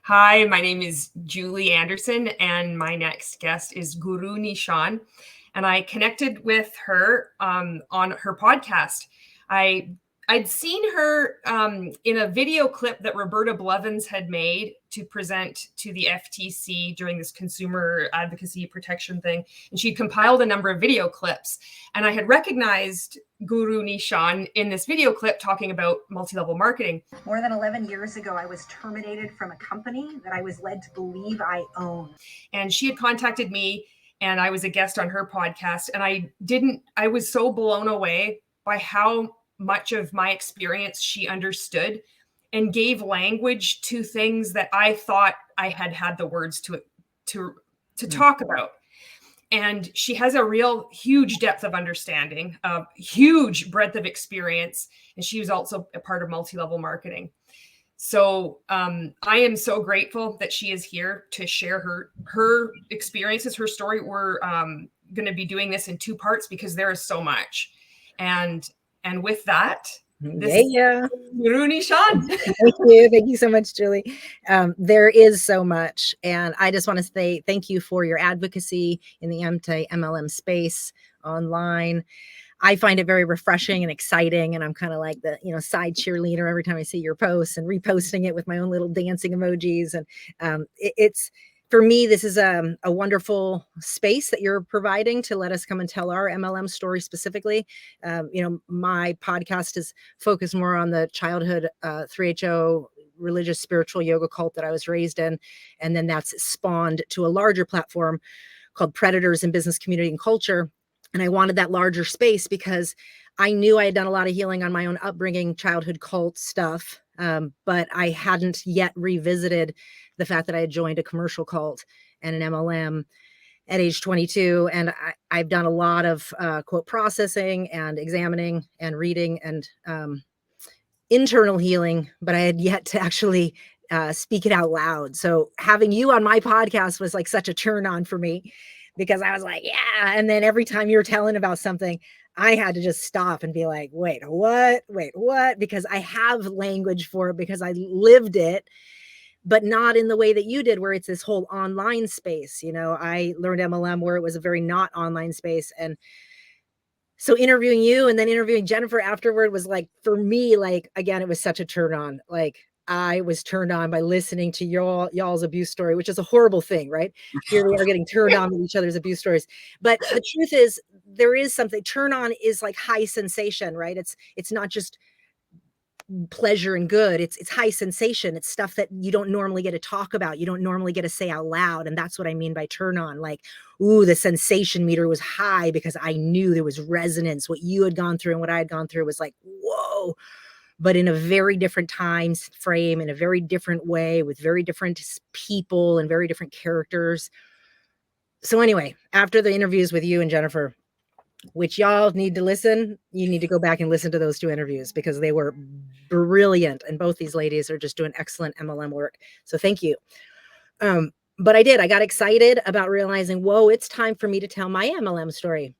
Hi, my name is Julie Anderson, and my next guest is GuruNischan. And I connected with her on her podcast. I'd seen her in a video clip that Roberta Blevins had made to present to the FTC during this consumer advocacy protection thing. And she compiled a number of video clips. And I had recognized GuruNischan in this video clip talking about multi-level marketing. More than 11 years ago, I was terminated from a company that I was led to believe I owned. And she had contacted me, and I was a guest on her podcast. And I was so blown away by how much of my experience she understood and gave language to things that I thought I had the words to talk about. And she has a real huge depth of understanding, a huge breadth of experience. And she was also a part of multi-level marketing. So I am so grateful that she is here to share her experiences, her story. We're going to be doing this in two parts because there is so much. And with that, this is GuruNischan. Thank you so much, Julie. There is so much, and I just want to say thank you for your advocacy in the anti-MLM space online. I find it very refreshing and exciting, and I'm kind of like the side cheerleader every time I see your posts and reposting it with my own little dancing emojis. And it's for me, this is a wonderful space that you're providing to let us come and tell our MLM story specifically. My podcast is focused more on the childhood 3HO religious spiritual yoga cult that I was raised in. And then that's spawned to a larger platform called Predators in Business, Community, and Culture. And I wanted that larger space because I knew I had done a lot of healing on my own upbringing, childhood cult stuff. But I hadn't yet revisited the fact that I had joined a commercial cult and an MLM at age 22. And I've done a lot of quote processing and examining and reading and internal healing, but I had yet to actually speak it out loud. So having you on my podcast was like such a turn on for me because I was like, yeah. And then every time you were telling about something, I had to just stop and be like, wait, what? Because I have language for it because I lived it, but not in the way that you did, where it's this whole online space. I learned MLM where it was a very not online space. And so interviewing you and then interviewing Jennifer afterward was like, for me, like, again, it was such a turn on. Like I was turned on by listening to y'all's abuse story, which is a horrible thing, right? Here we are getting turned on with each other's abuse stories. But the truth is, there is something. Turn on is like high sensation, right? It's not just pleasure and good. It's high sensation. It's stuff that you don't normally get to talk about. You don't normally get to say out loud. And that's what I mean by turn on. Like, ooh, the sensation meter was high because I knew there was resonance. What you had gone through and what I had gone through was like, whoa. But in a very different time frame, in a very different way, with very different people and very different characters. So anyway, after the interviews with you and Jennifer, which y'all need to listen, you need to go back and listen to those two interviews because they were brilliant. And both these ladies are just doing excellent MLM work. So thank you. But I got excited about realizing, whoa, it's time for me to tell my MLM story.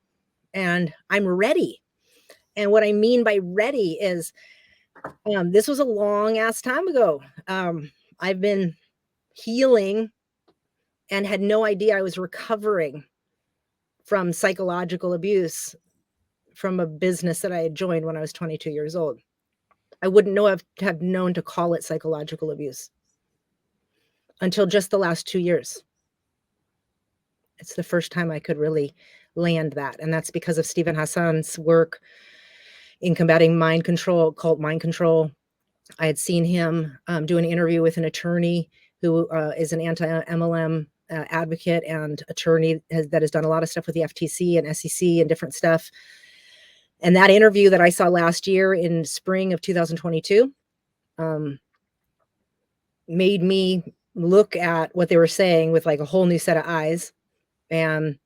And I'm ready. And what I mean by ready is, this was a long ass time ago. I've been healing and had no idea I was recovering from psychological abuse from a business that I had joined when I was 22 years old. I wouldn't have known to call it psychological abuse until just the last 2 years. It's the first time I could really land that. And that's because of Stephen Hassan's work in combating mind control, called Mind Control. I had seen him do an interview with an attorney who is an anti-MLM advocate and attorney that has done a lot of stuff with the FTC and SEC and different stuff. And that interview that I saw last year in spring of 2022 made me look at what they were saying with like a whole new set of eyes. And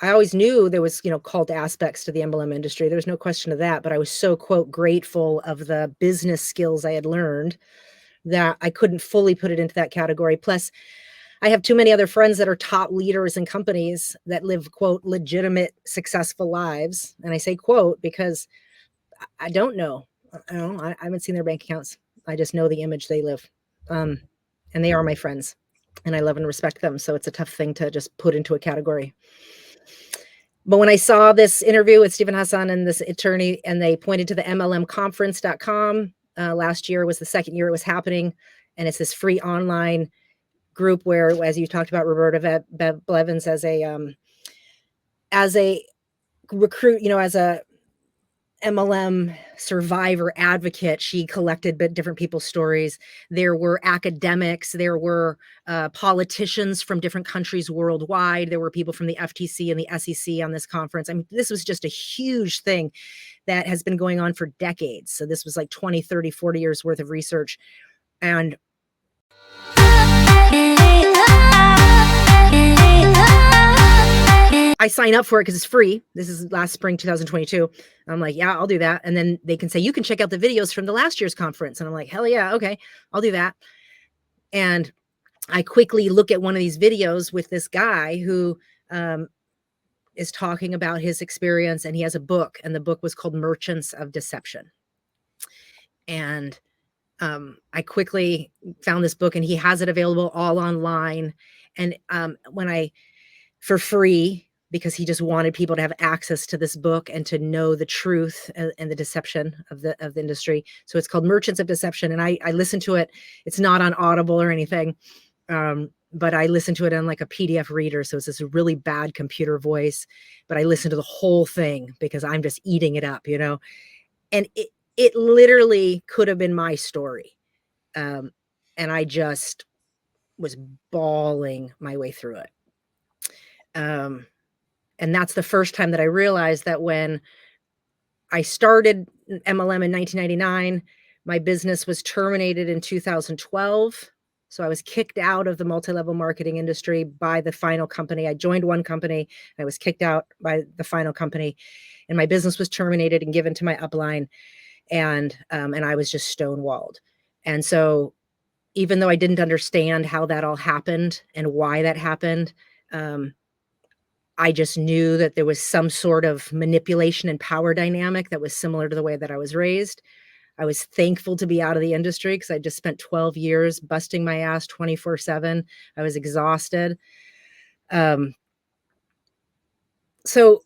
I always knew there was, cult aspects to the MLM industry. There was no question of that. But I was so, quote, grateful of the business skills I had learned that I couldn't fully put it into that category. Plus, I have too many other friends that are top leaders in companies that live, quote, legitimate, successful lives. And I say, quote, because I don't know. I haven't seen their bank accounts. I just know the image they live. And they are my friends, and I love and respect them. So it's a tough thing to just put into a category. But when I saw this interview with Stephen Hassan and this attorney, and they pointed to the MLMconference.com, last year was the second year it was happening. And it's this free online group where, as you talked about, Roberta Blevins as a recruit, as a MLM survivor advocate, she collected different people's stories. There were academics, there were politicians from different countries worldwide. There were people from the FTC and the SEC on this conference. I mean, this was just a huge thing that has been going on for decades. So this was like 20, 30, 40 years worth of research. And I sign up for it because it's free. This is last spring, 2022. I'm like, yeah, I'll do that. And then they can say, you can check out the videos from the last year's conference. And I'm like, hell yeah. Okay, I'll do that. And I quickly look at one of these videos with this guy who is talking about his experience, and he has a book, and the book was called Merchants of Deception. And I quickly found this book, and he has it available all online. And for free, because he just wanted people to have access to this book and to know the truth and the deception of the industry. So it's called Merchants of Deception. And I listened to it. It's not on Audible or anything. But I listened to it on like a PDF reader. So it's this really bad computer voice, but I listened to the whole thing because I'm just eating it up, and it literally could have been my story. And I just was bawling my way through it. And that's the first time that I realized that when I started MLM in 1999, my business was terminated in 2012. So I was kicked out of the multi-level marketing industry by the final company. I joined one company. I was kicked out by the final company, and my business was terminated and given to my upline. And I was just stonewalled. And so even though I didn't understand how that all happened and why that happened, I just knew that there was some sort of manipulation and power dynamic that was similar to the way that I was raised. I was thankful to be out of the industry because I just spent 12 years busting my ass 24/7. I was exhausted. So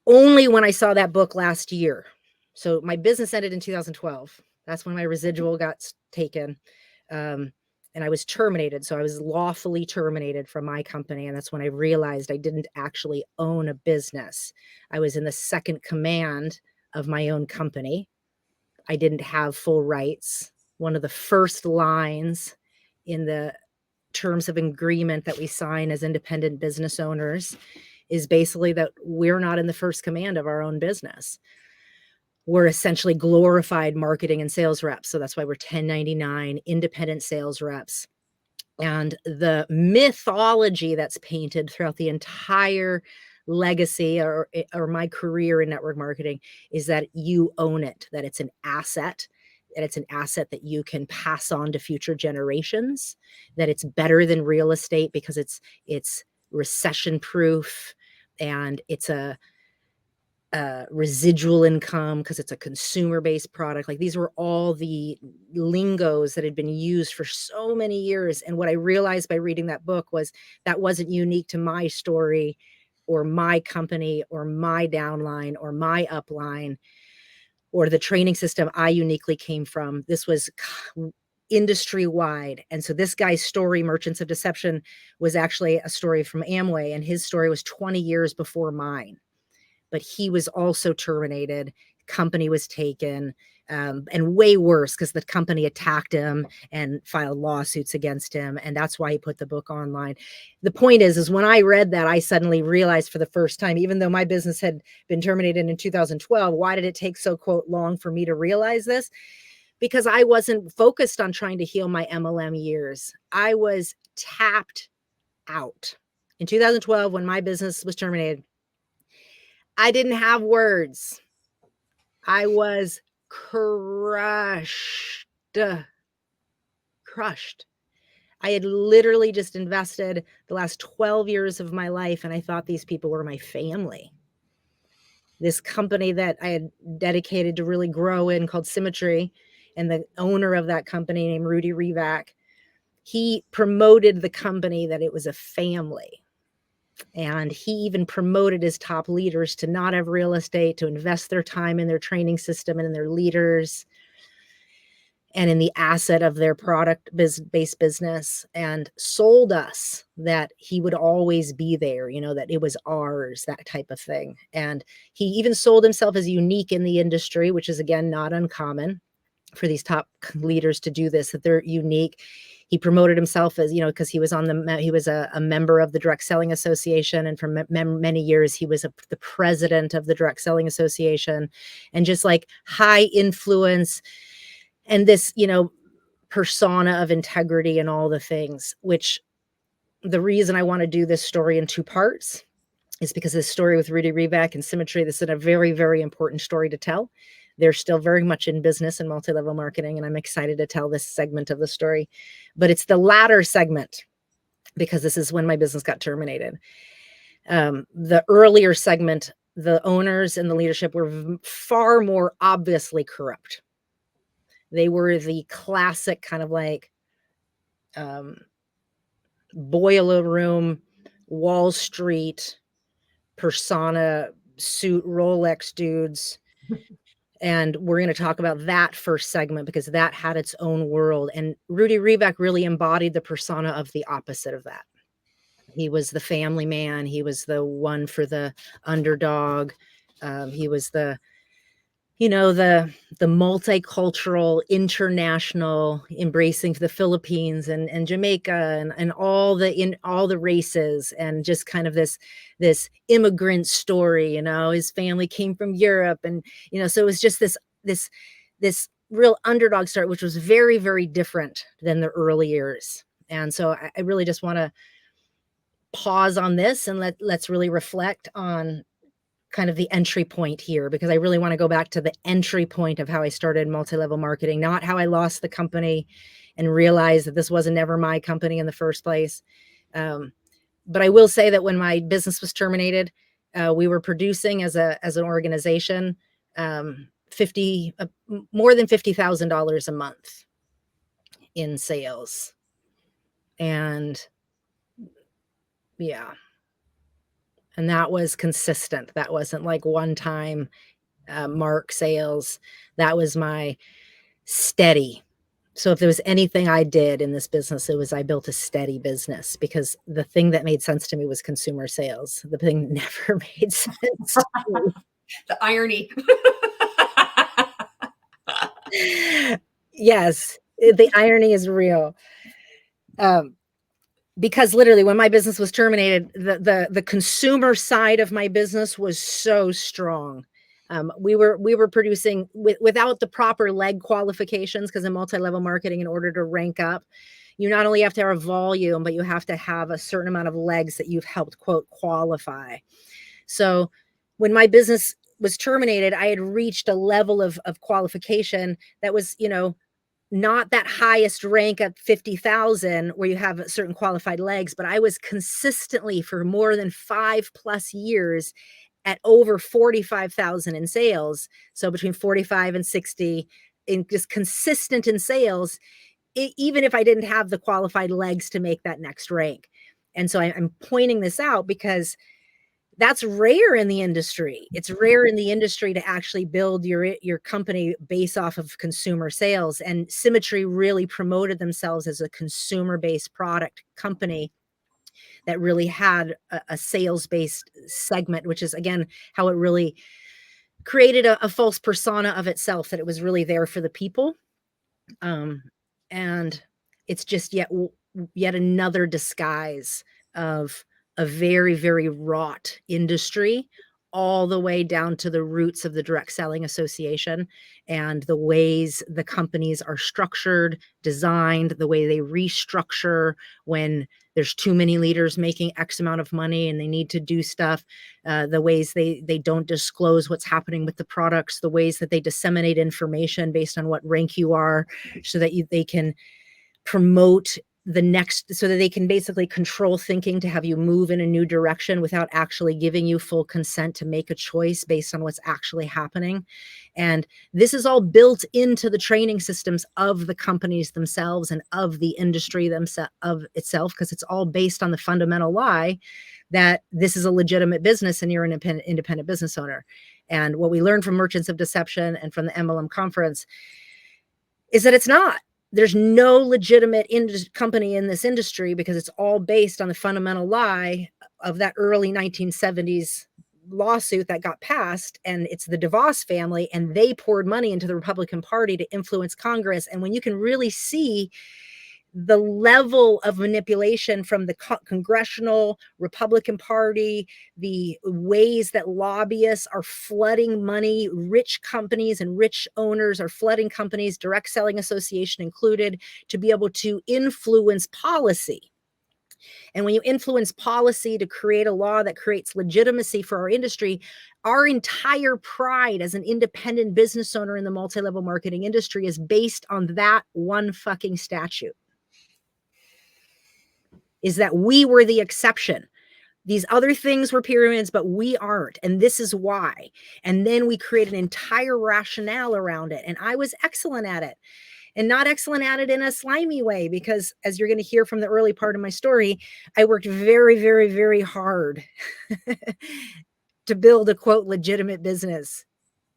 only when I saw that book last year. So my business ended in 2012. That's when my residual got taken. And I was terminated. So I was lawfully terminated from my company. And that's when I realized I didn't actually own a business. I was in the second command of my own company. I didn't have full rights. One of the first lines in the terms of agreement that we sign as independent business owners is basically that we're not in the first command of our own business. We're essentially glorified marketing and sales reps. So that's why we're 1099 independent sales reps. And the mythology that's painted throughout the entire legacy or my career in network marketing is that you own it, that it's an asset, that you can pass on to future generations, that it's better than real estate because it's recession proof, and it's a residual income because it's a consumer-based product. Like, these were all the lingos that had been used for so many years. And what I realized by reading that book was that wasn't unique to my story or my company or my downline or my upline or the training system I uniquely came from. This was industry wide. And so this guy's story, Merchants of Deception, was actually a story from Amway, and his story was 20 years before mine. But he was also terminated. Company was taken, and way worse because the company attacked him and filed lawsuits against him. And that's why he put the book online. The point is when I read that, I suddenly realized for the first time, even though my business had been terminated in 2012, why did it take so, quote, long for me to realize this? Because I wasn't focused on trying to heal my MLM years. I was tapped out. In 2012, when my business was terminated, I didn't have words. I was crushed. I had literally just invested the last 12 years of my life, and I thought these people were my family. This company that I had dedicated to really grow in, called Symmetry, And the owner of that company, named Rudy Revac, he promoted the company that it was a family. And he even promoted his top leaders to not have real estate, to invest their time in their training system and in their leaders and in the asset of their product-based business, and sold us that he would always be there, you know, that it was ours, that type of thing. And he even sold himself as unique in the industry, which is, again, not uncommon for these top leaders to do this, that they're unique. He promoted himself as, you know, because he was a member of the Direct Selling Association. And for many years, he was the president of the Direct Selling Association, and just like high influence and this, you know, persona of integrity and all the things, which the reason I want to do this story in 2 parts is because this story with Rudy Revac and Symmetry, this is a very, very important story to tell. They're still very much in business and multi-level marketing, and I'm excited to tell this segment of the story. But it's the latter segment, because this is when my business got terminated. The earlier segment, the owners and the leadership were far more obviously corrupt. They were the classic kind of like boiler room, Wall Street persona, suit, Rolex dudes. And we're going to talk about that first segment because that had its own world. And Rudy Revac really embodied the persona of the opposite of that. He was the family man. He was the one for the underdog. He was the, you know, the multicultural, international, embracing the Philippines and Jamaica and all the races, and just kind of this immigrant story. You know, his family came from Europe, and you know, so it was just this real underdog story, which was very, very different than the early years. And so I really just want to pause on this and let's really reflect on kind of the entry point here, because I really want to go back to the entry point of how I started multi-level marketing, not how I lost the company and realized that this wasn't ever my company in the first place. But I will say that when my business was terminated, we were producing as an organization more than $50,000 a month in sales. And yeah. And that was consistent. That wasn't like one-time mark sales. That was my steady. So if there was anything I did in this business, it was I built a steady business, because the thing that made sense to me was consumer sales. The thing never made sense to me. The irony. Yes, the irony is real. Because literally when my business was terminated, the consumer side of my business was so strong. We were producing without the proper leg qualifications, because in multi-level marketing, in order to rank up, you not only have to have a volume, but you have to have a certain amount of legs that you've helped, quote, qualify. So when my business was terminated, I had reached a level of qualification that was, you know, not that highest rank at 50,000 where you have certain qualified legs, but I was consistently for more than 5+ years at over 45,000 in sales. So between 45 and 60, in just consistent in sales, even if I didn't have the qualified legs to make that next rank. And so I'm pointing this out because that's rare in the industry. It's rare in the industry to actually build your company based off of consumer sales. And Symmetry really promoted themselves as a consumer-based product company that really had a sales-based segment, which is, again, how it really created a false persona of itself, that it was really there for the people. And it's just yet another disguise of a very, very wrought industry, all the way down to the roots of the Direct Selling Association and the ways the companies are structured, designed, the way they restructure when there's too many leaders making X amount of money and they need to do stuff, the ways they don't disclose what's happening with the products, the ways that they disseminate information based on what rank you are, so that they can promote the next, so that they can basically control thinking to have you move in a new direction without actually giving you full consent to make a choice based on what's actually happening. And this is all built into the training systems of the companies themselves and of the industry themselves of itself, because it's all based on the fundamental lie that this is a legitimate business and you're an independent business owner. And what we learned from Merchants of Deception and from the MLM conference is that it's not. There's no legitimate company in this industry, because it's all based on the fundamental lie of that early 1970s lawsuit that got passed. And it's the DeVos family, and they poured money into the Republican Party to influence Congress. And when you can really see the level of manipulation from the congressional Republican Party, the ways that lobbyists are flooding money, rich companies and rich owners are flooding companies, Direct Selling Association included, to be able to influence policy. And when you influence policy to create a law that creates legitimacy for our industry, our entire pride as an independent business owner in the multi-level marketing industry is based on that one fucking statute. Is that we were the exception. These other things were pyramids, but we aren't. And this is why. And then we create an entire rationale around it. And I was excellent at it, and not excellent at it in a slimy way, because as you're going to hear from the early part of my story, I worked very, very, very hard to build a quote legitimate business,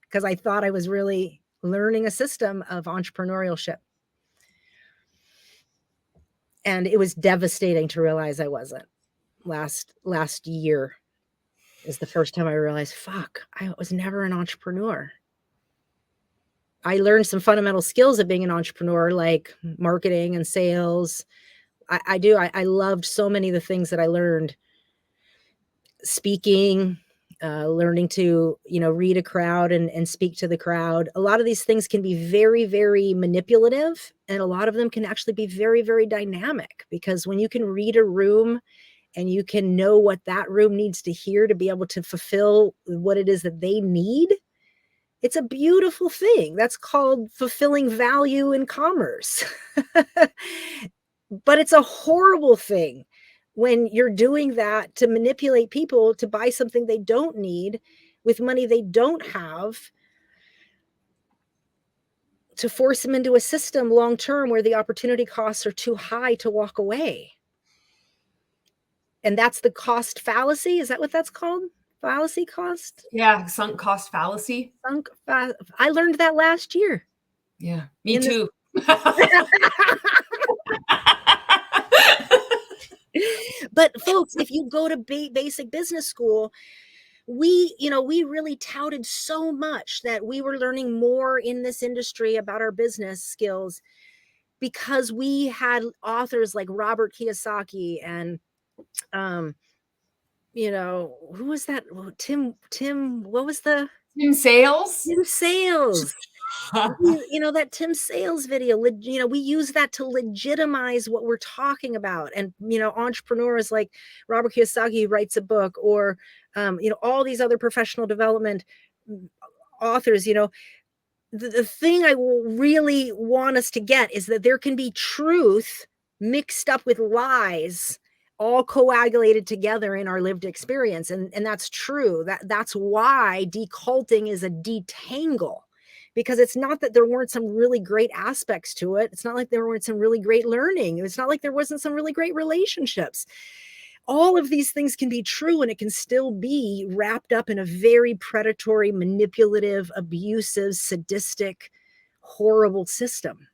because I thought I was really learning a system of entrepreneurship. And it was devastating to realize I wasn't. Last year is the first time I realized, fuck, I was never an entrepreneur. I learned some fundamental skills of being an entrepreneur, like marketing and sales. I loved so many of the things that I learned. Speaking, learning to, read a crowd and speak to the crowd. A lot of these things can be very, very manipulative, and a lot of them can actually be very, very dynamic, because when you can read a room and you can know what that room needs to hear to be able to fulfill what it is that they need, it's a beautiful thing. That's called fulfilling value in commerce. But it's a horrible thing when you're doing that to manipulate people to buy something they don't need with money they don't have, to force them into a system long term where the opportunity costs are too high to walk away. And that's the cost fallacy. Is that what that's called? Fallacy cost? Yeah, sunk cost fallacy. I learned that last year. Yeah, me too. But folks, if you go to basic business school, we really touted so much that we were learning more in this industry about our business skills, because we had authors like Robert Kiyosaki and who was that? Tim, what was the Tim Sales? Tim Sales. That Tim Sales video, we use that to legitimize what we're talking about. And, entrepreneurs like Robert Kiyosaki writes a book, or, all these other professional development authors, the thing I really want us to get is that there can be truth mixed up with lies, all coagulated together in our lived experience. And that's true. That's why deculting is a detangle. Because it's not that there weren't some really great aspects to it. It's not like there weren't some really great learning. It's not like there wasn't some really great relationships. All of these things can be true, and it can still be wrapped up in a very predatory, manipulative, abusive, sadistic, horrible system.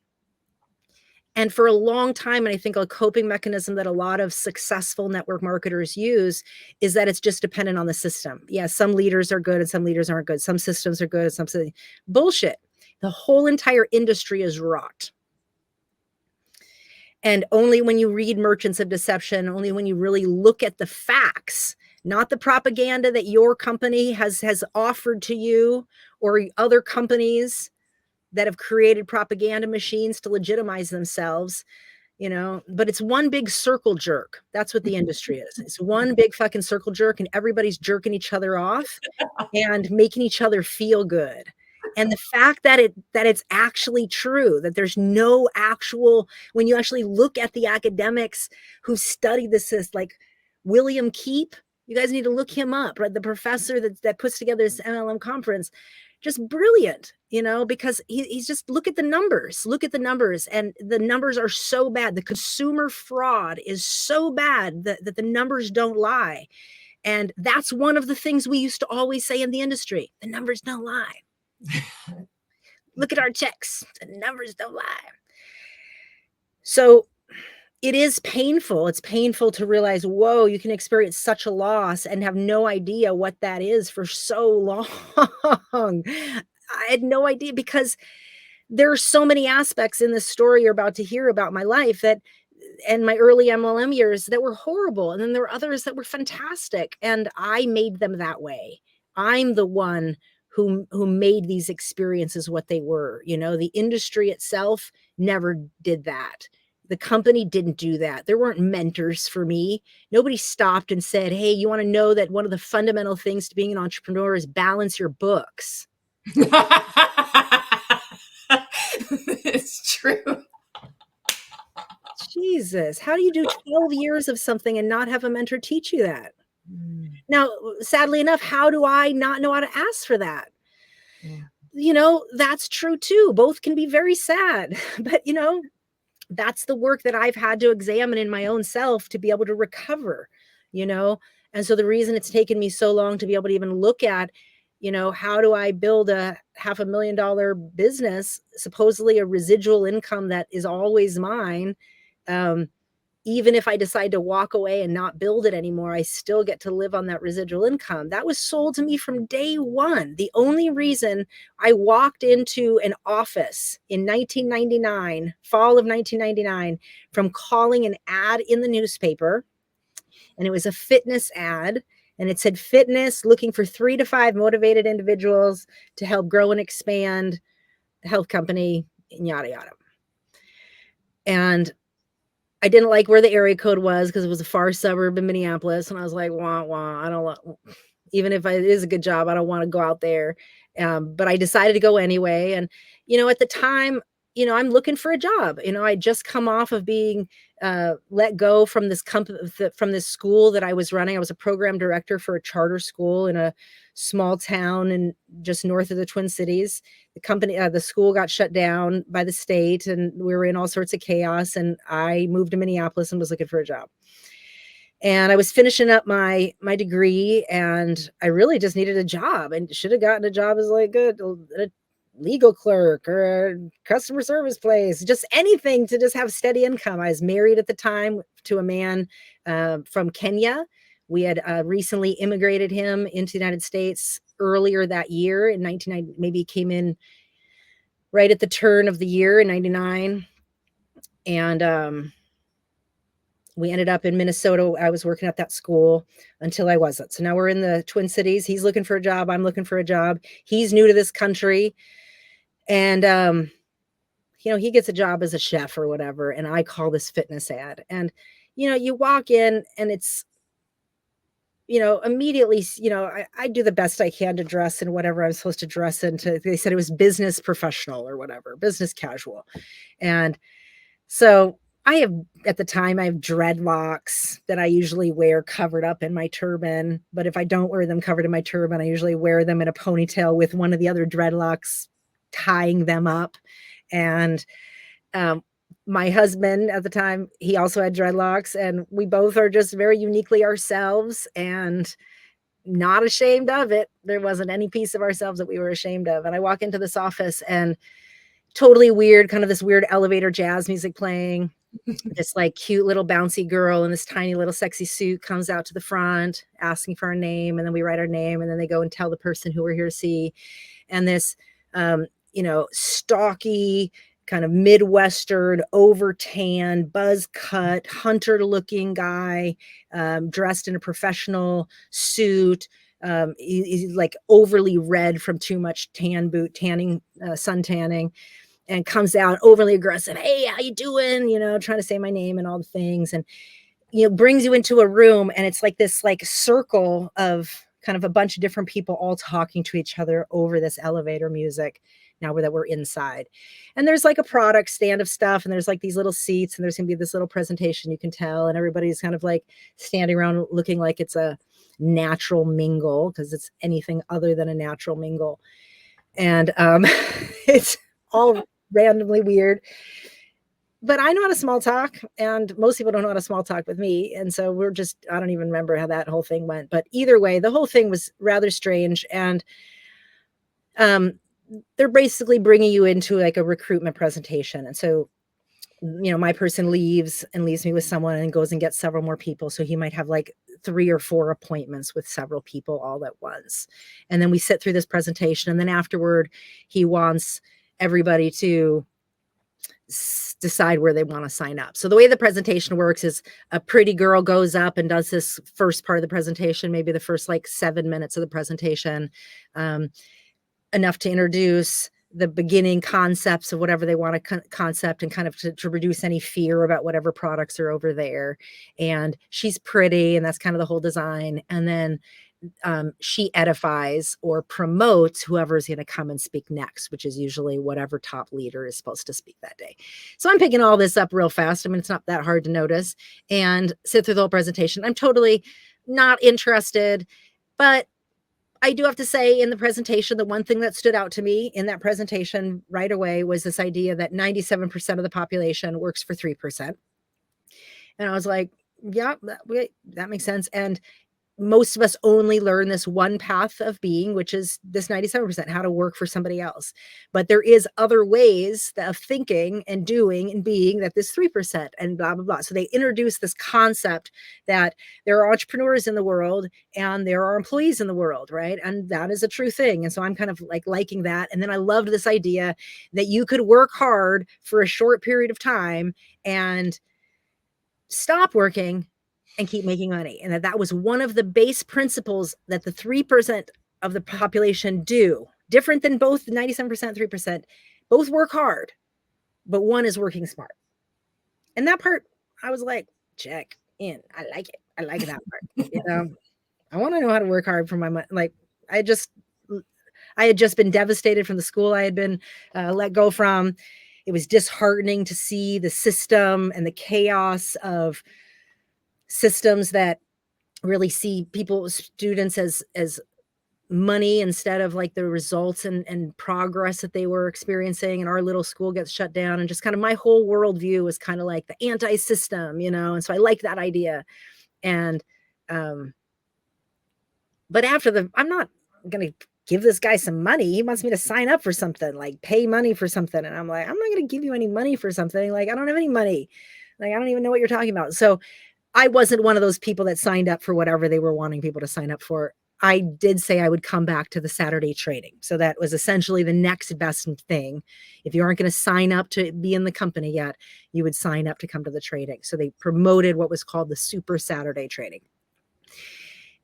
And for a long time, and I think a coping mechanism that a lot of successful network marketers use is that it's just dependent on the system. Yeah, some leaders are good and some leaders aren't good. Some systems are good and some bullshit. The whole entire industry is rot. And only when you read Merchants of Deception, only when you really look at the facts, not the propaganda that your company has offered to you, or other companies that have created propaganda machines to legitimize themselves, but it's one big circle jerk. That's what the industry is. It's one big fucking circle jerk, and everybody's jerking each other off and making each other feel good. And the fact that it's actually true, that there's no actual, when you actually look at the academics who studied this, like William Keep, you guys need to look him up, right? The professor that puts together this MLM conference, just brilliant, because he's just, look at the numbers, and the numbers are so bad. The consumer fraud is so bad that the numbers don't lie. And that's one of the things we used to always say in the industry. The numbers don't lie. Look at our checks. The numbers don't lie. So it is painful. It's painful to realize, whoa, you can experience such a loss and have no idea what that is for so long. I had no idea, because there are so many aspects in this story you're about to hear about my life and my early MLM years that were horrible. And then there were others that were fantastic. And I made them that way. I'm the one who made these experiences what they were. The industry itself never did that. The company didn't do that. There weren't mentors for me. Nobody stopped and said, hey, you want to know that one of the fundamental things to being an entrepreneur is balance your books. It's true. Jesus, how do you do 12 years of something and not have a mentor teach you that? Now, sadly enough, how do I not know how to ask for that? That's true too. Both can be very sad, but that's the work that I've had to examine in my own self to be able to recover, And so the reason it's taken me so long to be able to even look at, how do I build a $500,000 business, supposedly a residual income that is always mine. Even if I decide to walk away and not build it anymore, I still get to live on that residual income. That was sold to me from day one. The only reason I walked into an office in 1999, fall of 1999, from calling an ad in the newspaper, and it was a fitness ad, and it said fitness, looking for 3 to 5 motivated individuals to help grow and expand the health company, and yada, yada. And I didn't like where the area code was because it was a far suburb in Minneapolis. And I was like, wah, wah, I don't want, even if it is a good job, I don't want to go out there. But I decided to go anyway. And, at the time, I'm looking for a job. I just come off of being let go from this company, from this school that I was running. I was a program director for a charter school in a small town and just north of the Twin Cities. The school got shut down by the state, and we were in all sorts of chaos. And I moved to Minneapolis and was looking for a job. And I was finishing up my degree, and I really just needed a job, and should have gotten a job as like a legal clerk or a customer service place, just anything to just have steady income. I was married at the time to a man from Kenya. We had recently immigrated him into the United States earlier that year in 1990, maybe came in right at the turn of the year in 99. And we ended up in Minnesota. I was working at that school until I wasn't. So now we're in the Twin Cities. He's looking for a job. I'm looking for a job. He's new to this country. And, he gets a job as a chef or whatever. And I call this fitness ad. And, you walk in and it's, immediately, I do the best I can to dress in whatever I'm supposed to dress into. They said it was business professional or whatever, business casual. And so at the time, I have dreadlocks that I usually wear covered up in my turban. But if I don't wear them covered in my turban, I usually wear them in a ponytail with one of the other dreadlocks tying them up. And my husband at the time, he also had dreadlocks, and we both are just very uniquely ourselves and not ashamed of it. There wasn't any piece of ourselves that we were ashamed of. And I walk into this office and totally weird, kind of this weird elevator jazz music playing. This like cute little bouncy girl in this tiny little sexy suit comes out to the front asking for our name. And then we write our name, and then they go and tell the person who we're here to see. And this, stocky, kind of Midwestern, over tan, buzz cut, hunter looking guy, dressed in a professional suit. He's like overly red from too much sun tanning, and comes out overly aggressive. Hey, how you doing? Trying to say my name and all the things. And, brings you into a room, and it's like this like circle of kind of a bunch of different people all talking to each other over this elevator music now that we're inside. And there's like a product stand of stuff, and there's like these little seats, and there's gonna be this little presentation, you can tell, and everybody's kind of like standing around looking like it's a natural mingle, because it's anything other than a natural mingle. And it's all randomly weird. But I know how to small talk, and most people don't know how to small talk with me. And so I don't even remember how that whole thing went. But either way, the whole thing was rather strange. And they're basically bringing you into like a recruitment presentation. And so, my person leaves me with someone and goes and gets several more people. So he might have like 3 or 4 appointments with several people all at once. And then we sit through this presentation. And then afterward, he wants everybody to decide where they want to sign up. So the way the presentation works is a pretty girl goes up and does this first part of the presentation, maybe the first like 7 minutes of the presentation, enough to introduce the beginning concepts of whatever they want to concept, and kind of to reduce any fear about whatever products are over there. And she's pretty, and that's kind of the whole design. And then she edifies or promotes whoever's going to come and speak next, which is usually whatever top leader is supposed to speak that day. So I'm picking all this up real fast. I mean, it's not that hard to notice, and sit through the whole presentation. I'm totally not interested, but I do have to say, in the presentation, the one thing that stood out to me in that presentation right away was this idea that 97% of the population works for 3%. And I was like, yeah, that makes sense. And most of us only learn this one path of being, which is this 97%, how to work for somebody else. But there is other ways of thinking and doing and being that this 3% and blah, blah, blah. So they introduce this concept that there are entrepreneurs in the world and there are employees in the world, right? And that is a true thing. And so I'm kind of like liking that. And then I loved this idea that you could work hard for a short period of time and stop working and keep making money. And that was one of the base principles that the 3% of the population do, different than both 97%, 3%, both work hard, but one is working smart. And that part, I was like, check in. I like it. I like that part. I want to know how to work hard for my money. Like I had just been devastated from the school I had been let go from. It was disheartening to see the system and the chaos of systems that really see students as money instead of like the results and progress that they were experiencing. And our little school gets shut down, and just kind of my whole worldview was kind of like the anti-system, and so I like that idea. And but I'm not going to give this guy some money. He wants me to sign up for something, like pay money for something. And I'm like, I'm not going to give you any money for something. Like, I don't have any money. Like, I don't even know what you're talking about. So I wasn't one of those people that signed up for whatever they were wanting people to sign up for. I did say I would come back to the Saturday training. So that was essentially the next best thing. If you aren't going to sign up to be in the company yet, you would sign up to come to the training. So they promoted what was called the Super Saturday training.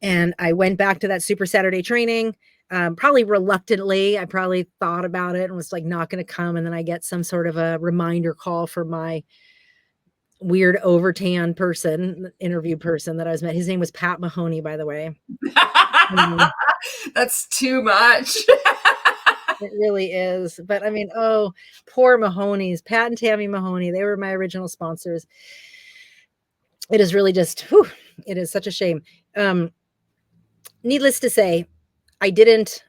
And I went back to that Super Saturday training, probably reluctantly. I probably thought about it and was like not going to come. And then I get some sort of a reminder call for my weird overtan interview person that I was met. His name was Pat Mahoney, by the way. That's too much. It really is. But I mean, oh, poor Mahoney's, Pat and Tammy Mahoney. They were my original sponsors. It is really just, it is such a shame. Needless to say, I didn't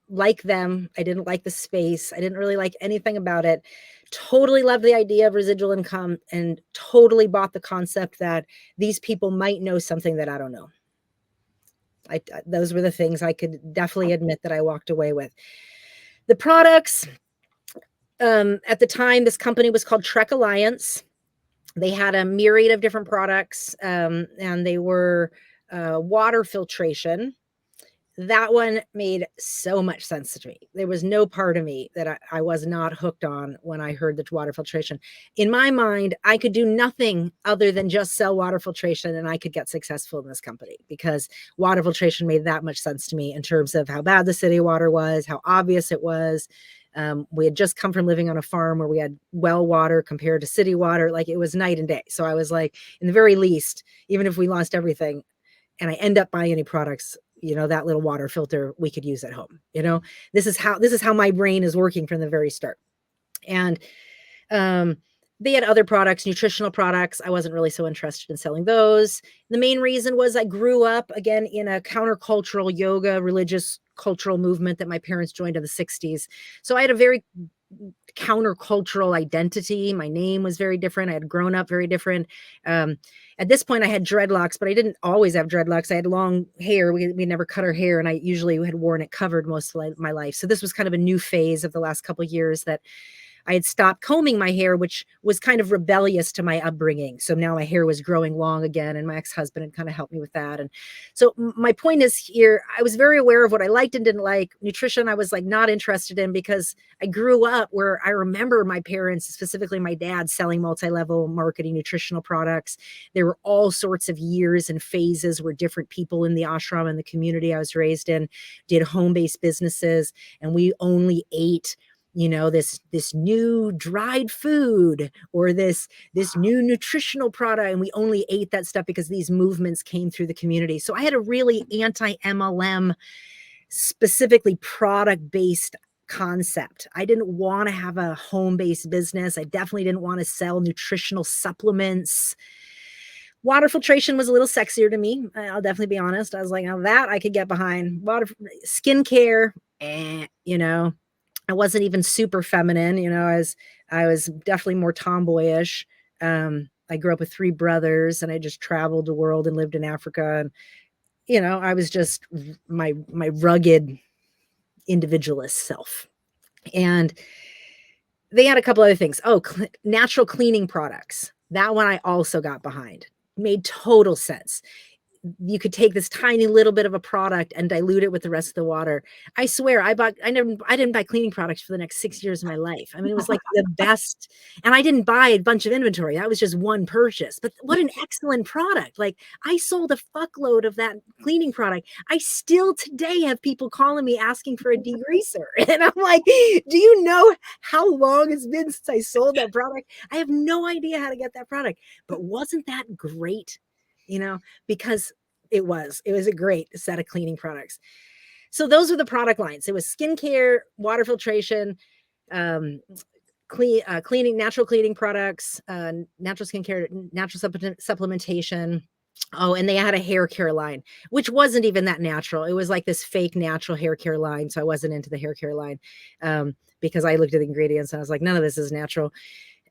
like them. I didn't like the space. I didn't really like anything about it. Totally loved the idea of residual income, and totally bought the concept that these people might know something that I don't know. Those were the things I could definitely admit that I walked away with. The products, at the time, this company was called Trek Alliance. They had a myriad of different products, and they were water filtration. That one made so much sense to me. There was no part of me that I was not hooked on when I heard the water filtration. In my mind, I could do nothing other than just sell water filtration, and I could get successful in this company, because water filtration made that much sense to me in terms of how bad the city water was, how obvious it was. We had just come from living on a farm where we had well water compared to city water. Like, it was night and day. So I was like, in the very least, even if we lost everything and I end up buying any products, that little water filter we could use at home. This is how my brain is working from the very start. And they had other products, nutritional products. I wasn't really so interested in selling those. The main reason was I grew up, again, in a countercultural yoga, religious cultural movement that my parents joined in the 60s. So I had a very countercultural identity. My name was very different. I had grown up very different. At this point, I had dreadlocks, but I didn't always have dreadlocks. I had long hair. We never cut our hair, and I usually had worn it covered most of my life. So this was kind of a new phase of the last couple of years that I had stopped combing my hair, which was kind of rebellious to my upbringing. So now my hair was growing long again, and my ex-husband had kind of helped me with that. And so my point is here, I was very aware of what I liked and didn't like. Nutrition, I was like not interested in, because I grew up where I remember my parents, specifically my dad, selling multi-level marketing nutritional products. There were all sorts of years and phases where different people in the ashram and the community I was raised in did home-based businesses, and we only ate this new dried food or this new nutritional product. And we only ate that stuff because these movements came through the community. So I had a really anti-MLM, specifically product-based concept. I didn't want to have a home-based business. I definitely didn't want to sell nutritional supplements. Water filtration was a little sexier to me. I'll definitely be honest. I was like, now that I could get behind. Skincare, I wasn't even super feminine, I was definitely more tomboyish. I grew up with 3 brothers, and I just traveled the world and lived in Africa. And, I was just my rugged individualist self. And they had a couple other things. Natural cleaning products. That one I also got behind. Made total sense. You could take this tiny little bit of a product and dilute it with the rest of the water. I swear, I didn't buy cleaning products for the next 6 years of my life. I mean, it was like the best. And I didn't buy a bunch of inventory. That was just one purchase. But what an excellent product. Like, I sold a fuckload of that cleaning product. I still today have people calling me asking for a degreaser. And I'm like, do you know how long it's been since I sold that product? I have no idea how to get that product. But wasn't that great? Because it was a great set of cleaning products. So those are the product lines. It was skincare, water filtration, cleaning, natural cleaning products, natural skincare, natural supplementation. Oh, and they had a hair care line, which wasn't even that natural. It was like this fake natural hair care line. So I wasn't into the hair care line because I looked at the ingredients and I was like, none of this is natural.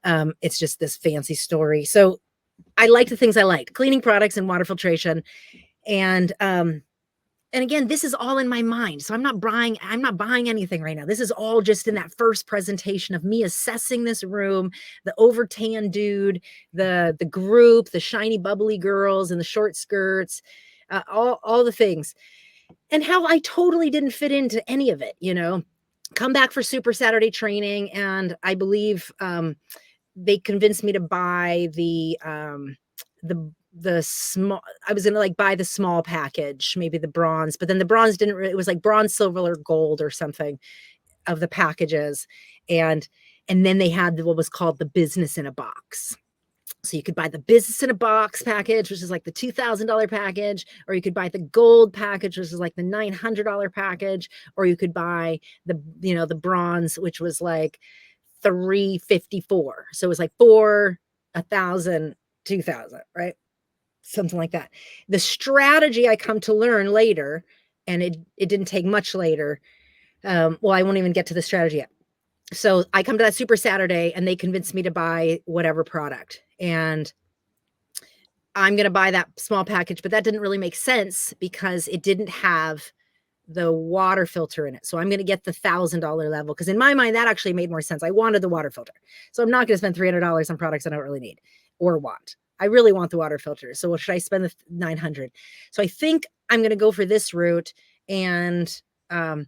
It's just this fancy story. So I liked the things I liked: cleaning products and water filtration. And again, this is all in my mind. So I'm not buying anything right now. This is all just in that first presentation of me assessing this room, the over tan dude, the group, the shiny bubbly girls and the short skirts, all the things, and how I totally didn't fit into any of it. Come back for Super Saturday training, and I believe they convinced me to buy the small. I was gonna buy the small package, maybe the bronze, but then the bronze didn't. It was like bronze, silver, or gold or something of the packages, and then they had what was called the business in a box. So you could buy the business in a box package, which is like the $2,000 package, or you could buy the gold package, which is like the $900 package, or you could buy the bronze, which was like $354. So it was like 4, 1,000, 2,000, right? Something like that. The strategy I come to learn later, and it didn't take much later. Well, I won't even get to the strategy yet. So I come to that Super Saturday and they convinced me to buy whatever product, and I'm going to buy that small package, but that didn't really make sense because it didn't have the water filter in it. So I'm going to get the $1,000 level, because in my mind, that actually made more sense. I wanted the water filter. So I'm not going to spend $300 on products I don't really need or want. I really want the water filter. So what should I spend the $900? So I think I'm going to go for this route. And the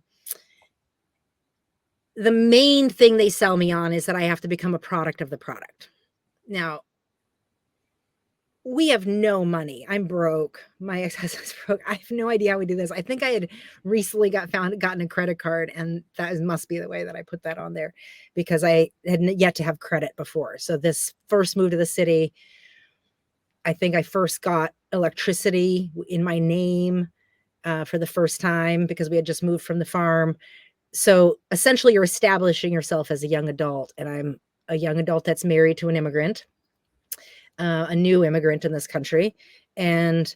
main thing they sell me on is that I have to become a product of the product. Now, we have no money. I'm broke. My ex-husband's broke. I have no idea how we do this. I think I had recently gotten a credit card, and that must be the way that I put that on there, because I had yet to have credit before. So this first move to the city, I think I first got electricity in my name. for the first time because we had just moved from the farm. So essentially you're establishing yourself as a young adult, and I'm a young adult that's married to an immigrant, a new immigrant in this country. And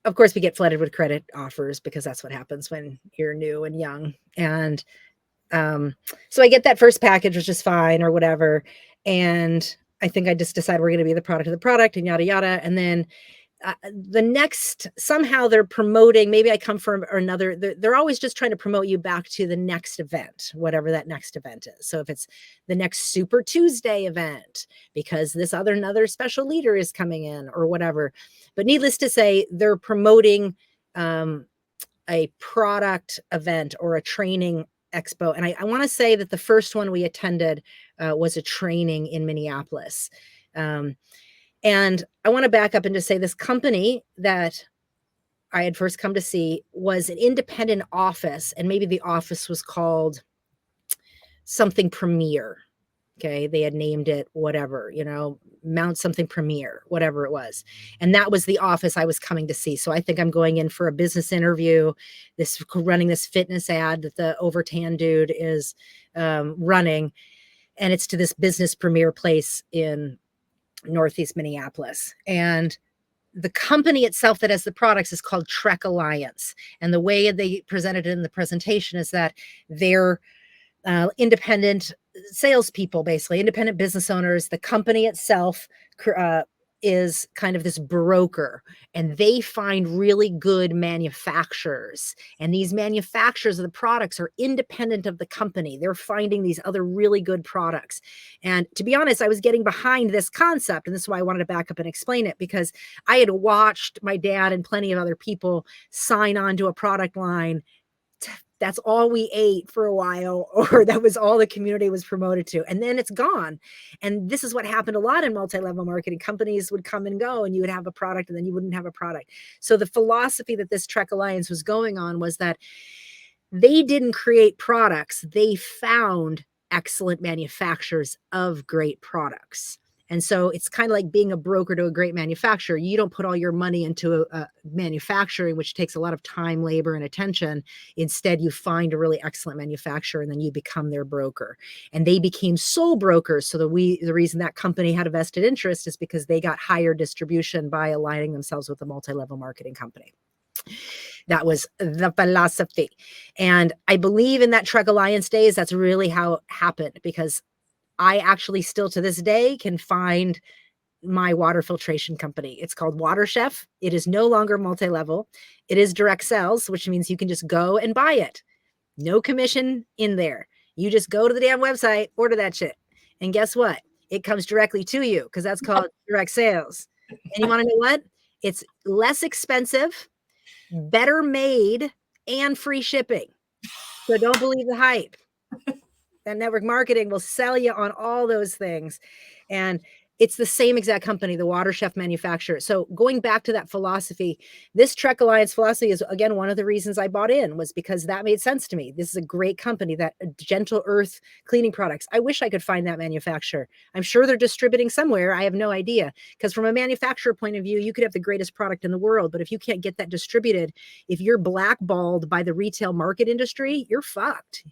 of course we get flooded with credit offers because that's what happens when you're new and young. And so I get that first package, which is fine or whatever. And I think I just decide we're going to be the product of the product and yada, yada. And then the next, somehow they're promoting, maybe I come from or another, they're always just trying to promote you back to the next event, whatever that next event is. So if it's the next Super Tuesday event, because this another special leader is coming in or whatever. But needless to say, they're promoting a product event or a training expo. And I want to say that the first one we attended was a training in Minneapolis. And I want to back up and just say this company that I had first come to see was an independent office, and maybe the office was called something Premier. Okay. They had named it whatever, Mount something Premier, whatever it was. And that was the office I was coming to see. So I think I'm going in for a business interview, running this fitness ad that the Overtan dude is running. And it's to this business Premier place in Northeast Minneapolis. And the company itself that has the products is called Trek Alliance. And the way they presented it in the presentation is that they're independent salespeople, basically independent business owners. The company itself is kind of this broker, and they find really good manufacturers. And these manufacturers of the products are independent of the company. They're finding these other really good products. And to be honest, I was getting behind this concept. And this is why I wanted to back up and explain it, because I had watched my dad and plenty of other people sign on to a product line. That's all we ate for a while, or that was all the community was promoted to. And then it's gone. And this is what happened a lot in multi-level marketing. Companies would come and go, and you would have a product and then you wouldn't have a product. So the philosophy that this Trek Alliance was going on was that they didn't create products. They found excellent manufacturers of great products. And so it's kind of like being a broker to a great manufacturer. You don't put all your money into a manufacturing, which takes a lot of time, labor, and attention. Instead, you find a really excellent manufacturer, and then you become their broker. And they became sole brokers. So the reason that company had a vested interest is because they got higher distribution by aligning themselves with a multi-level marketing company. That was the philosophy. And I believe in that Trek Alliance days, that's really how it happened, because I actually still to this day can find my water filtration company. It's called Water Chef. It is no longer multi-level. It is direct sales, which means you can just go and buy it. No commission in there. You just go to the damn website, order that shit. And guess what? It comes directly to you, because that's called direct sales. And you want to know what? It's less expensive, better made, and free shipping. So don't believe the hype. That network marketing will sell you on all those things. And it's the same exact company, the Water Chef manufacturer. So going back to that philosophy, this Trek Alliance philosophy is, again, one of the reasons I bought in, was because that made sense to me. This is a great company, that Gentle Earth cleaning products. I wish I could find that manufacturer. I'm sure they're distributing somewhere. I have no idea. Because from a manufacturer point of view, you could have the greatest product in the world, but if you can't get that distributed, if you're blackballed by the retail market industry, you're fucked.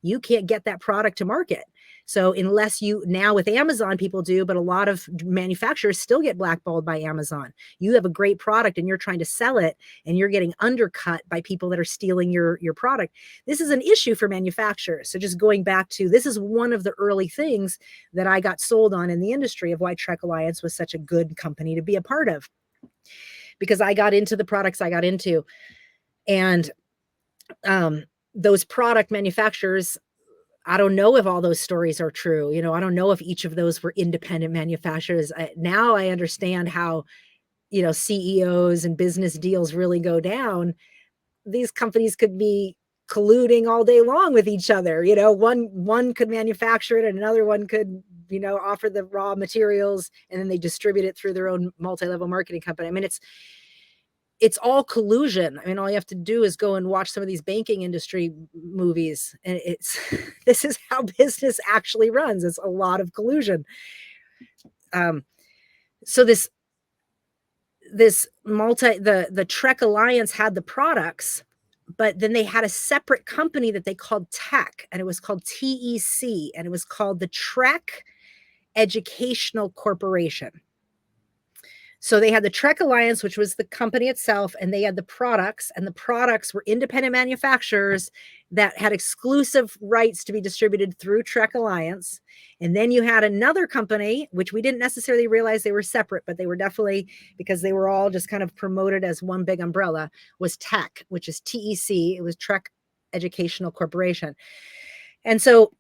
You can't get that product to market. So unless you, now with Amazon, people do, but a lot of manufacturers still get blackballed by Amazon. You have a great product and you're trying to sell it, and you're getting undercut by people that are stealing your product. This is an issue for manufacturers. So just going back to, this is one of the early things that I got sold on in the industry of why Trek Alliance was such a good company to be a part of, because I got into the products I got into. And those product manufacturers, I don't know if all those stories are true. I don't know if each of those were independent manufacturers. Now I understand how, CEOs and business deals really go down. These companies could be colluding all day long with each other. One could manufacture it and another one could, offer the raw materials, and then they distribute it through their own multi-level marketing company. I mean, it's all collusion. I mean, all you have to do is go and watch some of these banking industry movies. And this is how business actually runs. It's a lot of collusion. So the Trek Alliance had the products, but then they had a separate company that they called Tech, and it was called TEC, and it was called the Trek Educational Corporation. So they had the Trek Alliance, which was the company itself, and they had the products, and the products were independent manufacturers that had exclusive rights to be distributed through Trek Alliance. And then you had another company, which we didn't necessarily realize they were separate, but they were definitely, because they were all just kind of promoted as one big umbrella, was Tech, which is TEC. It was Trek Educational Corporation. And so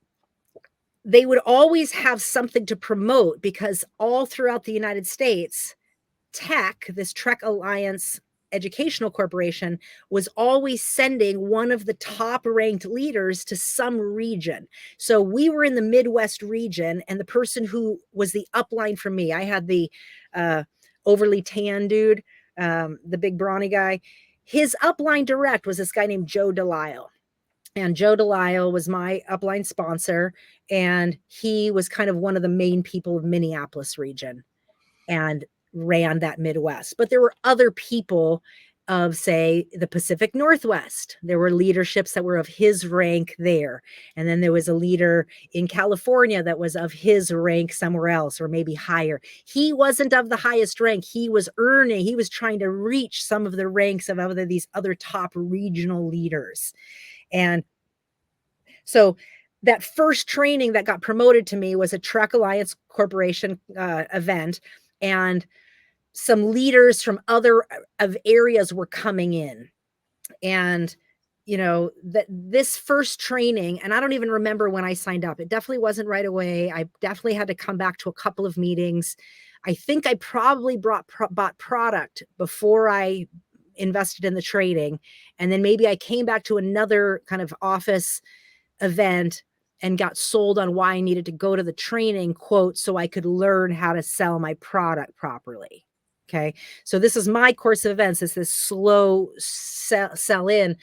they would always have something to promote, because all throughout the United States, Tech, this Trek Alliance Educational Corporation, was always sending one of the top ranked leaders to some region. So we were in the Midwest region, and the person who was the upline for me, I had the overly tan dude, the big brawny guy. His upline direct was this guy named Joe Delisle. And Joe Delisle was my upline sponsor, and he was kind of one of the main people of Minneapolis region and ran that Midwest. But there were other people of, say, the Pacific Northwest. There were leaderships that were of his rank there. And then there was a leader in California that was of his rank somewhere else, or maybe higher. He wasn't of the highest rank. He was trying to reach some of the ranks of these other top regional leaders. And so that first training that got promoted to me was a Trek Alliance Corporation event, and some leaders from other areas were coming in. And, this first training, and I don't even remember when I signed up. It definitely wasn't right away. I definitely had to come back to a couple of meetings. I think I probably bought product before I invested in the training. And then maybe I came back to another kind of office event and got sold on why I needed to go to the training, quote, so I could learn how to sell my product properly. Okay. So this is my course of events. It's this slow sell in.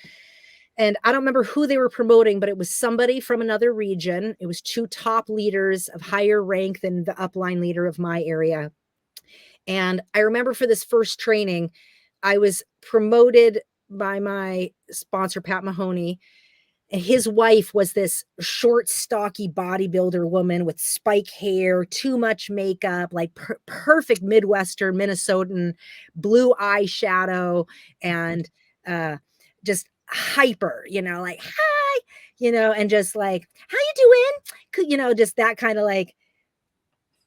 And I don't remember who they were promoting, but it was somebody from another region. It was two top leaders of higher rank than the upline leader of my area. And I remember for this first training, I was promoted by my sponsor, Pat Mahoney. And his wife was this short, stocky bodybuilder woman with spike hair, too much makeup, like perfect Midwestern, Minnesotan, blue eyeshadow, and just hyper, like, hi, and just like, how you doing? Just that kind of like,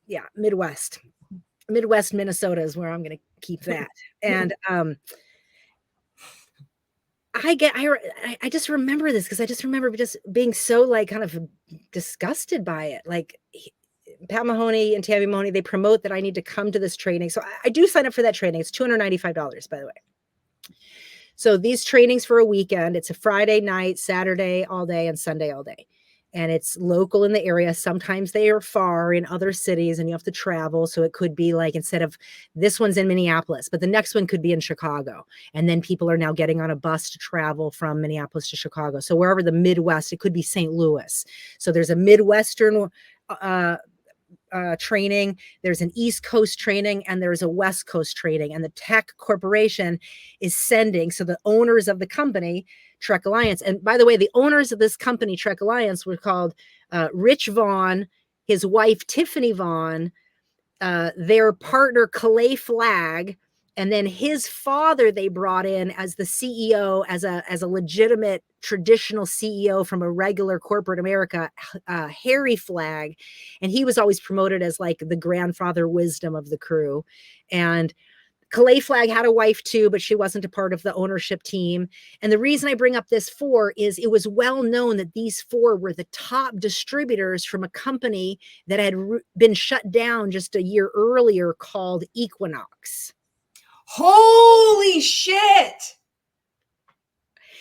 yeah, Midwest, Minnesota is where I'm going to keep that. And I just remember this because I just remember just being so like kind of disgusted by it. Like Pat Mahoney and Tammy Mahoney, they promote that I need to come to this training. So I do sign up for that training. It's $295, by the way. So these trainings for a weekend, it's a Friday night, Saturday all day, and Sunday all day. And it's local in the area. Sometimes they are far in other cities and you have to travel. So it could be like, instead of this one's in Minneapolis, but the next one could be in Chicago. And then people are now getting on a bus to travel from Minneapolis to Chicago. So wherever the Midwest, it could be St. Louis. So there's a Midwestern training, there's an East Coast training, and there's a West Coast training. And the Tech Corporation is sending, so the owners of the company, Trek Alliance, and by the way, the owners of this company, Trek Alliance, were called Rich Vaughn, his wife, Tiffany Vaughn, their partner, Calais Flagg, and then his father they brought in as the CEO, as a legitimate traditional CEO from a regular corporate America, Harry Flagg. And he was always promoted as like the grandfather wisdom of the crew. And Calais Flagg had a wife too, but she wasn't a part of the ownership team. And the reason I bring up this four is it was well known that these four were the top distributors from a company that had been shut down just a year earlier called Equinox. Holy shit.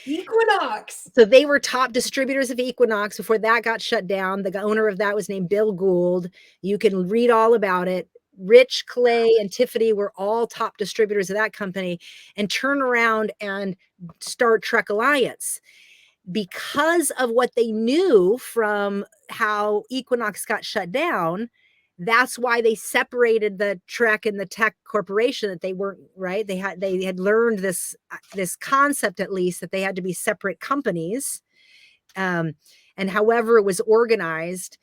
Equinox. So they were top distributors of Equinox before that got shut down. The owner of that was named Bill Gould. You can read all about it. Rich, Clay, and Tiffany were all top distributors of that company, and turn around and start Trek Alliance because of what they knew from how Equinox got shut down. That's why they separated the Trek and the Tech Corporation, that they weren't right. They had learned this concept, at least, that they had to be separate companies. And however it was organized,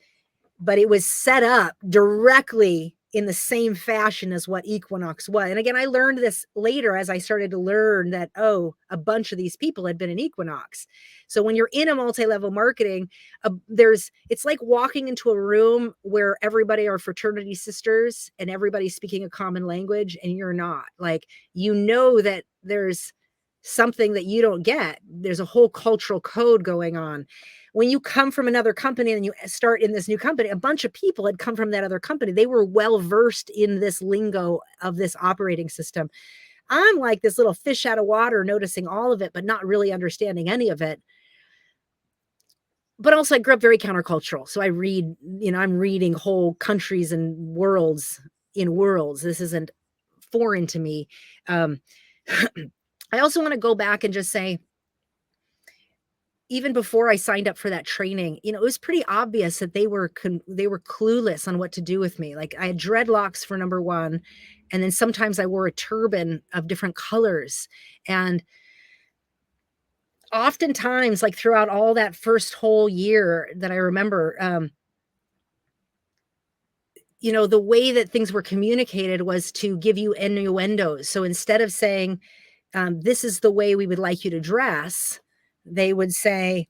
but it was set up directly in the same fashion as what Equinox was. And again, I learned this later as I started to learn that, oh, a bunch of these people had been in Equinox. So when you're in a multi-level marketing, it's like walking into a room where everybody are fraternity sisters and everybody's speaking a common language, and you're not. Like, you know that there's something that you don't get. There's a whole cultural code going on. When you come from another company and you start in this new company, a bunch of people had come from that other company. They were well versed in this lingo of this operating system. I'm like this little fish out of water, noticing all of it, but not really understanding any of it. But also I grew up very countercultural. So I read, I'm reading whole countries and worlds in worlds. This isn't foreign to me. I also want to go back and just say, even before I signed up for that training, it was pretty obvious that they were clueless on what to do with me. Like, I had dreadlocks for number one, and then sometimes I wore a turban of different colors. And oftentimes, like throughout all that first whole year that I remember, the way that things were communicated was to give you innuendos. So instead of saying, this is the way we would like you to dress, they would say,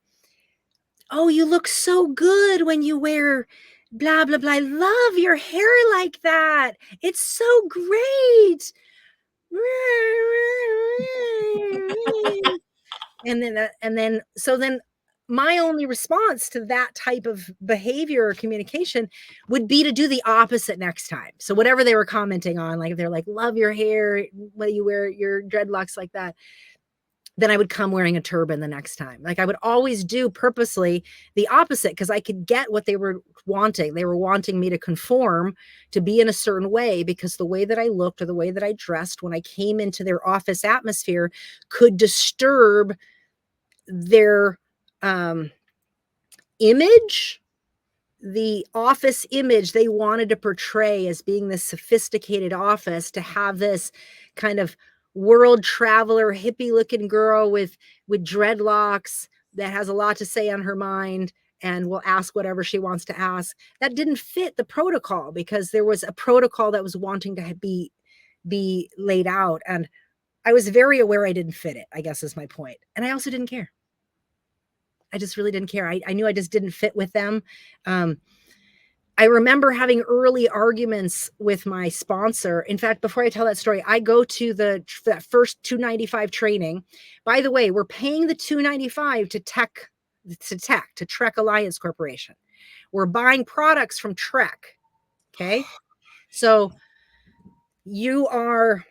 oh, you look so good when you wear blah, blah, blah. I love your hair like that. It's so great. So then my only response to that type of behavior or communication would be to do the opposite next time. So whatever they were commenting on, like if they're like, love your hair, when you wear your dreadlocks like that, then I would come wearing a turban the next time. Like, I would always do purposely the opposite, because I could get what they were wanting. They were wanting me to conform, to be in a certain way, because the way that I looked or the way that I dressed when I came into their office atmosphere could disturb their image, the office image they wanted to portray as being this sophisticated office, to have this kind of world traveler, hippie looking girl with dreadlocks that has a lot to say on her mind and will ask whatever she wants to ask. That didn't fit the protocol, because there was a protocol that was wanting to be laid out. And I was very aware I didn't fit it, I guess is my point. And I also didn't care. I just really didn't care. I knew I just didn't fit with them. I remember having early arguments with my sponsor. In fact, before I tell that story, I go to that first $295 training. By the way, we're paying the $295 to Trek Alliance Corporation. We're buying products from Trek. Okay. So you are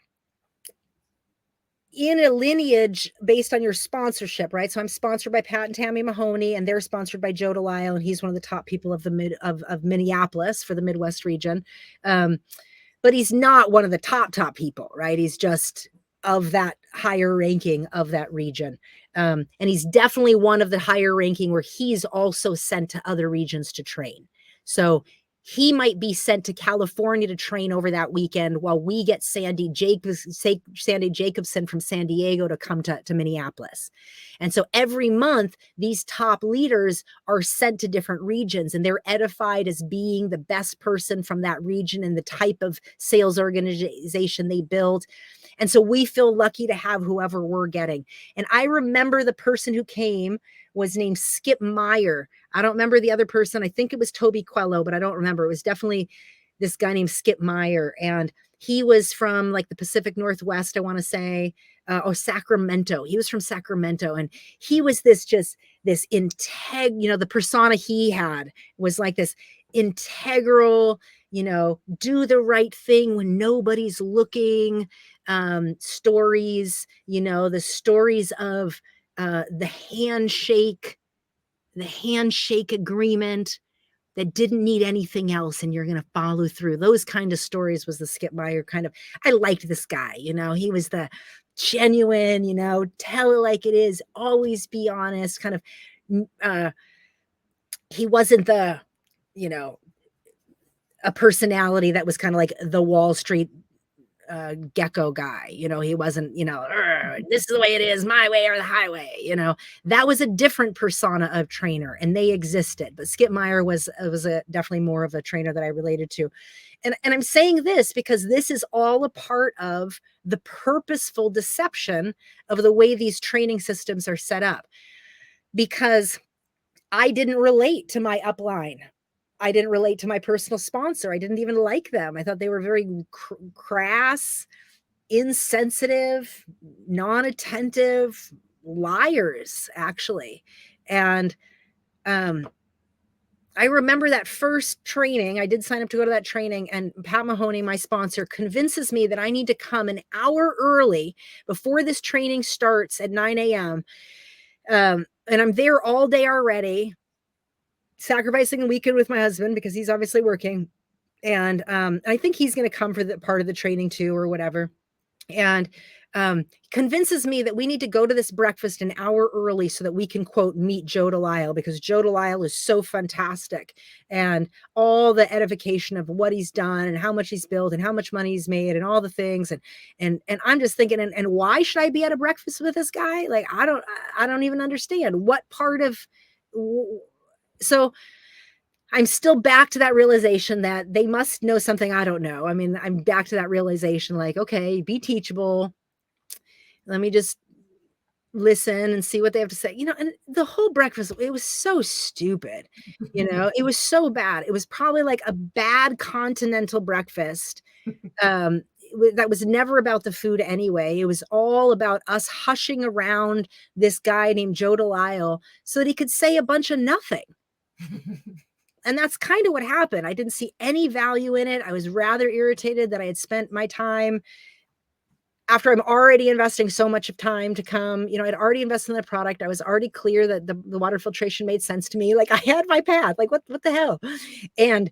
in a lineage based on your sponsorship, right? So I'm sponsored by Pat and Tammy Mahoney, and they're sponsored by Joe Delisle, and he's one of the top people of of Minneapolis for the Midwest region. But he's not one of the top people, right? He's just of that higher ranking of that region. And he's definitely one of the higher ranking where he's also sent to other regions to train. So he might be sent to California to train over that weekend, while we get Sandy Jacobson from San Diego to come to Minneapolis. And so every month, these top leaders are sent to different regions, and they're edified as being the best person from that region and the type of sales organization they build. And so we feel lucky to have whoever we're getting. And I remember the person who came was named Skip Meyer. I don't remember the other person. I think it was Toby Quello, but I don't remember. It was definitely this guy named Skip Meyer. And he was from like the Pacific Northwest, I want to say, or Sacramento. He was from Sacramento. And he was this the persona he had was like this integral, do the right thing when nobody's looking, stories, the stories of the handshake agreement that didn't need anything else, and you're going to follow through. Those kind of stories was the Skip Meyer kind of. I liked this guy, he was the genuine, tell it like it is, always be honest kind of. He wasn't the, a personality that was kind of like the Wall Street gecko guy. He wasn't, this is the way it is, my way or the highway. That was a different persona of trainer, and they existed. But Skip Meyer was definitely more of a trainer that I related to. And I'm saying this because this is all a part of the purposeful deception of the way these training systems are set up. Because I didn't relate to my upline. I didn't relate to my personal sponsor. I didn't even like them. I thought they were very crass, insensitive, non-attentive liars, actually. And I remember that first training. I did sign up to go to that training, and Pat Mahoney, my sponsor, convinces me that I need to come an hour early before this training starts at 9 a.m. And I'm there all day already, sacrificing a weekend with my husband because he's obviously working. And I think he's going to come for the part of the training too, or whatever. And convinces me that we need to go to this breakfast an hour early so that we can, quote, meet Joe Delisle, because Joe Delisle is so fantastic, and all the edification of what he's done and how much he's built and how much money he's made and all the things. And I'm just thinking, and why should I be at a breakfast with this guy? Like, I don't even understand what part of. So I'm still back to that realization that they must know something I don't know. I mean, I'm back to that realization, like, okay, be teachable. Let me just listen and see what they have to say. And the whole breakfast, it was so stupid. It was so bad. It was probably like a bad continental breakfast. That was never about the food anyway. It was all about us hushing around this guy named Joe Delisle so that he could say a bunch of nothing. And that's kind of what happened. I didn't see any value in it. I was rather irritated that I had spent my time, after I'm already investing so much of time to come. I'd already invested in the product. I was already clear that the water filtration made sense to me. Like, I had my path. Like, what the hell? And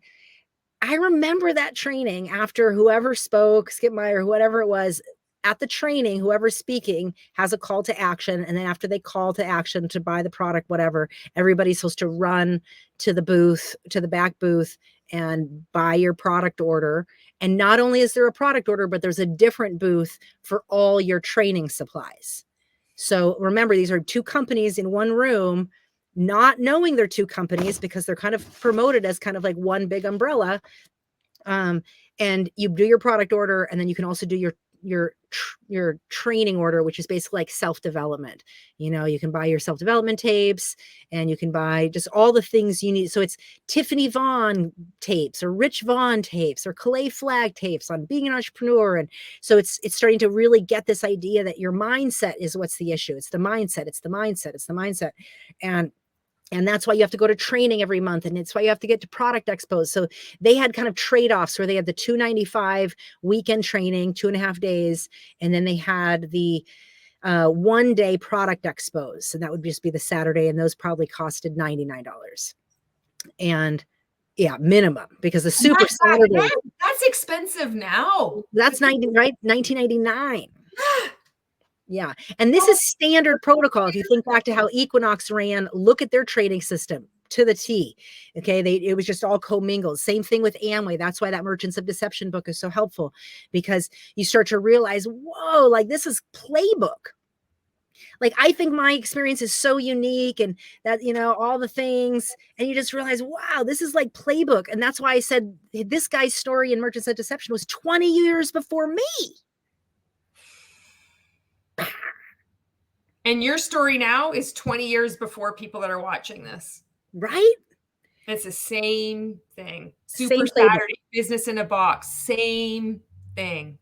I remember that training, after whoever spoke, Skip Meyer, whatever it was, at the training, whoever's speaking has a call to action. And then after they call to action to buy the product, whatever, everybody's supposed to run to the booth, to the back booth, and buy your product order. And not only is there a product order, but there's a different booth for all your training supplies. So remember, these are two companies in one room, not knowing they're two companies because they're kind of promoted as kind of like one big umbrella. And you do your product order, and then you can also do your training order, which is basically like self-development. You can buy your self-development tapes, and you can buy just all the things you need. So it's Tiffany Vaughn tapes, or Rich Vaughn tapes, or Calais Flagg tapes on being an entrepreneur. And so it's starting to really get this idea that your mindset is what's the issue. It's the mindset. It's the mindset. It's the mindset. And that's why you have to go to training every month. And it's why you have to get to product expos. So they had kind of trade-offs where they had the $295 weekend training, 2.5 days. And then they had the 1-day product expos. And that would just be the Saturday. And those probably costed $99. And yeah, minimum, because the Super Saturday. That's expensive now. That's $19.99. Yeah. And this is standard protocol. If you think back to how Equinox ran, look at their trading system to the T. Okay. It was just all commingled. Same thing with Amway. That's why that Merchants of Deception book is so helpful, because you start to realize, whoa, like, this is playbook. Like, I think my experience is so unique, and that, all the things, and you just realize, wow, this is like playbook. And that's why I said this guy's story in Merchants of Deception was 20 years before me. And your story now is 20 years before people that are watching this. Right? It's the same thing. Same Super playbook. Saturday, business in a box, same thing.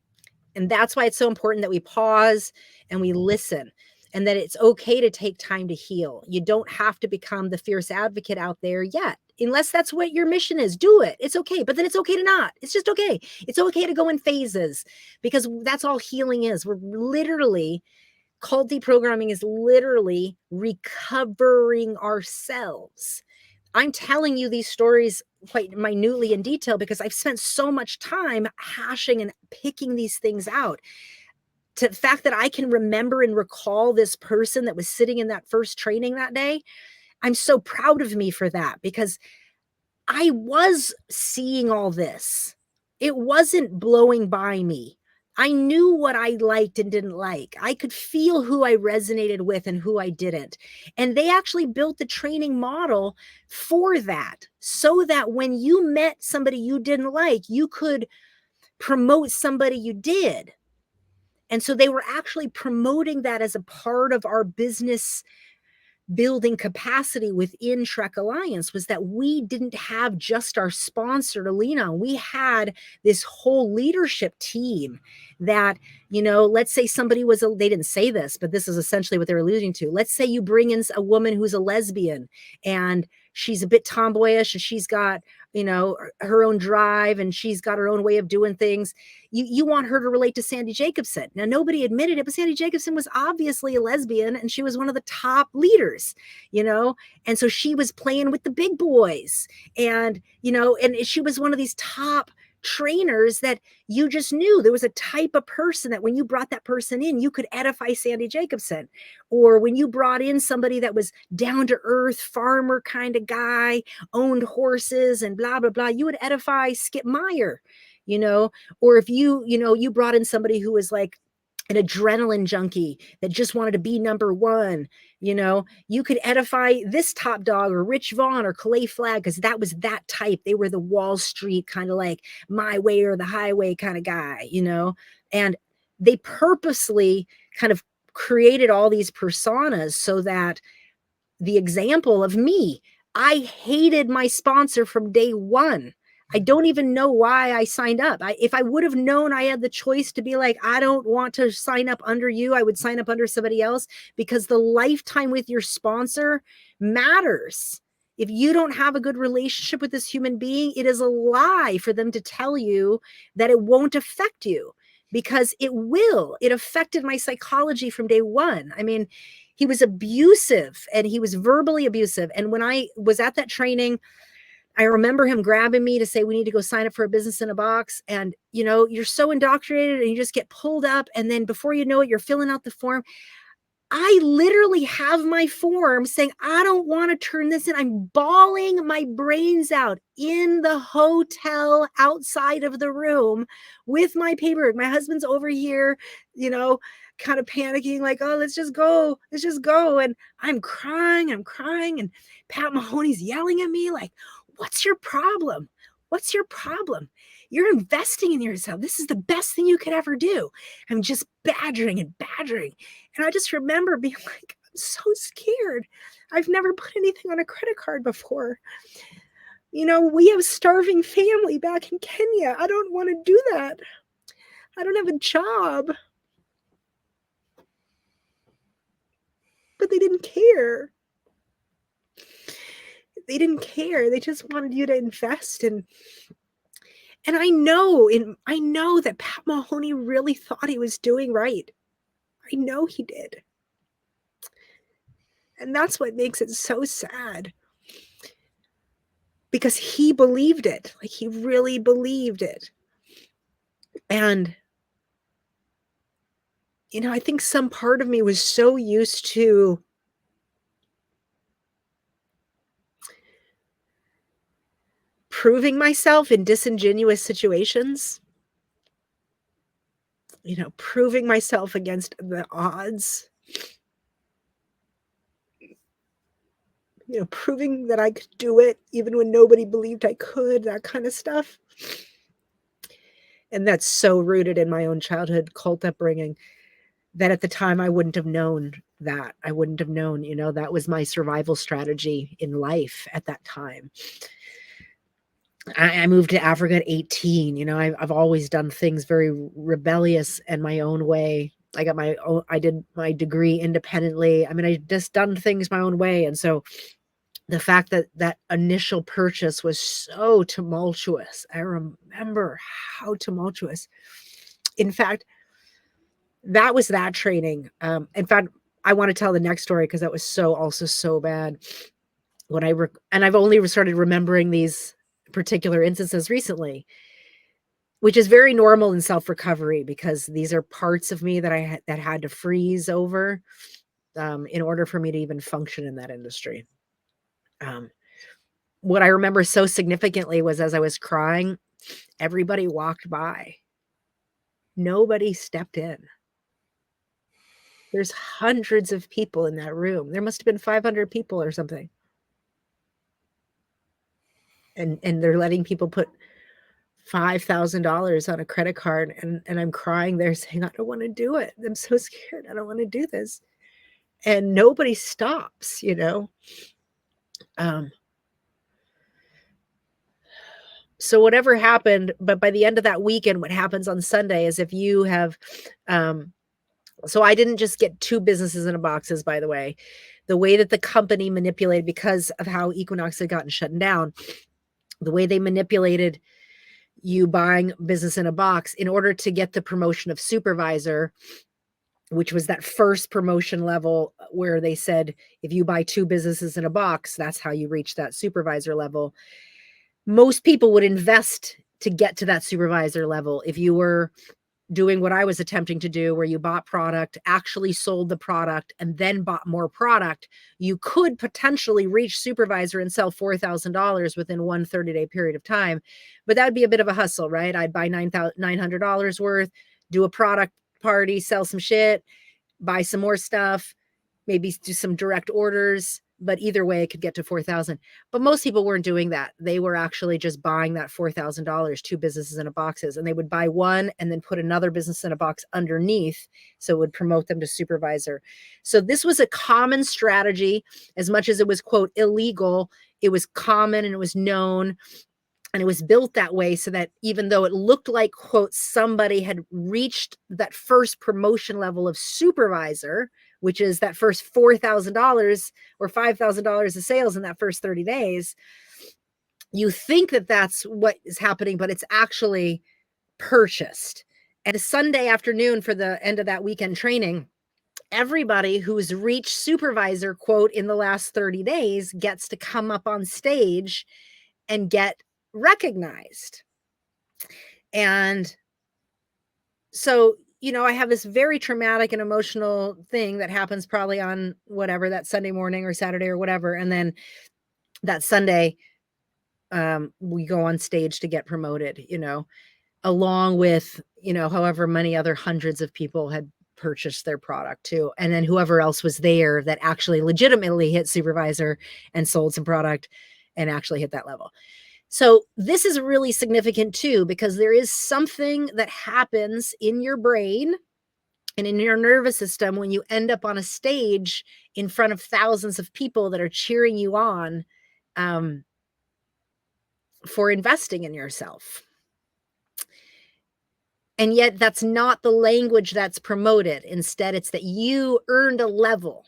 And that's why it's so important that we pause and we listen, and that it's okay to take time to heal. You don't have to become the fierce advocate out there yet, unless that's what your mission is. Do it. It's okay. But then it's okay to not. It's just okay. It's okay to go in phases, because that's all healing is. We're literally, cult deprogramming is literally recovering ourselves. I'm telling you these stories quite minutely in detail because I've spent so much time hashing and picking these things out. To the fact that I can remember and recall this person that was sitting in that first training that day, I'm so proud of me for that, because I was seeing all this. It wasn't blowing by me. I knew what I liked and didn't like. I could feel who I resonated with and who I didn't. And they actually built the training model for that, so that when you met somebody you didn't like, you could promote somebody you did. And so they were actually promoting that as a part of our business building capacity within Shrek Alliance, was that we didn't have just our sponsor to lean on. We had this whole leadership team that, you know, let's say somebody was, they didn't say this, but this is essentially what they're alluding to. Let's say you bring in a woman who's a lesbian and she's a bit tomboyish and she's got, you know, her own drive and she's got her own way of doing things. You want her to relate to Sandy Jacobson. Now, nobody admitted it, but Sandy Jacobson was obviously a lesbian and she was one of the top leaders, you know? And so she was playing with the big boys and, you know, and she was one of these top trainers that you just knew there was a type of person that when you brought that person in, you could edify Sandy Jacobson. Or when you brought in somebody that was down to earth farmer kind of guy, owned horses and blah, blah, blah, you would edify Skip Meyer, you know? Or if you know, you brought in somebody who was like an adrenaline junkie that just wanted to be number one, you know, you could edify this top dog or Rich Vaughn or Calais Flagg, because that was that type. They were the Wall Street kind of like my way or the highway kind of guy, you know, and they purposely kind of created all these personas so that the example of me, I hated my sponsor from day one. I don't even know why I signed up. If I would have known I had the choice to be like, I don't want to sign up under you, I would sign up under somebody else, because the lifetime with your sponsor matters. If you don't have a good relationship with this human being, it is a lie for them to tell you that it won't affect you, because it will. It affected my psychology from day one. I mean, he was abusive and he was verbally abusive. And when I was at that training, I remember him grabbing me to say, we need to go sign up for a business in a box. And, you know, you're so indoctrinated and you just get pulled up. And then before you know it, you're filling out the form. I literally have my form saying, I don't want to turn this in. I'm bawling my brains out in the hotel outside of the room with my paperwork. My husband's over here, you know, kind of panicking, like, oh, let's just go. Let's just go. And I'm crying. And Pat Mahoney's yelling at me like, what's your problem? What's your problem? You're investing in yourself. This is the best thing you could ever do. I'm just badgering. And I just remember being like, I'm so scared. I've never put anything on a credit card before. You know, we have a starving family back in Kenya. I don't want to do that. I don't have a job. But they didn't care. They didn't care. They just wanted you to invest. And I know that Pat Mahoney really thought he was doing right. I know he did. And that's what makes it so sad. Because he believed it. Like, he really believed it. And, you know, I think some part of me was so used to proving myself in disingenuous situations, you know, proving myself against the odds, you know, proving that I could do it even when nobody believed I could, that kind of stuff. And that's so rooted in my own childhood cult upbringing that at the time I wouldn't have known that. I wouldn't have known, you know, that was my survival strategy in life at that time. I moved to Africa at 18. You know, I've always done things very rebellious and my own way. I did my degree independently. I mean, I just done things my own way. And so the fact that that initial purchase was so tumultuous, I remember how tumultuous. In fact, that was that training. In fact, I want to tell the next story because that was also so bad. When I've only started remembering these particular instances recently, which is very normal in self-recovery because these are parts of me that that had to freeze over in order for me to even function in that industry. what I remember so significantly was as I was crying, everybody walked by. Nobody stepped in. There's hundreds of people in that room. There must have been 500 people or something. And they're letting people put $5,000 on a credit card, and I'm crying there saying, I don't want to do it. I'm so scared. I don't want to do this. And nobody stops, you know? So whatever happened, but by the end of that weekend, what happens on Sunday is if you have, so I didn't just get 2 businesses in a boxes, by the way. The way that the company manipulated, because of how Equinox had gotten shut down, the way they manipulated you buying business in a box in order to get the promotion of supervisor, which was that first promotion level where they said, if you buy 2 businesses in a box, that's how you reach that supervisor level. Most people would invest to get to that supervisor level. If you were doing what I was attempting to do, where you bought product, actually sold the product, and then bought more product, you could potentially reach supervisor and sell $4,000 within one 30-day period of time. But that would be a bit of a hustle, right? I'd buy $900 worth, do a product party, sell some shit, buy some more stuff, maybe do some direct orders. But either way, it could get to 4,000. But most people weren't doing that. They were actually just buying that $4,000, 2 businesses in a boxes, and they would buy one and then put another business in a box underneath. So it would promote them to supervisor. So this was a common strategy. As much as it was, quote, illegal, it was common and it was known. And it was built that way so that even though it looked like, quote, somebody had reached that first promotion level of supervisor, which is that first $4,000 or $5,000 of sales in that first 30 days, you think that that's what is happening, but it's actually purchased. And a Sunday afternoon for the end of that weekend training, everybody who's reached supervisor, quote, in the last 30 days gets to come up on stage and get recognized. And so, you know, I have this very traumatic and emotional thing that happens probably on whatever, that Sunday morning or Saturday or whatever. And then that Sunday, we go on stage to get promoted, you know, along with, you know, however many other hundreds of people had purchased their product too. And then whoever else was there that actually legitimately hit supervisor and sold some product and actually hit that level. So this is really significant too, because there is something that happens in your brain and in your nervous system when you end up on a stage in front of thousands of people that are cheering you on for investing in yourself. And yet that's not the language that's promoted. Instead, it's that you earned a level.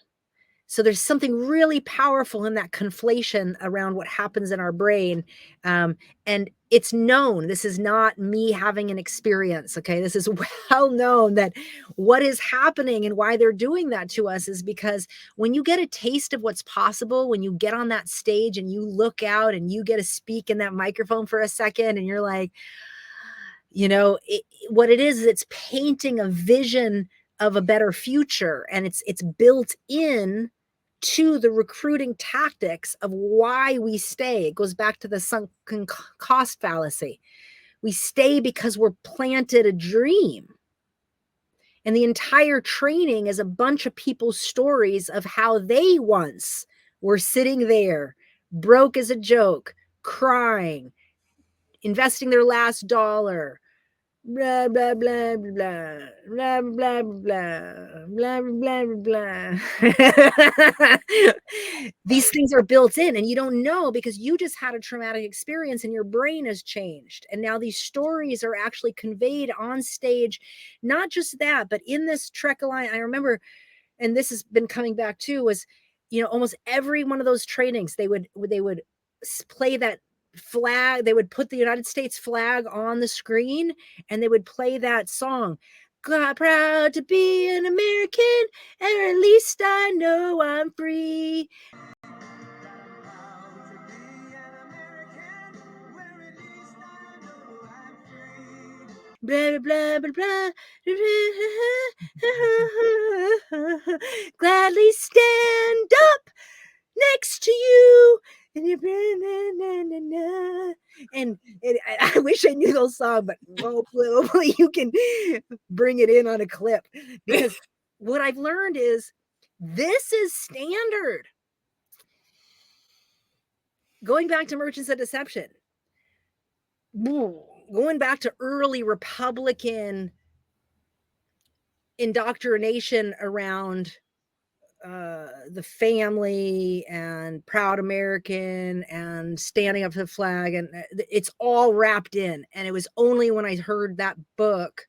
So there's something really powerful in that conflation around what happens in our brain. And it's known. This is not me having an experience. Okay. This is well known that what is happening and why they're doing that to us is because when you get a taste of what's possible, when you get on that stage and you look out and you get to speak in that microphone for a second and you're like, you know, what it is, it's painting a vision of a better future. And it's built in to the recruiting tactics of why we stay. It goes back to the sunken cost fallacy. We stay because we're planted a dream. And the entire training is a bunch of people's stories of how they once were sitting there, broke as a joke, crying, investing their last dollar, blah blah blah blah blah blah blah blah blah blah. These things are built in and you don't know because you just had a traumatic experience and your brain has changed, and now these stories are actually conveyed on stage. Not just that, but in this Trek line, I remember, and this has been coming back too, was, you know, almost every one of those trainings they would play that flag. They would put the United States flag on the screen and they would play that song, God, proud to be an American, and at least I know I'm free. Blah blah blah blah blah. Gladly stand up next to you. And you, and I wish I knew those songs, but hopefully you can bring it in on a clip, because what I've learned is this is standard. Going back to Merchants of Deception, going back to early Republican indoctrination around the family and proud American and standing up for the flag, and it's all wrapped in. And it was only when I heard that book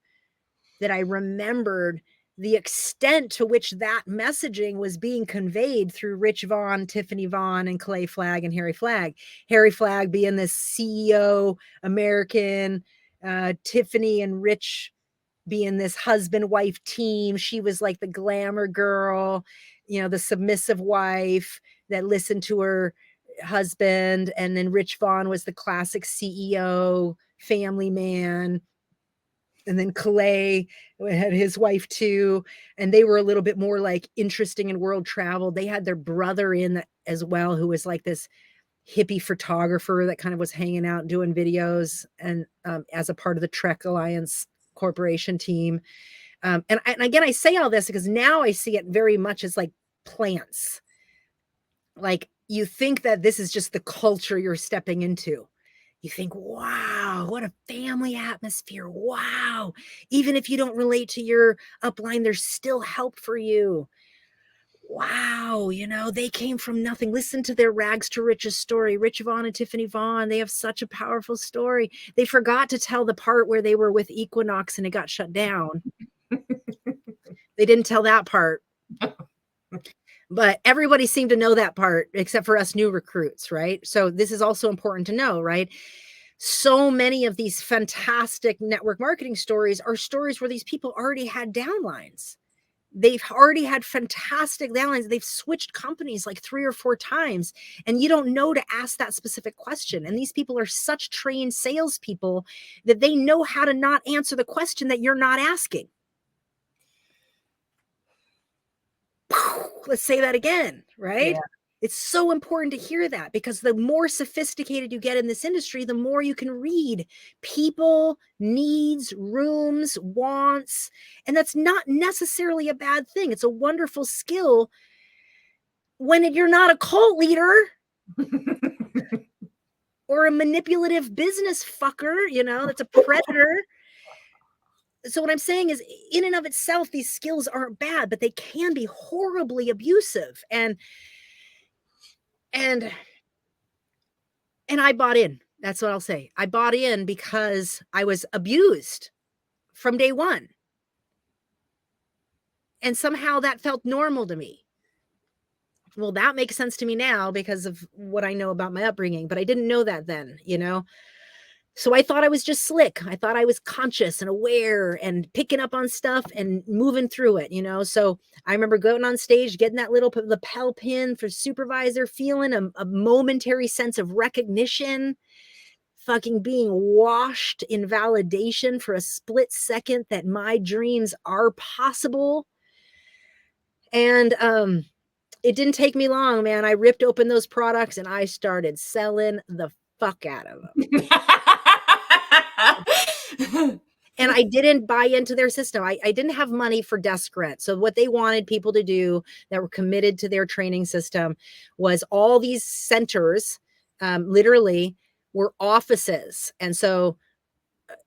that I remembered the extent to which that messaging was being conveyed through Rich Vaughn, Tiffany Vaughn, and Clay Flagg and Harry Flagg. Harry Flagg being this CEO American, Tiffany and Rich being this husband-wife team. She was like the glamour girl, the submissive wife that listened to her husband. And then Rich Vaughn was the classic CEO, family man. And then Clay had his wife too. And they were a little bit more like interesting in world travel. They had their brother in as well, who was like this hippie photographer that kind of was hanging out doing videos, and as a part of the Trek Alliance Corporation team. And again, I say all this because now I see it very much as like plants. Like, you think that this is just the culture you're stepping into. You think, wow, what a family atmosphere. Wow. Even if you don't relate to your upline, there's still help for you. Wow. They came from nothing. Listen to their rags to riches story. Rich Vaughn and Tiffany Vaughn, they have such a powerful story. They forgot to tell the part where they were with Equinox and it got shut down. They didn't tell that part. But everybody seemed to know that part except for us new recruits, right? So this is also important to know, right? So many of these fantastic network marketing stories are stories where these people already had downlines. They've already had fantastic downlines. They've switched companies like 3 or 4 times, and you don't know to ask that specific question. And these people are such trained salespeople that they know how to not answer the question that you're not asking. Let's say that again, right? Yeah. It's so important to hear that, because the more sophisticated you get in this industry, the more you can read people, needs, rooms, wants. And that's not necessarily a bad thing. It's a wonderful skill when you're not a cult leader or a manipulative business fucker, that's a predator. So what I'm saying is, in and of itself, these skills aren't bad, but they can be horribly abusive. And I bought in. That's what I'll say. I bought in because I was abused from day one. And somehow that felt normal to me. Well, that makes sense to me now because of what I know about my upbringing, but I didn't know that then, So I thought I was just slick. I thought I was conscious and aware and picking up on stuff and moving through it, So I remember going on stage, getting that little lapel pin for supervisor, feeling a momentary sense of recognition, fucking being washed in validation for a split second that my dreams are possible. And it didn't take me long, man. I ripped open those products and I started selling the fuck out of them. And I didn't buy into their system. I didn't have money for desk rent. So what they wanted people to do that were committed to their training system was all these centers, literally, were offices. And so,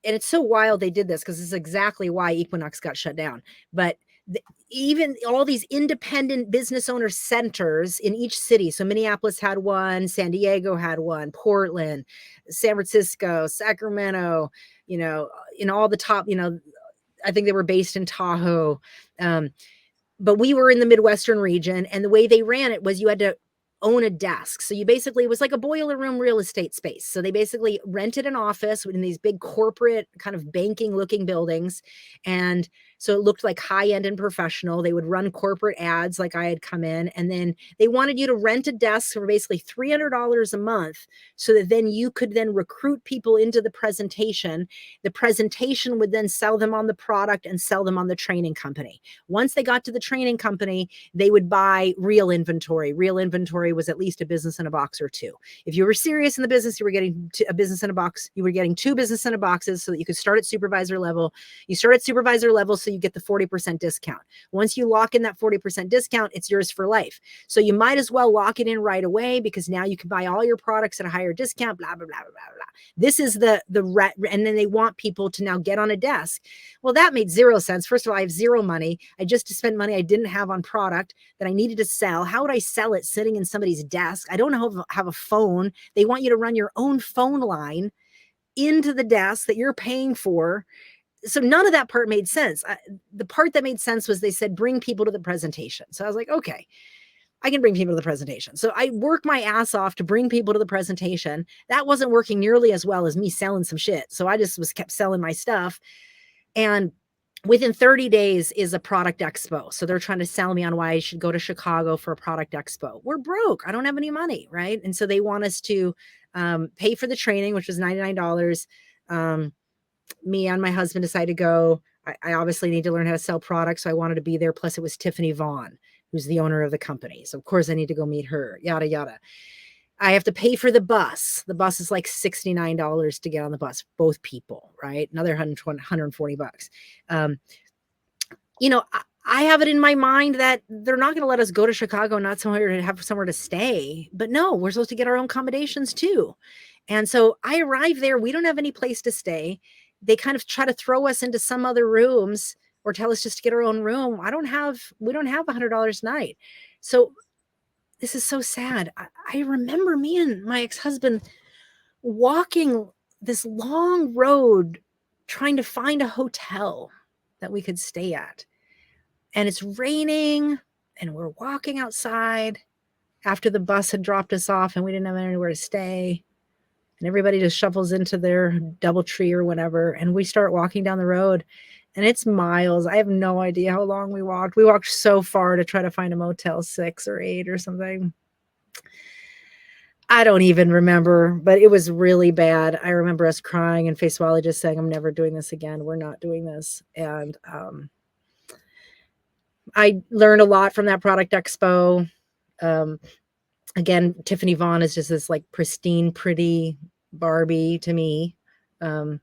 and it's so wild they did this, because this is exactly why Equinox got shut down. But even all these independent business owner centers in each city. So Minneapolis had one, San Diego had one, Portland, San Francisco, Sacramento, in all the top, I think they were based in Tahoe. But we were in the Midwestern region, and the way they ran it was you had to own a desk. So you basically, it was like a boiler room real estate space. So they basically rented an office in these big corporate kind of banking looking buildings. And so it looked like high end and professional. They would run corporate ads like I had come in, and then they wanted you to rent a desk for basically $300 a month, so that then you could then recruit people into the presentation. The presentation would then sell them on the product and sell them on the training company. Once they got to the training company, they would buy real inventory inventory was at least a business in a box or two. If you were serious in the business, you were getting a business in a box. You were getting 2 business in a boxes so that you could start at supervisor level. You start at supervisor level, so you get the 40% discount. Once you lock in that 40% discount, it's yours for life. So you might as well lock it in right away, because now you can buy all your products at a higher discount, blah, blah, blah, blah, blah, blah. This is and then they want people to now get on a desk. Well, that made 0 sense. First of all, I have 0 money. I just spent money I didn't have on product that I needed to sell. How would I sell it sitting in somebody's desk? I don't have a phone. They want you to run your own phone line into the desk that you're paying for. So none of that part made sense. The part that made sense was they said, bring people to the presentation. So I was like, okay, I can bring people to the presentation. So I worked my ass off to bring people to the presentation. That wasn't working nearly as well as me selling some shit. So I just kept selling my stuff. And within 30 days is a product expo. So they're trying to sell me on why I should go to Chicago for a product expo. We're broke. I don't have any money, right? And so they want us to pay for the training, which was $99. Me and my husband decided to go. I obviously need to learn how to sell products, so I wanted to be there. Plus, it was Tiffany Vaughn, who's the owner of the company. So, of course, I need to go meet her, yada, yada. I have to pay for the bus. The bus is like $69 to get on the bus, both people, right? Another $140. You know, I have it in my mind that they're not going to let us go to Chicago, not somewhere to have somewhere to stay. But no, we're supposed to get our own accommodations too. And so I arrive there. We don't have any place to stay. They kind of try to throw us into some other rooms or tell us just to get our own room. We don't have $100 a night. So this is so sad. I remember me and my ex-husband walking this long road trying to find a hotel that we could stay at. And it's raining and we're walking outside after the bus had dropped us off and we didn't have anywhere to stay. And everybody just shuffles into their DoubleTree or whatever. And we start walking down the road and it's miles. I have no idea how long we walked. We walked so far to try to find a Motel 6 or 8 or something. I don't even remember, but it was really bad. I remember us crying and Facewalle just saying, I'm never doing this again. We're not doing this. And I learned a lot from that product expo. Again, Tiffany Vaughn is just this like pristine, pretty Barbie to me. And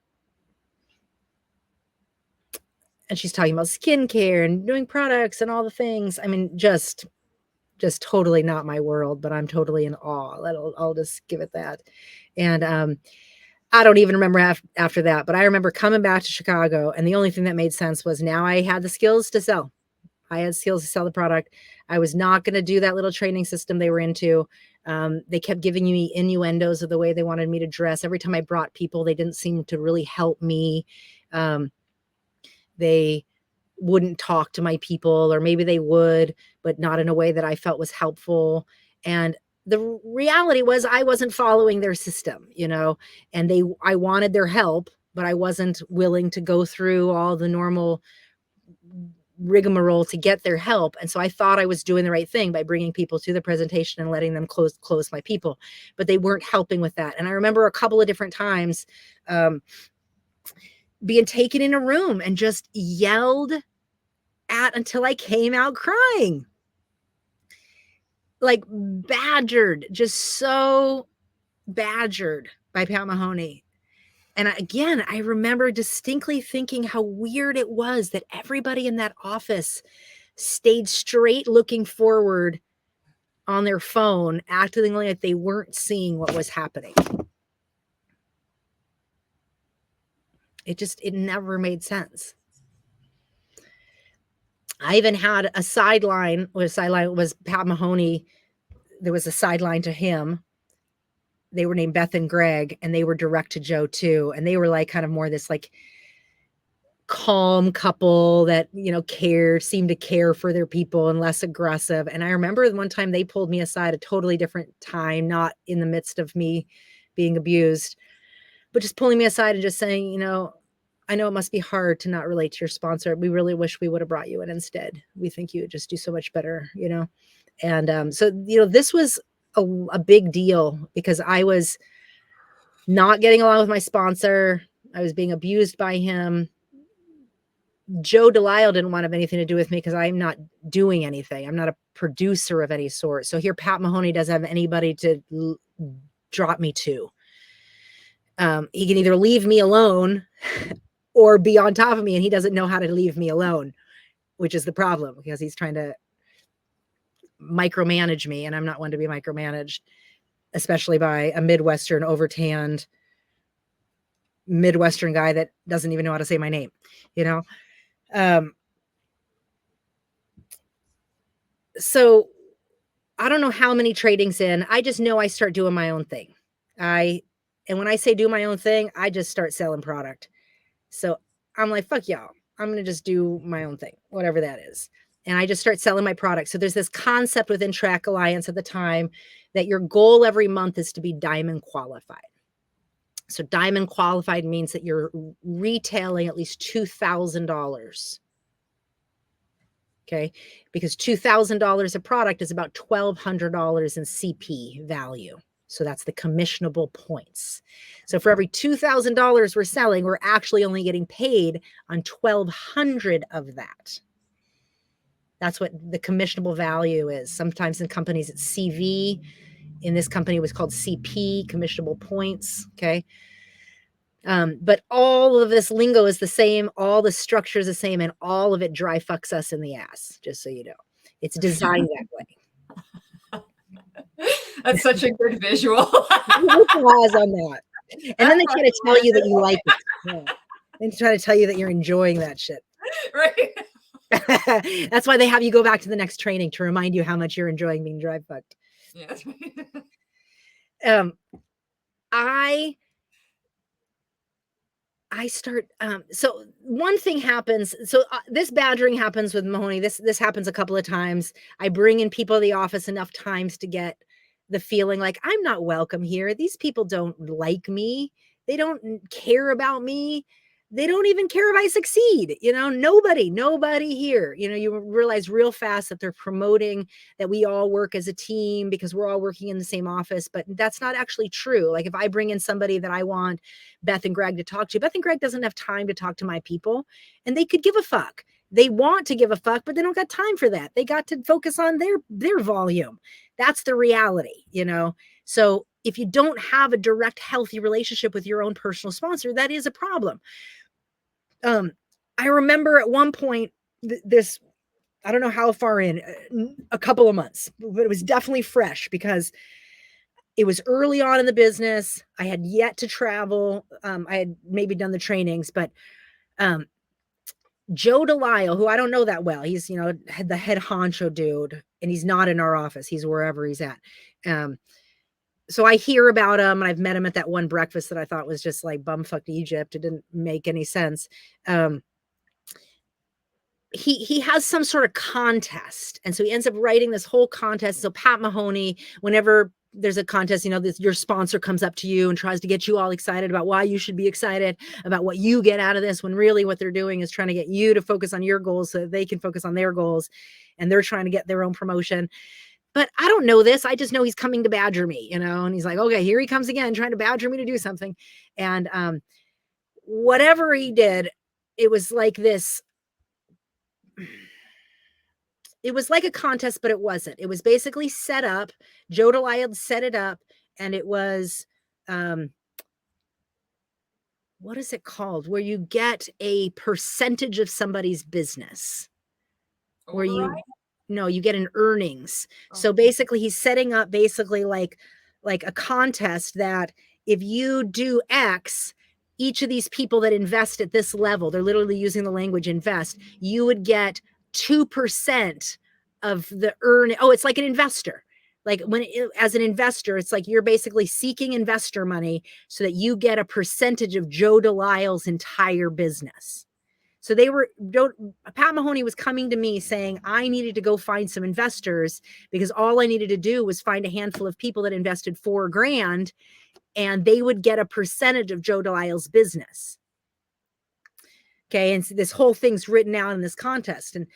she's talking about skincare and doing products and all the things. I mean, just totally not my world, but I'm totally in awe. I'll just give it that. And I don't even remember after that, but I remember coming back to Chicago and the only thing that made sense was now I had the skills to sell. I had skills to sell the product. I was not going to do that little training system they were into. They kept giving me innuendos of the way they wanted me to dress. Every time I brought people, they didn't seem to really help me. They wouldn't talk to my people, or maybe they would, but not in a way that I felt was helpful. And the reality was I wasn't following their system, you know, and I wanted their help, but I wasn't willing to go through all the normal rigmarole to get their help. And so I thought I was doing the right thing by bringing people to the presentation and letting them close my people, but they weren't helping with that. And I remember a couple of different times being taken in a room and just yelled at until I came out crying, like badgered, just so badgered by Pat Mahoney. And again, I remember distinctly thinking how weird it was that everybody in that office stayed straight looking forward on their phone, acting like they weren't seeing what was happening. It never made sense. I even had a sideline. Was Pat Mahoney. There was a sideline to him. They were named Beth and Greg, and they were direct to Joe too. And they were like kind of more this like calm couple that, you know, seemed to care for their people and less aggressive. And I remember one time they pulled me aside, a totally different time, not in the midst of me being abused, but just pulling me aside and just saying, you know, I know it must be hard to not relate to your sponsor. We really wish we would have brought you in instead. We think you would just do so much better, you know? And so, you know, this was a big deal because I was not getting along with my sponsor. I was being abused by him. Joe Delisle didn't want to have anything to do with me because I'm not doing anything. I'm not a producer of any sort. So here, Pat Mahoney doesn't have anybody to drop me to. He can either leave me alone or be on top of me, and he doesn't know how to leave me alone, which is the problem because he's trying to micromanage me, and I'm not one to be micromanaged, especially by a Midwestern overtanned Midwestern guy that doesn't even know how to say my name, you know? So I don't know how many tradings in. I just know I start doing my own thing. And when I say do my own thing, I just start selling product. So I'm like, fuck y'all. I'm going to just do my own thing, whatever that is. And I just start selling my product. So there's this concept within Track Alliance at the time that your goal every month is to be diamond qualified. So diamond qualified means that you're retailing at least $2,000. Okay. Because $2,000 of product is about $1,200 in CP value. So that's the commissionable points. So for every $2,000 we're selling, we're actually only getting paid on 1,200 of that. That's what the commissionable value is. Sometimes in companies it's CV. In this company it was called CP, commissionable points. Okay. But all of this lingo is the same. All the structure is the same, and all of it dry fucks us in the ass, just so you know. It's designed that way. That's such a good visual. Pause on that. And then they try to tell you that you like it. Yeah. They try to tell you that you're enjoying that shit. Right. That's why they have you go back to the next training to remind you how much you're enjoying being dry fucked. Yes. I start, so one thing happens. So this badgering happens with Mahoney. This happens a couple of times. I bring in people to the office enough times to get the feeling like I'm not welcome here. These people don't like me. They don't care about me. They don't even care if I succeed. You know, nobody here. You know, you realize real fast that they're promoting that we all work as a team because we're all working in the same office, but that's not actually true. Like if I bring in somebody that I want Beth and Greg to talk to, Beth and Greg doesn't have time to talk to my people, and they could give a fuck. They want to give a fuck, but they don't got time for that. They got to focus on their volume. That's the reality, you know? So if you don't have a direct, healthy relationship with your own personal sponsor, that is a problem. I remember at one point this, I don't know how far in, a couple of months, but it was definitely fresh because it was early on in the business. I had yet to travel. I had maybe done the trainings, but Joe Delisle, who I don't know that well, he's, you know, the head honcho dude, and he's not in our office. He's wherever he's at. So I hear about him, and I've met him at that one breakfast that I thought was just like bumfucked Egypt. It didn't make any sense. He has some sort of contest, and so he ends up writing this whole contest. So Pat Mahoney, whenever there's a contest, you know, your sponsor comes up to you and tries to get you all excited about why you should be excited about what you get out of this, when really what they're doing is trying to get you to focus on your goals so that they can focus on their goals, and they're trying to get their own promotion. But I don't know this. I just know he's coming to badger me, you know, and he's like, okay, here he comes again, trying to badger me to do something. And whatever he did, it was like this. It was like a contest, but it wasn't. It was basically set up. Joe Delisle set it up, and it was, what is it called? Where you get a percentage of somebody's business. Where you get an earnings. So basically he's setting up basically like a contest that if you do X, each of these people that invest at this level, they're literally using the language invest, you would get 2% of the earn. Oh, it's like an investor. Like as an investor, it's like you're basically seeking investor money so that you get a percentage of Joe Delisle's entire business. So Pat Mahoney was coming to me saying I needed to go find some investors because all I needed to do was find a handful of people that invested $4,000, and they would get a percentage of Joe Delisle's business. Okay. And so this whole thing's written out in this contest, and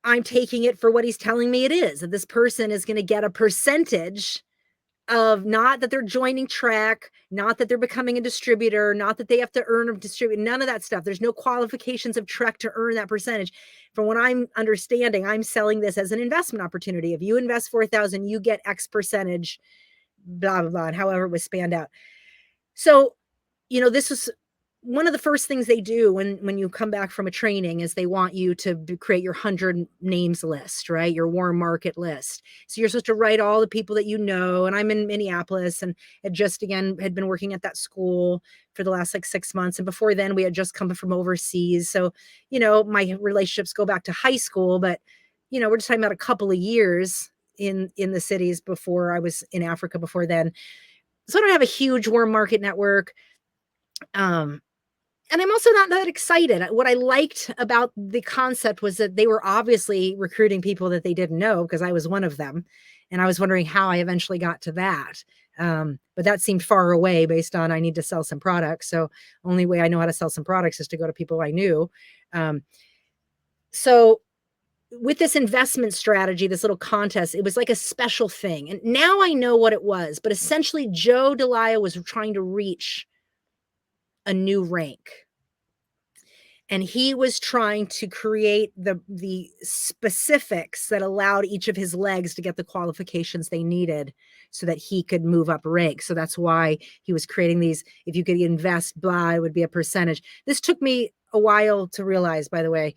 I'm taking it for what he's telling me it is, that this person is going to get a percentage of not that they're joining Trek, not that they're becoming a distributor, not that they have to earn or distribute, none of that stuff. There's no qualifications of Trek to earn that percentage. From what I'm understanding, I'm selling this as an investment opportunity. If you invest 4,000, you get X percentage, blah, blah, blah, and however it was spanned out. So, this was one of the first things they do when you come back from a training is they want you to create your 100 names list, right? Your warm market list. So you're supposed to write all the people that you know. And I'm in Minneapolis and had been working at that school for the last 6 months. And before then we had just come from overseas. So, my relationships go back to high school, but we're just talking about a couple of years in the cities before I was in Africa before then. So I don't have a huge warm market network. And I'm also not that excited. What I liked about the concept was that they were obviously recruiting people that they didn't know, because I was one of them. And I was wondering how I eventually got to that. But that seemed far away based on I need to sell some products. So only way I know how to sell some products is to go to people I knew. So with this investment strategy, this little contest, it was like a special thing. And now I know what it was. But essentially, Joe Delia was trying to reach a new rank. And he was trying to create the specifics that allowed each of his legs to get the qualifications they needed so that he could move up rank. So that's why he was creating these, if you could invest, blah, it would be a percentage. This took me a while to realize, by the way.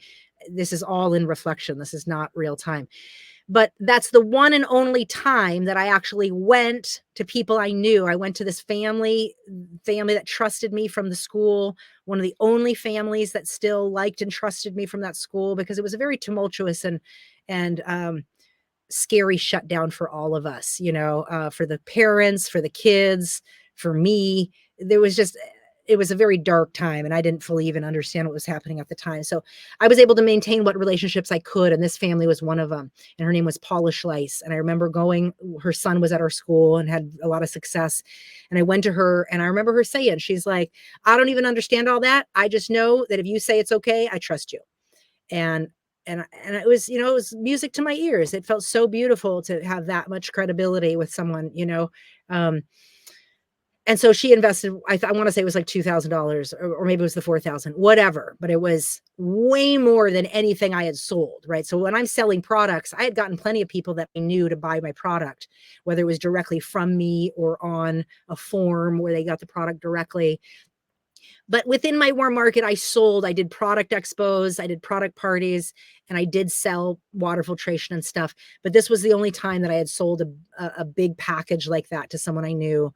This is all in reflection. This is not real time. But that's the one and only time that I actually went to people I knew. I went to this family that trusted me from the school, one of the only families that still liked and trusted me from that school, because it was a very tumultuous and scary shutdown for all of us, for the parents, for the kids, for me. It was a very dark time, and I didn't fully even understand what was happening at the time. So I was able to maintain what relationships I could. And this family was one of them. And her name was Paula Schleiss. And I remember her son was at our school and had a lot of success. And I went to her, and I remember her saying, she's like, I don't even understand all that. I just know that if you say it's okay, I trust you. And it was, it was music to my ears. It felt so beautiful to have that much credibility with someone, and so she invested, I want to say it was like $2,000 or maybe it was the 4,000, whatever, but it was way more than anything I had sold, right? So when I'm selling products, I had gotten plenty of people that I knew to buy my product, whether it was directly from me or on a form where they got the product directly. But within my warm market, I did product expos, I did product parties, and I did sell water filtration and stuff. But this was the only time that I had sold a big package like that to someone I knew.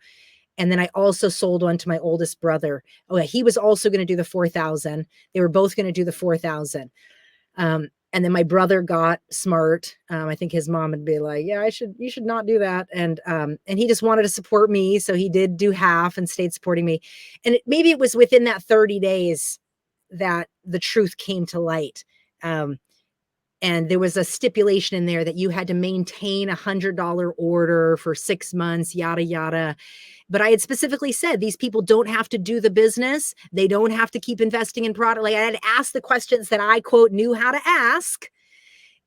And then I also sold one to my oldest brother. Oh, yeah, he was also going to do the 4,000. They were both going to do the 4,000. And then my brother got smart. I think his mom would be like, yeah, you should not do that. And he just wanted to support me. So he did do half and stayed supporting me. And maybe it was within that 30 days that the truth came to light. And there was a stipulation in there that you had to maintain $100 order for 6 months, yada, yada. But I had specifically said, these people don't have to do the business. They don't have to keep investing in product. Like, I had asked the questions that I, quote, knew how to ask.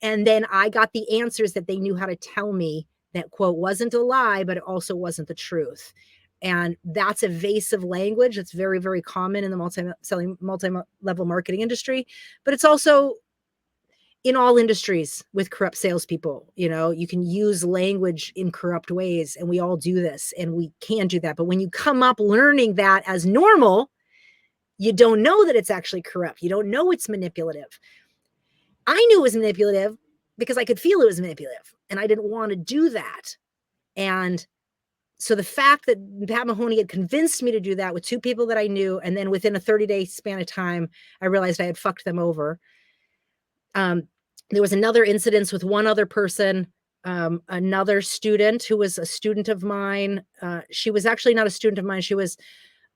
And then I got the answers that they knew how to tell me that, quote, wasn't a lie, but it also wasn't the truth. And that's evasive language. It's very, very common in the multi-level marketing industry. But it's also in all industries with corrupt salespeople. You can use language in corrupt ways, and we all do this, and we can do that. But when you come up learning that as normal, you don't know that it's actually corrupt. You don't know it's manipulative. I knew it was manipulative because I could feel it was manipulative, and I didn't want to do that. And so the fact that Pat Mahoney had convinced me to do that with 2 people that I knew, and then within a 30-day span of time, I realized I had fucked them over. There was another incident with one other person, another student who was a student of mine. She was actually not a student of mine. She was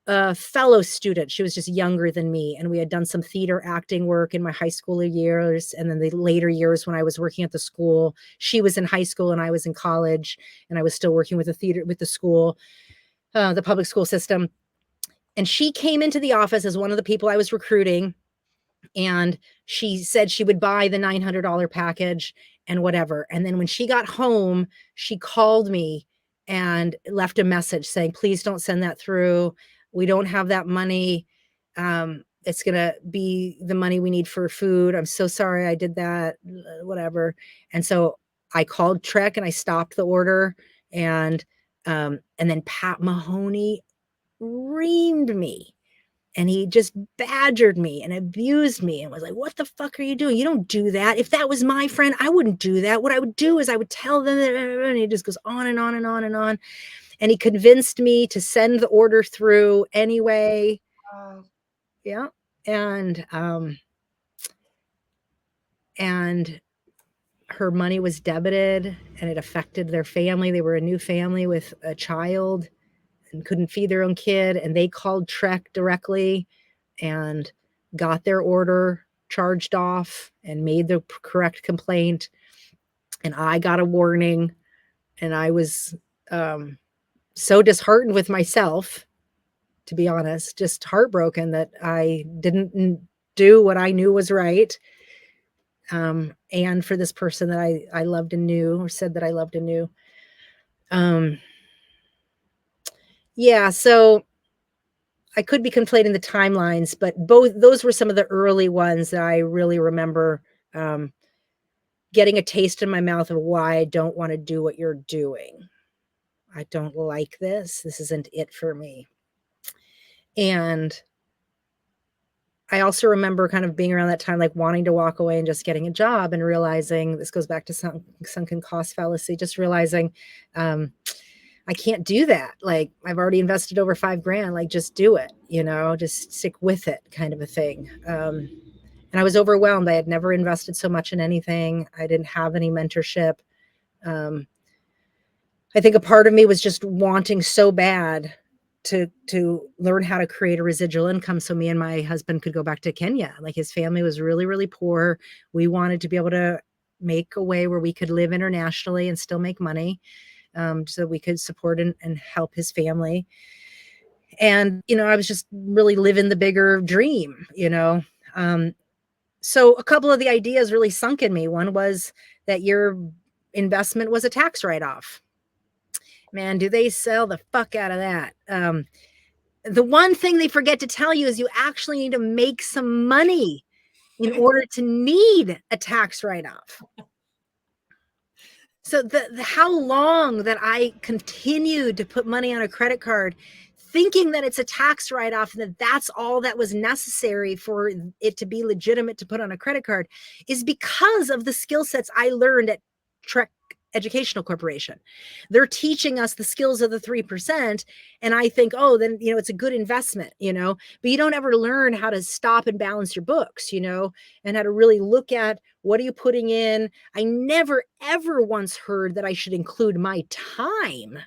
a fellow student. She was just younger than me. And we had done some theater acting work in my high school years. And then the later years when I was working at the school, she was in high school and I was in college, and I was still working with the school, the public school system. And she came into the office as one of the people I was recruiting. And she said she would buy the $900 package and whatever. And then when she got home, she called me and left a message saying, please don't send that through. We don't have that money. It's going to be the money we need for food. I'm so sorry I did that, whatever. And so I called Trek and I stopped the order. And then Pat Mahoney reamed me. And he just badgered me and abused me and was like, what the fuck are you doing? You don't do that. If that was my friend, I wouldn't do that. What I would do is I would tell them, and he just goes on and on and on and on. And he convinced me to send the order through anyway. Yeah. And her money was debited and it affected their family. They were a new family with a child and couldn't feed their own kid. And they called Trek directly and got their order charged off and made the correct complaint. And I got a warning, and I was so disheartened with myself, to be honest, just heartbroken that I didn't do what I knew was right. And for this person that I loved and knew, or said that I loved and knew. Yeah, so I could be conflating the timelines, but those were some of the early ones that I really remember getting a taste in my mouth of why I don't want to do what you're doing. I don't like this. This isn't it for me. And I also remember kind of being around that time, like wanting to walk away and just getting a job, and realizing, this goes back to sunken cost fallacy, just realizing I can't do that. Like, I've already invested over $5,000. Like, just do it, just stick with it, kind of a thing. And I was overwhelmed. I had never invested so much in anything. I didn't have any mentorship. I think a part of me was just wanting so bad to learn how to create a residual income so me and my husband could go back to Kenya. Like, his family was really, really poor. We wanted to be able to make a way where we could live internationally and still make money, so we could support and help his family. And, I was just really living the bigger dream, so a couple of the ideas really sunk in me. One was that your investment was a tax write-off. Man, do they sell the fuck out of that. The one thing they forget to tell you is you actually need to make some money in order to need a tax write-off. So the how long that I continued to put money on a credit card, thinking that it's a tax write-off and that's all that was necessary for it to be legitimate to put on a credit card, is because of the skill sets I learned at Trek Educational Corporation. They're teaching us the skills of the 3%. And I think, oh, then, it's a good investment, but you don't ever learn how to stop and balance your books, and how to really look at what are you putting in. I never, ever once heard that I should include my time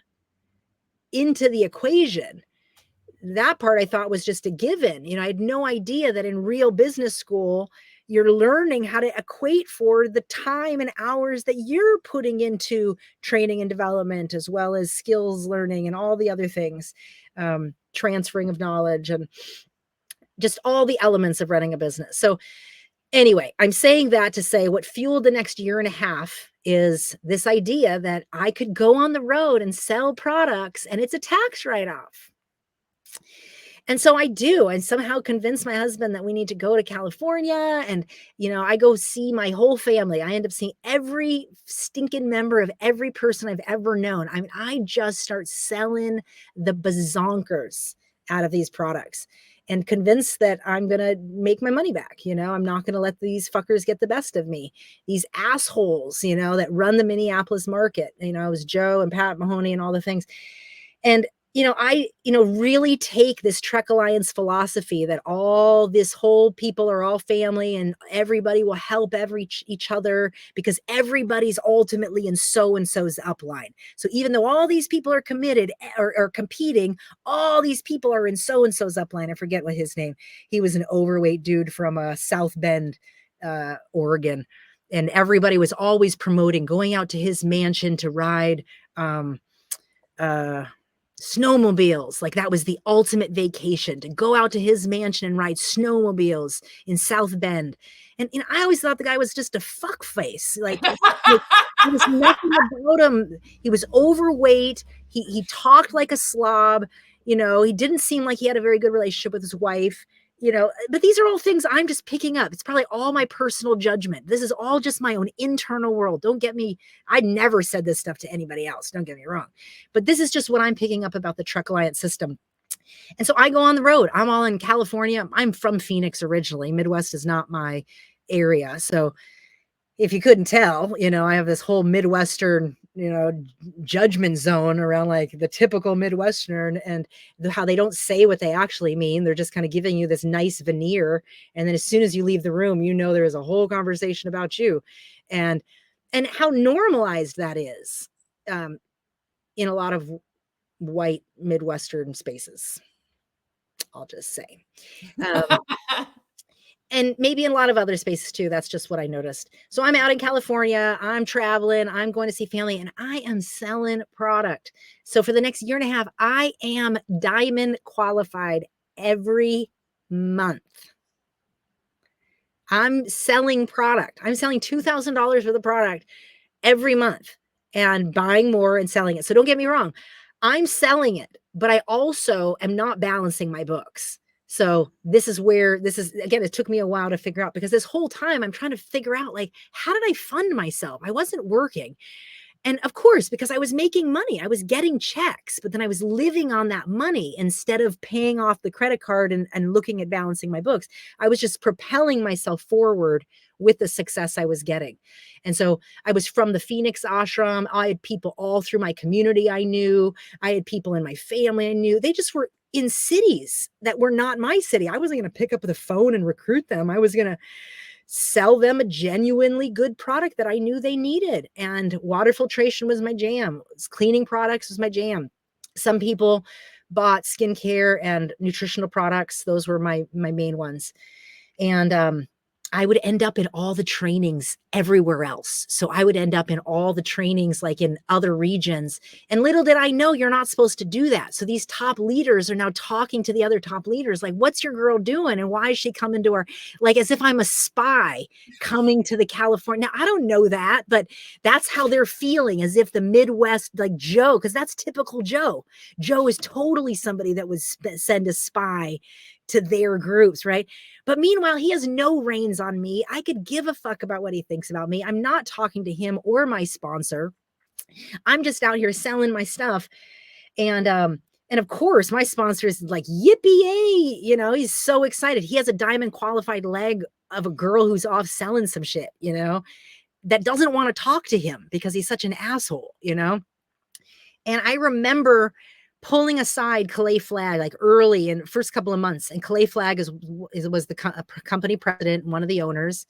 into the equation. That part I thought was just a given. I had no idea that in real business school, you're learning how to equate for the time and hours that you're putting into training and development, as well as skills learning and all the other things, transferring of knowledge and just all the elements of running a business. So anyway, I'm saying that to say what fueled the next year and a half is this idea that I could go on the road and sell products and it's a tax write-off. And so I do, and somehow convince my husband that we need to go to California. And, I go see my whole family. I end up seeing every stinking member of every person I've ever known. I mean, I just start selling the bazonkers out of these products and convinced that I'm going to make my money back. I'm not going to let these fuckers get the best of me. These assholes, that run the Minneapolis market. It was Joe and Pat Mahoney and all the things. And I really take this Trek Alliance philosophy that all this whole people are all family and everybody will help each other because everybody's ultimately in so-and-so's upline. So even though all these people are committed or competing, all these people are in so-and-so's upline. I forget what his name. He was an overweight dude from South Bend, Oregon. And everybody was always promoting going out to his mansion to ride, snowmobiles. Like that was the ultimate vacation, to go out to his mansion and ride snowmobiles in South Bend. And I always thought the guy was just a fuck face. Like there was nothing about him. He was overweight. He talked like a slob. He didn't seem like he had a very good relationship with his wife. But these are all things I'm just picking up. It's probably all my personal judgment. This is all just my own internal world. Don't get me, I never said this stuff to anybody else. Don't get me wrong. But this is just what I'm picking up about the Truck Alliance system. And so I go on the road. I'm all in California. I'm from Phoenix originally. Midwest is not my area. So if you couldn't tell, I have this whole Midwestern, judgment zone around like the typical Midwestern, and how they don't say what they actually mean. They're just kind of giving you this nice veneer. And then as soon as you leave the room, there is a whole conversation about you, and how normalized that is in a lot of white Midwestern spaces, I'll just say. And maybe in a lot of other spaces too. That's just what I noticed. So I'm out in California, I'm traveling, I'm going to see family, and I am selling product. So for the next year and a half, I am diamond qualified every month. I'm selling product. I'm selling $2,000 for the product every month and buying more and selling it. So don't get me wrong. I'm selling it, but I also am not balancing my books. So this is, again, it took me a while to figure out, because this whole time I'm trying to figure out, like, how did I fund myself? I wasn't working. And of course, because I was making money, I was getting checks, but then I was living on that money instead of paying off the credit card and looking at balancing my books. I was just propelling myself forward with the success I was getting. And so I was from the Phoenix ashram. I had people all through my community I knew. I had people in my family I knew. They just were in cities that were not my city. I wasn't going to pick up the phone and recruit them. I was going to sell them a genuinely good product that I knew they needed. And water filtration was my jam. Cleaning products was my jam. Some people bought skincare and nutritional products. Those were my main ones. And I would end up in all the trainings everywhere else. So I would end up in all the trainings, like in other regions. And little did I know, you're not supposed to do that. So these top leaders are now talking to the other top leaders, like, what's your girl doing? And why is she coming to our, like, as if I'm a spy coming to the California. Now, I don't know that, but that's how they're feeling, as if the Midwest, like Joe, because that's typical Joe. Joe is totally somebody that would send a spy to their groups, right? But meanwhile, he has no reins on me. I could give a fuck about what he thinks about me. I'm not talking to him or my sponsor. I'm just out here selling my stuff. And of course, my sponsor is like, yippee-yay, he's so excited. He has a diamond qualified leg of a girl who's off selling some shit, that doesn't want to talk to him because he's such an asshole, And I remember pulling aside Calais Flag, like early in the first couple of months. And Calais Flag was the company president, one of the owners,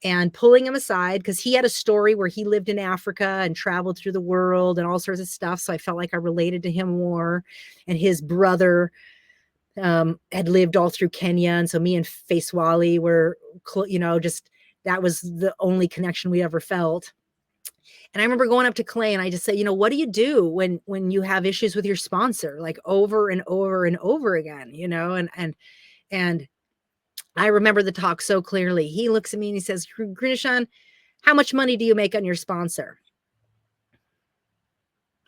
and pulling him aside because he had a story where he lived in Africa and traveled through the world and all sorts of stuff. So I felt like I related to him more. And his brother had lived all through Kenya. And so me and Faiswali were, just, that was the only connection we ever felt. And I remember going up to Clay and I just say, what do you do when you have issues with your sponsor, like over and over and over again, and I remember the talk so clearly. He looks at me and he says, GuruNischan, how much money do you make on your sponsor?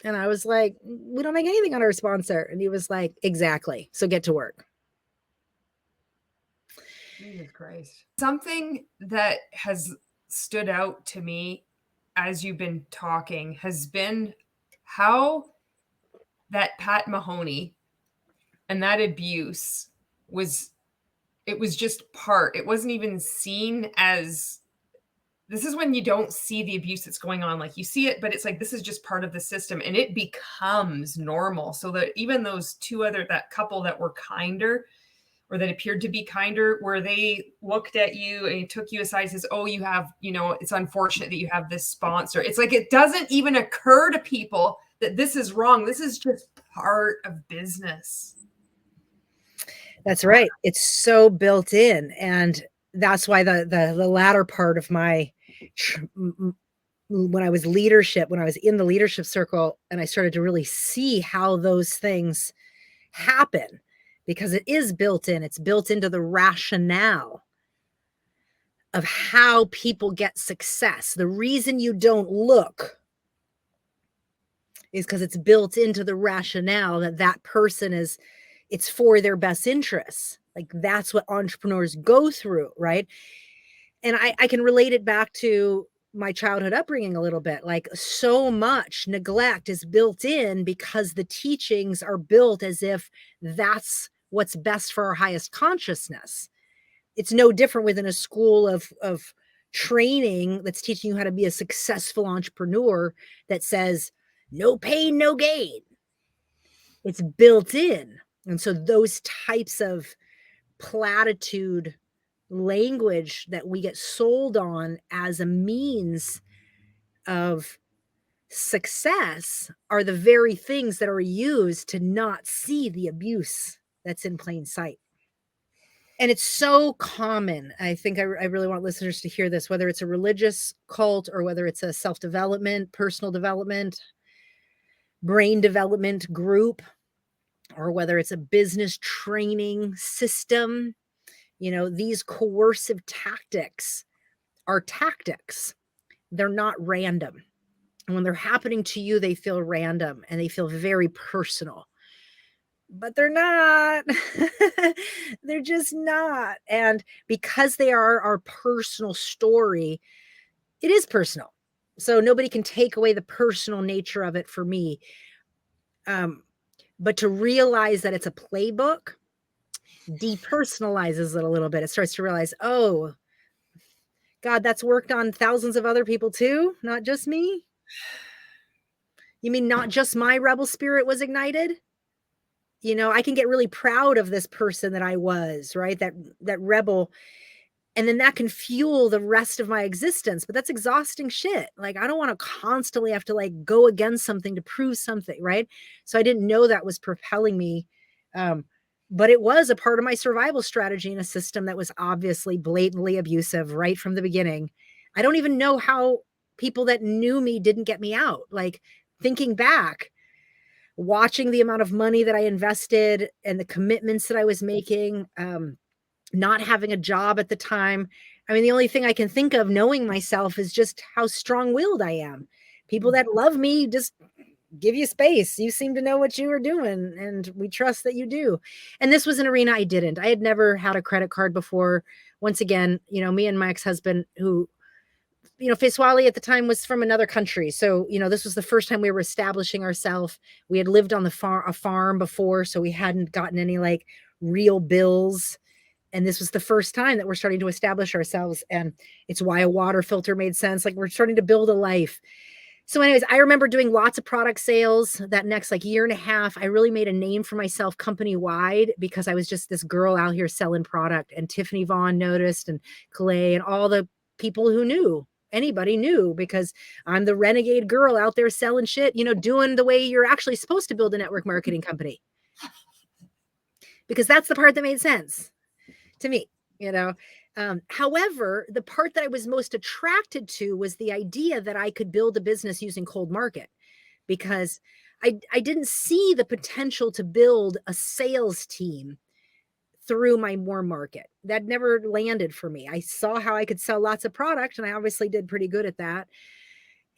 And I was like, we don't make anything on our sponsor. And he was like, exactly. So get to work. Jesus Christ. Something that has stood out to me as you've been talking has been how that Pat Mahoney and that abuse was just part. It wasn't even seen as, this is when you don't see the abuse that's going on. Like, you see it, but it's like, this is just part of the system, and it becomes normal. So that even those that couple that were kinder, or that appeared to be kinder, where they looked at you and took you aside and says, oh, you have, it's unfortunate that you have this sponsor. It's like, it doesn't even occur to people that this is wrong. This is just part of business. That's right. It's so built in. And that's why the latter part of my when I was in the leadership circle, and I started to really see how those things happen, because it is built in. It's built into the rationale of how people get success. The reason you don't look is because it's built into the rationale that that person it's for their best interests. Like, that's what entrepreneurs go through, right? And I can relate it back to my childhood upbringing a little bit. Like, so much neglect is built in because the teachings are built as if that's what's best for our highest consciousness. It's no different within a school of training that's teaching you how to be a successful entrepreneur that says, no pain, no gain. It's built in. And so those types of platitude language that we get sold on as a means of success are the very things that are used to not see the abuse that's in plain sight. And it's so common. I think I really want listeners to hear this, whether it's a religious cult or whether it's a self-development, personal development, brain development group, or whether it's a business training system. These coercive tactics are tactics. They're not random. And when they're happening to you, they feel random and they feel very personal. But they're not. They're just not. And because they are our personal story, it is personal. So nobody can take away the personal nature of it for me. But to realize that it's a playbook depersonalizes it a little bit. It starts to realize, oh, God, that's worked on thousands of other people too, not just me. You mean not just my rebel spirit was ignited? I can get really proud of this person that I was, right? That rebel. And then that can fuel the rest of my existence, but that's exhausting shit. Like, I don't want to constantly have to like go against something to prove something, right? So I didn't know that was propelling me. But it was a part of my survival strategy in a system that was obviously blatantly abusive right from the beginning. I don't even know how people that knew me didn't get me out. Like, thinking back, watching the amount of money that I invested and the commitments that I was making, not having a job at the time. I mean, the only thing I can think of knowing myself is just how strong-willed I am. People that love me just give you space. You seem to know what you are doing, and we trust that you do. And this was an arena I didn't. I had never had a credit card before. Once again, me and my ex-husband, who, Faiswali at the time was from another country. So, this was the first time we were establishing ourselves. We had lived on a farm before, so we hadn't gotten any like real bills. And this was the first time that we're starting to establish ourselves. And it's why a water filter made sense. Like, we're starting to build a life. So anyways, I remember doing lots of product sales that next like year and a half. I really made a name for myself company wide because I was just this girl out here selling product. And Tiffany Vaughn noticed, and Clay, and all the people who knew. Anybody knew, because I'm the renegade girl out there selling shit, doing the way you're actually supposed to build a network marketing company. Because that's the part that made sense to me, however, the part that I was most attracted to was the idea that I could build a business using cold market, because I didn't see the potential to build a sales team through my warm market. That never landed for me. I saw how I could sell lots of product, and I obviously did pretty good at that.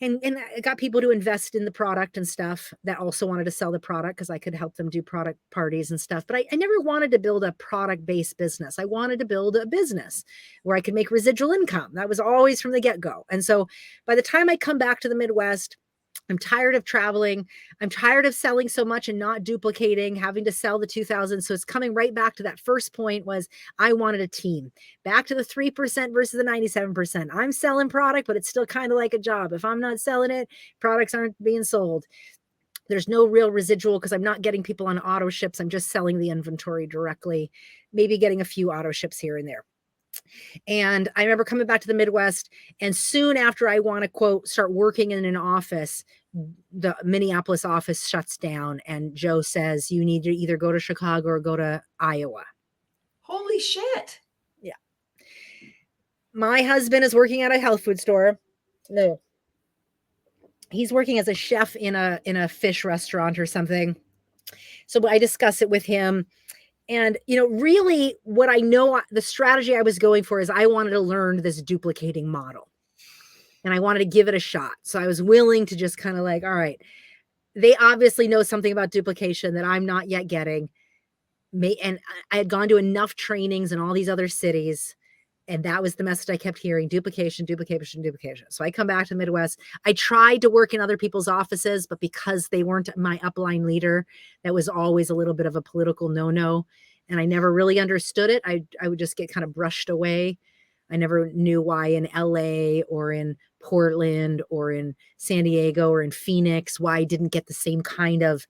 And I got people to invest in the product and stuff that also wanted to sell the product because I could help them do product parties and stuff. But I never wanted to build a product-based business. I wanted to build a business where I could make residual income. That was always from the get-go. And so by the time I come back to the Midwest, I'm tired of traveling. I'm tired of selling so much and not duplicating, having to sell the 2000. So it's coming right back to that first point, was I wanted a team. Back to the 3% versus the 97%. I'm selling product, but it's still kind of like a job. If I'm not selling it, products aren't being sold. There's no real residual because I'm not getting people on auto ships. I'm just selling the inventory directly, maybe getting a few auto ships here and there. And I remember coming back to the Midwest, and soon after I want to, quote, start working in an office, the Minneapolis office shuts down, and Joe says, you need to either go to Chicago or go to Iowa. Holy shit. My husband is working at a health food store. No. He's working as a chef in a fish restaurant or something. So I discuss it with him. And, really what I know, the strategy I was going for is I wanted to learn this duplicating model and I wanted to give it a shot. So I was willing to just kind of like, all right, they obviously know something about duplication that I'm not yet getting. And I had gone to enough trainings in all these other cities. And that was the message I kept hearing: duplication, duplication, duplication. So I come back to the Midwest. I tried to work in other people's offices, but because they weren't my upline leader, that was always a little bit of a political no-no. And I never really understood it. I would just get kind of brushed away. I never knew why in LA or in Portland or in San Diego or in Phoenix, why I didn't get the same kind of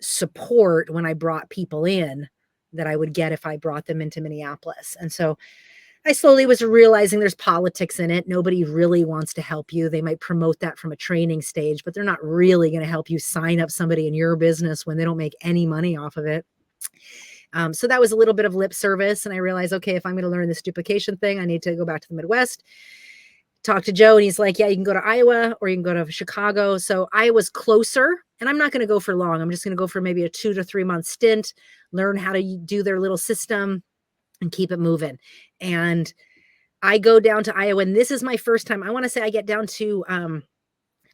support when I brought people in that I would get if I brought them into Minneapolis. And so I slowly was realizing there's politics in it. Nobody really wants to help you. They might promote that from a training stage, but they're not really going to help you sign up somebody in your business when they don't make any money off of it. So that was a little bit of lip service. And I realized, okay, if I'm going to learn this duplication thing, I need to go back to the Midwest, talk to Joe. And he's like, yeah, you can go to Iowa or you can go to Chicago. So Iowa's closer, and I'm not going to go for long. I'm just going to go for maybe a 2 to 3 month stint, learn how to do their little system and keep it moving. And I go down to Iowa, and this is my first time. I want to say I get down to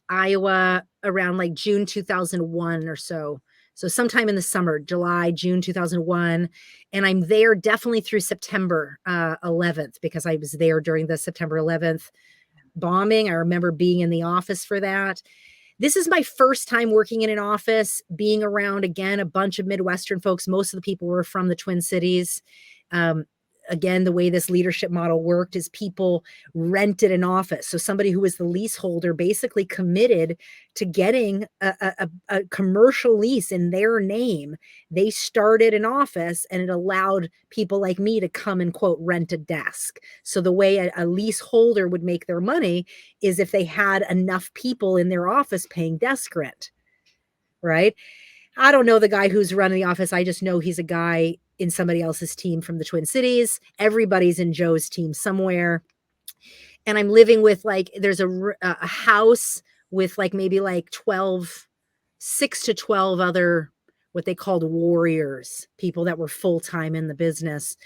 Iowa around like June 2001 or so. So sometime in the summer, July, June 2001. And I'm there definitely through September 11th, because I was there during the September 11th bombing. I remember being in the office for that. This is my first time working in an office, being around, again, a bunch of Midwestern folks. Most of the people were from the Twin Cities. Again, the way this leadership model worked is people rented an office. So somebody who was the leaseholder basically committed to getting a commercial lease in their name. They started an office, and it allowed people like me to come and, quote, rent a desk. So the way a leaseholder would make their money is if they had enough people in their office paying desk rent, right? I don't know the guy who's running the office. I just know he's a guy in somebody else's team from the Twin Cities. Everybody's in Joe's team somewhere. And I'm living with, like, there's a house with like maybe like 6 to 12 other, what they called warriors, people that were full-time in the business,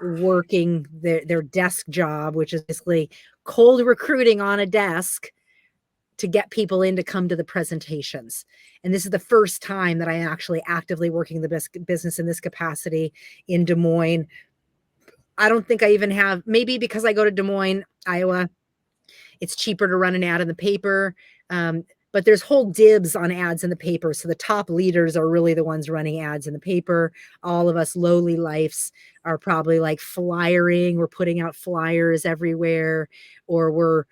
working their desk job, which is basically cold recruiting on a desk to get people in to come to the presentations. And this is the first time that I actually actively working the business in this capacity in Des Moines. I don't think I even have, maybe because I go to Des Moines, Iowa, it's cheaper to run an ad in the paper. But there's whole dibs on ads in the paper. So the top leaders are really the ones running ads in the paper. All of us lowly lifes are probably like flyering. We're putting out flyers everywhere, or we're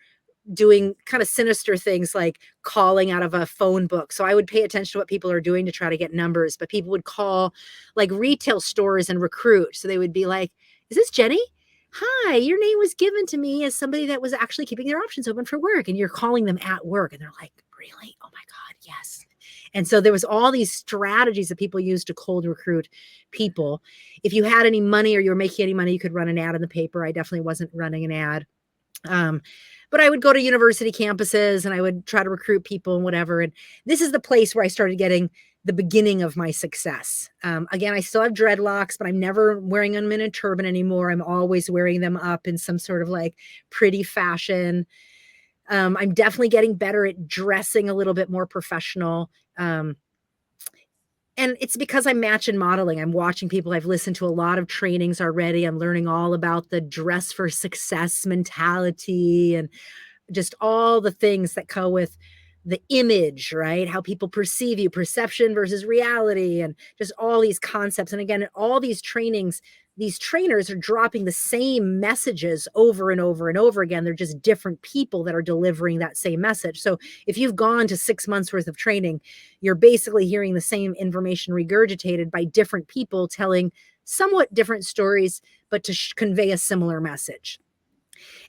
doing kind of sinister things like calling out of a phone book. So I would pay attention to what people are doing to try to get numbers, but people would call like retail stores and recruit. So they would be like, is this Jenny? Hi, your name was given to me as somebody that was actually keeping their options open for work. And you're calling them at work. And they're like, really? Oh my God, yes. And so there was all these strategies that people used to cold recruit people. If you had any money or you were making any money, you could run an ad in the paper. I definitely wasn't running an ad. But I would go to university campuses and I would try to recruit people and whatever. And this is the place where I started getting the beginning of my success. Again, I still have dreadlocks, but I'm never wearing them in a turban anymore. I'm always wearing them up in some sort of like pretty fashion. I'm definitely getting better at dressing a little bit more professional. And it's because I'm match and modeling. I'm watching people. I've listened to a lot of trainings already. I'm learning all about the dress for success mentality and just all the things that go with the image, right? How people perceive you, perception versus reality, and just all these concepts. And again, all these trainings, these trainers are dropping the same messages over and over and over again. They're just different people that are delivering that same message. So if you've gone to 6 months worth of training, you're basically hearing the same information regurgitated by different people telling somewhat different stories, but to convey a similar message.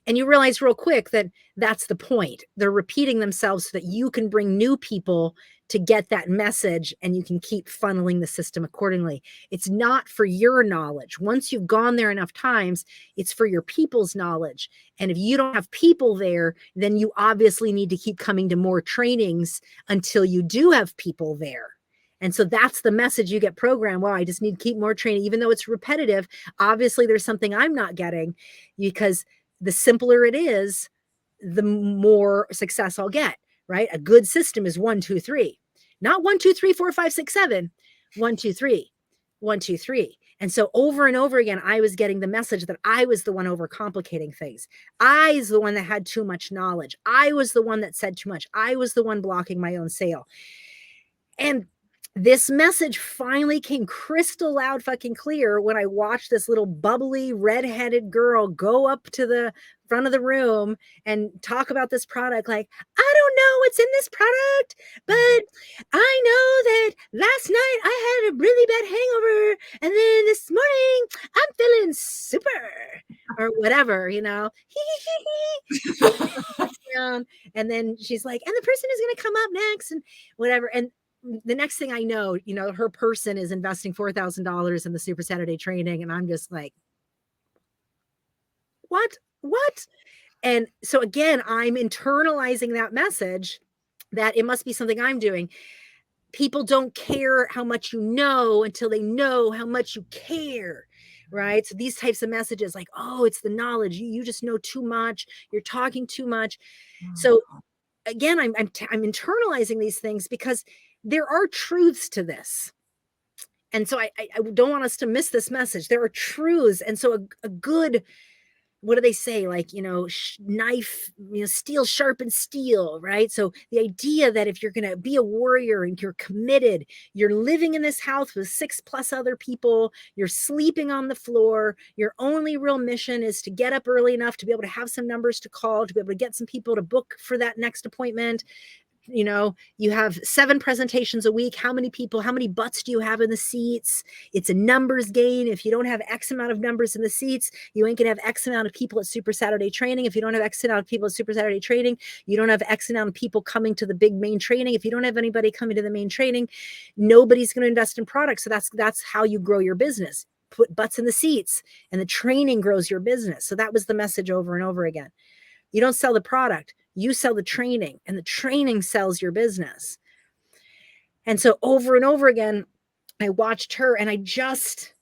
And you realize real quick that that's the point. They're repeating themselves so that you can bring new people to get that message, and you can keep funneling the system accordingly. It's not for your knowledge. Once you've gone there enough times, it's for your people's knowledge. And if you don't have people there, then you obviously need to keep coming to more trainings until you do have people there. And so that's the message you get programmed. Well, I just need to keep more training, even though it's repetitive. Obviously, there's something I'm not getting, because the simpler it is, the more success I'll get, right? A good system is 1, 2, 3, not 1, 2, 3, 4, 5, 6, 7, 1, 2, 3, 1, 2, 3. And so over and over again, I was getting the message that I was the one overcomplicating things. I was the one that had too much knowledge. I was the one that said too much. I was the one blocking my own sale. And this message finally came crystal loud fucking clear when I watched this little bubbly redheaded girl go up to the front of the room and talk about this product. Like, I don't know what's in this product, but I know that last night I had a really bad hangover, and then this morning I'm feeling super, or whatever, you know. And then she's like, and the person is going to come up next and whatever. And the next thing I know, you know, her person is investing $4,000 in the Super Saturday training. And I'm just like, what? And so again, I'm internalizing that message that it must be something I'm doing. People don't care how much you know until they know how much you care. Right. So these types of messages like, oh, it's the knowledge. You just know too much. You're talking too much. So again, I'm internalizing these things because there are truths to this. And so I don't want us to miss this message. There are truths. And so a good, what do they say? Like, you know, knife, you know, steel sharpens steel, right? So the idea that if you're going to be a warrior and you're committed, you're living in this house with 6+ other people, you're sleeping on the floor, your only real mission is to get up early enough to be able to have some numbers to call, to be able to get some people to book for that next appointment. You know, you have 7 presentations a week. How many people, how many butts do you have in the seats? It's a numbers game. If you don't have X amount of numbers in the seats, you ain't gonna have X amount of people at Super Saturday training. If you don't have X amount of people at Super Saturday training, you don't have X amount of people coming to the big main training. If you don't have anybody coming to the main training, nobody's going to invest in products. So that's how you grow your business. Put butts in the seats, and the training grows your business. So that was the message over and over again. You don't sell the product, you sell the training, and the training sells your business. And so over and over again, I watched her, and I just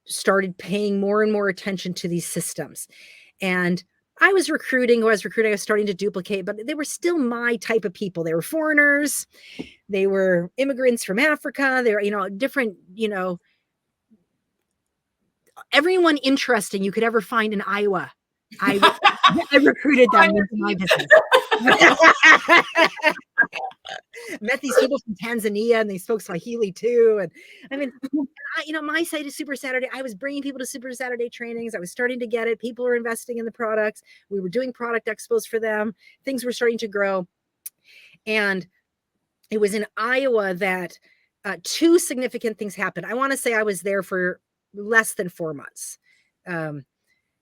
started paying more and more attention to these systems. And I was recruiting, I was starting to duplicate, but they were still my type of people. They were foreigners. They were immigrants from Africa. They were, you know, different, you know, everyone interesting you could ever find in Iowa. I recruited them into my business. Met these people from Tanzania, and they spoke Swahili too. And I mean, you know, my site is Super Saturday. I was bringing people to Super Saturday trainings. I was starting to get it. People were investing in the products. We were doing product expos for them. Things were starting to grow. And it was in Iowa that 2 significant things happened. I want to say I was there for less than 4 months.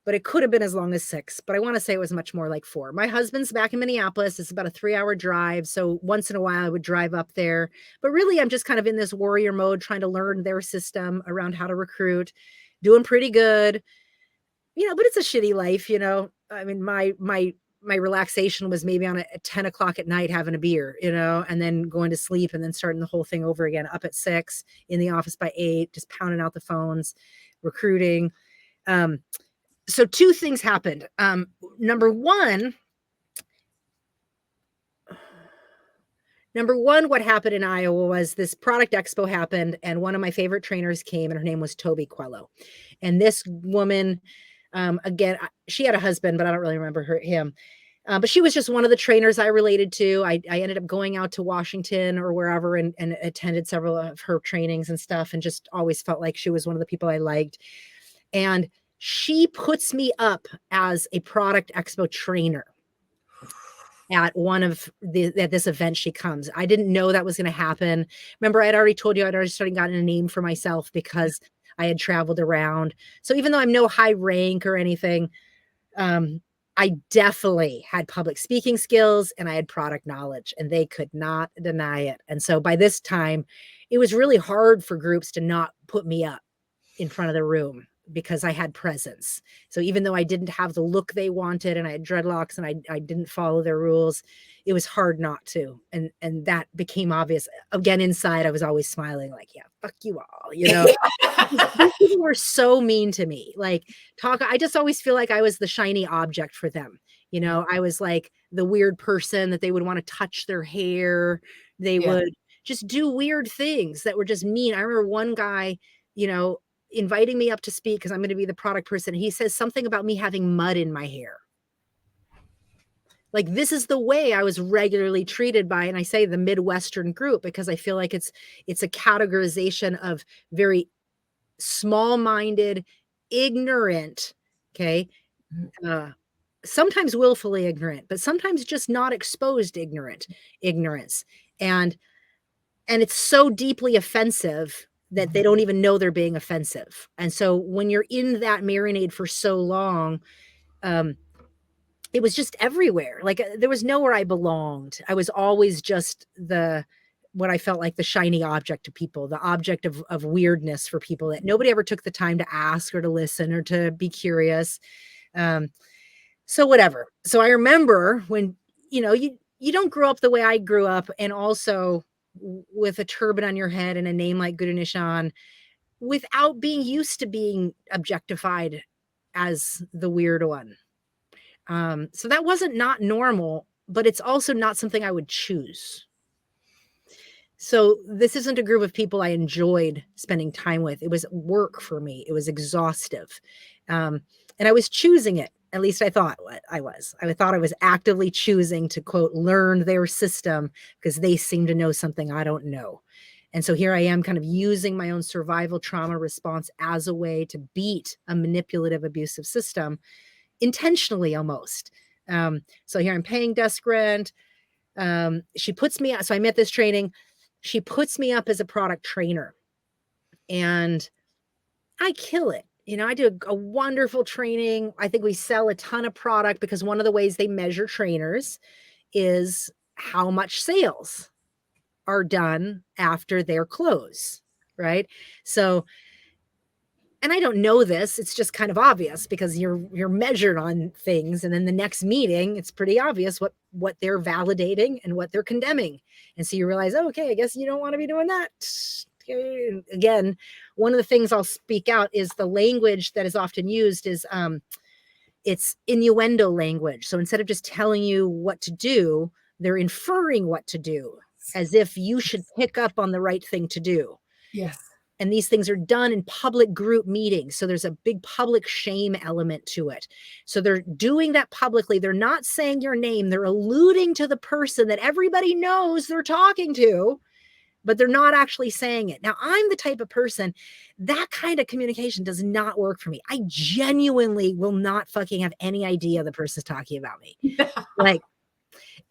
But it could have been as long as 6, but I want to say it was much more like 4. My husband's back in Minneapolis. It's about a 3-hour drive. So once in a while I would drive up there, but really I'm just kind of in this warrior mode, trying to learn their system around how to recruit, doing pretty good, you know, but it's a shitty life. You know, I mean, my relaxation was maybe on at 10 o'clock at night, having a beer, you know, and then going to sleep, and then starting the whole thing over again, up at 6, in the office by 8, just pounding out the phones, recruiting. So 2 things happened. Number one, what happened in Iowa was this product expo happened, and one of my favorite trainers came, and her name was Toby Quello. And this woman, again, she had a husband, but I don't really remember him. But she was just one of the trainers I related to. I ended up going out to Washington or wherever and attended several of her trainings and stuff, and just always felt like she was one of the people I liked. And she puts me up as a product expo trainer at one of at this event she comes. I didn't know that was going to happen. Remember, I had already told you I'd already started gotten a name for myself because I had traveled around. So even though I'm no high rank or anything, I definitely had public speaking skills and I had product knowledge, and they could not deny it. And so by this time, it was really hard for groups to not put me up in front of the room because I had presence. So even though I didn't have the look they wanted and I had dreadlocks and I didn't follow their rules, it was hard not to. And that became obvious. Again, inside, I was always smiling like, yeah, fuck you all, you know. These people were so mean to me. Like, I just always feel like I was the shiny object for them. You know, I was like the weird person that they would want to touch their hair. They would just do weird things that were just mean. I remember one guy, you know, inviting me up to speak because I'm going to be the product person. He says something about me having mud in my hair. Like, this is the way I was regularly treated by, and I say the Midwestern group because I feel like it's a categorization of very small-minded, ignorant, okay, sometimes willfully ignorant, but sometimes just not exposed ignorance. And it's so deeply offensive that they don't even know they're being offensive. And so when you're in that marinade for so long, it was just everywhere. Like, there was nowhere I belonged. I was always just what I felt like the shiny object to people, the object of weirdness for people that nobody ever took the time to ask or to listen or to be curious. So whatever. So I remember when, you know, you don't grow up the way I grew up, and also with a turban on your head and a name like GuruNischan, without being used to being objectified as the weird one. So that wasn't not normal, but it's also not something I would choose. So this isn't a group of people I enjoyed spending time with. It was work for me. It was exhaustive. And I was choosing it. At least I thought I was. I thought I was actively choosing to, quote, learn their system because they seem to know something I don't know. And so here I am kind of using my own survival trauma response as a way to beat a manipulative, abusive system, intentionally almost. So here I'm paying desk rent. She puts me out. So I'm at this training. She puts me up as a product trainer, and I kill it. You know, I do a wonderful training. I think we sell a ton of product because one of the ways they measure trainers is how much sales are done after their close, right? So, and I don't know this, it's just kind of obvious because you're measured on things, and then the next meeting, it's pretty obvious what they're validating and what they're condemning. And so you realize, oh, okay, I guess you don't want to be doing that. Again, one of the things I'll speak out is the language that is often used is it's innuendo language. So instead of just telling you what to do, they're inferring what to do as if you should pick up on the right thing to do. Yes. And these things are done in public group meetings. So there's a big public shame element to it. So they're doing that publicly. They're not saying your name. They're alluding to the person that everybody knows they're talking to, but they're not actually saying it. Now, I'm the type of person, that kind of communication does not work for me. I genuinely will not fucking have any idea the person's talking about me. Like,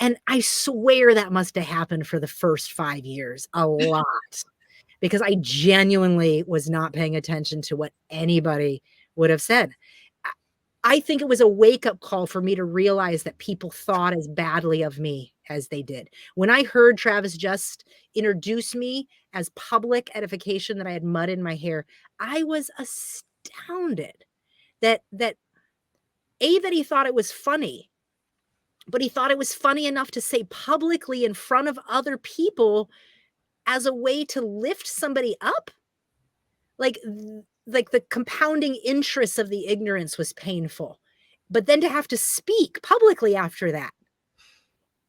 and I swear that must have happened for the first 5 years, a lot. Because I genuinely was not paying attention to what anybody would have said. I think it was a wake-up call for me to realize that people thought as badly of me as they did. When I heard Travis just introduce me as public edification that I had mud in my hair, I was astounded that he thought it was funny, but he thought it was funny enough to say publicly in front of other people as a way to lift somebody up. Like the compounding interest of the ignorance was painful, but then to have to speak publicly after that.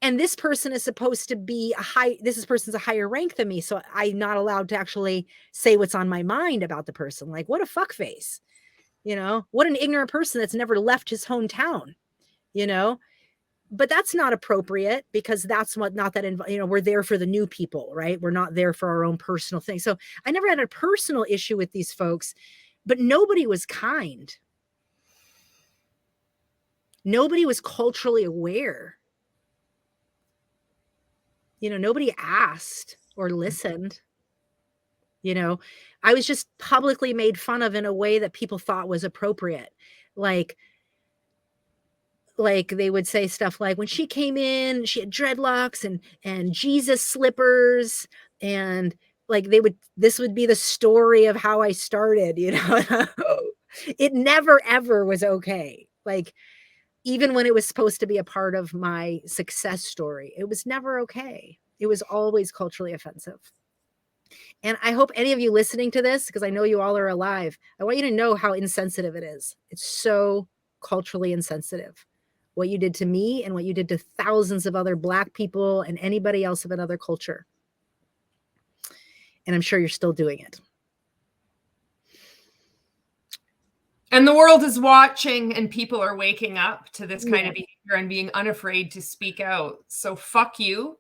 And this person is supposed to be this person's a higher rank than me. So I'm not allowed to actually say what's on my mind about the person. Like, what a fuckface, you know, what an ignorant person that's never left his hometown, you know. But that's not appropriate because that's we're there for the new people, right? We're not there for our own personal thing. So I never had a personal issue with these folks, but nobody was kind. Nobody was culturally aware. You know, nobody asked or listened. You know, I was just publicly made fun of in a way that people thought was appropriate. Like, like they would say stuff like, when she came in, she had dreadlocks and Jesus slippers, and like this would be the story of how I started, you know. It never ever was okay. Like, even when it was supposed to be a part of my success story, it was never okay. It was always culturally offensive. And I hope any of you listening to this, because I know you all are alive, I want you to know how insensitive it is. It's so culturally insensitive. What you did to me and what you did to thousands of other Black people and anybody else of another culture. And I'm sure you're still doing it. And the world is watching, and people are waking up to this kind of behavior and being unafraid to speak out. So fuck you,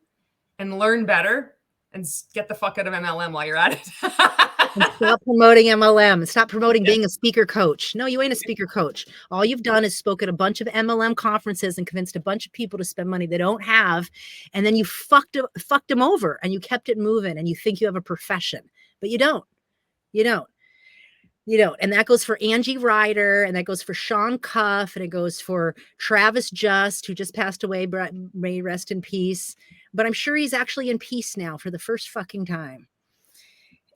and learn better, and get the fuck out of MLM while you're at it. And stop promoting MLM. Stop promoting being a speaker coach. No, you ain't a speaker coach. All you've done is spoken at a bunch of MLM conferences and convinced a bunch of people to spend money they don't have. And then you fucked them over, and you kept it moving, and you think you have a profession, but you don't. You don't. You know, and that goes for Angie Ryder, and that goes for Sean Cuff, and it goes for Travis Just, who just passed away, may rest in peace. But I'm sure he's actually in peace now for the first fucking time.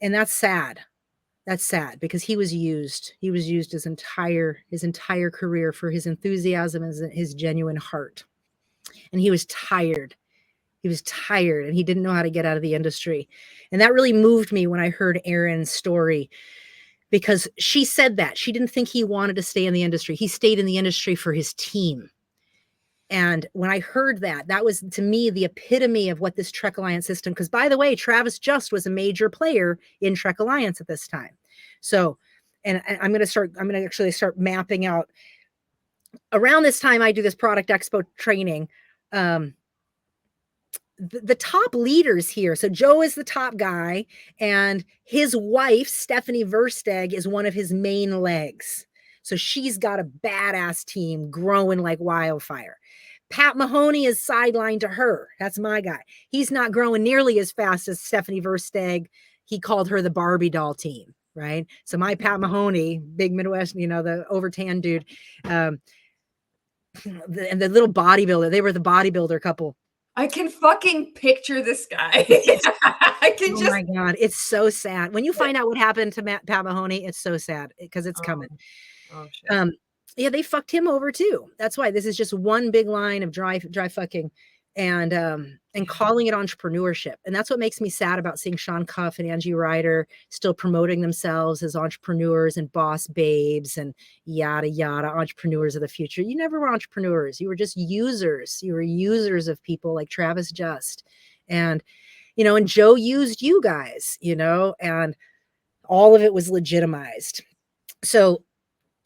And that's sad. That's sad, because he was used. He was used his entire career for his enthusiasm and his genuine heart. And he was tired. He was tired, and he didn't know how to get out of the industry. And that really moved me when I heard Erin's story, because she said that she didn't think he wanted to stay in the industry. He stayed in the industry for his team. And when I heard that, that was to me the epitome of what this Trek Alliance system, because by the way, Travis Just was a major player in Trek Alliance at this time. So, and I'm going to actually start mapping out around this time. I do this product expo training. The top leaders here. So Joe is the top guy, and his wife, Stephanie Versteg, is one of his main legs. So she's got a badass team growing like wildfire. Pat Mahoney is sidelined to her. That's my guy. He's not growing nearly as fast as Stephanie Versteg. He called her the Barbie doll team, right? So my Pat Mahoney, big Midwest, you know, the overtanned dude, and the little bodybuilder, they were the bodybuilder couple. I can fucking picture this guy. I can Oh my God. It's so sad. When you find out what happened to Pat Mahoney, it's so sad, because it's coming. Oh shit. Yeah, they fucked him over too. That's why this is just one big line of dry fucking and calling it entrepreneurship. And that's what makes me sad about seeing Sean Cuff and Angie Ryder still promoting themselves as entrepreneurs and boss babes and yada, yada, entrepreneurs of the future. You never were entrepreneurs. You were just users. You were users of people like Travis Just. And, you know, and Joe used you guys, you know, and all of it was legitimized. So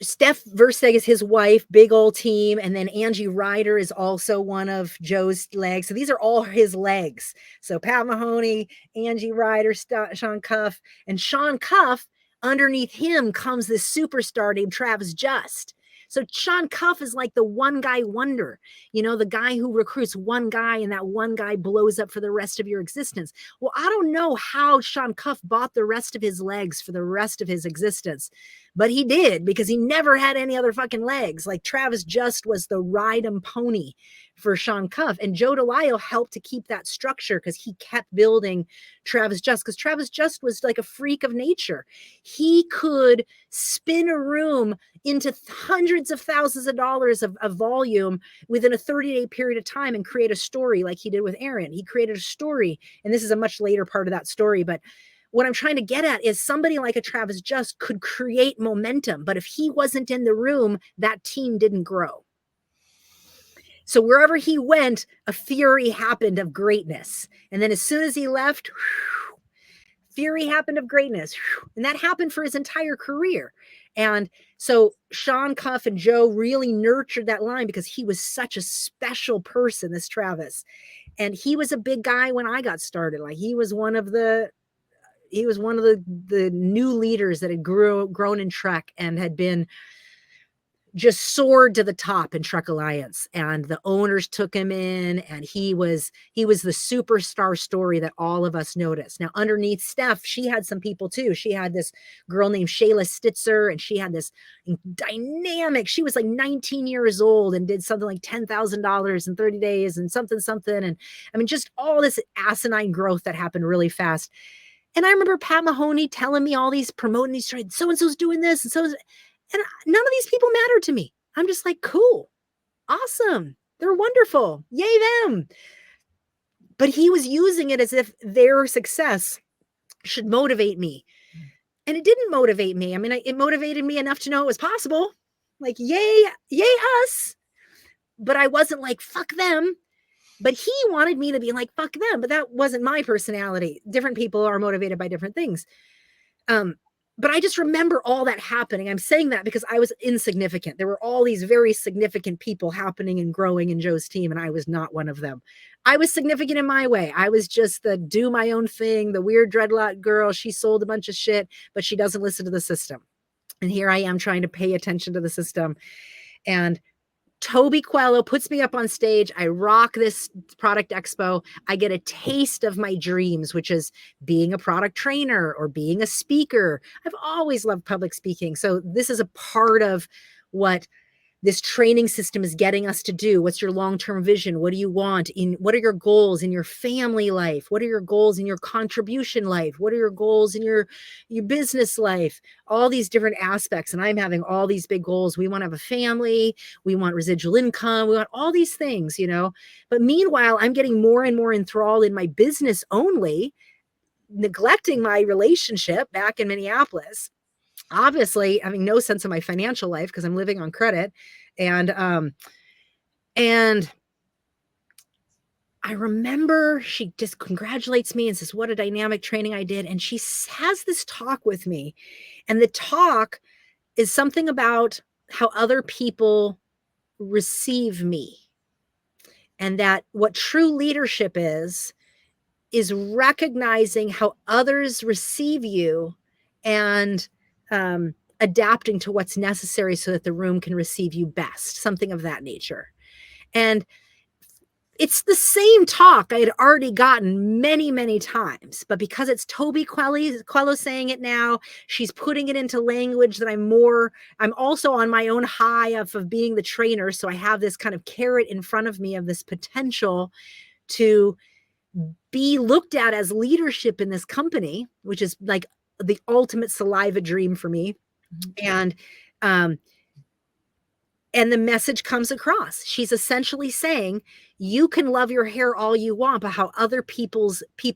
Steph Versteg is his wife, big old team. And then Angie Ryder is also one of Joe's legs. So these are all his legs. So Pat Mahoney, Angie Ryder, Sean Cuff, and Sean Cuff, underneath him comes this superstar named Travis Just. So Sean Cuff is like the one guy wonder, you know, the guy who recruits one guy and that one guy blows up for the rest of your existence. Well, I don't know how Sean Cuff bought the rest of his legs for the rest of his existence, but he did, because he never had any other fucking legs. Like Travis Just was the ride-em pony for Sean Cuff, and Joe DeLisle helped to keep that structure because he kept building Travis Just, because Travis Just was like a freak of nature. He could spin a room into hundreds of thousands of dollars of volume within a 30-day period of time and create a story like he did with Erin. He created a story, and this is a much later part of that story, but what I'm trying to get at is somebody like a Travis Just could create momentum, but if he wasn't in the room, that team didn't grow. So wherever he went, a fury happened of greatness. And then as soon as he left, fury happened of greatness. And that happened for his entire career. And so Sean Cuff and Joe really nurtured that line, because he was such a special person, this Travis. And he was a big guy when I got started. Like he was one of the new leaders that had grown in Trek and had been just soared to the top in Truck Alliance, and the owners took him in, and he was the superstar story that all of us noticed. Now, underneath Steph, she had some people too. She had this girl named Shayla Stitzer, and she had this dynamic, she was like 19 years old and did something like $10,000 in 30 days and something. And I mean, just all this asinine growth that happened really fast. And I remember Pat Mahoney telling me all these, promoting these, so-and-so's doing this, and so and none of these people matter to me. I'm just like, cool, awesome. They're wonderful. Yay them. But he was using it as if their success should motivate me. And it didn't motivate me. I mean, it motivated me enough to know it was possible. Like, yay us. But I wasn't like, fuck them. But he wanted me to be like, fuck them. But that wasn't my personality. Different people are motivated by different things. But I just remember all that happening. I'm saying that because I was insignificant. There were all these very significant people happening and growing in Joe's team, and I was not one of them. I was significant in my way. I was just the do my own thing, the weird dreadlock girl. She sold a bunch of shit, but she doesn't listen to the system. And here I am trying to pay attention to the system. And Toby Coelho puts me up on stage. I rock this product expo. I get a taste of my dreams, which is being a product trainer or being a speaker. I've always loved public speaking. So this is a part of what this training system is getting us to do. What's your long-term vision? What do you want? What are your goals in your family life? What are your goals in your contribution life? What are your goals in your business life? All these different aspects. And I'm having all these big goals. We want to have a family. We want residual income. We want all these things, But meanwhile, I'm getting more and more enthralled in my business only, neglecting my relationship back in Minneapolis. Obviously having no sense of my financial life because I'm living on credit. And I remember she just congratulates me and says, what a dynamic training I did. And she has this talk with me. And the talk is something about how other people receive me. And that what true leadership is recognizing how others receive you and adapting to what's necessary so that the room can receive you best, something of that nature. And it's the same talk I had already gotten many, many times, but because it's Toby Coelho saying it now, she's putting it into language that I'm also on my own high of being the trainer. So I have this kind of carrot in front of me of this potential to be looked at as leadership in this company, which is like the ultimate saliva dream for me. And the message comes across. She's essentially saying, you can love your hair all you want, but how other people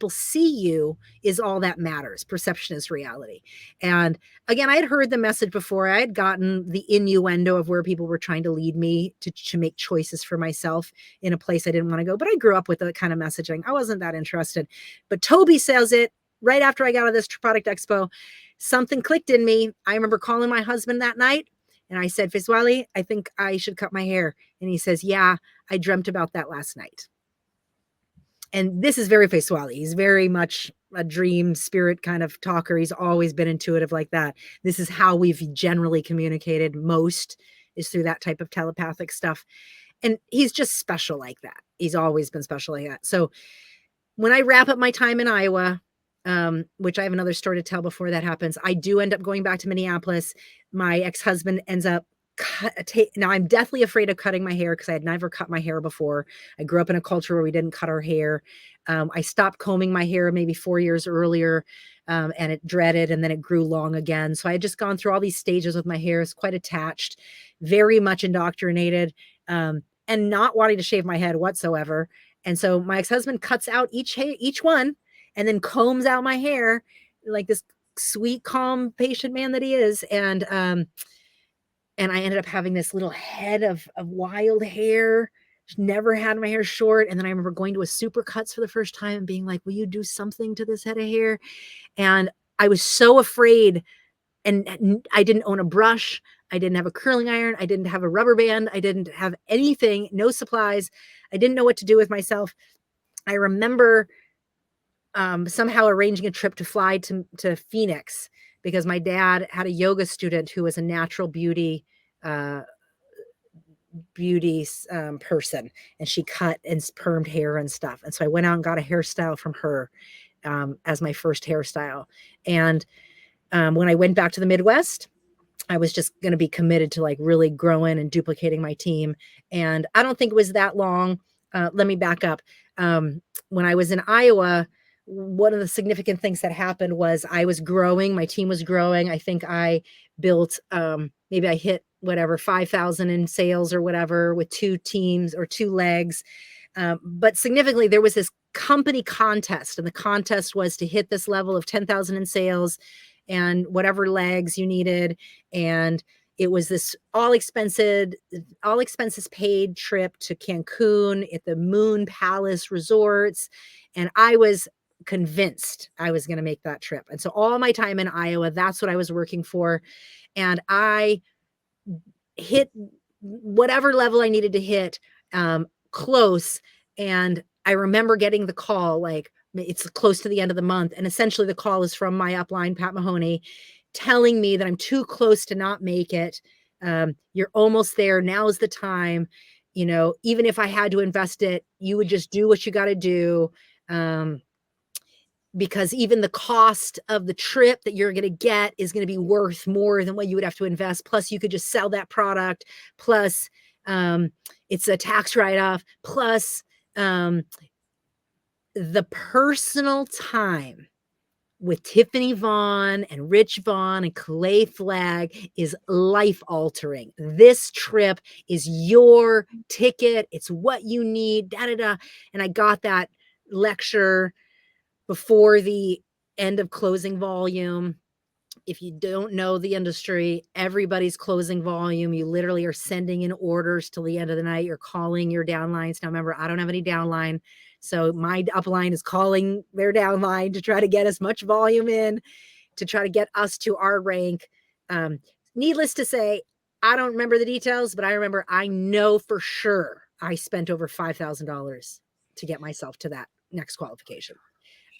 see you is all that matters. Perception is reality. And again, I had heard the message before. I had gotten the innuendo of where people were trying to lead me to make choices for myself in a place I didn't want to go. But I grew up with that kind of messaging. I wasn't that interested. But Toby says it right after I got out of this product expo. Something clicked in me. I remember calling my husband that night. And I said, Fiswali, I think I should cut my hair. And he says, yeah, I dreamt about that last night. And this is very Fiswali. He's very much a dream spirit kind of talker. He's always been intuitive like that. This is how we've generally communicated most, is through that type of telepathic stuff. And he's just special like that. He's always been special like that. So when I wrap up my time in Iowa, which I have another story to tell before that happens, I do end up going back to Minneapolis. My ex-husband ends up now I'm deathly afraid of cutting my hair because I had never cut my hair before. I grew up in a culture where we didn't cut our hair. I stopped combing my hair maybe 4 years earlier, and it dreaded, and then it grew long again. So I had just gone through all these stages with my hair. It's quite attached, very much indoctrinated, and not wanting to shave my head whatsoever. And so my ex-husband cuts out each one and then combs out my hair like this sweet, calm, patient man that he is. And I ended up having this little head of wild hair. Never had my hair short. And then I remember going to a Supercuts for the first time and being like, will you do something to this head of hair? And I was so afraid. And I didn't own a brush. I didn't have a curling iron. I didn't have a rubber band. I didn't have anything, no supplies. I didn't know what to do with myself. I remember somehow arranging a trip to fly to Phoenix because my dad had a yoga student who was a natural beauty beauty person, and she cut and permed hair and stuff. And so I went out and got a hairstyle from her as my first hairstyle. And when I went back to the Midwest, I was just going to be committed to like really growing and duplicating my team. And I don't think it was that long. Let me back up. When I was in Iowa, one of the significant things that happened was I was growing. My team was growing. I think I built, maybe I hit whatever, 5,000 in sales or whatever with 2 teams or 2 legs. But significantly, there was this company contest, and the contest was to hit this level of 10,000 in sales and whatever legs you needed. And it was this all expenses paid trip to Cancun at the Moon Palace Resorts. And I was convinced I was going to make that trip. And so all my time in Iowa, that's what I was working for. And I hit whatever level I needed to hit, close. And I remember getting the call, like, it's close to the end of the month. And essentially the call is from my upline, Pat Mahoney, telling me that I'm too close to not make it. You're almost there. Now's the time. You know, even if I had to invest it, you would just do what you got to do. Because even the cost of the trip that you're going to get is going to be worth more than what you would have to invest. Plus you could just sell that product. Plus it's a tax write-off. Plus the personal time with Tiffany Vaughn and Rich Vaughn and Clay Flagg is life altering. This trip is your ticket. It's what you need. Da, da, da. And I got that lecture before the end of closing volume. If you don't know the industry, everybody's closing volume. You literally are sending in orders till the end of the night. You're calling your downlines. Now, remember, I don't have any downline. So my upline is calling their downline to try to get as much volume in, to try to get us to our rank. Needless to say, I don't remember the details, but I know for sure I spent over $5,000 to get myself to that next qualification,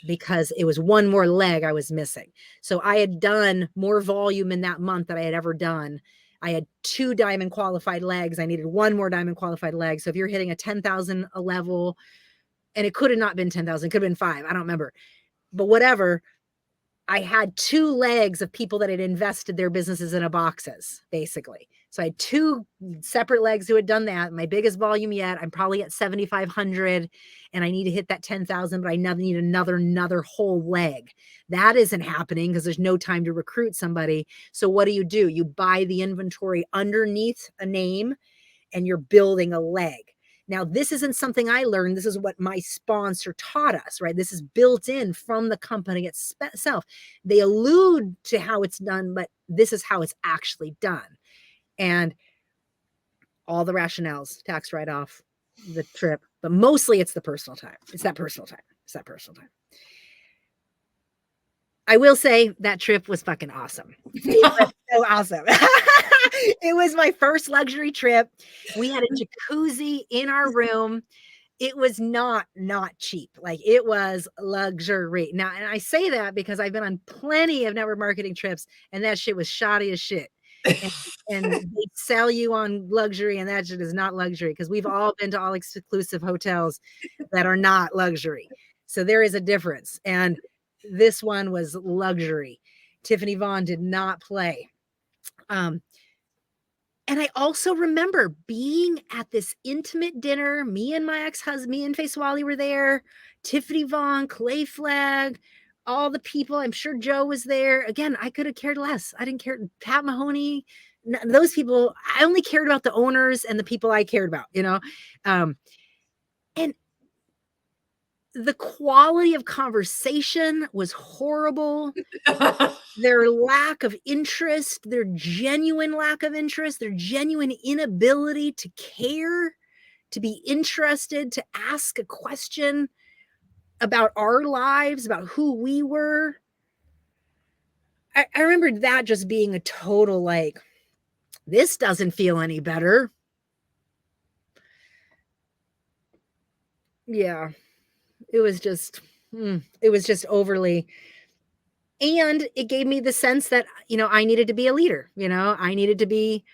because it was one more leg I was missing. So I had done more volume in that month than I had ever done. I had 2 diamond qualified legs. I needed 1 more diamond qualified leg. So if you're hitting a 10,000 a level, and it could have not been 10,000, could have been 5. I don't remember, but whatever. I had 2 legs of people that had invested their businesses in a boxes, basically. So I had 2 separate legs who had done that. My biggest volume yet. I'm probably at 7,500, and I need to hit that 10,000, but I need another whole leg. That isn't happening because there's no time to recruit somebody. So what do? You buy the inventory underneath a name, and you're building a leg. Now, this isn't something I learned. This is what my sponsor taught us, right? This is built in from the company itself. They allude to how it's done, but this is how it's actually done. And all the rationales, tax write-off, the trip, but mostly it's the personal time. It's that personal time. I will say that trip was fucking awesome. It was so awesome. It was my first luxury trip. We had a jacuzzi in our room. It was not cheap. Like, it was luxury. Now, and I say that because I've been on plenty of network marketing trips, and that shit was shoddy as shit. And they sell you on luxury, and that shit is not luxury, because we've all been to all exclusive hotels that are not luxury. So there is a difference. And this one was luxury. Tiffany Vaughn did not play. And I also remember being at this intimate dinner. Me and my ex-husband, me and Faiswali were there. Tiffany Vaughn, Clay Flagg, all the people. I'm sure Joe was there. Again, I could have cared less. I didn't care. Pat Mahoney, those people. I only cared about the owners and the people I cared about, you know. And the quality of conversation was horrible. Their lack of interest, their genuine lack of interest, their genuine inability to care, to be interested, to ask a question about our lives, about who we were. I remember that just being a total, like, this doesn't feel any better. Yeah, it was just overly. And it gave me the sense that, you know, I needed to be a leader. You know, I needed to be,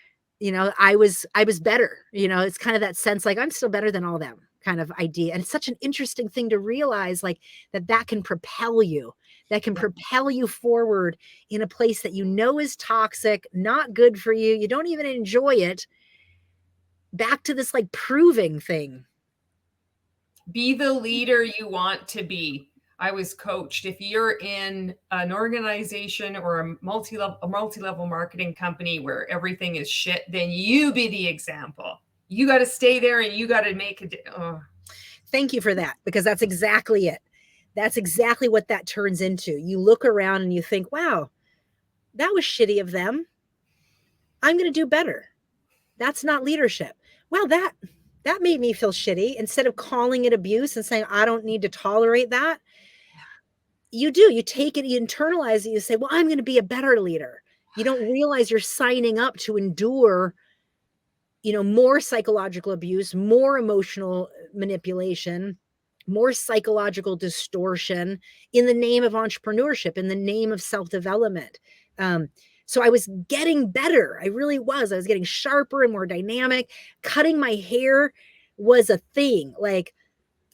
I was better, it's kind of that sense, like I'm still better than all them kind of idea. And it's such an interesting thing to realize, like that can propel you, forward in a place that is toxic, not good for you. You don't even enjoy it. Back to this like proving thing. Be the leader you want to be. I was coached. If you're in an organization or a multi-level marketing company where everything is shit, then you be the example. You got to stay there and you got to make it. Thank you for that, because that's exactly it. That's exactly what that turns into. You look around and you think, wow, that was shitty of them. I'm going to do better. That's not leadership. Well, that made me feel shitty. Instead of calling it abuse and saying, I don't need to tolerate that, you take it, you internalize it, you say, well, I'm going to be a better leader. You don't realize you're signing up to endure, more psychological abuse, more emotional manipulation, more psychological distortion in the name of entrepreneurship, in the name of self-development. So I was getting better. I really was. I was getting sharper and more dynamic. Cutting my hair was a thing. Like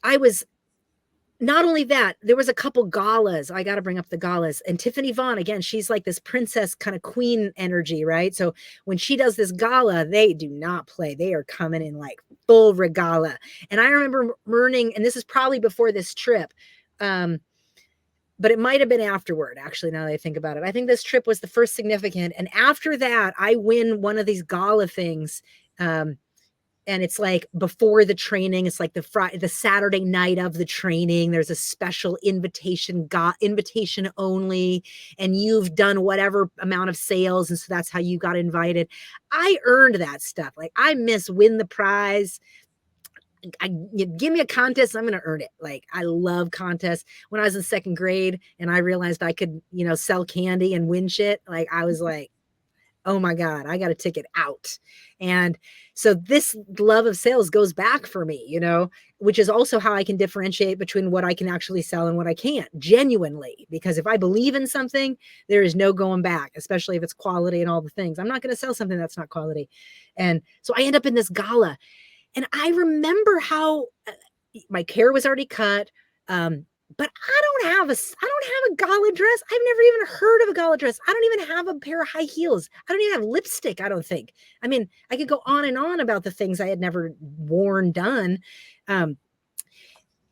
I was, not only that, there was a couple galas. I got to bring up the galas. And Tiffany Vaughn, again, she's like this princess kind of queen energy, right? So when she does this gala, they do not play. They are coming in like full regala. And I remember learning, and this is probably before this trip, but it might have been afterward, actually, now that I think about it. I think this trip was the first significant. And after that, I win one of these gala things. And it's like before the training, it's like the Saturday night of the training. There's a special invitation only, and you've done whatever amount of sales. And so that's how you got invited. I earned that stuff. Like I win the prize. You give me a contest, I'm going to earn it. Like I love contests. When I was in second grade and I realized I could, sell candy and win shit, like I was like, oh my God, I got a ticket out. And so this love of sales goes back for me, which is also how I can differentiate between what I can actually sell and what I can't, genuinely. Because if I believe in something, there is no going back, especially if it's quality and all the things. I'm not going to sell something that's not quality. And so I end up in this gala. And I remember how my hair was already cut. But I don't have a gala dress. I've never even heard of a gala dress. I don't even have a pair of high heels. I don't even have lipstick, I don't think. I mean, I could go on and on about the things I had never done.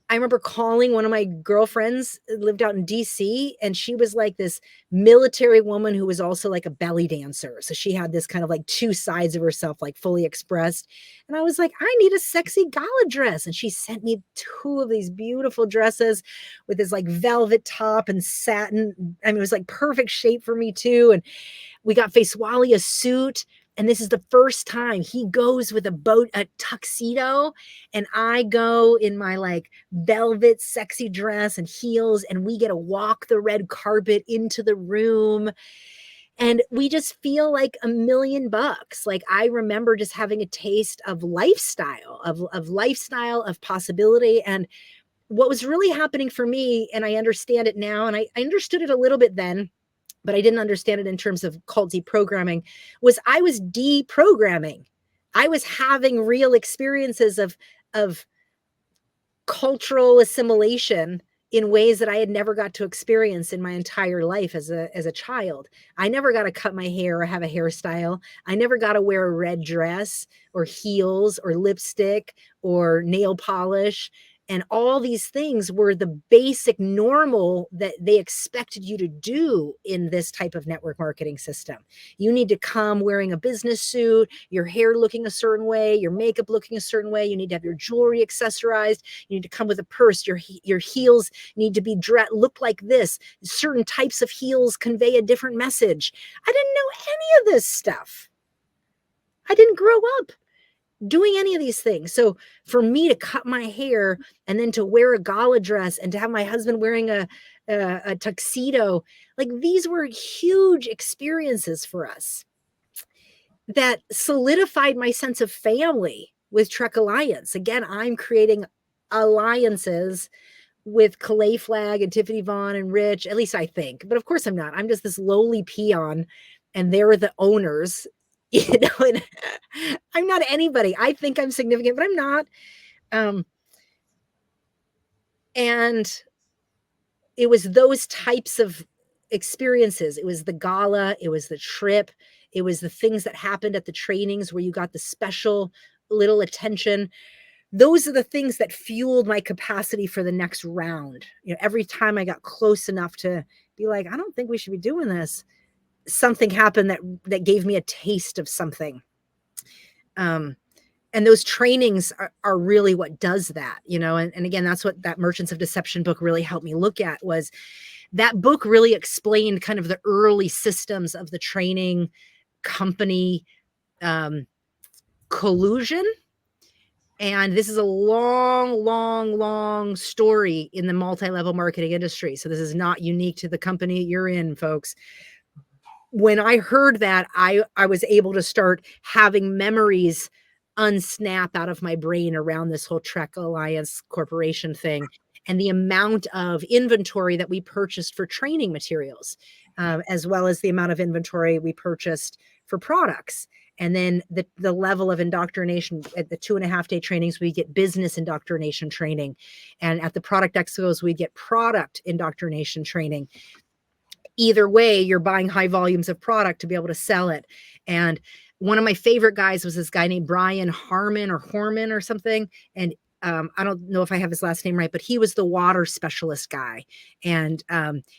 I remember calling one of my girlfriends, lived out in DC, and she was like this military woman who was also like a belly dancer. So she had this kind of like two sides of herself, like fully expressed. And I was like, I need a sexy gala dress. And she sent me two of these beautiful dresses with this like velvet top and satin. I mean, it was like perfect shape for me too. And we got Faiswali a suit. And this is the first time he goes with a tuxedo, and I go in my like velvet sexy dress and heels, and we get to walk the red carpet into the room. And we just feel like $1 million. Like I remember just having a taste of lifestyle, of possibility. And what was really happening for me, and I understand it now, and I understood it a little bit then, but I didn't understand it in terms of cult deprogramming, was I was deprogramming. I was having real experiences of cultural assimilation in ways that I had never got to experience in my entire life as a child. I never got to cut my hair or have a hairstyle. I never got to wear a red dress or heels or lipstick or nail polish. And all these things were the basic normal that they expected you to do in this type of network marketing system. You need to come wearing a business suit, your hair looking a certain way, your makeup looking a certain way. You need to have your jewelry accessorized. You need to come with a purse. Your heels need to be look like this. Certain types of heels convey a different message. I didn't know any of this stuff. I didn't grow up doing any of these things. So for me to cut my hair and then to wear a gala dress and to have my husband wearing a tuxedo, like these were huge experiences for us that solidified my sense of family with Trek Alliance. Again, I'm creating alliances with Calais Flag and Tiffany Vaughn and Rich, at least I think, but of course I'm not. I'm just this lowly peon and they're the owners. you know, and I'm not anybody. I think I'm significant, but I'm not. And it was those types of experiences. It was the gala, it was the trip, it was the things that happened at the trainings where you got the special little attention. Those are the things that fueled my capacity for the next round. You know, every time I got close enough to be like, I don't think we should be doing this, something happened that gave me a taste of something. And those trainings are really what does that, you know. And again, that's what that Merchants of Deception book really helped me look at. Was that book really explained kind of the early systems of the training company collusion. And this is a long story in the multi-level marketing industry. So this is not unique to the company you're in, folks. When I heard that, I was able to start having memories unsnap out of my brain around this whole Trek Alliance Corporation thing, and the amount of inventory that we purchased for training materials, as well as the amount of inventory we purchased for products. And then the level of indoctrination at the 2.5-day trainings, we get business indoctrination training. And at the product expos, we get product indoctrination training. Either way, you're buying high volumes of product to be able to sell it. And one of my favorite guys was this guy named Brian Harmon or Horman or something. And I don't know if I have his last name right, but he was the water specialist guy. And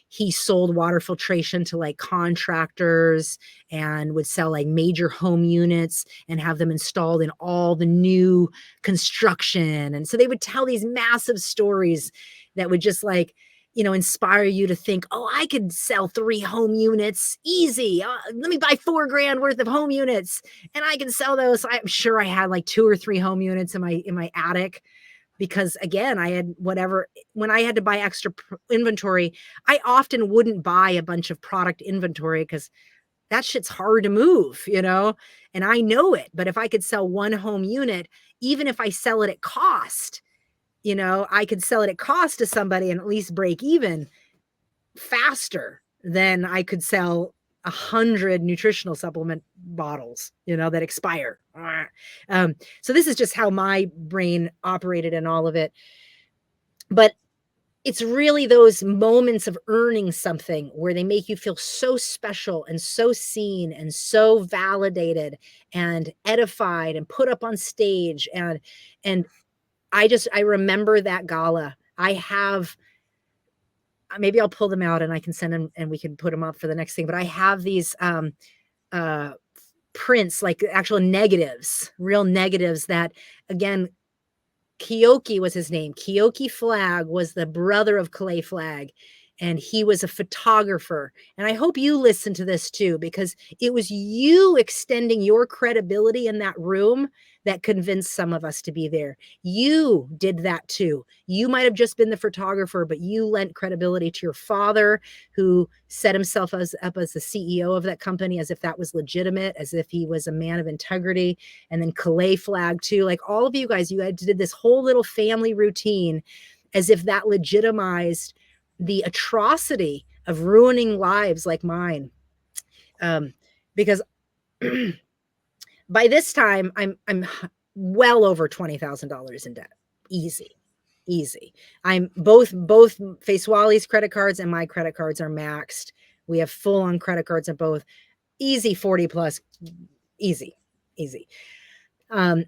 he sold water filtration to like contractors and would sell like major home units and have them installed in all the new construction. And so they would tell these massive stories that would just like, you know, inspire you to think, oh, I could sell 3 home units easy. Let me buy $4,000 worth of home units and I can sell those. I'm sure I had like 2 or 3 home units in my attic, because again, I had whatever, when I had to buy extra inventory, I often wouldn't buy a bunch of product inventory because that shit's hard to move, you know, and I know it. But if I could sell 1 home unit, even if I sell it at cost, you know, I could sell it at cost to somebody and at least break even faster than I could sell 100 nutritional supplement bottles, you know, that expire. So this is just how my brain operated in all of it. But it's really those moments of earning something where they make you feel so special and so seen and so validated and edified and put up on stage. And I remember that gala. I have, maybe I'll pull them out and I can send them and we can put them up for the next thing. But I have these prints, like actual negatives, real negatives that, again, Keoki was his name. Keoki Flagg was the brother of Clay Flagg. And he was a photographer. And I hope you listen to this too, because it was you extending your credibility in that room that convinced some of us to be there. You did that too. You might have just been the photographer, but you lent credibility to your father, who set himself up as the CEO of that company, as if that was legitimate, as if he was a man of integrity. And then Clay Flagg too. Like all of you guys did this whole little family routine as if that legitimized the atrocity of ruining lives like mine. Because by this time I'm well over $20,000 in debt. Easy. I'm both Facewaly's credit cards and my credit cards are maxed. We have full on credit cards on both. Easy 40 plus. Easy.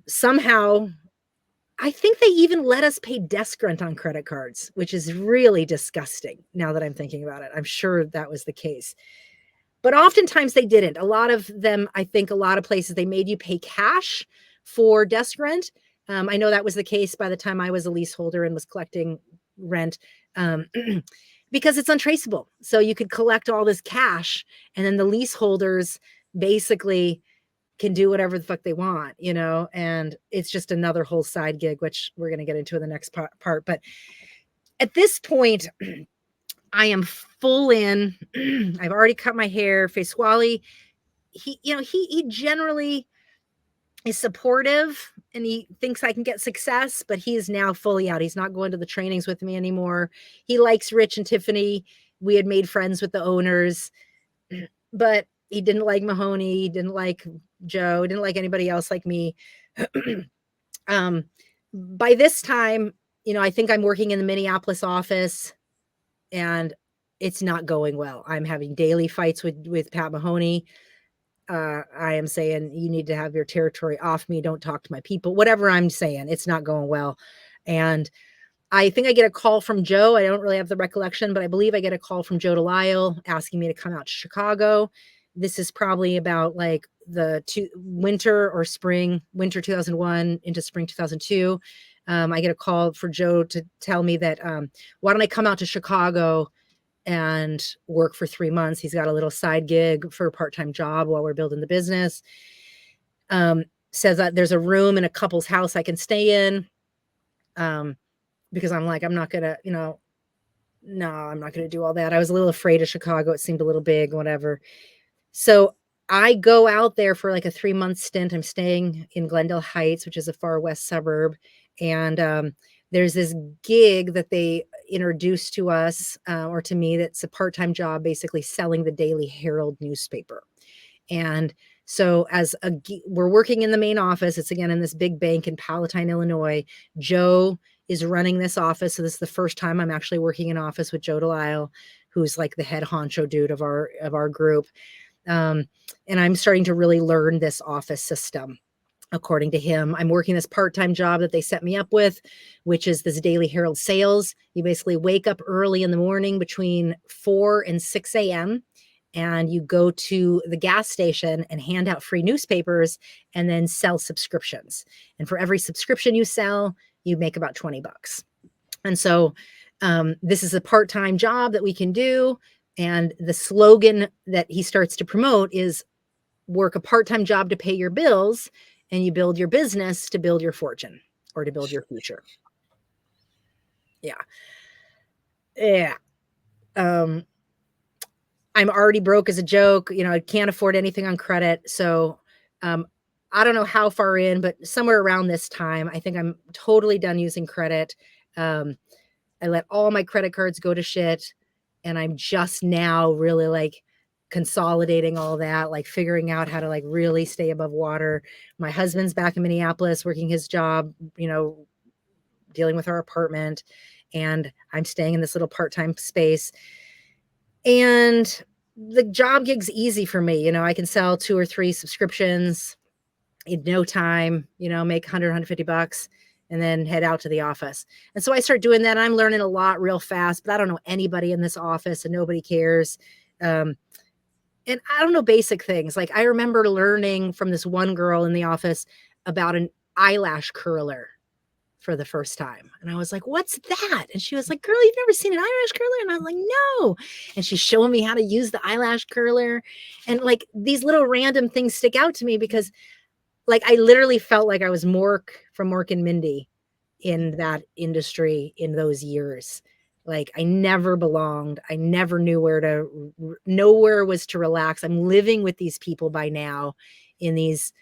Somehow I think they even let us pay desk rent on credit cards, which is really disgusting now that I'm thinking about it. I'm sure that was the case. But oftentimes they didn't. A lot of them, I think a lot of places, they made you pay cash for desk rent. I know that was the case by the time I was a leaseholder and was collecting rent, because it's untraceable. So you could collect all this cash and then the leaseholders basically can do whatever the fuck they want, you know, and it's just another whole side gig, which we're going to get into in the next part. But at this point, I am full in. I've already cut my hair. Facewaly, he generally is supportive and he thinks I can get success, but he is now fully out. He's not going to the trainings with me anymore. He likes Rich and Tiffany. We had made friends with the owners, but he didn't like Mahoney. He didn't like Joe, didn't like anybody else like me. By this time, I think I'm working in the Minneapolis office and it's not going well. I'm having daily fights with Pat Mahoney. I am saying, you need to have your territory off me. Don't talk to my people, whatever I'm saying. It's not going well. And I think I get a call from Joe. I don't really have the recollection, but I believe I get a call from Joe Delisle asking me to come out to Chicago. This is probably about like the winter 2001 into spring 2002. I get a call for Joe to tell me that, why don't I come out to Chicago and work for 3 months? He's got a little side gig for a part-time job while we're building the business. Says that there's a room in a couple's house I can stay in. Because I'm like, I'm not gonna, no, I'm not gonna do all that. I was a little afraid of Chicago. It seemed a little big, whatever. So I go out there for like a 3-month stint. I'm staying in Glendale Heights, which is a far west suburb. And there's this gig that they introduced to us, or to me, that's a part-time job, basically selling the Daily Herald newspaper. And so we're working in the main office. It's again in this big bank in Palatine, Illinois. Joe is running this office. So this is the first time I'm actually working in office with Joe Delisle, who's like the head honcho dude of our group. And I'm starting to really learn this office system. According to him, I'm working this part-time job that they set me up with, which is this Daily Herald sales. You basically wake up early in the morning between 4 and 6 a.m. and you go to the gas station and hand out free newspapers and then sell subscriptions. And for every subscription you sell, you make about $20. And so this is a part-time job that we can do. And the slogan that he starts to promote is work a part-time job to pay your bills, and you build your business to build your fortune or to build your future. Yeah. Yeah. I'm already broke as a joke. I can't afford anything on credit. So I don't know how far in, but somewhere around this time, I think I'm totally done using credit. I let all my credit cards go to shit. And I'm just now really like consolidating all that, like figuring out how to like really stay above water. My husband's back in Minneapolis working his job, dealing with our apartment. And I'm staying in this little part-time space. And the job gig's easy for me. I can sell 2 or 3 subscriptions in no time, make $100, $150 and then head out to the office. And so I start doing that. I'm learning a lot real fast, but I don't know anybody in this office and nobody cares. And I don't know basic things. Like I remember learning from this one girl in the office about an eyelash curler for the first time. And I was like, what's that? And she was like, girl, you've never seen an eyelash curler? And I was like, no. And she's showing me how to use the eyelash curler. And like these little random things stick out to me because like I literally felt like I was Mork from Mork and Mindy in that industry in those years. Like I never belonged. I never knew nowhere was to relax. I'm living with these people by now in these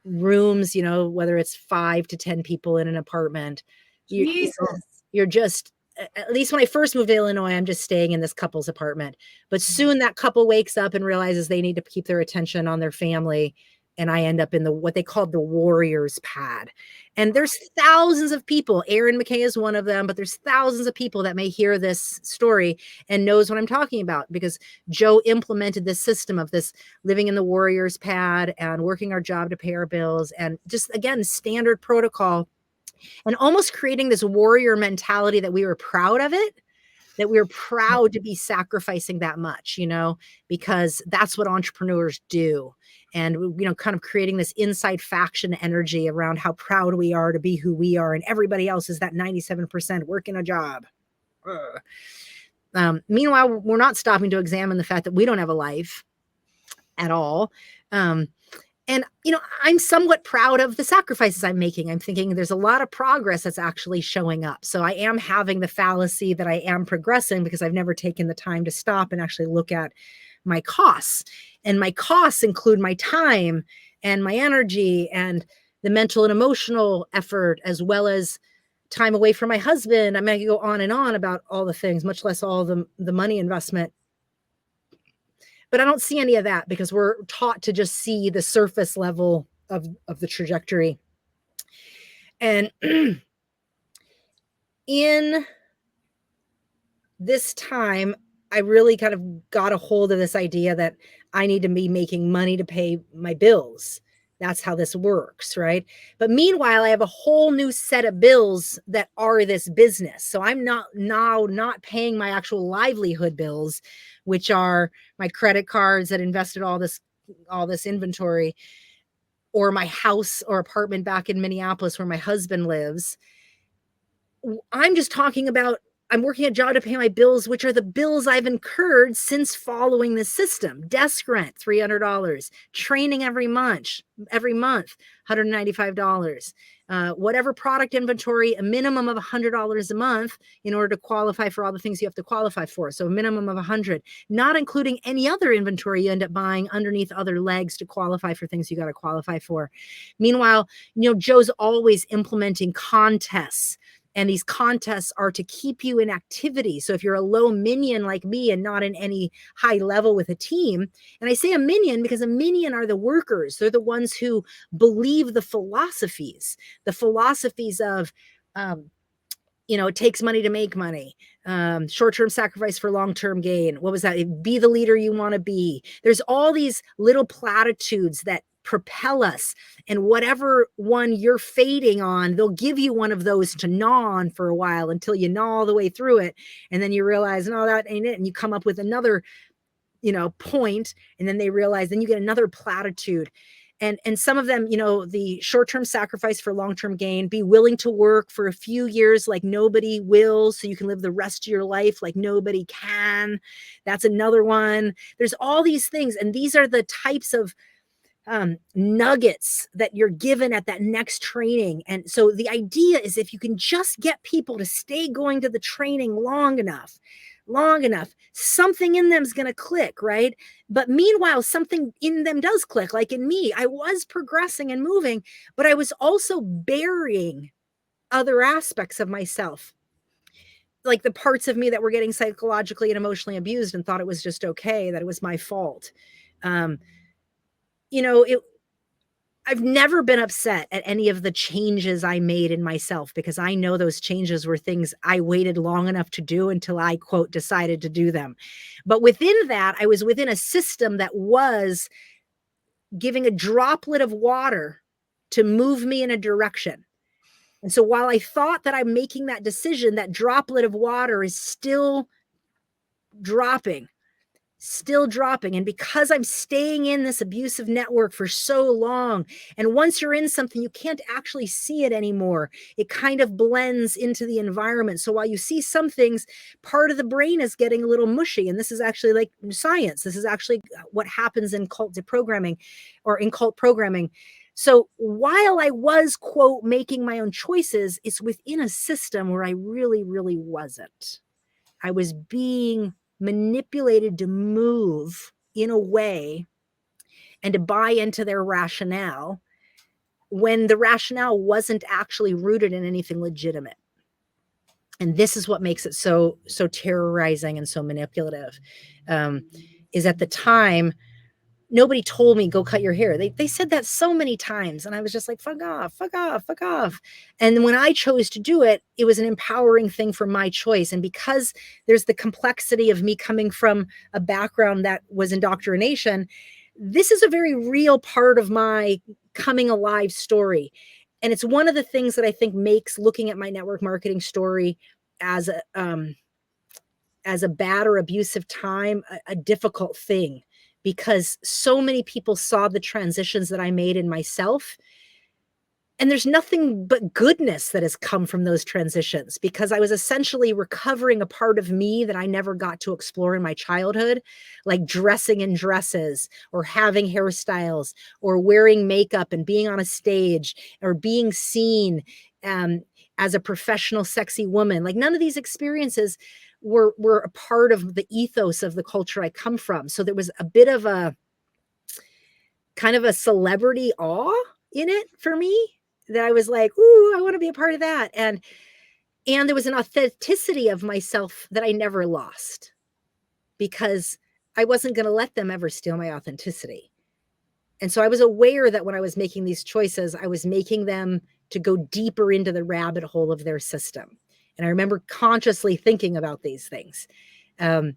rooms, whether it's 5 to 10 people in an apartment. You're just, at least when I first moved to Illinois, I'm just staying in this couple's apartment. But soon that couple wakes up and realizes they need to keep their attention on their family. And I end up in what they called the warrior's pad. And there's thousands of people. Aaron McKay is one of them, but there's thousands of people that may hear this story and knows what I'm talking about because Joe implemented this system of this living in the warrior's pad and working our job to pay our bills and just, again, standard protocol and almost creating this warrior mentality that we were proud of it, that we were proud to be sacrificing that much, because that's what entrepreneurs do. And, kind of creating this inside faction energy around how proud we are to be who we are. And everybody else is that 97% working a job. Meanwhile, we're not stopping to examine the fact that we don't have a life at all. And, I'm somewhat proud of the sacrifices I'm making. I'm thinking there's a lot of progress that's actually showing up. So I am having the fallacy that I am progressing because I've never taken the time to stop and actually look at my costs. And my costs include my time and my energy and the mental and emotional effort, as well as time away from my husband. I can go on and on about all the things, much less all the money investment. But I don't see any of that because we're taught to just see the surface level of the trajectory. And in this time, I really kind of got a hold of this idea that I need to be making money to pay my bills. That's how this works, right? But meanwhile, I have a whole new set of bills that are this business. So I'm not paying my actual livelihood bills, which are my credit cards that invested all this inventory, or my house or apartment back in Minneapolis where my husband lives. I'm just talking about, I'm working a job to pay my bills, which are the bills I've incurred since following the system. Desk rent, $300. Training every month, $195. Whatever product inventory, a minimum of $100 a month in order to qualify for all the things you have to qualify for. So a minimum of 100, not including any other inventory you end up buying underneath other legs to qualify for things you got to qualify for. Meanwhile, Joe's always implementing contests. And these contests are to keep you in activity. So if you're a low minion like me and not in any high level with a team, and I say a minion because a minion are the workers. They're the ones who believe the philosophies of, it takes money to make money. Short-term sacrifice for long-term gain. What was that? Be the leader you want to be. There's all these little platitudes that propel us, and whatever one you're fading on, they'll give you one of those to gnaw on for a while until you gnaw all the way through it, and then you realize, no, that ain't it, and you come up with another point, and then they realize, then you get another platitude. And some of them, the short-term sacrifice for long-term gain, be willing to work for a few years like nobody will, so you can live the rest of your life like nobody can. That's another one. There's all these things, and these are the types of nuggets that you're given at that next training. And so the idea is, if you can just get people to stay going to the training long enough, something in them is going to click, right? But meanwhile, something in them does click. Like in me, I was progressing and moving, but I was also burying other aspects of myself, like the parts of me that were getting psychologically and emotionally abused and thought it was just okay, that it was my fault. I've never been upset at any of the changes I made in myself, because I know those changes were things I waited long enough to do until I, quote, decided to do them. But within that, I was within a system that was giving a droplet of water to move me in a direction. And so while I thought that I'm making that decision, that droplet of water is still dropping. And because I'm staying in this abusive network for so long, and once you're in something, you can't actually see it anymore. It kind of blends into the environment. So while you see some things, part of the brain is getting a little mushy. And this is actually like science. This is actually what happens in cult programming. So while I was, quote, making my own choices, it's within a system where I really, really wasn't. I was being manipulated to move in a way and to buy into their rationale when the rationale wasn't actually rooted in anything legitimate. And this is what makes it so terrorizing and so manipulative. Is at the time, nobody told me, go cut your hair. They said that so many times. And I was just like, fuck off. And when I chose to do it, it was an empowering thing for my choice. And because there's the complexity of me coming from a background that was indoctrination, this is a very real part of my coming alive story. And it's one of the things that I think makes looking at my network marketing story as a bad or abusive time a difficult thing, because so many people saw the transitions that I made in myself. And there's nothing but goodness that has come from those transitions, because I was essentially recovering a part of me that I never got to explore in my childhood, like dressing in dresses or having hairstyles or wearing makeup and being on a stage or being seen as a professional, sexy woman. Like none of these experiences were a part of the ethos of the culture I come from. So there was a bit of a kind of a celebrity awe in it for me, that I was like, ooh, I want to be a part of that. And there was an authenticity of myself that I never lost, because I wasn't going to let them ever steal my authenticity. And so I was aware that when I was making these choices, I was making them to go deeper into the rabbit hole of their system. And I remember consciously thinking about these things. And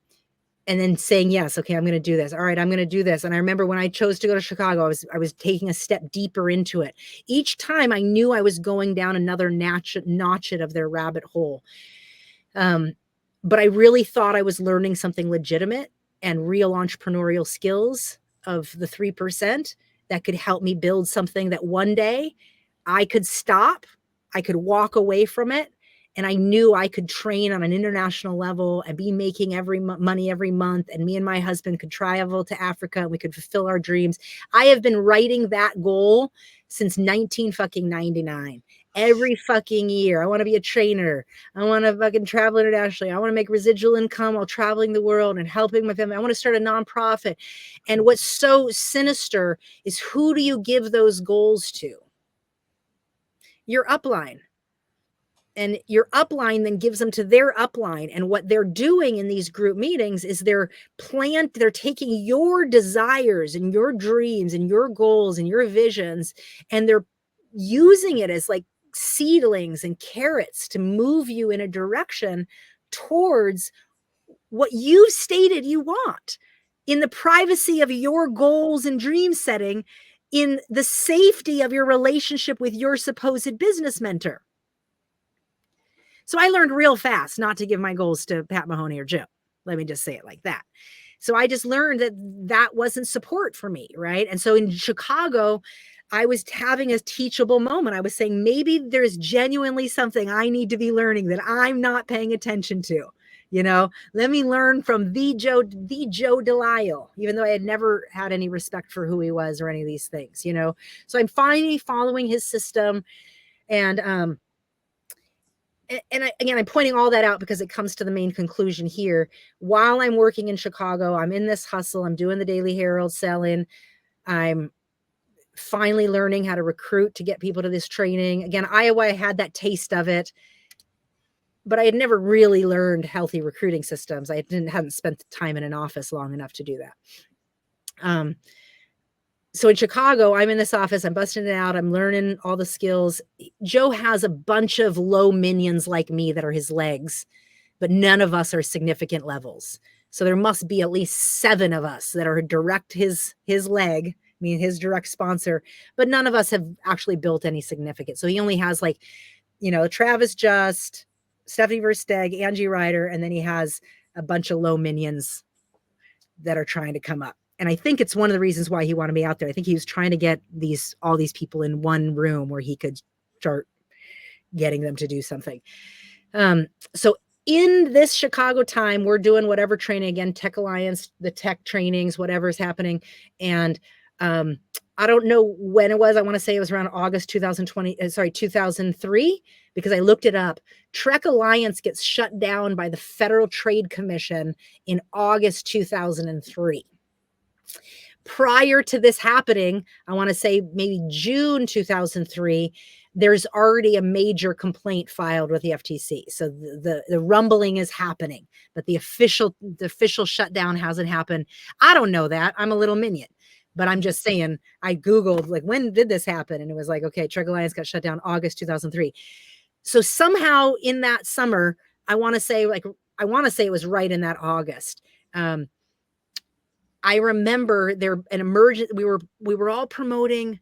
then saying, yes, okay, I'm going to do this. All right, I'm going to do this. And I remember when I chose to go to Chicago, I was taking a step deeper into it. Each time I knew I was going down another notch of their rabbit hole. But I really thought I was learning something legitimate and real entrepreneurial skills of the 3% that could help me build something that one day I could stop, I could walk away from it, and I knew I could train on an international level and be making money every month. And me and my husband could travel to Africa and we could fulfill our dreams. I have been writing that goal since 1999. Every fucking year. I want to be a trainer. I want to fucking travel internationally. I want to make residual income while traveling the world and helping my family. I want to start a nonprofit. And what's so sinister is, who do you give those goals to? Your upline. And your upline then gives them to their upline. And what they're doing in these group meetings is they're taking your desires and your dreams and your goals and your visions, and they're using it as like seedlings and carrots to move you in a direction towards what you've stated you want, in the privacy of your goals and dream setting, in the safety of your relationship with your supposed business mentor. So I learned real fast not to give my goals to Pat Mahoney or Joe. Let me just say it like that. So I just learned that that wasn't support for me, right? And so in Chicago, I was having a teachable moment. I was saying, maybe there's genuinely something I need to be learning that I'm not paying attention to. You know, let me learn from the Joe Delisle, even though I had never had any respect for who he was or any of these things, you know? So I'm finally following his system. And I'm pointing all that out because it comes to the main conclusion here. While I'm working in Chicago, I'm in this hustle. I'm doing the Daily Herald selling. I'm finally learning how to recruit to get people to this training. Again, Iowa, I had that taste of it, but I had never really learned healthy recruiting systems. I hadn't spent the time in an office long enough to do that. So in Chicago, I'm in this office, I'm busting it out, I'm learning all the skills. Joe has a bunch of low minions like me that are his legs, but none of us are significant levels. So there must be at least 7 of us that are direct his leg, I mean, his direct sponsor, but none of us have actually built any significant. So he only has, like, you know, Travis Just, Stephanie Versteg, Angie Ryder, and then he has a bunch of low minions that are trying to come up. And I think it's one of the reasons why he wanted me out there. I think he was trying to get all these people in one room where he could start getting them to do something. So in this Chicago time, we're doing whatever training, again, Tech Alliance, the tech trainings, whatever's happening. And I don't know when it was. I want to say it was around August 2003, because I looked it up. Trek Alliance gets shut down by the Federal Trade Commission in August 2003. Prior to this happening, I want to say maybe June 2003, there's already a major complaint filed with the FTC. So the rumbling is happening, but the official shutdown hasn't happened. I don't know that. I'm a little minion, but I'm just saying, I Googled, like, when did this happen? And it was like, okay, Trek Alliance got shut down August 2003. So somehow in that summer, I want to say it was right in that August. I remember we were all promoting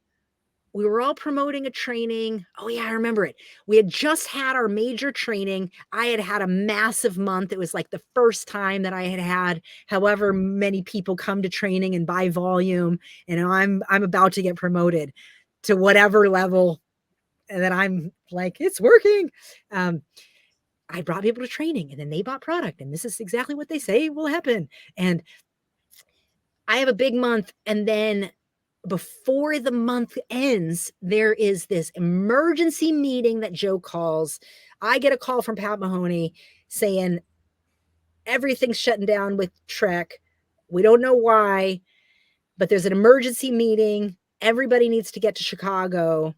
a training. Oh yeah, I remember it. We had just had our major training. I had a massive month. It was like the first time that I had however many people come to training and buy volume. And I'm about to get promoted to whatever level. And then I'm like, it's working. I brought people to training, and then they bought product, and this is exactly what they say will happen. And I have a big month, and then before the month ends, there is this emergency meeting that Joe calls. I get a call from Pat Mahoney saying everything's shutting down with Trek. We don't know why, but there's an emergency meeting. Everybody needs to get to Chicago.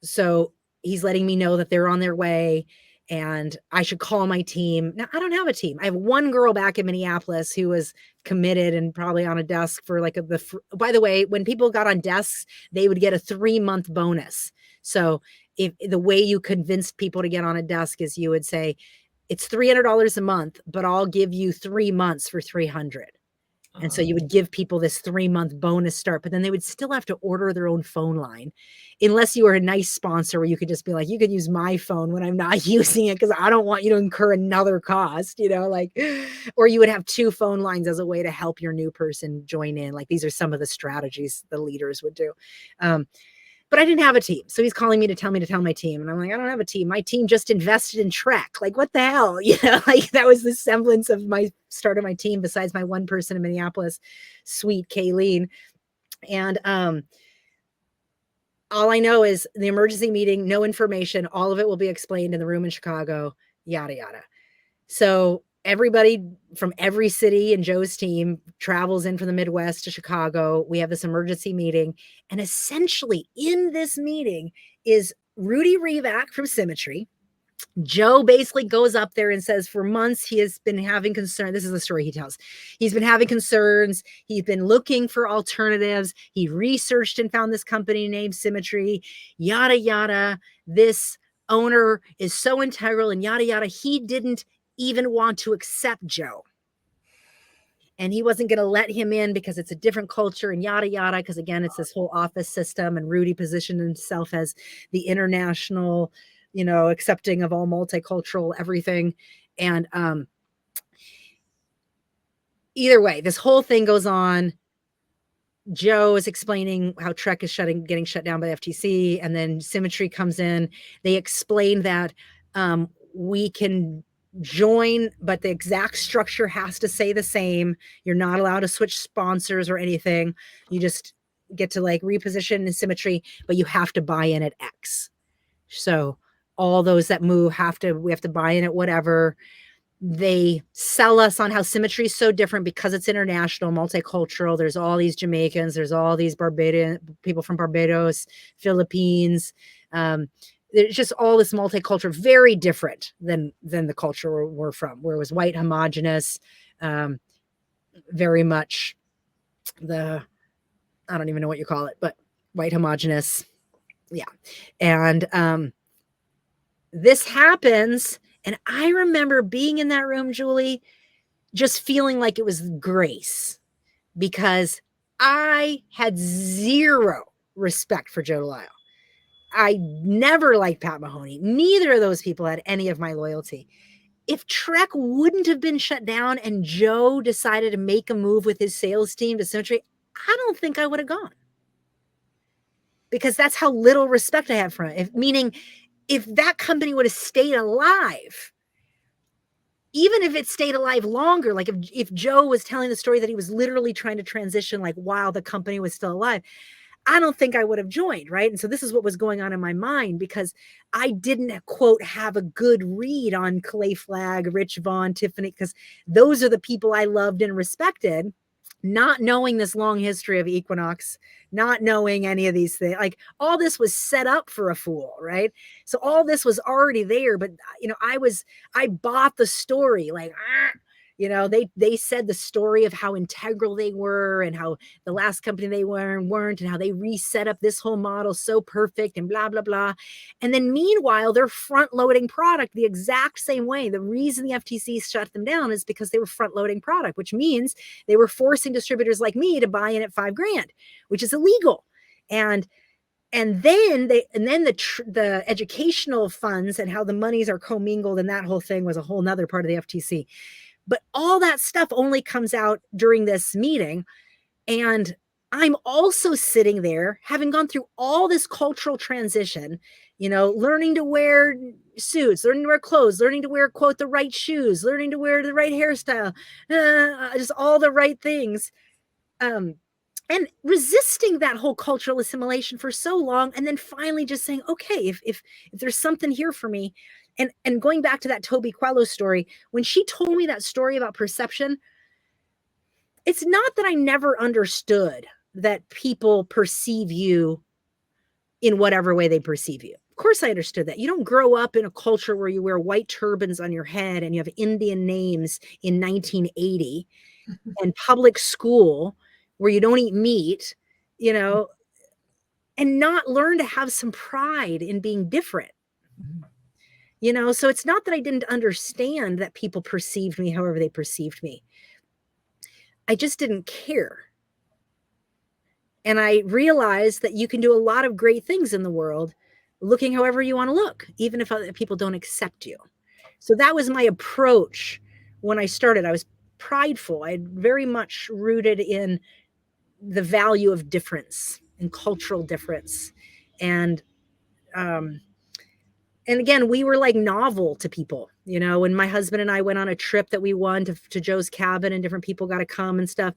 So he's letting me know that they're on their way. and I should call my team. Now, I don't have a team. I have one girl back in Minneapolis who was committed and probably on a desk for like by the way, when people got on desks, they would get a 3-month bonus. So if the way you convinced people to get on a desk is you would say, it's $300 a month, but I'll give you 3 months for $300. And so you would give people this 3-month bonus start, but then they would still have to order their own phone line, unless you were a nice sponsor where you could just be like, you could use my phone when I'm not using it, because I don't want you to incur another cost, like, or you would have 2 phone lines as a way to help your new person join in. Like, these are some of the strategies the leaders would do. But I didn't have a team. So he's calling me to tell my team. And I'm like, I don't have a team. My team just invested in Trek. Like, what the hell? Like, that was the semblance of my start of my team, besides my one person in Minneapolis, sweet Kayleen. And all I know is the emergency meeting, no information. All of it will be explained in the room in Chicago, yada, yada. So everybody from every city in Joe's team travels in from the Midwest to Chicago. We have this emergency meeting. And essentially in this meeting is Rudy Revak from Symmetry. Joe basically goes up there and says for months he has been having concern. This is the story he tells. He's been having concerns. He's been looking for alternatives. He researched and found this company named Symmetry, yada, yada. This owner is so integral and yada, yada. He didn't even want to accept Joe. And he wasn't going to let him in because it's a different culture and yada, yada. Because again, it's this whole office system, and Rudy positioned himself as the international, accepting of all multicultural everything. And either way, this whole thing goes on. Joe is explaining how Trek is getting shut down by the FTC. And then Symmetry comes in. They explain that we can join, but the exact structure has to stay the same. You're not allowed to switch sponsors or anything. You just get to like reposition in Symmetry, but you have to buy in at X. So all those that move we have to buy in at whatever. They sell us on how Symmetry is so different because it's international, multicultural. There's all these Jamaicans, there's all these people from Barbados, Philippines. There's just all this multicultural, very different than the culture we're from, where it was white, homogenous, very much I don't even know what you call it, but white, homogenous. Yeah. And this happens. And I remember being in that room, Julie, just feeling like it was grace, because I had zero respect for Joe Delisle. I never liked Pat Mahoney. Neither of those people had any of my loyalty. If Trek wouldn't have been shut down and Joe decided to make a move with his sales team to Symmetry, I don't think I would have gone. Because that's how little respect I have for him. Meaning, if that company would have stayed alive, even if it stayed alive longer, like if Joe was telling the story that he was literally trying to transition, like while the company was still alive, I don't think I would have joined, right? And so this is what was going on in my mind, because I didn't, quote, have a good read on Clay Flagg, Rich Vaughn, Tiffany, because those are the people I loved and respected, not knowing this long history of Equinox, not knowing any of these things. Like, all this was set up for a fool, right? So all this was already there, but I bought the story, like, they said the story of how integral they were and how the last company they weren't, and how they reset up this whole model so perfect and blah, blah, blah. And then meanwhile, they're front loading product the exact same way. The reason the FTC shut them down is because they were front loading product, which means they were forcing distributors like me to buy in at $5,000, which is illegal. And then the educational funds and how the monies are commingled, and that whole thing was a whole nother part of the FTC. But all that stuff only comes out during this meeting. And I'm also sitting there having gone through all this cultural transition, learning to wear suits, learning to wear clothes, learning to wear, quote, the right shoes, learning to wear the right hairstyle, just all the right things. And resisting that whole cultural assimilation for so long. And then finally just saying, okay, if there's something here for me. And going back to that Toby Quello story, when she told me that story about perception, it's not that I never understood that people perceive you in whatever way they perceive you. course I understood that. You don't grow up in a culture where you wear white turbans on your head and you have Indian names in 1980 and public school where you don't eat meat, you know, and not learn to have some pride in being different. You know, so it's not that I didn't understand that people perceived me however they perceived me. I just didn't care. And I realized that you can do a lot of great things in the world looking however you want to look, even if other people don't accept you. So that was my approach when I started. I was prideful. I very much rooted in the value of difference and cultural difference. And again, we were like novel to people, you know, when my husband and I went on a trip that we won to Joe's cabin and different people got to come and stuff.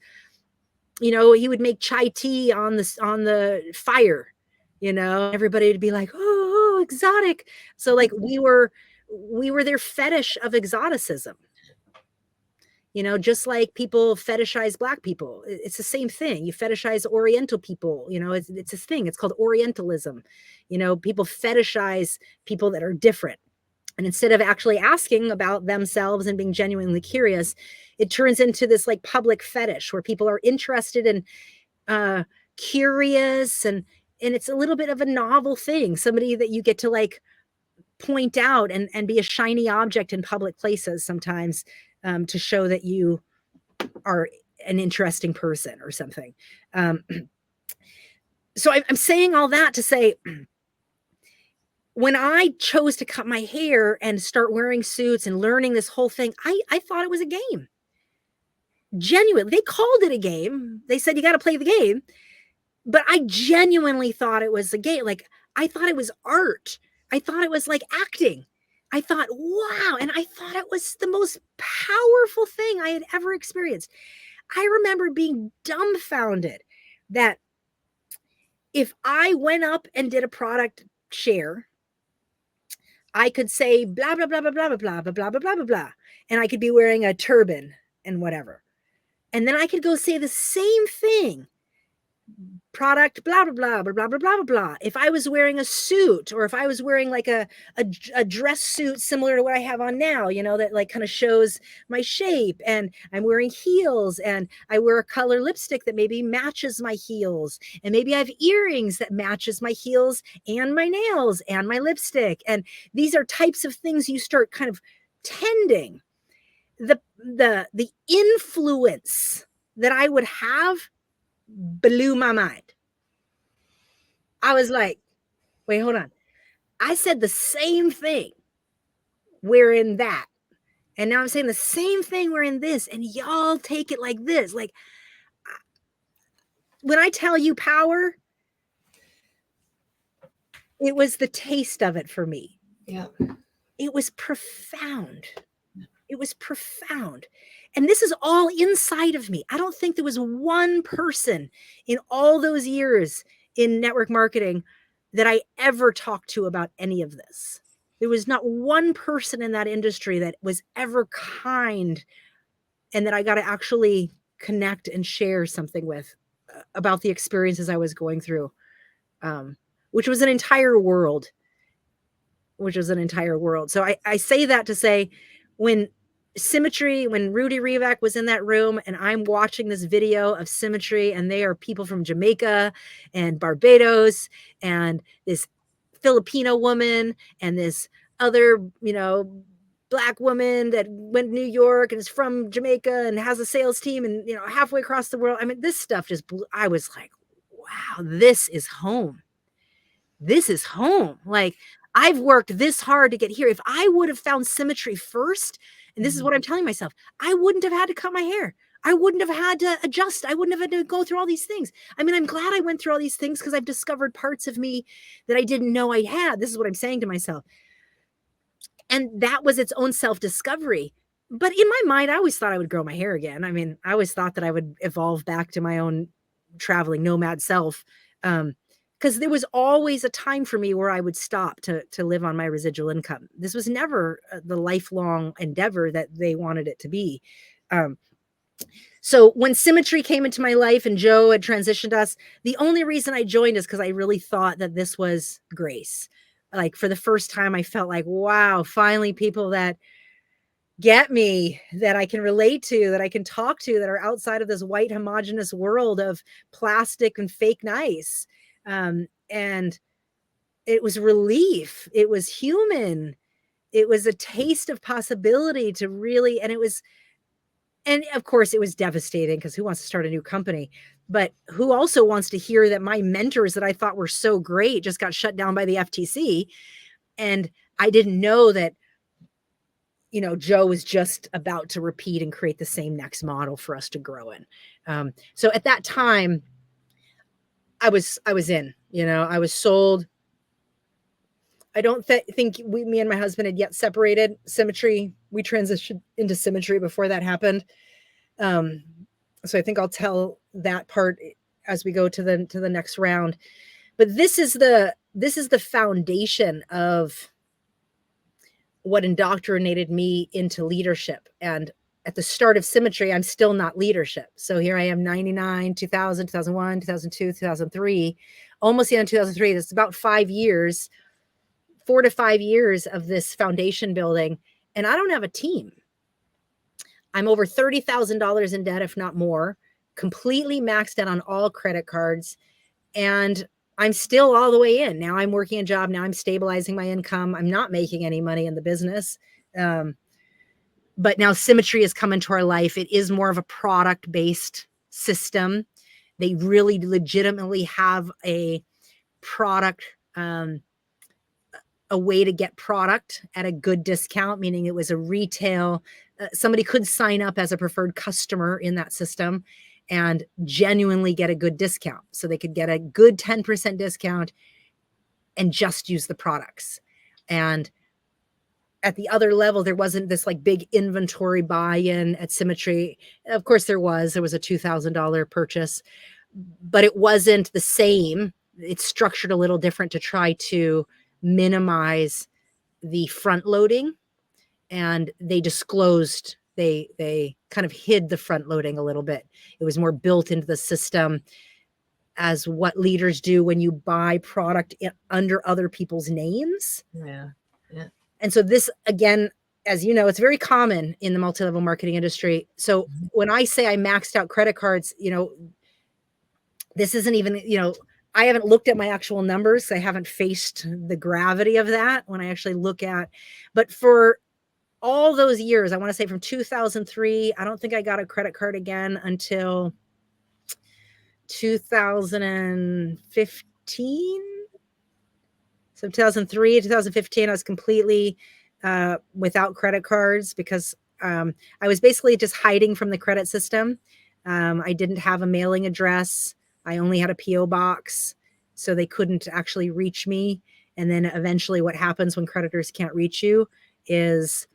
You know, he would make chai tea on the fire, you know, everybody would be like, oh, exotic. So like we were their fetish of exoticism, you know, just like people fetishize Black people. It's the same thing. You fetishize Oriental people, you know, it's a thing. It's called Orientalism. You know, people fetishize people that are different. And instead of actually asking about themselves and being genuinely curious, it turns into this like public fetish where people are interested and curious. And it's a little bit of a novel thing, somebody that you get to like point out and be a shiny object in public places sometimes to show that you are an interesting person or something. So I'm saying all that to say, when I chose to cut my hair and start wearing suits and learning this whole thing, I thought it was a game. Genuinely, they called it a game. They said, you got to play the game. But I genuinely thought it was a game. Like, I thought it was art. I thought it was like acting. I thought, wow. And I thought it was the most powerful thing I had ever experienced. I remember being dumbfounded that if I went up and did a product share, I could say blah, blah, blah, blah, blah, blah, blah, blah, blah, blah, blah, blah. And I could be wearing a turban and whatever. And then I could go say the same thing. Product, blah, blah, blah, blah, blah, blah, blah, blah. If I was wearing a suit or if I was wearing like a dress suit similar to what I have on now, you know, that like kind of shows my shape, and I'm wearing heels and I wear a color lipstick that maybe matches my heels, and maybe I have earrings that matches my heels and my nails and my lipstick. And these are types of things you start kind of tending. The influence that I would have blew my mind. I was like, wait, hold on. I said the same thing wearing that. And now I'm saying the same thing wearing this. And y'all take it like this. Like, when I tell you power, it was the taste of it for me. Yeah. It was profound. It was profound. And this is all inside of me. I don't think there was one person in all those years in network marketing that I ever talked to about any of this. There was not one person in that industry that was ever kind and that I got to actually connect and share something with about the experiences I was going through, which was an entire world. So I say that to say, when Rudy Rivak was in that room and I'm watching this video of Symmetry, and they are people from Jamaica and Barbados and this Filipino woman and this other, you know, Black woman that went to New York and is from Jamaica and has a sales team and, you know, halfway across the world. I mean, this stuff just blew. I was like, wow, this is home. This is home. Like, I've worked this hard to get here. If I would have found Symmetry first, and this is what I'm telling myself, I wouldn't have had to cut my hair. I wouldn't have had to adjust. I wouldn't have had to go through all these things. I mean, I'm glad I went through all these things because I've discovered parts of me that I didn't know I had. This is what I'm saying to myself. And that was its own self-discovery. But in my mind, I always thought I would grow my hair again. I mean, I always thought that I would evolve back to my own traveling nomad self. Because there was always a time for me where I would stop to live on my residual income. This was never the lifelong endeavor that they wanted it to be. So when Symmetry came into my life and Joe had transitioned us, the only reason I joined is because I really thought that this was grace. like for the first time, I felt like, wow, finally people that get me, that I can relate to, that I can talk to, that are outside of this white homogenous world of plastic and fake nice. And it was relief. It was human. It was a taste of possibility to really, and of course it was devastating because who wants to start a new company? But who also wants to hear that my mentors that I thought were so great just got shut down by the FTC. And I didn't know that, Joe was just about to repeat and create the same next model for us to grow in. So at that time, I was in, I was sold. I don't think me and my husband had yet separated. Symmetry, we transitioned into Symmetry before that happened. So I think I'll tell that part as we go to the next round. But this is the foundation of what indoctrinated me into leadership. And at the start of Symmetry, I'm still not leadership. So here I am, 99, 2000, 2001, 2002, 2003, almost the end of 2003. That's about 5 years, 4 to 5 years of this foundation building. And I don't have a team. I'm over $30,000 in debt, if not more, completely maxed out on all credit cards. And I'm still all the way in. Now I'm working a job. Now I'm stabilizing my income. I'm not making any money in the business. But now Symmetry has come into our life. It is more of a product-based system. They really legitimately have a product, a way to get product at a good discount, meaning it was a retail. Somebody could sign up as a preferred customer in that system and genuinely get a good discount. So they could get a good 10% discount and just use the products. And at the other level, there wasn't this like big inventory buy-in at Symmetry. Of course there was a $2,000 purchase, but it wasn't the same. It's structured a little different to try to minimize the front loading. And they disclosed, they kind of hid the front loading a little bit. It was more built into the system as what leaders do when you buy product under other people's names. Yeah. And so this, again, as you know, it's very common in the multi-level marketing industry. So when I say I maxed out credit cards, this isn't even, I haven't looked at my actual numbers. I haven't faced the gravity of that when I actually look at, but for all those years, I want to say from 2003, I don't think I got a credit card again until 2015. So 2003, 2015, I was completely without credit cards because I was basically just hiding from the credit system. I didn't have a mailing address. I only had a PO box, so they couldn't actually reach me. And then eventually what happens when creditors can't reach you is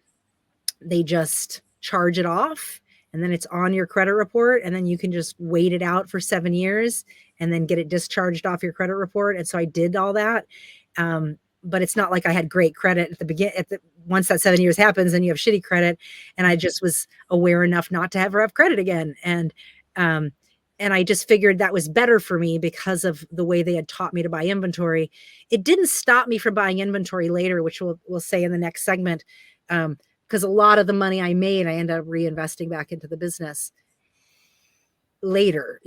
they just charge it off, and then it's on your credit report, and then you can just wait it out for 7 years and then get it discharged off your credit report. And so I did all that. But it's not like I had great credit at the beginning. Once that 7 years happens, then you have shitty credit. And I just was aware enough not to ever have credit again. And I just figured that was better for me because of the way they had taught me to buy inventory. It didn't stop me from buying inventory later, which we'll say in the next segment. Because a lot of the money I made, I ended up reinvesting back into the business later,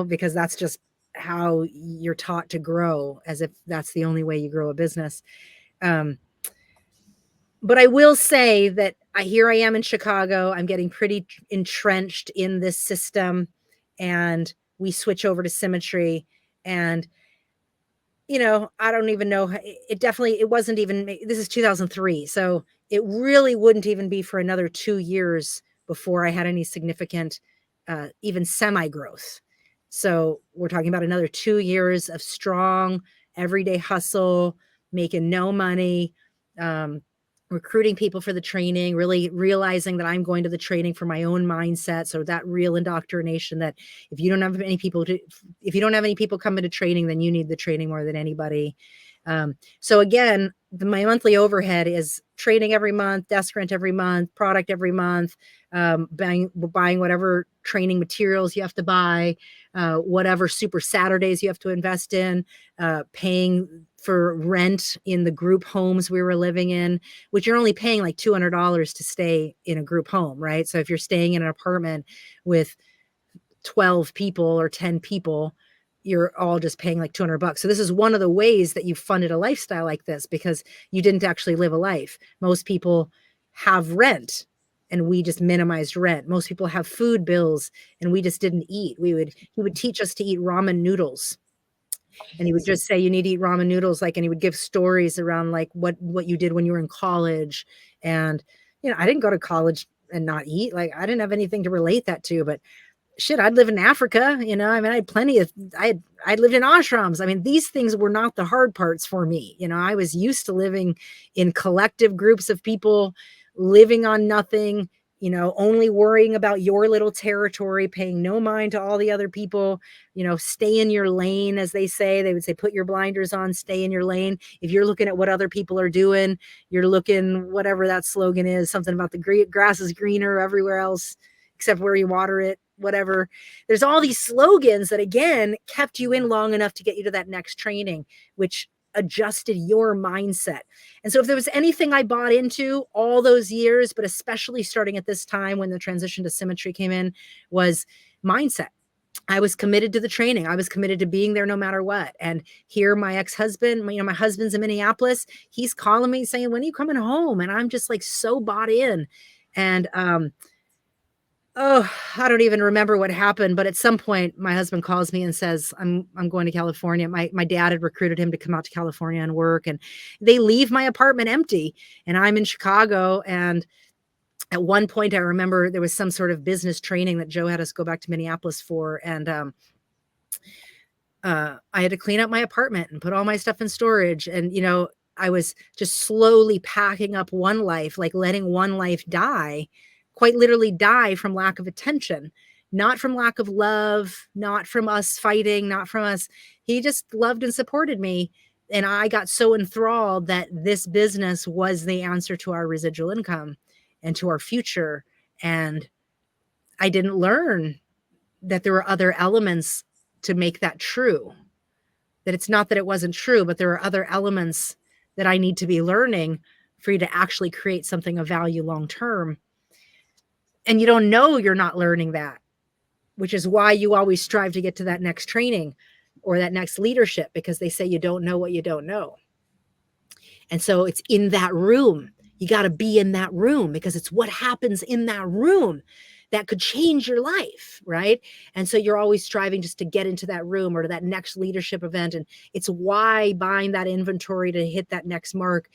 because that's just how you're taught to grow, as if that's the only way you grow a business. But I will say that here I am in Chicago. I'm getting pretty entrenched in this system, and we switch over to Symmetry. And, I don't even know. It wasn't even, this is 2003. So it really wouldn't even be for another 2 years before I had any significant, even semi-growth. So we're talking about another 2 years of strong everyday hustle, making no money, recruiting people for the training, really realizing that I'm going to the training for my own mindset. So that real indoctrination that if you don't have any people coming to training, then you need the training more than anybody. So again, my monthly overhead is training every month, desk rent every month, product every month, buying whatever training materials you have to buy, whatever super Saturdays you have to invest in, paying for rent in the group homes we were living in, which you're only paying like $200 to stay in a group home, right? So if you're staying in an apartment with 12 people or 10 people, you're all just paying like $200. So this is one of the ways that you funded a lifestyle like this, because you didn't actually live a life. Most people have rent and we just minimized rent. Most people have food bills and we just didn't eat. He would teach us to eat ramen noodles. And he would just say, you need to eat ramen noodles. Like, and he would give stories around like what you did when you were in college. And, I didn't go to college and not eat. Like, I didn't have anything to relate that to, but shit, I'd live in Africa, I mean, I had plenty of, I lived in ashrams. I mean, these things were not the hard parts for me. I was used to living in collective groups of people, living on nothing, only worrying about your little territory, paying no mind to all the other people, stay in your lane, as they say. They would say, put your blinders on, stay in your lane. If you're looking at what other people are doing, you're looking, whatever that slogan is, something about the grass is greener everywhere else, except where you water it, whatever. There's all these slogans that, again, kept you in long enough to get you to that next training, which adjusted your mindset. And so if there was anything I bought into all those years, but especially starting at this time when the transition to symmetry came in, was mindset. I was committed to the training. I was committed to being there no matter what. And here, my ex-husband, my husband's in Minneapolis. He's calling me saying, when are you coming home? And I'm just like so bought in. And, I don't even remember what happened, but at some point my husband calls me and says, I'm going to California. My dad had recruited him to come out to California and work, and they leave my apartment empty, and I'm in Chicago. And at one point I remember there was some sort of business training that Joe had us go back to Minneapolis for. And, I had to clean up my apartment and put all my stuff in storage. And, I was just slowly packing up one life, like letting one life die, quite literally die from lack of attention, not from lack of love, not from us fighting, not from us. He just loved and supported me. And I got so enthralled that this business was the answer to our residual income and to our future. And I didn't learn that there were other elements to make that true, that it's not that it wasn't true, but there are other elements that I need to be learning for you to actually create something of value long-term. And you don't know you're not learning that, which is why you always strive to get to that next training or that next leadership, because they say you don't know what you don't know. And so it's in that room. You got to be in that room, because it's what happens in that room that could change your life, right? And so you're always striving just to get into that room or to that next leadership event. And it's why buying that inventory to hit that next mark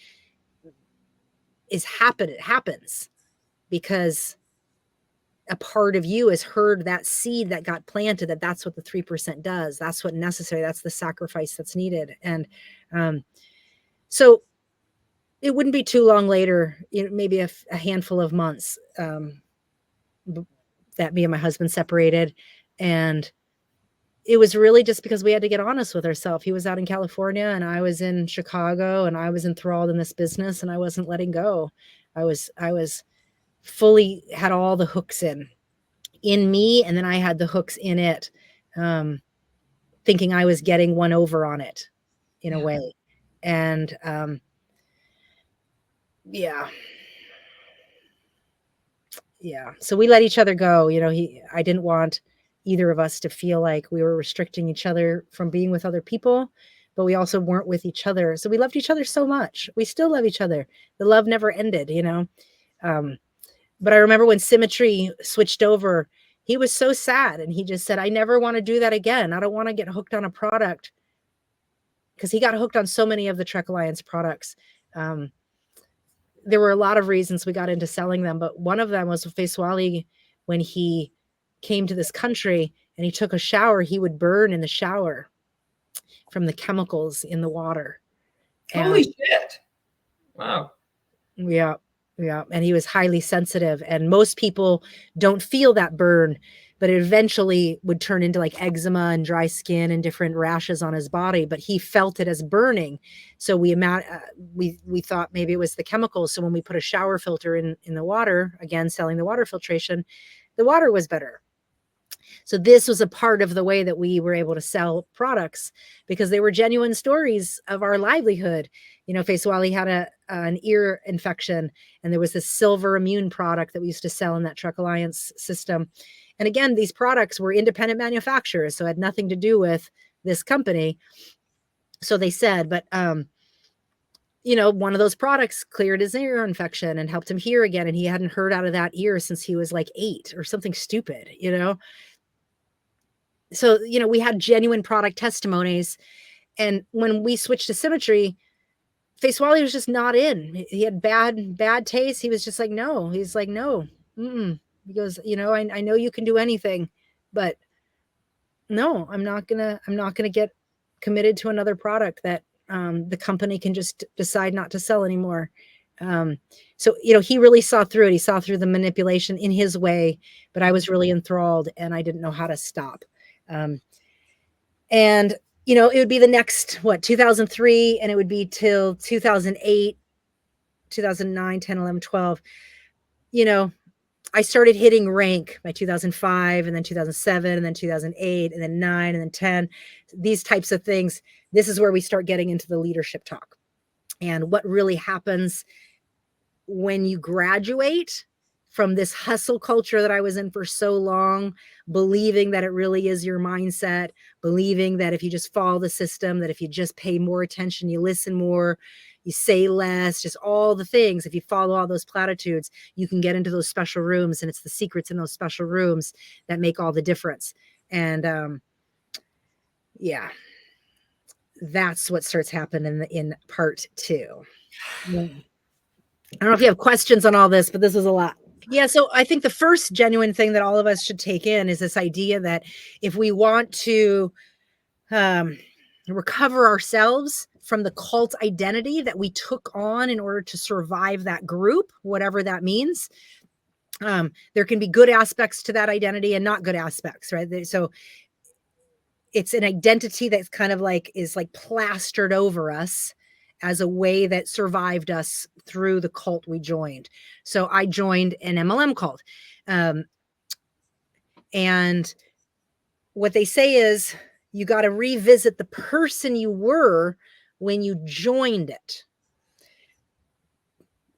it happens, because a part of you has heard that seed that got planted, that's what the 3% does. That's what necessary. That's the sacrifice that's needed. And so it wouldn't be too long later, maybe a handful of months, that me and my husband separated. And it was really just because we had to get honest with ourselves. He was out in California and I was in Chicago, and I was enthralled in this business and I wasn't letting go. I was fully had all the hooks in me. And then I had the hooks in it, thinking I was getting one over on it in a way. And, yeah. So we let each other go. I didn't want either of us to feel like we were restricting each other from being with other people, but we also weren't with each other. So we loved each other so much. We still love each other. The love never ended, but I remember when Symmetry switched over, he was so sad. And he just said, I never want to do that again. I don't want to get hooked on a product, because he got hooked on so many of the Trek Alliance products. There were a lot of reasons we got into selling them, but one of them was Faiswali. When he came to this country and he took a shower, he would burn in the shower from the chemicals in the water. Holy shit. Wow. Yeah. And he was highly sensitive, and most people don't feel that burn, but it eventually would turn into like eczema and dry skin and different rashes on his body. But he felt it as burning. So we thought maybe it was the chemicals. So when we put a shower filter in the water, again, selling the water filtration, the water was better. So this was a part of the way that we were able to sell products, because they were genuine stories of our livelihood. You know, Faiswali had an ear infection, and there was this silver immune product that we used to sell in that Truck Alliance system. And again, these products were independent manufacturers, so it had nothing to do with this company. So they said, but, you know, one of those products cleared his ear infection and helped him hear again. And he hadn't heard out of that ear since he was like 8 or something stupid, you know? So, you know, we had genuine product testimonies. And when we switched to Symmetry, Faiswali was just not in. He had bad taste. He was just like, no. He's like, no. Mm-mm. He goes, you know, I know you can do anything, but no, I'm not gonna get committed to another product that the company can just decide not to sell anymore. So, you know, he really saw through it. He saw through the manipulation in his way, but I was really enthralled and I didn't know how to stop. And, you know, it would be the next, 2003, and it would be till 2008, 2009, 10, 11, 12. You know, I started hitting rank by 2005, and then 2007, and then 2008, and then 9, and then 10, these types of things. This is where we start getting into the leadership talk and what really happens when you graduate from this hustle culture that I was in for so long, believing that it really is your mindset, believing that if you just follow the system, that if you just pay more attention, you listen more, you say less, just all the things. If you follow all those platitudes, you can get into those special rooms, and it's the secrets in those special rooms that make all the difference. And yeah, that's what starts happening in part 2. Yeah. I don't know if you have questions on all this, but this was a lot. Yeah, so I think the first genuine thing that all of us should take in is this idea that if we want to recover ourselves from the cult identity that we took on in order to survive that group, whatever that means, there can be good aspects to that identity and not good aspects, right? So it's an identity that's kind of like is like plastered over us as a way that survived us through the cult we joined. So I joined an MLM cult. And what they say is you got to revisit the person you were when you joined it.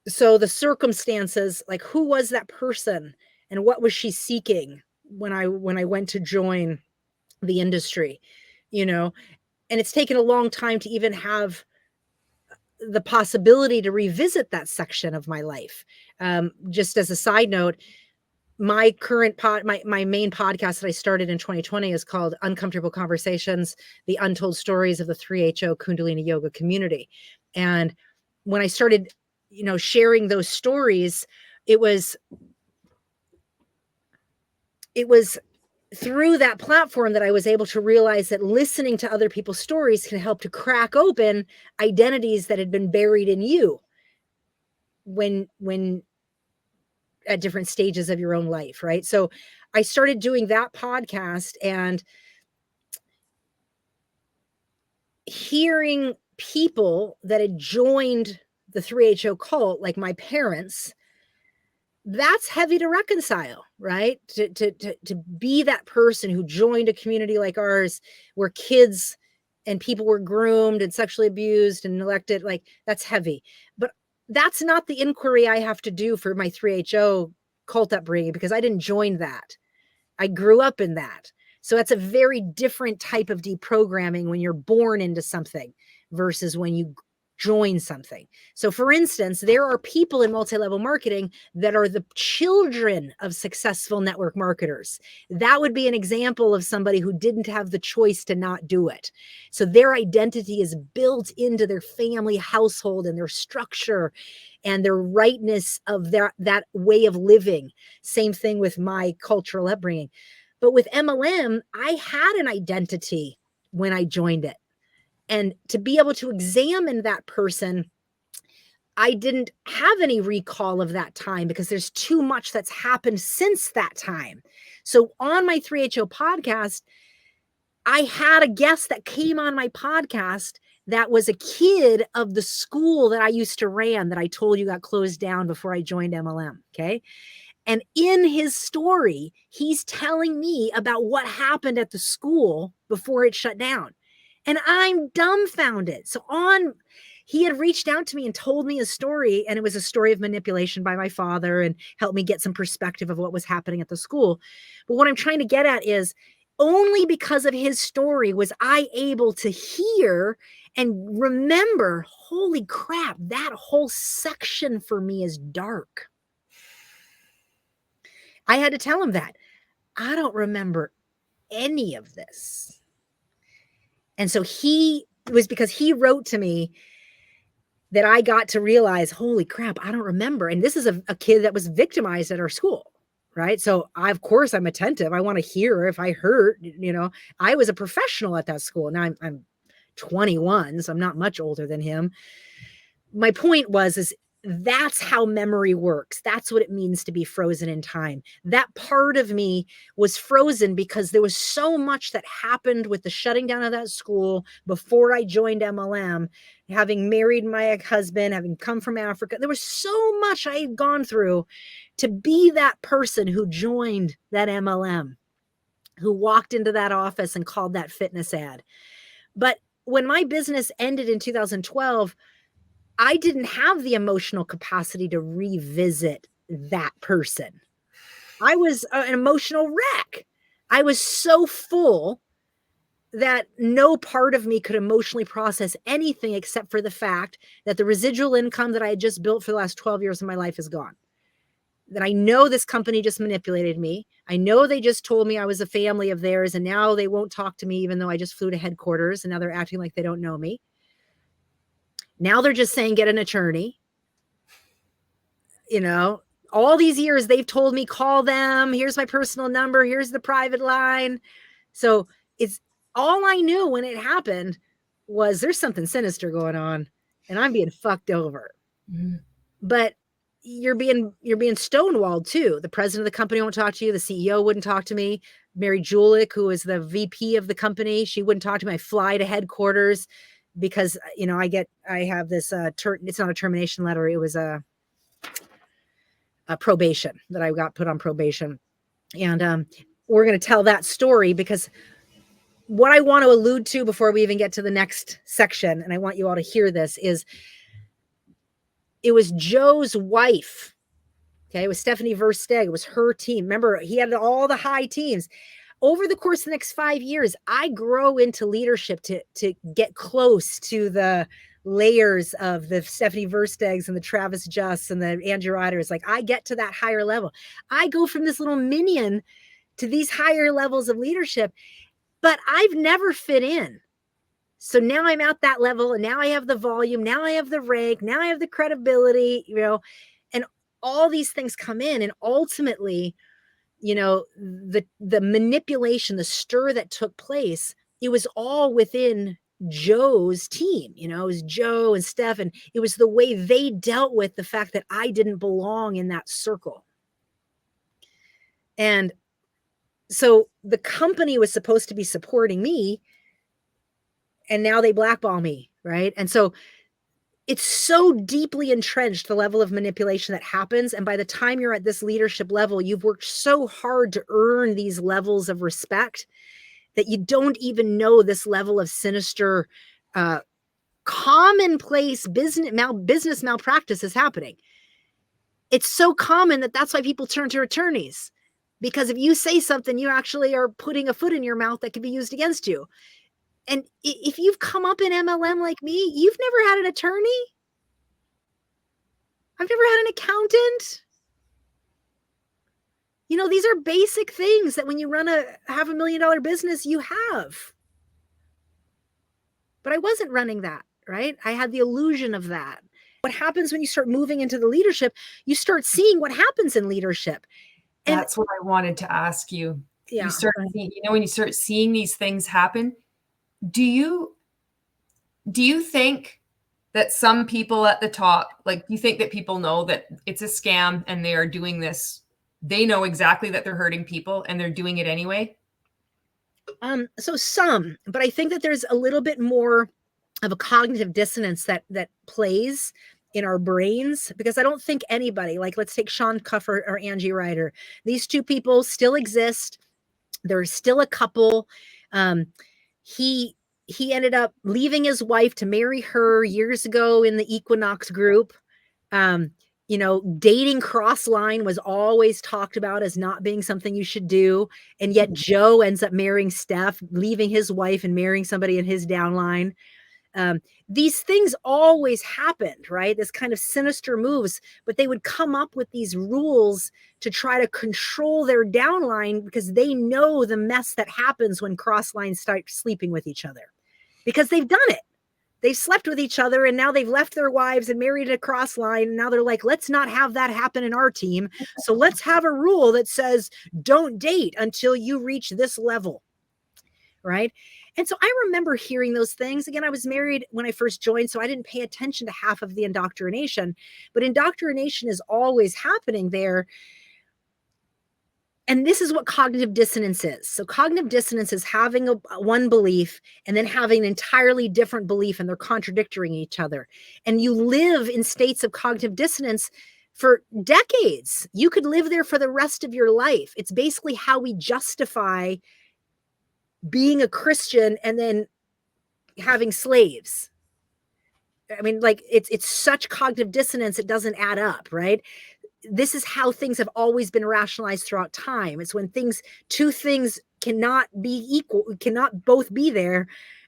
So the circumstances, like who was that person and what was she seeking when I went to join the industry, you know? And it's taken a long time to even have the possibility to revisit that section of my life. Just as a side note, my current my main podcast that I started in 2020 is called Uncomfortable Conversations, the Untold Stories of the 3HO Kundalini Yoga Community. And when I started, you know, sharing those stories, it was through that platform that I was able to realize that listening to other people's stories can help to crack open identities that had been buried in you when at different stages of your own life, right? So I started doing that podcast and hearing people that had joined the 3HO cult, like my parents. That's heavy to reconcile, right? To be that person who joined a community like ours where kids and people were groomed and sexually abused and neglected, like that's heavy. But that's not the inquiry I have to do for my 3HO cult upbringing, because I didn't join that. I grew up in that. So that's a very different type of deprogramming when you're born into something versus when you join something. So for instance, there are people in multi-level marketing that are the children of successful network marketers. That would be an example of somebody who didn't have the choice to not do it. So their identity is built into their family household and their structure and their rightness of that way of living. Same thing with my cultural upbringing. But with MLM, I had an identity when I joined it. And to be able to examine that person, I didn't have any recall of that time because there's too much that's happened since that time. So on my 3HO podcast, I had a guest that came on my podcast that was a kid of the school that I used to ran that I told you got closed down before I joined MLM. Okay. And in his story, he's telling me about what happened at the school before it shut down. And I'm dumbfounded. So he had reached out to me and told me a story, and it was a story of manipulation by my father and helped me get some perspective of what was happening at the school. But what I'm trying to get at is only because of his story was I able to hear and remember, holy crap, that whole section for me is dark. I had to tell him that. I don't remember any of this. And so it was because he wrote to me that I got to realize, holy crap, I don't remember. And this is a kid that was victimized at our school, right? So of course I'm attentive. I want to hear if I hurt, I was a professional at that school. Now I'm 21, so I'm not much older than him. My point is that's how memory works. That's what it means to be frozen in time. That part of me was frozen because there was so much that happened with the shutting down of that school before I joined MLM, having married my husband, having come from Africa. There was so much I had gone through to be that person who joined that MLM, who walked into that office and called that fitness ad. But when my business ended in 2012, I didn't have the emotional capacity to revisit that person. I was an emotional wreck. I was so full that no part of me could emotionally process anything except for the fact that the residual income that I had just built for the last 12 years of my life is gone. That I know this company just manipulated me. I know they just told me I was a family of theirs, and now they won't talk to me even though I just flew to headquarters, and now they're acting like they don't know me. Now they're just saying, get an attorney. All these years they've told me, call them. Here's my personal number. Here's the private line. So it's all I knew when it happened was there's something sinister going on and I'm being fucked over. Mm-hmm. But you're being stonewalled too. The president of the company won't talk to you. The CEO wouldn't talk to me. Mary Julick, who is the VP of the company, she wouldn't talk to me. I fly to headquarters because, I have this, it's not a termination letter. It was a probation that I got put on probation. And we're going to tell that story because what I want to allude to before we even get to the next section, and I want you all to hear this, is it was Joe's wife. Okay. It was Stephanie Versteg. It was her team. Remember, he had all the high teams. Over the course of the next 5 years, I grow into leadership to get close to the layers of the Stephanie Verstegs and the Travis Justs and the Andrew Riders. Like I get to that higher level. I go from this little minion to these higher levels of leadership, but I've never fit in. So now I'm at that level, and now I have the volume. Now I have the rank. Now I have the credibility, and all these things come in, and ultimately, the manipulation, the stir that took place, it was all within Joe's team. It was Joe and Steph, and it was the way they dealt with the fact that I didn't belong in that circle. And so the company was supposed to be supporting me, and now they blackball me, right? And so it's so deeply entrenched, the level of manipulation that happens. And by the time you're at this leadership level, you've worked so hard to earn these levels of respect that you don't even know this level of sinister, commonplace business malpractice is happening. It's so common that's why people turn to attorneys, because if you say something, you actually are putting a foot in your mouth that could be used against you. And if you've come up in MLM like me, you've never had an attorney. I've never had an accountant. These are basic things that when you run a $500,000 business, you have. But I wasn't running that, right? I had the illusion of that. What happens when you start moving into the leadership, you start seeing what happens in leadership. And that's what I wanted to ask you. Yeah. You start seeing, when you start seeing these things happen, do you think that some people at the top, like you think that people know that it's a scam and they are doing this, they know exactly that they're hurting people and they're doing it anyway? So some, but I think that there's a little bit more of a cognitive dissonance that plays in our brains, because I don't think anybody, like, let's take Sean Cuff or Angie Ryder. These two people still exist. They're still a couple. He ended up leaving his wife to marry her years ago in the Equinox group. Dating cross-line was always talked about as not being something you should do. And yet Joe ends up marrying Steph, leaving his wife and marrying somebody in his downline. These things always happened, right? This kind of sinister moves, but they would come up with these rules to try to control their downline, because they know the mess that happens when cross lines start sleeping with each other, because they've done it. They've slept with each other, and now they've left their wives and married a cross line. And now they're like, let's not have that happen in our team. So let's have a rule that says, don't date until you reach this level. Right. And so I remember hearing those things. Again, I was married when I first joined, so I didn't pay attention to half of the indoctrination, but indoctrination is always happening there. And this is what cognitive dissonance is. So cognitive dissonance is having one belief and then having an entirely different belief, and they're contradicting each other. And you live in states of cognitive dissonance for decades. You could live there for the rest of your life. It's basically how we justify being a Christian and then having slaves. I mean, like, it's such cognitive dissonance, it doesn't add up, right? This is how things have always been rationalized throughout time. It's when two things cannot be equal, cannot both be there,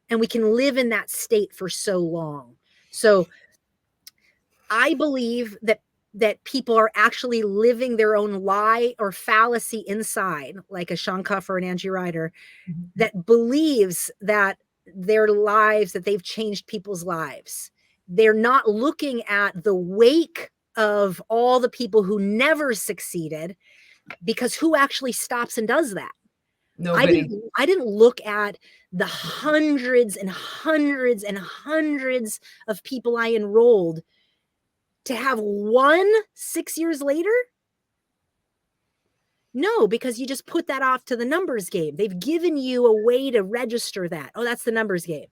and we can live in that state for so long. So I believe that people are actually living their own lie or fallacy inside, like a Sean Cuff or an Angie Ryder, that believes that their lives, that they've changed people's lives. They're not looking at the wake of all the people who never succeeded, because who actually stops and does that? Nobody. I didn't look at the hundreds and hundreds and hundreds of people I enrolled to have one 6 years later. No, because you just put that off to the numbers game. They've given you a way to register that. Oh, that's the numbers game.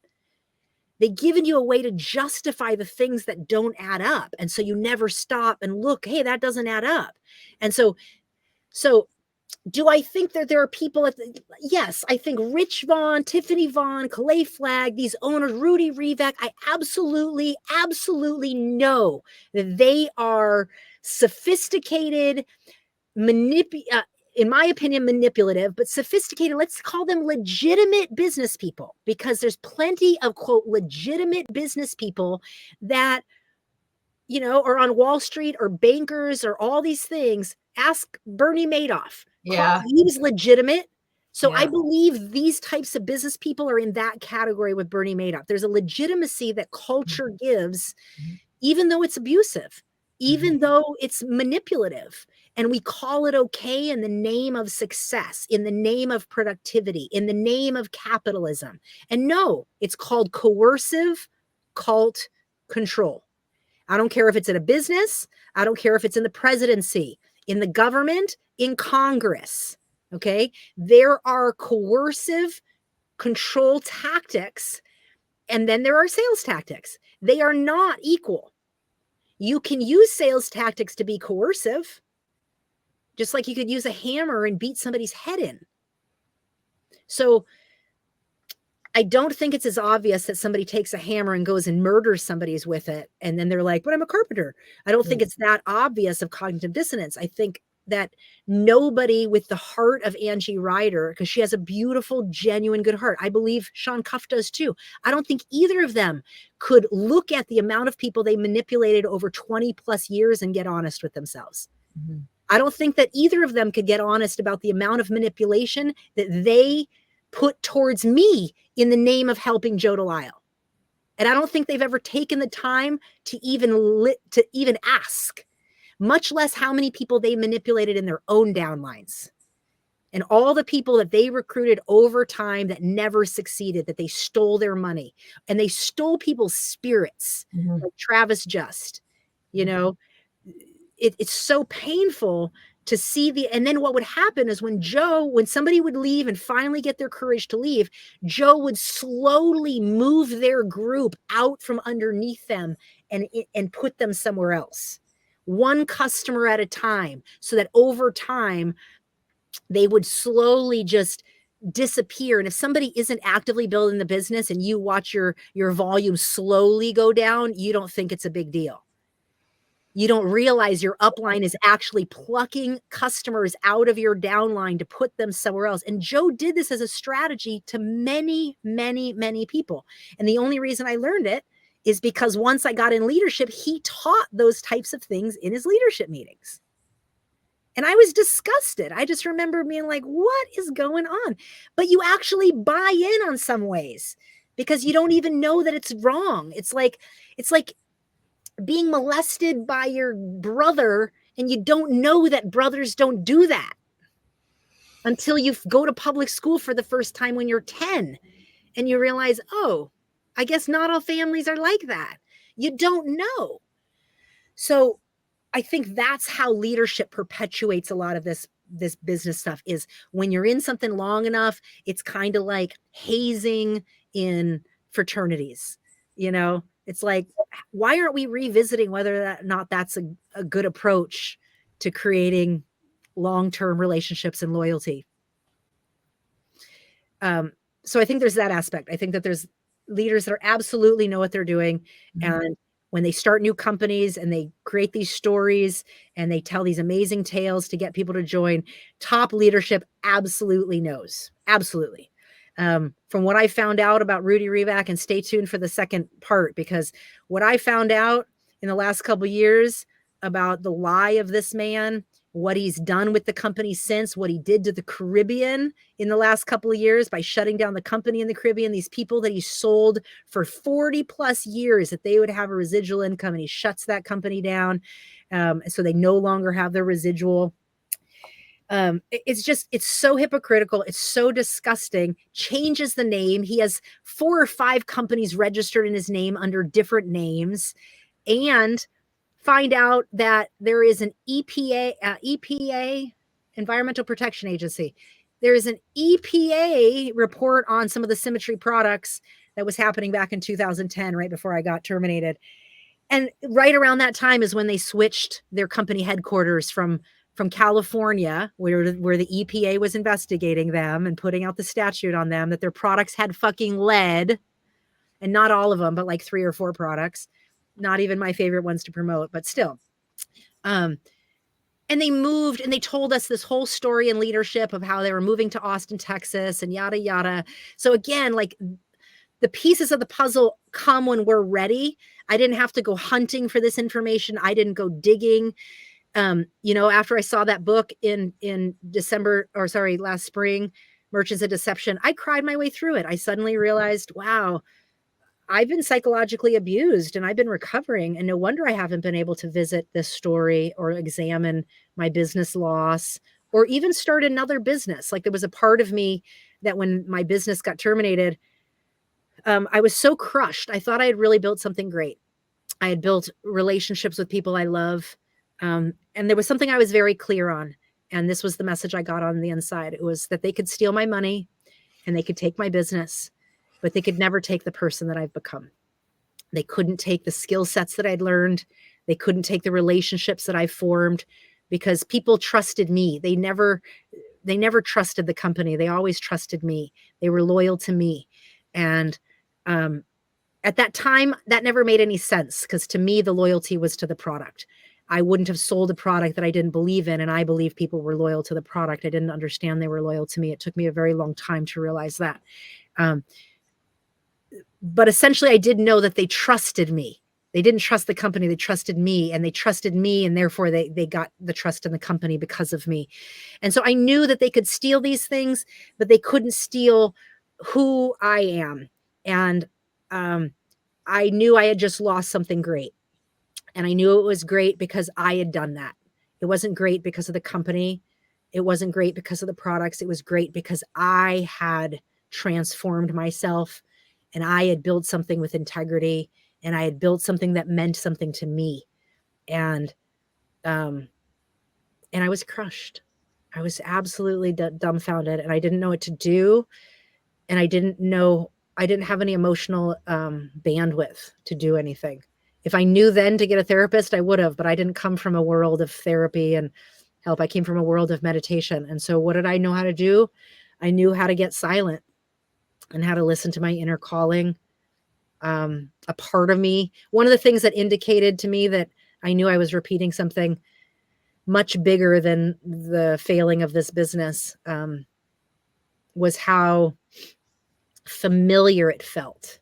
They've given you a way to justify the things that don't add up. And so you never stop and look, hey, that doesn't add up. And so do I think that there are people yes, I think Rich Vaughn, Tiffany Vaughn, Calais Flagg, these owners, Rudy Revak, I absolutely know that they are sophisticated, in my opinion, manipulative, but sophisticated. Let's call them legitimate business people, because there's plenty of, quote, legitimate business people that, are on Wall Street or bankers or all these things. Ask Bernie Madoff. Yeah. He was legitimate. So Yeah. I believe these types of business people are in that category with Bernie Madoff. There's a legitimacy that culture gives, even though it's abusive, even though it's manipulative. And we call it okay in the name of success, in the name of productivity, in the name of capitalism. And no, it's called coercive cult control. I don't care if it's in a business. I don't care if it's in the presidency, in the government, in Congress. Okay. There are coercive control tactics, and then there are sales tactics. They are not equal. You can use sales tactics to be coercive, just like you could use a hammer and beat somebody's head in. So I don't think it's as obvious that somebody takes a hammer and goes and murders somebody's with it, and then they're like, but I'm a carpenter. I don't think it's that obvious of cognitive dissonance. I think that nobody with the heart of Angie Ryder, because she has a beautiful, genuine, good heart. I believe Sean Cuff does too. I don't think either of them could look at the amount of people they manipulated over 20 plus years and get honest with themselves. I don't think that either of them could get honest about the amount of manipulation that they put towards me in the name of helping Joe Delisle. And I don't think they've ever taken the time to even ask, much less how many people they manipulated in their own downlines, and all the people that they recruited over time that never succeeded, that they stole their money, and they stole people's spirits, like Travis Just, it's so painful to see and then what would happen is when somebody would leave and finally get their courage to leave, Joe would slowly move their group out from underneath them and put them somewhere else, one customer at a time, so that over time they would slowly just disappear. And if somebody isn't actively building the business and you watch your volume slowly go down, you don't think it's a big deal. You don't realize your upline is actually plucking customers out of your downline to put them somewhere else. And Joe did this as a strategy to many, many, many people. And the only reason I learned it is because once I got in leadership, he taught those types of things in his leadership meetings. And I was disgusted. I just remember being like, what is going on? But you actually buy in on some ways because you don't even know that it's wrong. It's like being molested by your brother, and you don't know that brothers don't do that until you go to public school for the first time when you're 10 and you realize, oh, I guess not all families are like that. You don't know. So I think that's how leadership perpetuates a lot of this business stuff, is when you're in something long enough, it's kind of like hazing in fraternities, It's like, why aren't we revisiting whether or not that's a good approach to creating long-term relationships and loyalty? So I think there's that aspect. I think that there's leaders that are absolutely know what they're doing. Mm-hmm. And when they start new companies and they create these stories and they tell these amazing tales to get people to join, top leadership absolutely knows. Absolutely. From what I found out about Rudy Revac, and stay tuned for the second part, because what I found out in the last couple of years about the lie of this man, what he's done with the company since, what he did to the Caribbean in the last couple of years by shutting down the company in the Caribbean, these people that he sold for 40 plus years that they would have a residual income, and he shuts that company down. So they no longer have their residual. It's so hypocritical. It's so disgusting. Changes the name. He has 4 or 5 companies registered in his name under different names, and find out that there is an EPA, Environmental Protection Agency. There is an EPA report on some of the Symmetry products that was happening back in 2010, right before I got terminated. And right around that time is when they switched their company headquarters from California, where the EPA was investigating them and putting out the statute on them that their products had fucking lead, and not all of them, but like 3 or 4 products. Not even my favorite ones to promote, but still. And they moved, and they told us this whole story in leadership of how they were moving to Austin, Texas, and yada, yada. So again, like, the pieces of the puzzle come when we're ready. I didn't have to go hunting for this information. I didn't go digging. After I saw that book in last spring, Merchants of Deception, I cried my way through it. I suddenly realized, wow, I've been psychologically abused and I've been recovering, and no wonder I haven't been able to visit this story or examine my business loss or even start another business. Like, there was a part of me that when my business got terminated, I was so crushed. I thought I had really built something great. I had built relationships with people I love. And there was something I was very clear on. And this was the message I got on the inside. It was that they could steal my money and they could take my business, but they could never take the person that I've become. They couldn't take the skill sets that I'd learned. They couldn't take the relationships that I formed, because people trusted me. They never trusted the company. They always trusted me. They were loyal to me. And at that time, that never made any sense, because to me, the loyalty was to the product. I wouldn't have sold a product that I didn't believe in, and I believe people were loyal to the product. I didn't understand they were loyal to me. It took me a very long time to realize that. But essentially, I did know that they trusted me. They didn't trust the company. They trusted me, and they trusted me, and therefore they got the trust in the company because of me. And so I knew that they could steal these things, but they couldn't steal who I am. And I knew I had just lost something great. And I knew it was great because I had done that. It wasn't great because of the company. It wasn't great because of the products. It was great because I had transformed myself, and I had built something with integrity, and I had built something that meant something to me. And And I was crushed. I was absolutely dumbfounded, and I didn't know what to do. And I didn't have any emotional bandwidth to do anything. If I knew then to get a therapist, I would have, but I didn't come from a world of therapy and help. I came from a world of meditation. And so what did I know how to do? I knew how to get silent and how to listen to my inner calling. A part of me, one of the things that indicated to me that I knew I was repeating something much bigger than the failing of this business, was how familiar it felt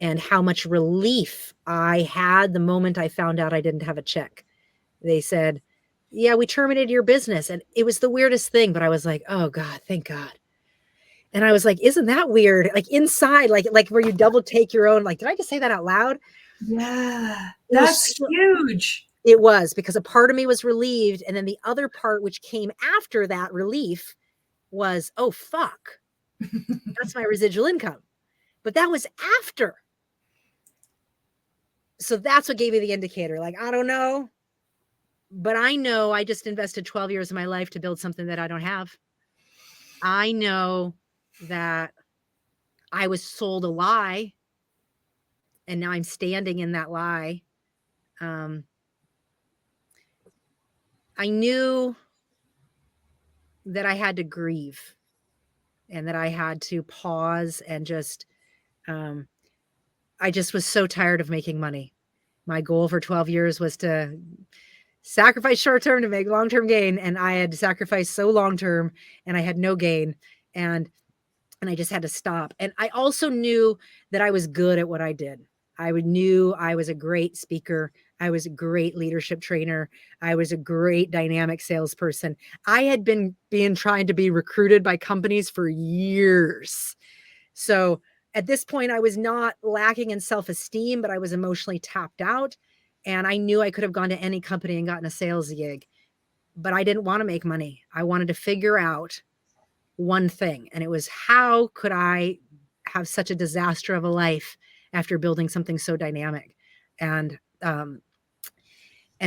and how much relief I had the moment I found out I didn't have a check. They said, yeah, we terminated your business. And it was the weirdest thing, but I was like, oh God, thank God. And I was like, isn't that weird? Like inside, like where you double take your own, like, did I just say that out loud? Yeah, that's huge. It was, because a part of me was relieved. And then the other part, which came after that relief, was, oh, fuck, that's my residual income. But that was after. So that's what gave me the indicator. Like, I don't know, but I know I just invested 12 years of my life to build something that I don't have. I know that I was sold a lie, and now I'm standing in that lie. I knew that I had to grieve and that I had to pause and just, I just was so tired of making money. My goal for 12 years was to sacrifice short-term to make long-term gain. And I had sacrificed so long-term and I had no gain. And I just had to stop. And I also knew that I was good at what I did. I knew I was a great speaker. I was a great leadership trainer. I was a great dynamic salesperson. I had been trying to be recruited by companies for years. So at this point, I was not lacking in self-esteem, but I was emotionally tapped out. And I knew I could have gone to any company and gotten a sales gig, but I didn't want to make money. I wanted to figure out one thing. And it was, how could I have such a disaster of a life after building something so dynamic? And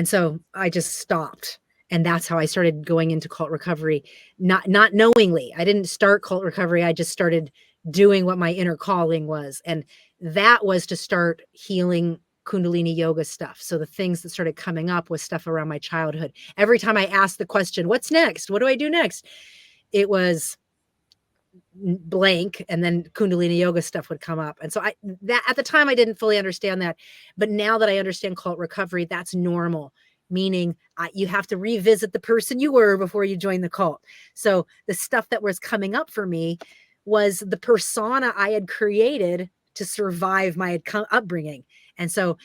so I just stopped. And that's how I started going into cult recovery, not knowingly. I didn't start cult recovery. I just started doing what my inner calling was. And that was to start healing Kundalini yoga stuff. So the things that started coming up was stuff around my childhood. Every time I asked the question, what's next? What do I do next? It was blank, and then Kundalini yoga stuff would come up. And so that at the time I didn't fully understand that, but now that I understand cult recovery, that's normal, meaning you have to revisit the person you were before you join the cult. So the stuff that was coming up for me was the persona I had created to survive my upbringing. And so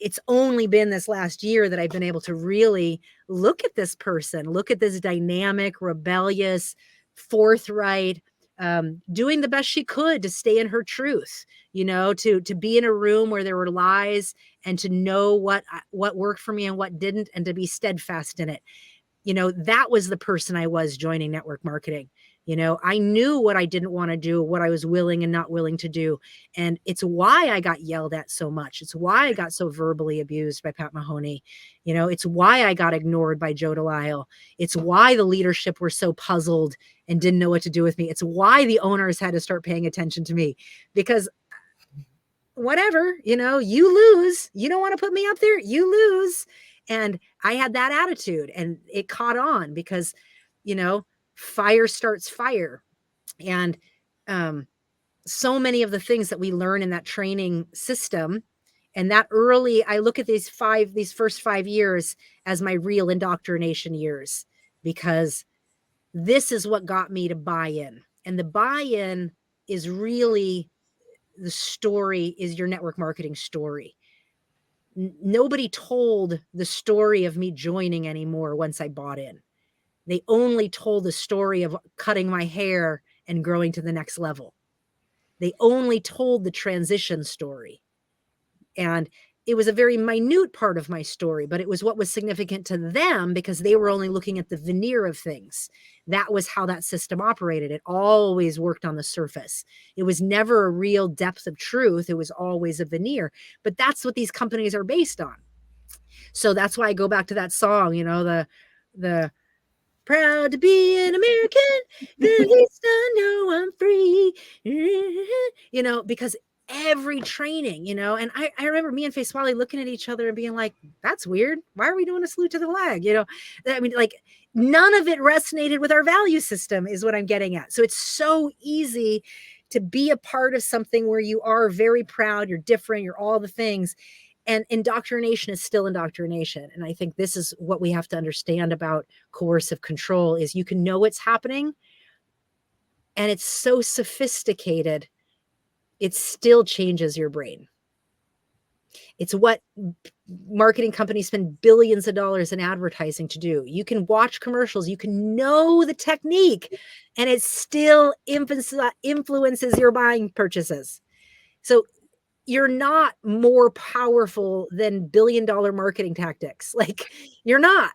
it's only been this last year that I've been able to really look at this person, look at this dynamic, rebellious, forthright, doing the best she could to stay in her truth, to be in a room where there were lies, and to know what worked for me and what didn't, and to be steadfast in it. That was the person I was joining network marketing. I knew what I didn't want to do, what I was willing and not willing to do. And it's why I got yelled at so much. It's why I got so verbally abused by Pat Mahoney. It's why I got ignored by Joe Delisle. It's why the leadership were so puzzled and didn't know what to do with me. It's why the owners had to start paying attention to me, because whatever, you lose. You don't want to put me up there, you lose. And I had that attitude, and it caught on because, fire starts fire. And so many of the things that we learn in that training system, and that early, I look at these first 5 years as my real indoctrination years, because this is what got me to buy in. And the buy-in is really the story, is your network marketing story. Nobody told the story of me joining anymore once I bought in. They only told the story of cutting my hair and growing to the next level. They only told the transition story. And it was a very minute part of my story, but it was what was significant to them, because they were only looking at the veneer of things. That was how that system operated. It always worked on the surface. It was never a real depth of truth. It was always a veneer. But that's what these companies are based on. So that's why I go back to that song, the proud to be an American, at least I know I'm free, because every training, and I remember me and Faye Swally looking at each other and being like, that's weird. Why are we doing a salute to the flag? I mean, like, none of it resonated with our value system is what I'm getting at. So it's so easy to be a part of something where you are very proud, you're different, you're all the things. And indoctrination is still indoctrination. And I think this is what we have to understand about coercive control is you can know what's happening and it's so sophisticated, it still changes your brain. It's what marketing companies spend billions of dollars in advertising to do. You can watch commercials, you can know the technique, and it still influences your buying purchases. So you're not more powerful than billion-dollar marketing tactics. Like, you're not,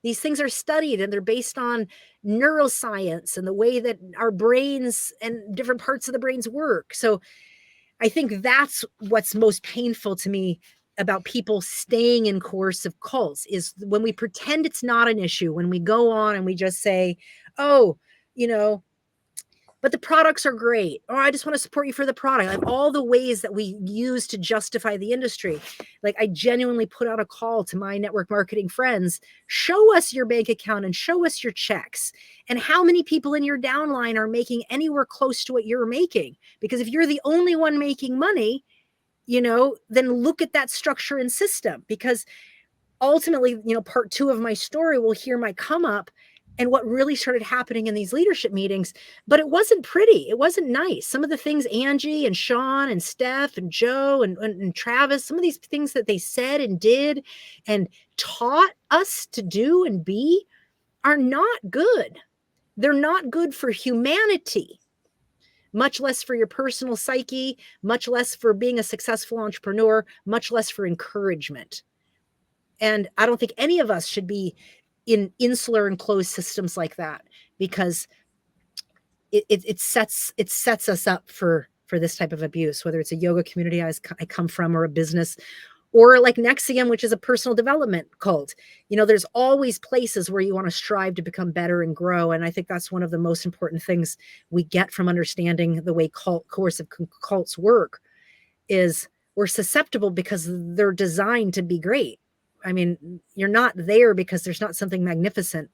these things are studied and they're based on neuroscience and the way that our brains and different parts of the brains work. So I think that's what's most painful to me about people staying in coercive cults is when we pretend it's not an issue, when we go on and we just say, oh, but the products are great, or I just want to support you for the product. Like all the ways that we use to justify the industry. Like I genuinely put out a call to my network marketing friends, show us your bank account and show us your checks and how many people in your downline are making anywhere close to what you're making. Because if you're the only one making money, then look at that structure and system, because ultimately, part 2 of my story will hear my come up and what really started happening in these leadership meetings. But it wasn't pretty. It wasn't nice. Some of the things Angie and Sean and Steph and Joe and Travis, some of these things that they said and did and taught us to do and be are not good. They're not good for humanity, much less for your personal psyche, much less for being a successful entrepreneur, much less for encouragement. And I don't think any of us should be in insular and closed systems like that, because it sets us up for this type of abuse, whether it's a yoga community I come from, or a business, or like Nexium, which is a personal development cult. There's always places where you want to strive to become better and grow. And I think that's one of the most important things we get from understanding the way coercive cults work is we're susceptible because they're designed to be great. I mean, you're not there because there's not something magnificent,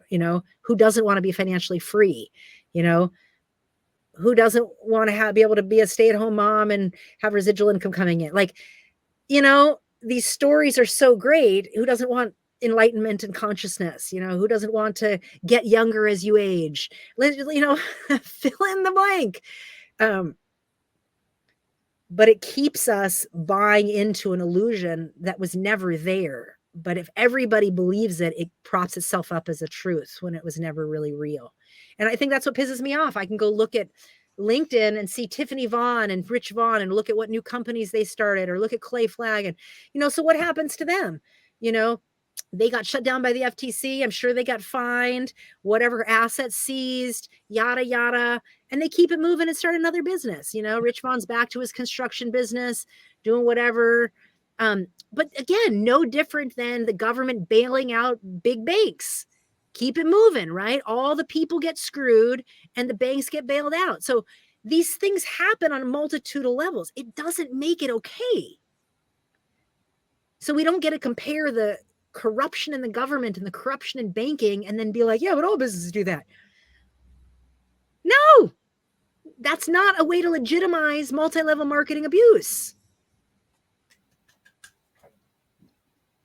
who doesn't want to be financially free, who doesn't want to be able to be a stay-at-home mom and have residual income coming in. Like, these stories are so great. Who doesn't want enlightenment and consciousness? Who doesn't want to get younger as you age? Fill in the blank. But it keeps us buying into an illusion that was never there. But if everybody believes it, it props itself up as a truth when it was never really real. And I think that's what pisses me off. I can go look at LinkedIn and see Tiffany Vaughn and Rich Vaughn and look at what new companies they started, or look at Clay Flagg. And, so what happens to them? They got shut down by the FTC. I'm sure they got fined, whatever assets seized, yada, yada. And they keep it moving and start another business. Rich Vaughn's back to his construction business, doing whatever. But again, no different than the government bailing out big banks. Keep it moving, right? All the people get screwed and the banks get bailed out. So these things happen on a multitude of levels. It doesn't make it okay. So we don't get to compare the corruption in the government and the corruption in banking and then be like, yeah, but all businesses do that. No, that's not a way to legitimize multi-level marketing abuse.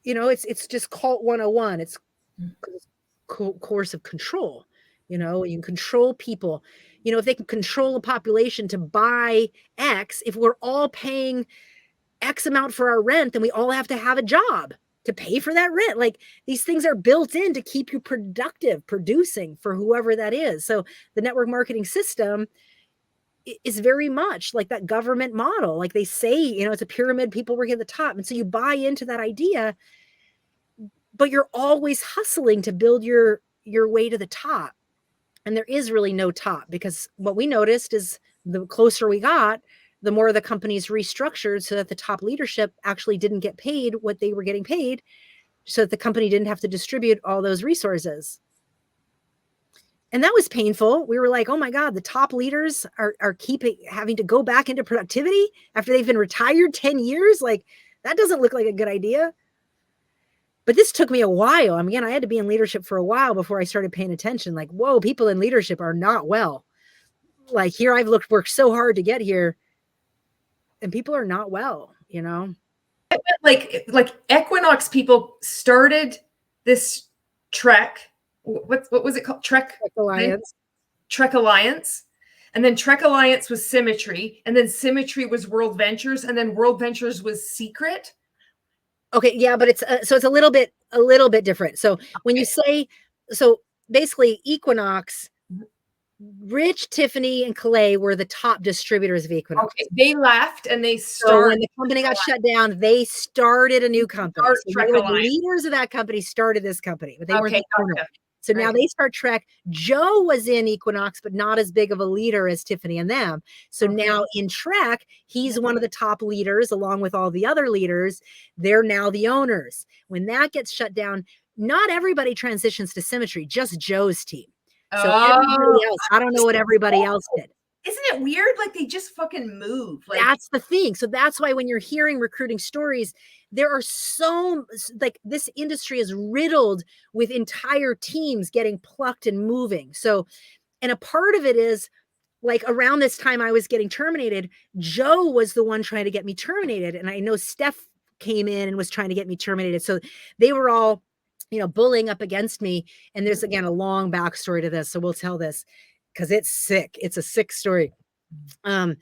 It's just cult 101. It's coercive control. You can control people. If they can control a population to buy X, if we're all paying X amount for our rent, then we all have to have a job to pay for that rent. Like, these things are built in to keep you productive, producing for whoever that is. So the network marketing system is very much like that government model. Like they say, it's a pyramid, people working at the top. And so you buy into that idea, but you're always hustling to build your way to the top. And there is really no top, because what we noticed is the closer we got, the more the companies restructured so that the top leadership actually didn't get paid what they were getting paid, so that the company didn't have to distribute all those resources. And that was painful. We were like, oh my God, the top leaders are having to go back into productivity after they've been retired 10 years. Like, that doesn't look like a good idea. But this took me a while. I mean, I had to be in leadership for a while before I started paying attention. Like, whoa, people in leadership are not well. Like, here I've worked so hard to get here, and people are not well, you know? Like Equinox people started this trek. What was it called? Trek Alliance. Trek Alliance. And then Trek Alliance was Symmetry. And then Symmetry was World Ventures. And then World Ventures was Secret. Okay, yeah, but it's so it's a little bit different. So when you say, so basically Equinox, Rich, Tiffany, and Calais were the top distributors of Equinox. Okay, they left and they started. So when the company got shut down, they started a new company. So the leaders of that company started this company, but they were the owner. So now they start Trek. Joe was in Equinox, but not as big of a leader as Tiffany and them. So now in Trek, he's one of the top leaders along with all the other leaders. They're now the owners. When that gets shut down, not everybody transitions to Symmetry, just Joe's team. So everybody else, I don't know what everybody else did. Isn't it weird? Like, they just fucking move. Like, that's the thing. So that's why when you're hearing recruiting stories, there are like, this industry is riddled with entire teams getting plucked and moving. So, and a part of it is, like, around this time I was getting terminated, Joe was the one trying to get me terminated. And I know Steph came in and was trying to get me terminated. So they were all, you know, bullying up against me. And there's, again, a long backstory to this. So we'll tell this because it's sick. It's a sick story. But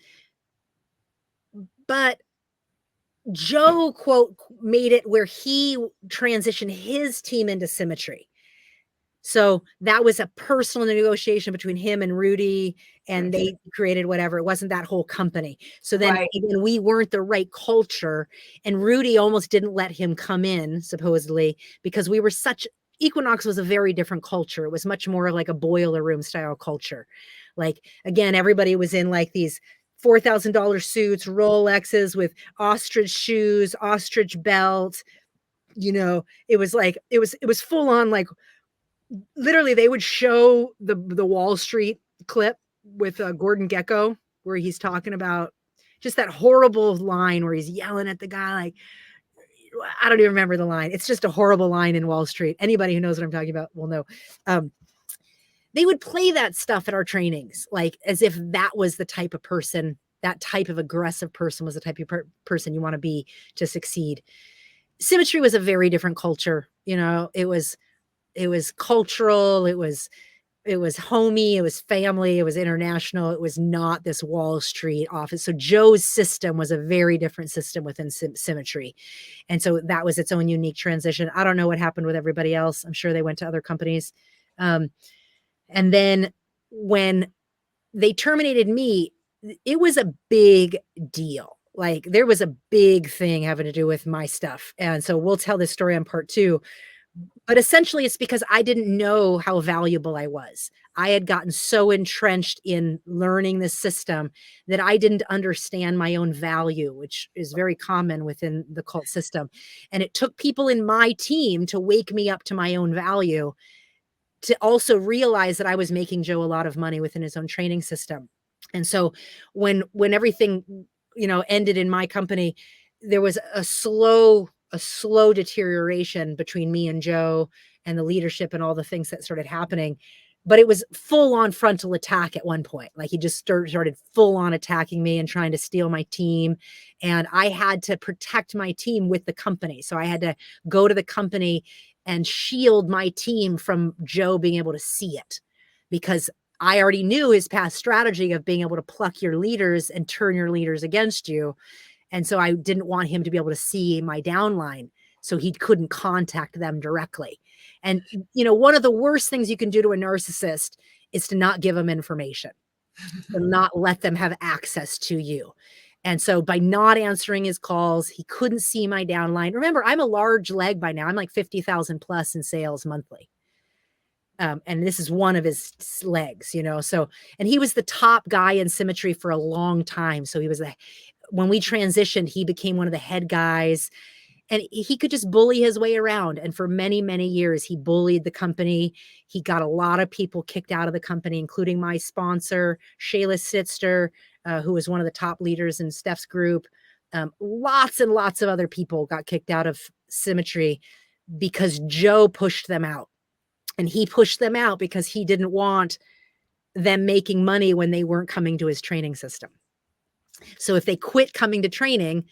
Joe, quote, made it where he transitioned his team into Symmetry. So that was a personal negotiation between him and Rudy, and they created whatever. It wasn't that whole company. So then again, we weren't the right culture, and Rudy almost didn't let him come in, supposedly, because we were Equinox was a very different culture. It was much more like a boiler room style culture. Like, again, everybody was in like these $4,000 suits, Rolexes with ostrich shoes, ostrich belt. You know, it was like, it was full on, like, literally they would show the Wall Street clip with Gordon Gekko, where he's talking about just that horrible line where he's yelling at the guy. Like, I don't even remember the line. It's just a horrible line in Wall Street. Anybody who knows what I'm talking about will know. They would play that stuff at our trainings, like as if that was the type of person, that type of aggressive person was the type of person you want to be to succeed. Symmetry was a very different culture. You know, it was cultural. It was homey. It was family. It was international. It was not this Wall Street office. So Joe's system was a very different system within Symmetry. And so that was its own unique transition. I don't know what happened with everybody else. I'm sure they went to other companies. And then when they terminated me, it was a big deal. Like, there was a big thing having to do with my stuff. And so we'll tell this story on part 2. But essentially, it's because I didn't know how valuable I was. I had gotten so entrenched in learning this system that I didn't understand my own value, which is very common within the cult system. And it took people in my team to wake me up to my own value, to also realize that I was making Joe a lot of money within his own training system. And so when everything, you know, ended in my company, there was a slow deterioration between me and Joe and the leadership and all the things that started happening. But it was full on frontal attack at one point. Like, he just started full on attacking me and trying to steal my team. And I had to protect my team with the company. So I had to go to the company and shield my team from Joe being able to see it, because I already knew his past strategy of being able to pluck your leaders and turn your leaders against you. And so I didn't want him to be able to see my downline, so he couldn't contact them directly. And, you know, one of the worst things you can do to a narcissist is to not give them information, to not let them have access to you. And so by not answering his calls, he couldn't see my downline. Remember, I'm a large leg by now. I'm like 50,000 plus in sales monthly. And this is one of his legs, you know. So, and he was the top guy in symmetry for a long time. So he was when we transitioned, he became one of the head guys, and he could just bully his way around. And for many, many years, he bullied the company. He got a lot of people kicked out of the company, including my sponsor, Shayla Sitster, who was one of the top leaders in Steph's group. Lots and lots of other people got kicked out of symmetry because Joe pushed them out. And he pushed them out because he didn't want them making money when they weren't coming to his training system. So if they quit coming to training,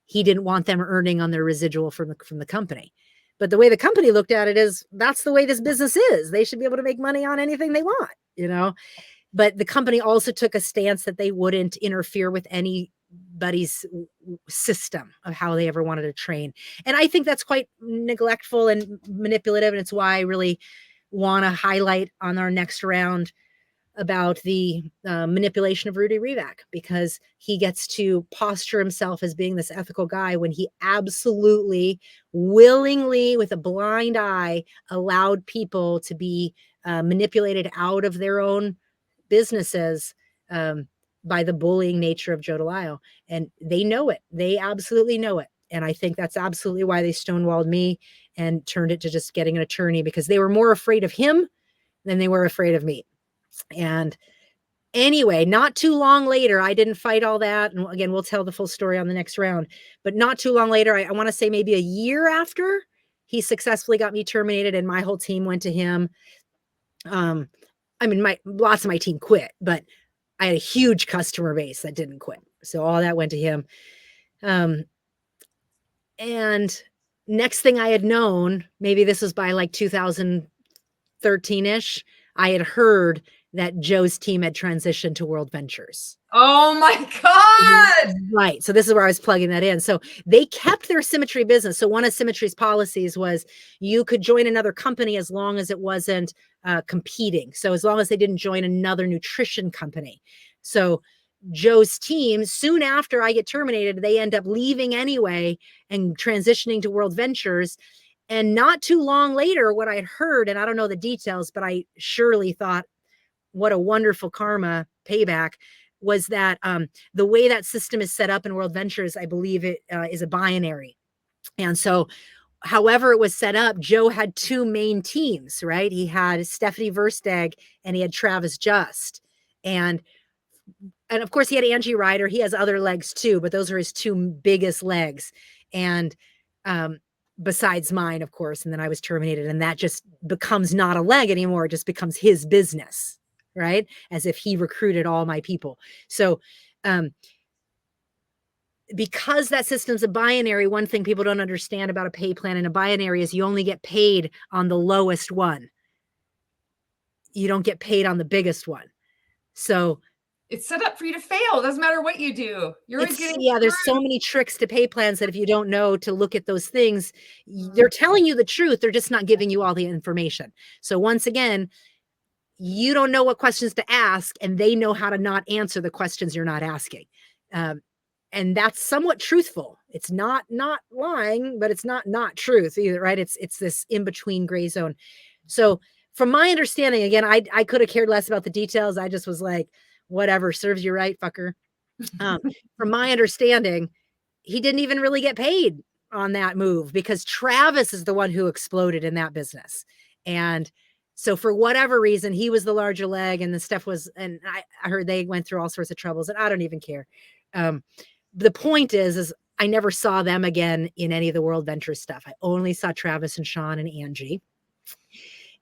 he didn't want them earning on their residual from the company. But the way the company looked at it is, that's the way this business is. They should be able to make money on anything they want, you know. But the company also took a stance that they wouldn't interfere with anybody's system of how they ever wanted to train. And I think that's quite neglectful and manipulative. And it's why I really want to highlight on our next round about the manipulation of Rudy Revak, because he gets to posture himself as being this ethical guy when he absolutely willingly, with a blind eye, allowed people to be manipulated out of their own businesses by the bullying nature of Joe DeLisle. And they know it. They absolutely know it. And I think that's absolutely why they stonewalled me and turned it to just getting an attorney, because they were more afraid of him than they were afraid of me. And anyway, not too long later, I didn't fight all that. And again, we'll tell the full story on the next round. But not too long later, I want to say maybe a year after, he successfully got me terminated, and my whole team went to him. I mean, lots of my team quit, but I had a huge customer base that didn't quit. So all that went to him. And next thing I had known, maybe this was by like 2013-ish, I had heard that Joe's team had transitioned to World Ventures. Oh my God. Right. So this is where I was plugging that in. So they kept their symmetry business. So one of Symmetry's policies was you could join another company as long as it wasn't competing. So as long as they didn't join another nutrition company. So Joe's team, soon after I get terminated, they end up leaving anyway and transitioning to World Ventures. And not too long later, what I'd heard, and I don't know the details, but I surely thought, what a wonderful karma payback, was that the way that system is set up in World Ventures, I believe it is a binary. And so however it was set up, Joe had two main teams, right? He had Stephanie Versteg and he had Travis Just. And of course he had Angie Ryder. He has other legs too, but those are his two biggest legs. And besides mine, of course. And then I was terminated, and that just becomes not a leg anymore. It just becomes his business, right? As if he recruited all my people. So because that system's a binary, one thing people don't understand about a pay plan in a binary is you only get paid on the lowest one. You don't get paid on the biggest one. So it's set up for you to fail. It doesn't matter what you do. You're always getting there's so many tricks to pay plans that if you don't know to look at those things, they're telling you the truth. They're just not giving you all the information. So once again, you don't know what questions to ask, and they know how to not answer the questions you're not asking. And that's somewhat truthful. It's not lying, but it's not truth either, right? It's this in-between gray zone. So from my understanding, again, I could have cared less about the details. I just was like, whatever, serves you right, fucker. From my understanding, he didn't even really get paid on that move, because Travis is the one who exploded in that business. And so for whatever reason, he was the larger leg, and the stuff was, and I heard they went through all sorts of troubles, and I don't even care. The point is I never saw them again in any of the World Ventures stuff. I only saw Travis and Sean and Angie.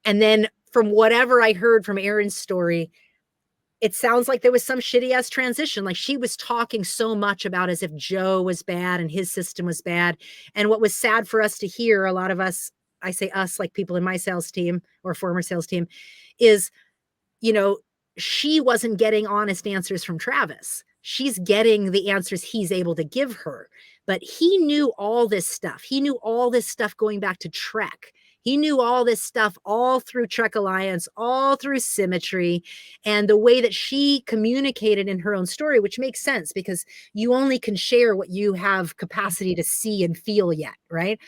And then from whatever I heard from Erin's story, it sounds like there was some shitty ass transition. Like she was talking so much about as if Joe was bad and his system was bad. And what was sad for us to hear, a lot of us, I say us, like people in my sales team or former sales team, is, you know, she wasn't getting honest answers from Travis. She's getting the answers he's able to give her. But he knew all this stuff. He knew all this stuff going back to Trek. He knew all this stuff all through Trek Alliance, all through Symmetry, and the way that she communicated in her own story, which makes sense because you only can share what you have capacity to see and feel yet, right?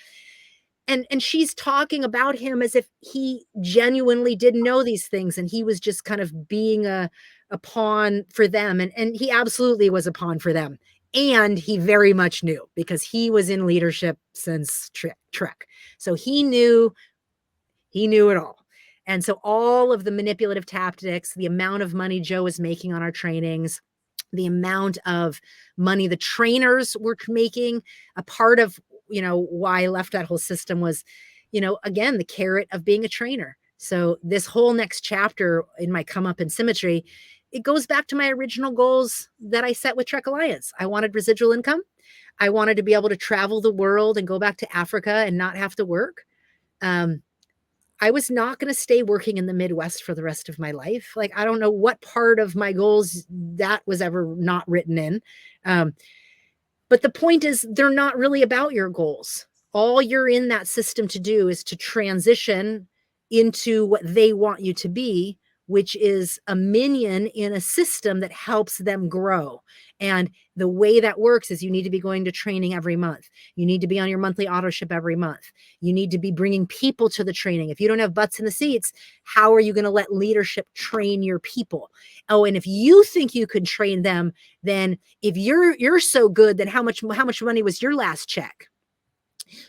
And she's talking about him as if he genuinely didn't know these things and he was just kind of being a pawn for them. And he absolutely was a pawn for them. And he very much knew because he was in leadership since Trek. So he knew it all. And so all of the manipulative tactics, the amount of money Joe was making on our trainings, the amount of money the trainers were making, a part of, why I left that whole system was, again, the carrot of being a trainer. So this whole next chapter in my come up in symmetry, it goes back to my original goals that I set with Trek Alliance. I wanted residual income. I wanted to be able to travel the world and go back to Africa and not have to work. I was not going to stay working in the Midwest for the rest of my life. Like, I don't know what part of my goals that was ever not written in. But the point is, they're not really about your goals. All you're in that system to do is to transition into what they want you to be, which is a minion in a system that helps them grow. And the way that works is you need to be going to training every month. You need to be on your monthly autoship every month. You need to be bringing people to the training. If you don't have butts in the seats, how are you going to let leadership train your people? Oh, and if you think you could train them, then if you're so good, then how much money was your last check?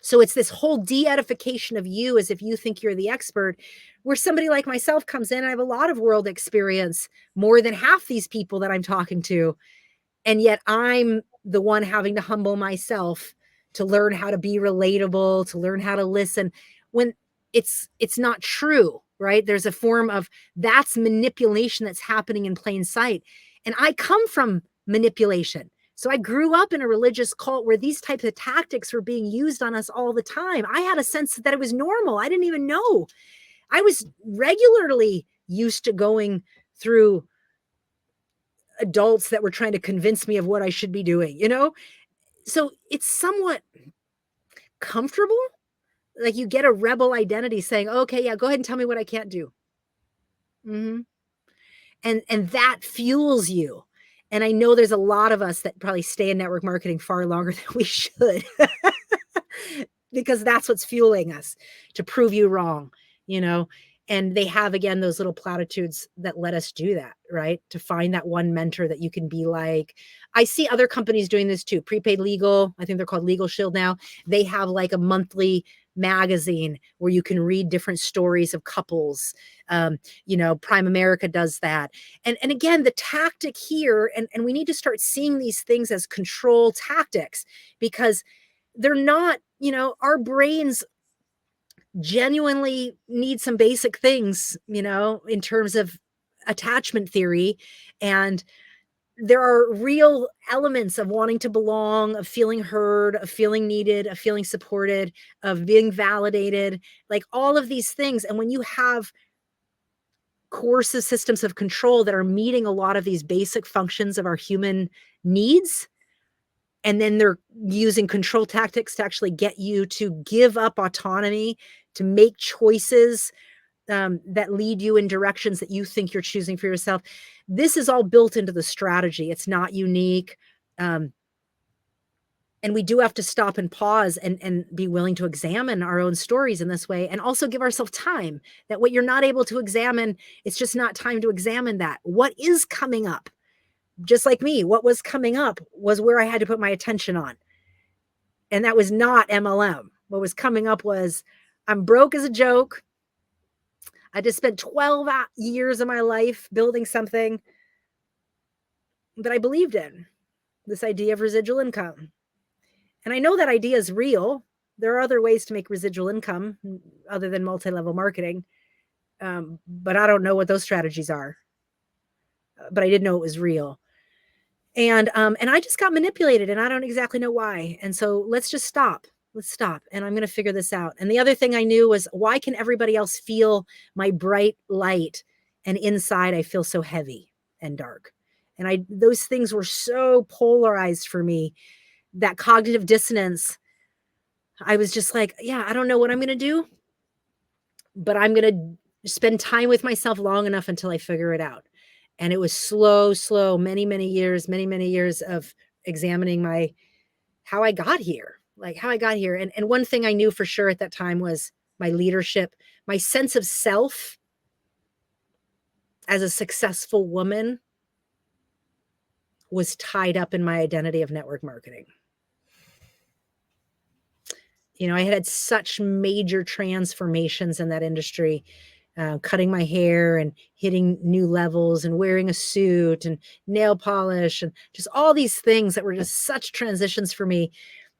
So it's this whole de-edification of you as if you think you're the expert, where somebody like myself comes in. I have a lot of world experience, more than half these people that I'm talking to. And yet I'm the one having to humble myself to learn how to be relatable, to learn how to listen, when it's not true, right? There's a form of that's manipulation that's happening in plain sight. And I come from manipulation. So I grew up in a religious cult where these types of tactics were being used on us all the time. I had a sense that it was normal. I didn't even know. I was regularly used to going through adults that were trying to convince me of what I should be doing, So it's somewhat comfortable. Like you get a rebel identity saying, okay, yeah, go ahead and tell me what I can't do. Mm-hmm. And that fuels you. And I know there's a lot of us that probably stay in network marketing far longer than we should because that's what's fueling us to prove you wrong, And they have, again, those little platitudes that let us do that, right? To find that one mentor that you can be like. I see other companies doing this too. Prepaid Legal, I think they're called Legal Shield now. They have like a monthly magazine where you can read different stories of couples. Prime America does that. And again, the tactic here, and we need to start seeing these things as control tactics because they're not, our brains genuinely need some basic things, in terms of attachment theory. And there are real elements of wanting to belong, of feeling heard, of feeling needed, of feeling supported, of being validated, like all of these things. And when you have coercive systems of control that are meeting a lot of these basic functions of our human needs, and then they're using control tactics to actually get you to give up autonomy, to make choices that lead you in directions that you think you're choosing for yourself. This is all built into the strategy. It's not unique. And we do have to stop and pause and be willing to examine our own stories in this way, and also give ourselves time. That what you're not able to examine, it's just not time to examine that. What is coming up? Just like me, what was coming up was where I had to put my attention on. And that was not MLM. What was coming up was, I'm broke as a joke. I just spent 12 years of my life building something that I believed in, this idea of residual income. And I know that idea is real. There are other ways to make residual income other than multi-level marketing. But I don't know what those strategies are. But I did know it was real. And I just got manipulated, and I don't exactly know why. And so let's just stop. Let's stop. And I'm going to figure this out. And the other thing I knew was, why can everybody else feel my bright light, and inside I feel so heavy and dark? And those things were so polarized for me, that cognitive dissonance. I was just like, yeah, I don't know what I'm going to do, but I'm going to spend time with myself long enough until I figure it out. And it was slow, many years of examining how I got here. like how I got here. And one thing I knew for sure at that time was my leadership, my sense of self as a successful woman was tied up in my identity of network marketing. You know, I had such major transformations in that industry, cutting my hair and hitting new levels and wearing a suit and nail polish and just all these things that were just such transitions for me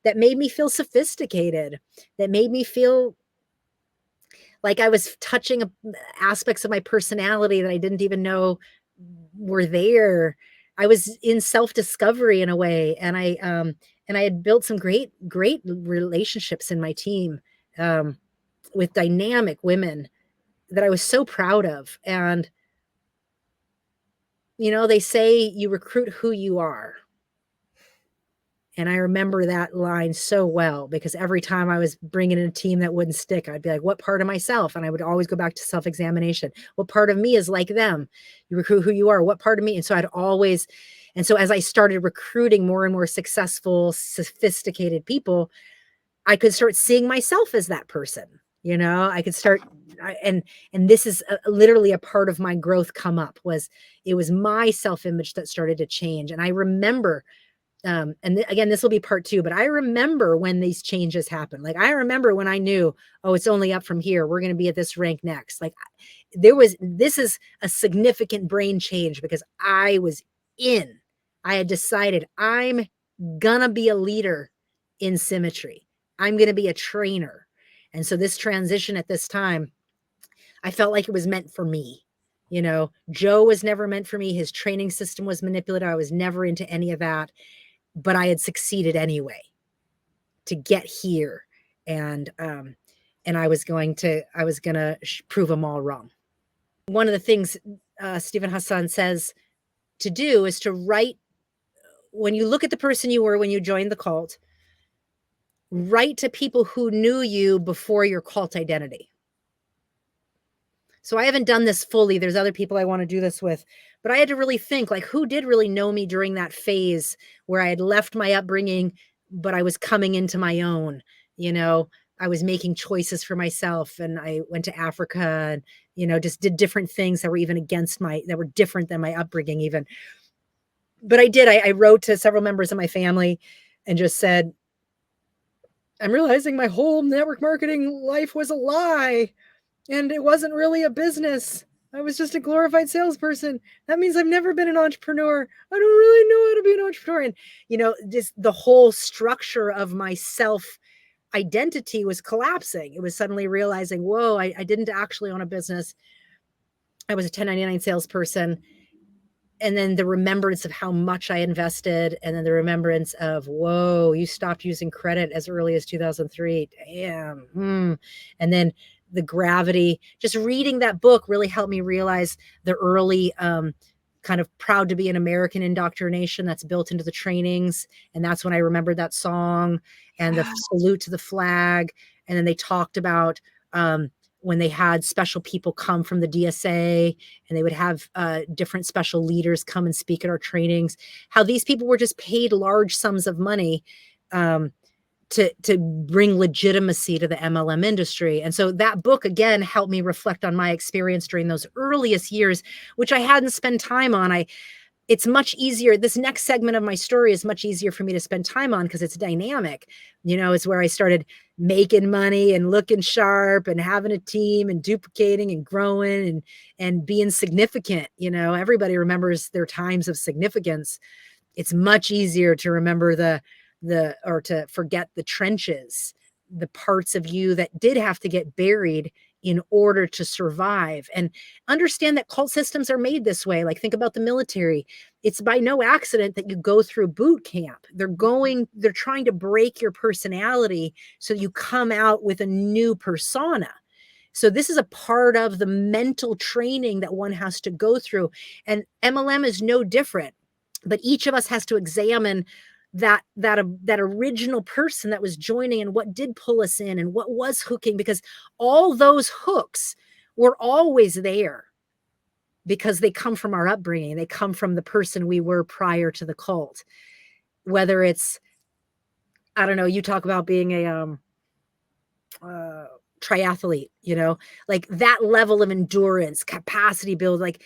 that made me feel sophisticated, that made me feel like I was touching aspects of my personality that I didn't even know were there. I was in self-discovery in a way. And I had built some great relationships in my team, with dynamic women that I was so proud of. And, you know, they say you recruit who you are. And I remember that line so well, because every time I was bringing in a team that wouldn't stick, I'd be like, what part of myself? And I would always go back to self-examination. What part of me is like them? You recruit who you are. What part of me? And so as I started recruiting more and more successful, sophisticated people, I could start seeing myself as that person. You know, I could start, and this is literally a part of my growth come up, it was my self-image that started to change. And I remember, again, this will be part 2, but I remember when these changes happened. Like, I remember when I knew, oh, it's only up from here. We're going to be at this rank next. Like, this is a significant brain change, because I had decided I'm gonna be a leader in symmetry. I'm going to be a trainer. And so this transition at this time, I felt like it was meant for me. You know, Joe was never meant for me. His training system was manipulative. I was never into any of that, but I had succeeded anyway to get here. And I was going to prove them all wrong. One of the things Stephen Hassan says to do is to write, when you look at the person you were when you joined the cult, write to people who knew you before your cult identity. So I haven't done this fully. There's other people I want to do this with, but I had to really think, like, who did really know me during that phase where I had left my upbringing, but I was coming into my own. You know, I was making choices for myself, and I went to Africa and, you know, just did different things that were even that were different than my upbringing even. But I wrote to several members of my family and just said, I'm realizing my whole network marketing life was a lie, and it wasn't really a business. I was just a glorified salesperson. That means I've never been an entrepreneur. I don't really know how to be an entrepreneur. And, you know, just the whole structure of my self identity was collapsing. It was suddenly realizing, whoa, I didn't actually own a business. I was a 1099 salesperson. And then the remembrance of how much I invested, and then the remembrance of, whoa, you stopped using credit as early as 2003. Damn. And then the gravity, just reading that book really helped me realize the early kind of proud to be an American indoctrination that's built into the trainings. And that's when I remembered that song and the salute to the flag. And then they talked about when they had special people come from the DSA, and they would have different special leaders come and speak at our trainings, how these people were just paid large sums of money to bring legitimacy to the MLM industry. And so that book, again, helped me reflect on my experience during those earliest years, which I hadn't spent time on. It's much easier. This next segment of my story is much easier for me to spend time on because it's dynamic. You know, it's where I started making money and looking sharp and having a team and duplicating and growing and being significant. You know, everybody remembers their times of significance. It's much easier to remember or to forget the trenches, the parts of you that did have to get buried in order to survive, and understand that cult systems are made this way. Like, think about the military. It's by no accident that you go through boot camp. They're trying to break your personality so you come out with a new persona. So this is a part of the mental training that one has to go through. And MLM is no different, but each of us has to examine that original person that was joining and what did pull us in and what was hooking, because all those hooks were always there because they come from our upbringing. They come from the person we were prior to the cult, whether it's I don't know, you talk about being a triathlete, like that level of endurance, capacity build, like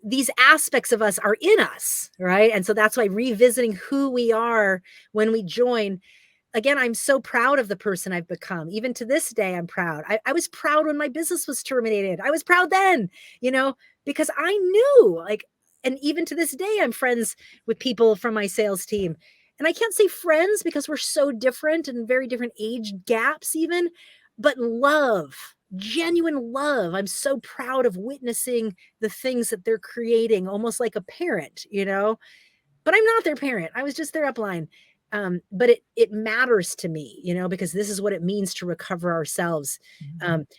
these aspects of us are in us, right? And so that's why revisiting who we are when we join. Again, I'm so proud of the person I've become. Even to this day, I'm proud. I was proud when my business was terminated. I was proud then, because I knew, like, and even to this day, I'm friends with people from my sales team. And I can't say friends because we're so different and very different age gaps, even, but love, genuine love. I'm so proud of witnessing the things that they're creating, almost like a parent, but I'm not their parent. I was just their upline. But it matters to me, because this is what it means to recover ourselves.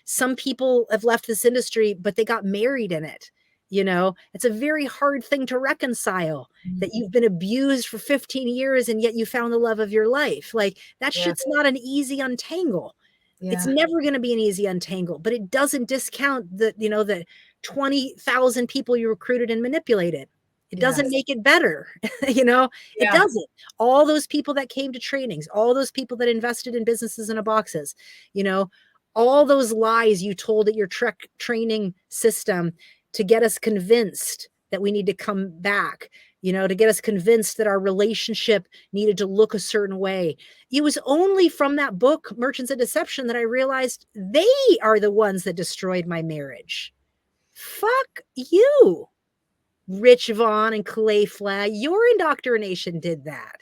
Some people have left this industry, but they got married in it. It's a very hard thing to reconcile that you've been abused for 15 years and yet you found the love of your life. Like that shit's not an easy untangle. It's never going to be an easy untangle, but it doesn't discount the 20,000 people you recruited and manipulated. It doesn't make it better. It doesn't. All those people that came to trainings, all those people that invested in businesses in a boxes, all those lies you told at your training system to get us convinced that we need to come back, to get us convinced that our relationship needed to look a certain way. It was only from that book, Merchants of Deception, that I realized they are the ones that destroyed my marriage. Fuck you. Rich Vaughn and Clay Flagg, your indoctrination did that.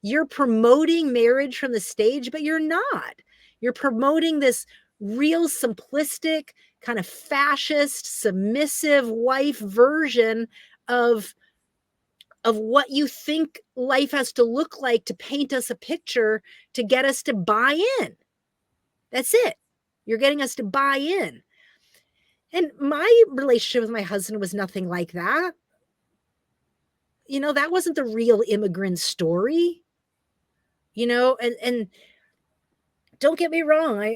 You're promoting marriage from the stage, but you're not. You're promoting this real simplistic, kind of fascist, submissive wife version of what you think life has to look like to paint us a picture to get us to buy in. That's it. You're getting us to buy in. And my relationship with my husband was nothing like that. That wasn't the real immigrant story, and don't get me wrong.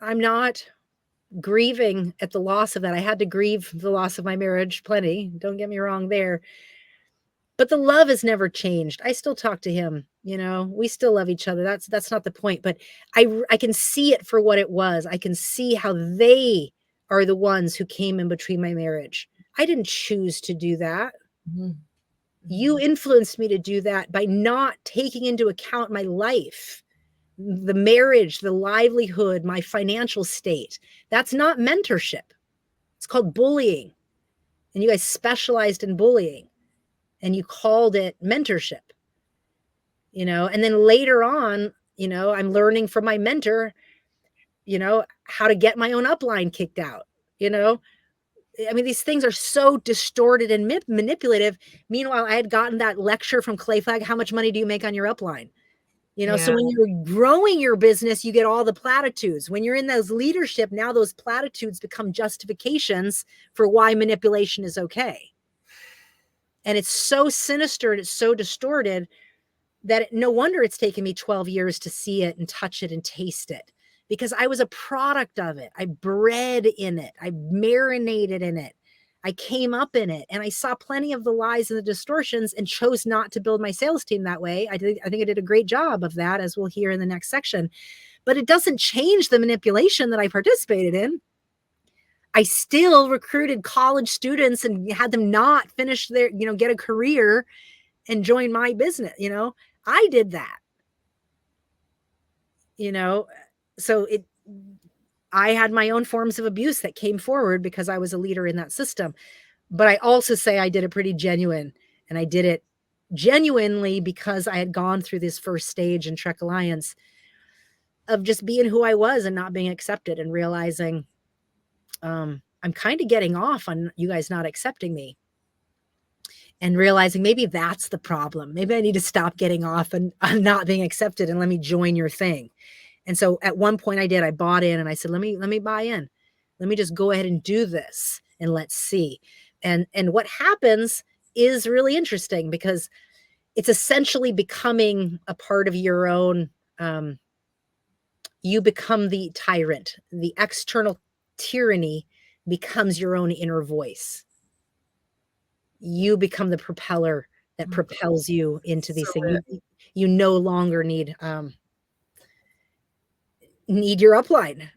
I'm not grieving at the loss of that. I had to grieve the loss of my marriage plenty. Don't get me wrong there. But the love has never changed. I still talk to him, we still love each other. That's not the point, but I can see it for what it was. I can see how they are the ones who came in between my marriage. I didn't choose to do that. You influenced me to do that by not taking into account my life, the marriage, the livelihood, my financial state. That's not mentorship. It's called bullying. And you guys specialized in bullying and you called it mentorship, and then later on, I'm learning from my mentor, how to get my own upline kicked out, I mean, these things are so distorted and manipulative. Meanwhile, I had gotten that lecture from Clay Flagg, how much money do you make on your upline? So when you're growing your business, you get all the platitudes. When you're in those leadership, now those platitudes become justifications for why manipulation is okay. And it's so sinister and it's so distorted that no wonder it's taken me 12 years to see it and touch it and taste it. Because I was a product of it. I bred in it. I marinated in it. I came up in it, and I saw plenty of the lies and the distortions and chose not to build my sales team that way. I think I did a great job of that, as we'll hear in the next section. But it doesn't change the manipulation that I participated in. I still recruited college students and had them not finish their, get a career and join my business. I did that. So I had my own forms of abuse that came forward because I was a leader in that system. But I also say I did it pretty genuine, and I did it genuinely because I had gone through this first stage in Trek Alliance of just being who I was and not being accepted, and realizing I'm kind of getting off on you guys not accepting me, and realizing maybe that's the problem. Maybe I need to stop getting off on not being accepted and let me join your thing. And so at one point I bought in, and I said, let me buy in. Let me just go ahead and do this and let's see. And what happens is really interesting, because it's essentially becoming a part of your own, you become the tyrant. The external tyranny becomes your own inner voice. You become the propeller that propels you into these So things. You no longer need your upline,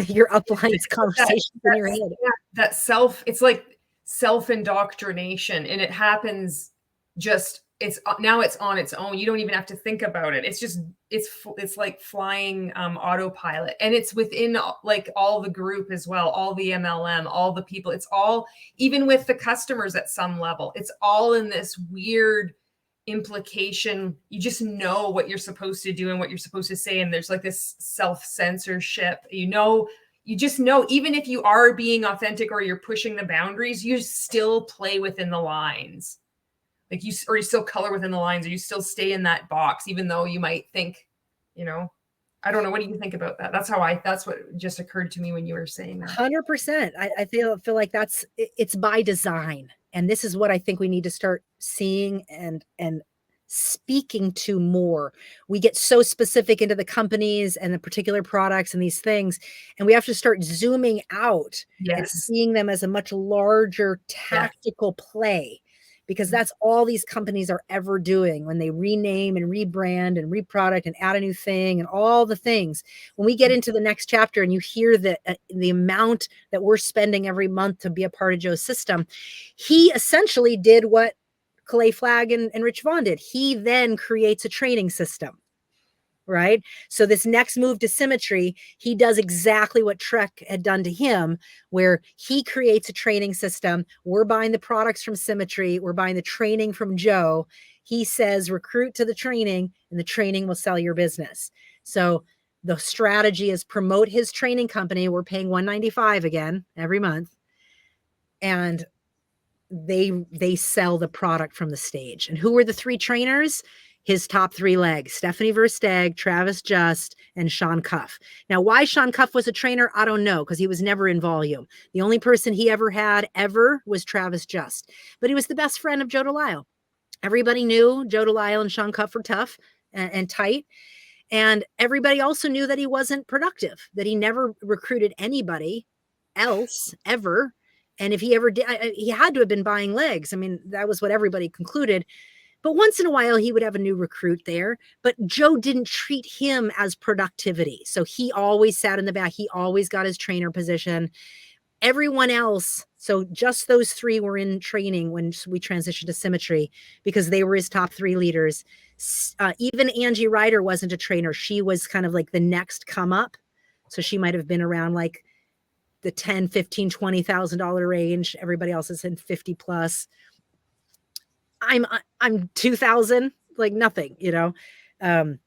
your upline's conversations in your head. That it's like self-indoctrination, and it happens just, it's on its own. You don't even have to think about it. It's just, it's like flying autopilot, and it's within like all the group as well, all the MLM, all the people. It's all, even with the customers at some level, it's all in this weird implication. You just know what you're supposed to do and what you're supposed to say, and there's like this self-censorship. You just know, even if you are being authentic or you're pushing the boundaries, you still play within the lines. Like you still color within the lines, or you still stay in that box, even though you might think, I don't know. What do you think about that? That's what just occurred to me when you were saying that. 100%. I feel like it's by design. And this is what I think we need to start seeing and speaking to more. We get so specific into the companies and the particular products and these things, and we have to start zooming out and seeing them as a much larger tactical play, because that's all these companies are ever doing when they rename and rebrand and reproduct and add a new thing and all the things. When we get into the next chapter and you hear the amount that we're spending every month to be a part of Joe's system, he essentially did what Calais Flagg and Rich Vaughn did. He then creates a training system, right? So this next move to Symmetry, he does exactly what Trek had done to him, where he creates a training system. We're buying the products from Symmetry. We're buying the training from Joe. He says, recruit to the training, and the training will sell your business. So the strategy is promote his training company. We're paying $195 again every month. And they sell the product from the stage. And who were the three trainers? His top three legs: Stephanie Versteg, Travis Just, and Sean Cuff. Now, why Sean Cuff was a trainer, I don't know, because he was never in volume. The only person he ever had was Travis Just. But he was the best friend of Joe Delisle. Everybody knew Joe Delisle and Sean Cuff were tough and tight. And everybody also knew that he wasn't productive, that he never recruited anybody else ever. And if he ever did, he had to have been buying legs. I mean, that was what everybody concluded. But once in a while, he would have a new recruit there. But Joe didn't treat him as productivity. So he always sat in the back. He always got his trainer position. Everyone else, so just those three were in training when we transitioned to Symmetry, because they were his top three leaders. Even Angie Ryder wasn't a trainer. She was kind of like the next come up. So she might have been around like the $10,000, $15,000, $20,000 range. Everybody else is in 50 plus. I'm 2000, like nothing, and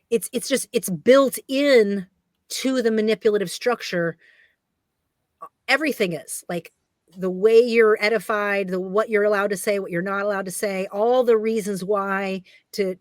it's built in to the manipulative structure. Everything is like the way you're edified, what you're allowed to say, what you're not allowed to say, all the reasons why to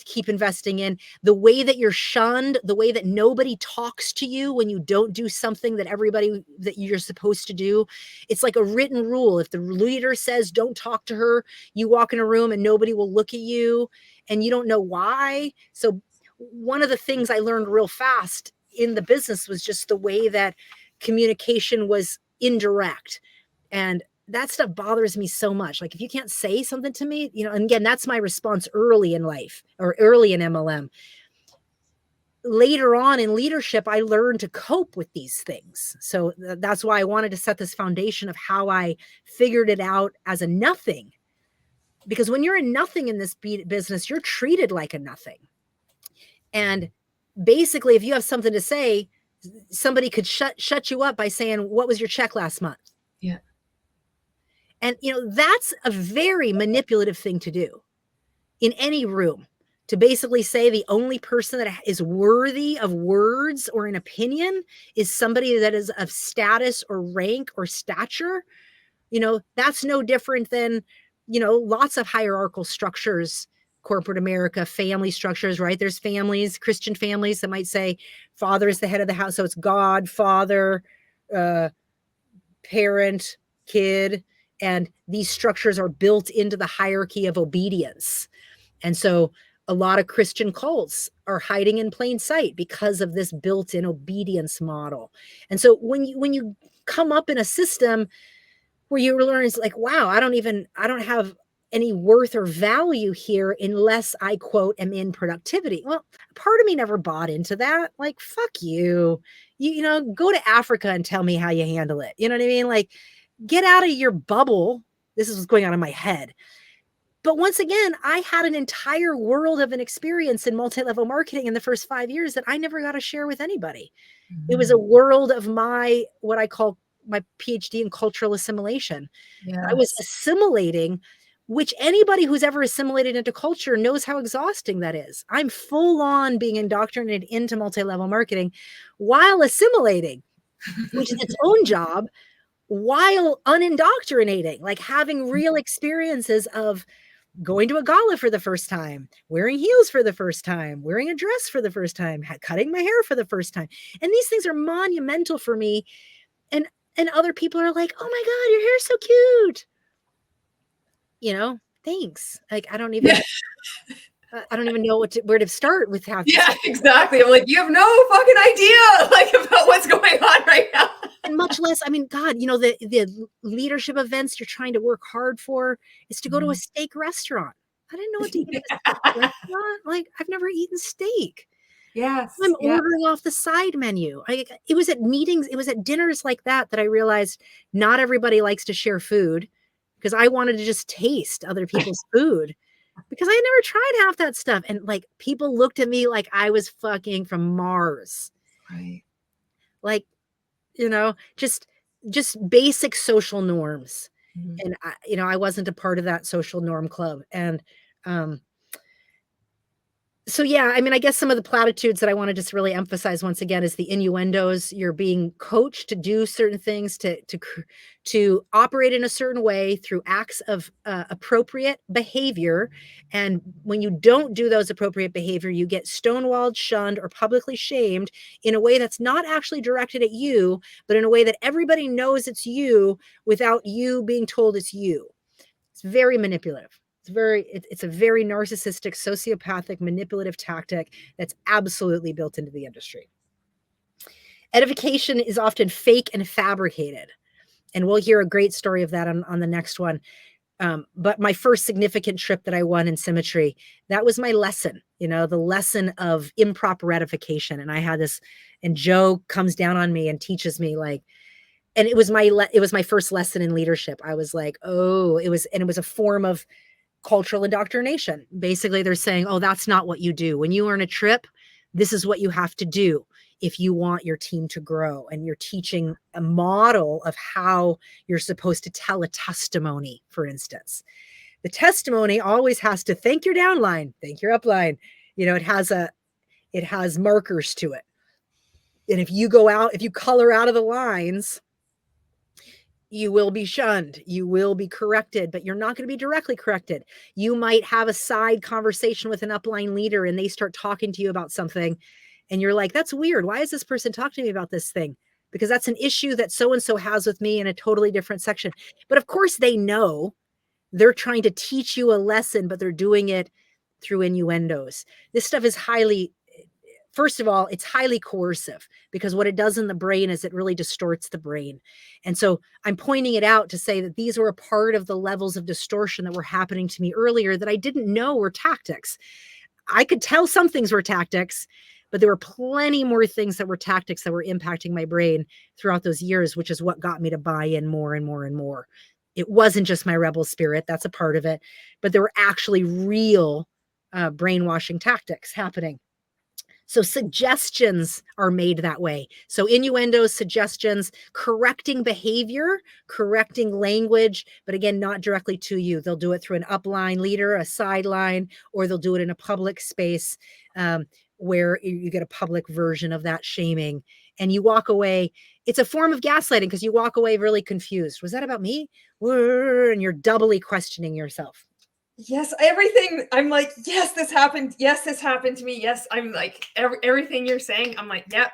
keep investing in, the way that you're shunned, the way that nobody talks to you when you don't do something that you're supposed to do. It's like a written rule. If the leader says, don't talk to her, you walk in a room and nobody will look at you and you don't know why. So one of the things I learned real fast in the business was just the way that communication was indirect. And that stuff bothers me so much. Like if you can't say something to me, and again, that's my response early in life or early in MLM. Later on in leadership, I learned to cope with these things. So that's why I wanted to set this foundation of how I figured it out as a nothing. Because when you're a nothing in this business, you're treated like a nothing. And basically, if you have something to say, somebody could shut you up by saying, what was your check last month? Yeah. And, that's a very manipulative thing to do in any room, to basically say the only person that is worthy of words or an opinion is somebody that is of status or rank or stature. That's no different than, lots of hierarchical structures, corporate America, family structures, right? There's families, Christian families that might say father is the head of the house. So it's God, father, parent, kid. And these structures are built into the hierarchy of obedience. And so a lot of Christian cults are hiding in plain sight because of this built-in obedience model. And so when you come up in a system where you learn is like, wow, I don't have any worth or value here unless I quote am in productivity. Well, part of me never bought into that. Like, fuck you. You know, go to Africa and tell me how you handle it. You know what I mean? Like, get out of your bubble. This is what's going on in my head. But once again, I had an entire world of an experience in multi-level marketing in the first 5 years that I never got to share with anybody. It was a world of what I call my PhD in cultural assimilation. Yes. I was assimilating, which anybody who's ever assimilated into culture knows how exhausting that is. I'm full on being indoctrinated into multi-level marketing while assimilating, which is its own job, while unindoctrinating, like having real experiences of going to a gala for the first time, wearing heels for the first time, wearing a dress for the first time, cutting my hair for the first time. And these things are monumental for me. And other people are like, oh my God, your hair's so cute. You know, thanks. Like, I don't even know where to start with half. Yeah, exactly. I'm like, you have no fucking idea like about what's going on right now. And much less, I mean, God, you know, the leadership events you're trying to work hard for is to go to a steak restaurant. I didn't know what to eat at a steak restaurant. Like, I've never eaten steak. Yes. I'm ordering off the side menu. It was at meetings, it was at dinners like that I realized not everybody likes to share food, because I wanted to just taste other people's food because I had never tried half that stuff. And like, people looked at me like I was fucking from Mars. Right. Like, you know, just basic social norms. And I wasn't a part of that social norm club. And so, yeah, I mean, I guess some of the platitudes that I want to just really emphasize once again is the innuendos. You're being coached to do certain things, to operate in a certain way through acts of appropriate behavior. And when you don't do those appropriate behavior, you get stonewalled, shunned, or publicly shamed in a way that's not actually directed at you, but in a way that everybody knows it's you without you being told it's you. It's very manipulative. It's a very narcissistic, sociopathic, manipulative tactic that's absolutely built into the industry. Edification is often fake and fabricated. And we'll hear a great story of that on the next one. But my first significant trip that I won in symmetry, that was my lesson, you know, the lesson of improper edification. And I had this, and Joe comes down on me and teaches me, like, and it was my first lesson in leadership. I was like, oh, it was a form of cultural indoctrination. Basically, they're saying, oh, that's not what you do. When you earn a trip, this is what you have to do if you want your team to grow. And you're teaching a model of how you're supposed to tell a testimony, for instance. The testimony always has to thank your downline, thank your upline. You know, it has markers to it. And if you color out of the lines, you will be shunned, you will be corrected, but you're not going to be directly corrected. You might have a side conversation with an upline leader and they start talking to you about something and you're like, that's weird. Why is this person talking to me about this thing? Because that's an issue that so-and-so has with me in a totally different section. But of course they know they're trying to teach you a lesson, but they're doing it through innuendos. This stuff is first of all, it's highly coercive, because what it does in the brain is it really distorts the brain. And so I'm pointing it out to say that these were a part of the levels of distortion that were happening to me earlier that I didn't know were tactics. I could tell some things were tactics, but there were plenty more things that were tactics that were impacting my brain throughout those years, which is what got me to buy in more and more and more. It wasn't just my rebel spirit. That's a part of it, but there were actually real brainwashing tactics happening. So suggestions are made that way. So innuendos, suggestions, correcting behavior, correcting language, but again, not directly to you. They'll do it through an upline leader, a sideline, or they'll do it in a public space where you get a public version of that shaming. And you walk away. It's a form of gaslighting because you walk away really confused. Was that about me? And you're doubly questioning yourself. Yes, everything. I'm like, yes, this happened. Yes, this happened to me. Yes, I'm like, everything you're saying, I'm like, yep.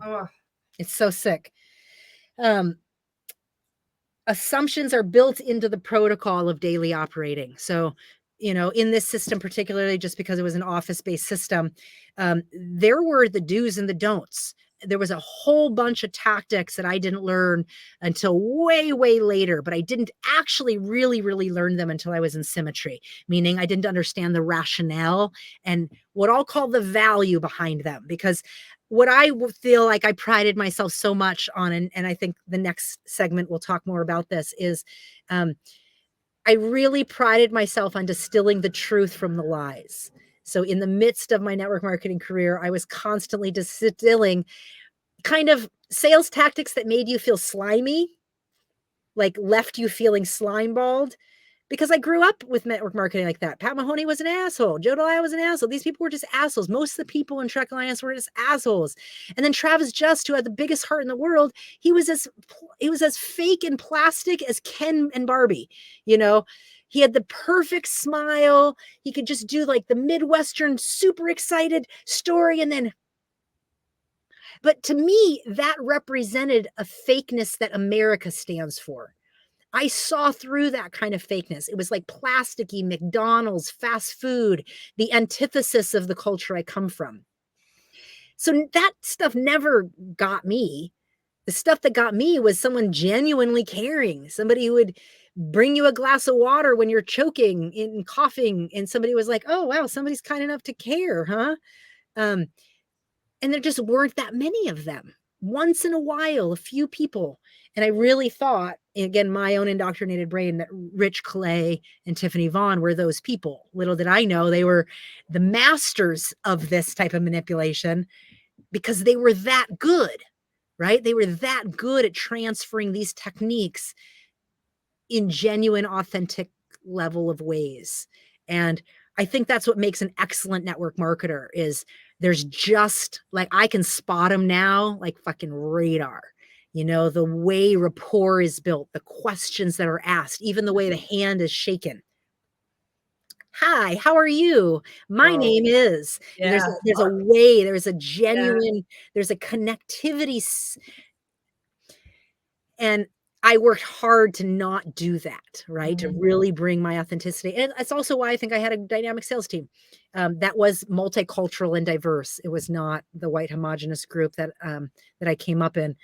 Oh. It's so sick. Assumptions are built into the protocol of daily operating. So, you know, in this system, particularly just because it was an office-based system, there were the do's and the don'ts. there was a whole bunch of tactics that I didn't learn until way, way later, but I didn't actually really, really learn them until I was in symmetry, meaning I didn't understand the rationale and what I'll call the value behind them. Because what I feel like I prided myself so much on, and I think the next segment we'll talk more about this, is I really prided myself on distilling the truth from the lies. So in the midst of my network marketing career, I was constantly distilling kind of sales tactics that made you feel slimy, like left you feeling slime balled, because I grew up with network marketing like that. Pat Mahoney was an asshole. Joe Delia was an asshole. These people were just assholes. Most of the people in Trek Alliance were just assholes. And then Travis Just, who had the biggest heart in the world, he was as fake and plastic as Ken and Barbie. You know, he had the perfect smile. He could just do like the Midwestern super excited story, and then. But to me, that represented a fakeness that America stands for. I saw through that kind of fakeness. It was like plasticky McDonald's, fast food, the antithesis of the culture I come from. So that stuff never got me. The stuff that got me was someone genuinely caring, somebody who would bring you a glass of water when you're choking and coughing, and somebody was like, oh, wow, somebody's kind enough to care, huh? And there just weren't that many of them. Once in a while, a few people. And I really thought, again, my own indoctrinated brain, that Rich Clay and Tiffany Vaughn were those people. Little did I know they were the masters of this type of manipulation, because they were that good, right? They were that good at transferring these techniques in genuine, authentic level of ways. And I think that's what makes an excellent network marketer is there's just like, I can spot them now like fucking radar. You know, the way rapport is built, the questions that are asked, even the way the hand is shaken. Hi, how are you? My name is. Yeah. There's a way, there's a genuine, there's a connectivity. And I worked hard to not do that, right? To really bring my authenticity. And that's also why I think I had a dynamic sales team that was multicultural and diverse. It was not the white homogenous group that I came up in.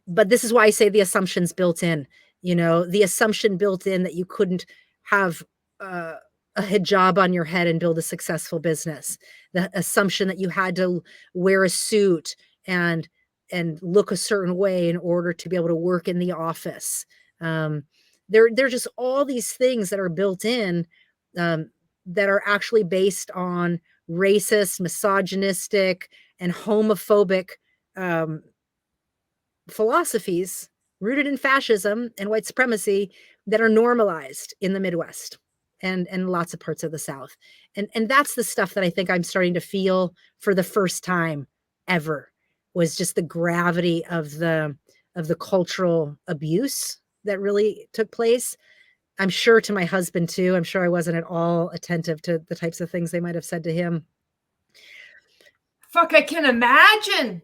But this is why I say the assumptions built in, you know, the assumption built in that you couldn't have a hijab on your head and build a successful business. The assumption that you had to wear a suit and look a certain way in order to be able to work in the office. There're just all these things that are built in that are actually based on racist, misogynistic, and homophobic philosophies rooted in fascism and white supremacy that are normalized in the Midwest and lots of parts of the South. And that's the stuff that I think I'm starting to feel for the first time ever, was just the gravity of the cultural abuse that really took place. I'm sure to my husband too. I'm sure I wasn't at all attentive to the types of things they might have said to him. Fuck, I can imagine.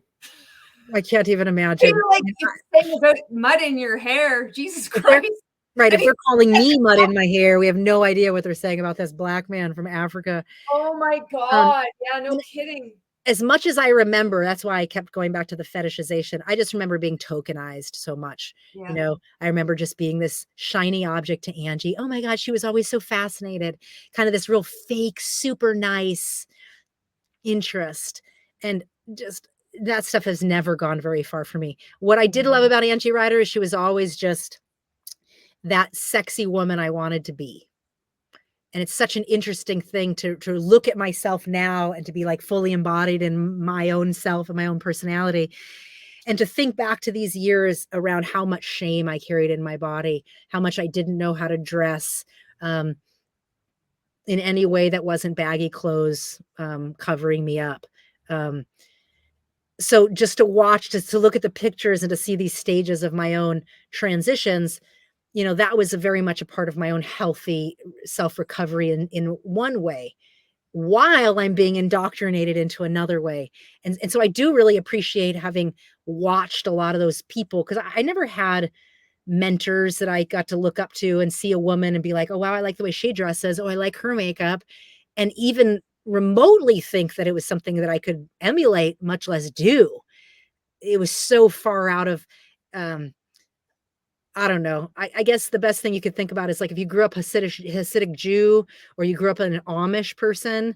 I can't even imagine. You're like, you're saying about mud in your hair. Jesus Christ. Right. If they're calling me mud in my hair, we have no idea what they're saying about this black man from Africa. Oh my God. Yeah, no kidding. As much as I remember, that's why I kept going back to the fetishization. I just remember being tokenized so much. Yeah. You know, I remember just being this shiny object to Angie. Oh my God, she was always so fascinated. Kind of this real fake, super nice interest. And just that stuff has never gone very far for me. What I did love about Angie Ryder is she was always just that sexy woman I wanted to be. And it's such an interesting thing to look at myself now and to be like fully embodied in my own self and my own personality. And to think back to these years around how much shame I carried in my body, how much I didn't know how to dress in any way that wasn't baggy clothes covering me up. So just to watch, to look at the pictures and to see these stages of my own transitions, you know, that was very much a part of my own healthy self-recovery in one way, while I'm being indoctrinated into another way. And so I do really appreciate having watched a lot of those people, because I never had mentors that I got to look up to and see a woman and be like, oh, wow, I like the way she dresses. Oh, I like her makeup. And even remotely think that it was something that I could emulate, much less do. It was so far out of, I don't know. I guess the best thing you could think about is like if you grew up Hasidic Jew, or you grew up an Amish person,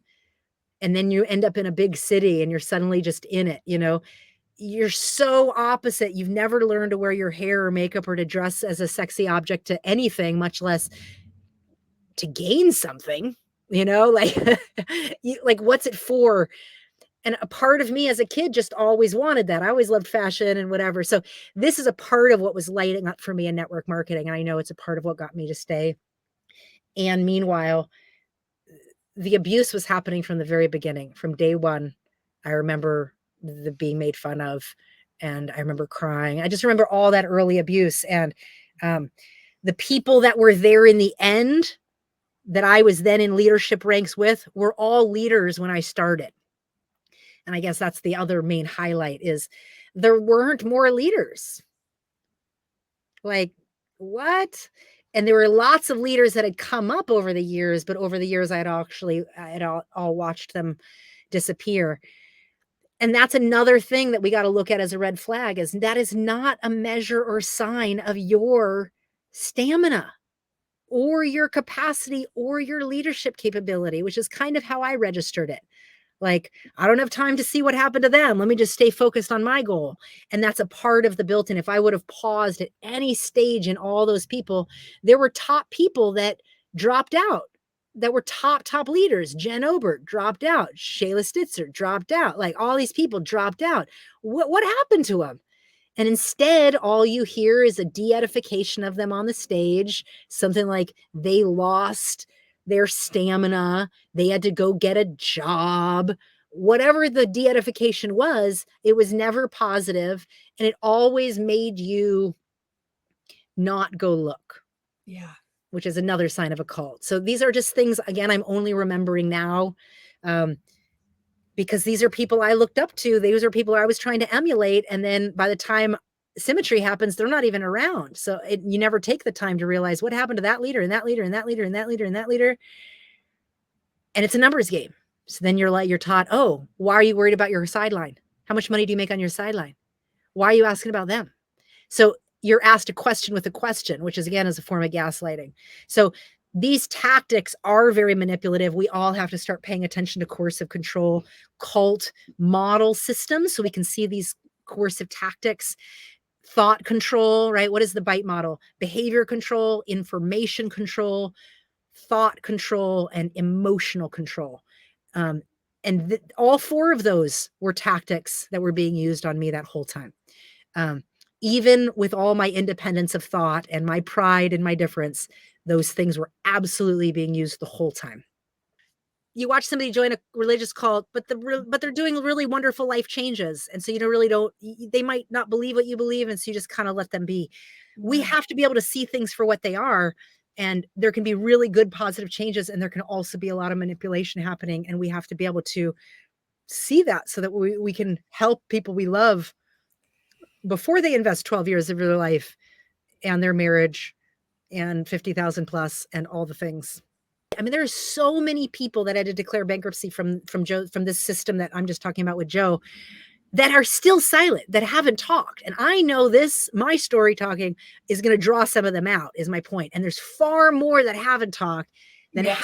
and then you end up in a big city and you're suddenly just in it, you're so opposite. You've never learned to wear your hair or makeup or to dress as a sexy object to anything, much less to gain something, like, like what's it for? And a part of me as a kid just always wanted that. I always loved fashion and whatever. So this is a part of what was lighting up for me in network marketing. And I know it's a part of what got me to stay. And meanwhile, the abuse was happening from the very beginning, from day one. I remember the being made fun of, and I remember crying. I just remember all that early abuse. And the people that were there in the end, that I was then in leadership ranks with, were all leaders when I started. And I guess that's the other main highlight, is there weren't more leaders. Like, what? And there were lots of leaders that had come up over the years, but over the years I had all watched them disappear. And that's another thing that we got to look at as a red flag, is that is not a measure or sign of your stamina or your capacity or your leadership capability, which is kind of how I registered it. Like, I don't have time to see what happened to them. Let me just stay focused on my goal. And that's a part of the built-in. If I would have paused at any stage in all those people, there were top people that dropped out, that were top leaders. Jen Obert dropped out. Shayla Stitzer dropped out. Like, all these people dropped out. What happened to them? And instead, all you hear is a de-edification of them on the stage. Something like they lost their stamina, they had to go get a job. Whatever the de-edification was, it was never positive, and it always made you not go look. Yeah. Which is another sign of a cult. So these are just things, again, I'm only remembering now, because these are people I looked up to. These are people I was trying to emulate. And then by the time symmetry happens, they're not even around. So you never take the time to realize what happened to that leader and that leader and that leader and that leader and that leader. And it's a numbers game. So then you're taught, oh, why are you worried about your sideline? How much money do you make on your sideline? Why are you asking about them? So you're asked a question with a question, which is, again, is a form of gaslighting. So these tactics are very manipulative. We all have to start paying attention to coercive control, cult model systems, so we can see these coercive tactics. Thought control, right? What is the BITE model? Behavior control, information control, thought control, and emotional control. And all four of those were tactics that were being used on me that whole time. Even with all my independence of thought and my pride and my difference, those things were absolutely being used the whole time. You watch somebody join a religious cult, but they're doing really wonderful life changes. And so they might not believe what you believe. And so you just kind of let them be. We have to be able to see things for what they are. And there can be really good positive changes. And there can also be a lot of manipulation happening. And we have to be able to see that so that we can help people we love before they invest 12 years of their life and their marriage and 50,000 plus and all the things. I mean, there are so many people that had to declare bankruptcy from this system that I'm just talking about with Joe, that are still silent, that haven't talked. And I know my story talking is going to draw some of them out, is my point. And there's far more that haven't talked than have.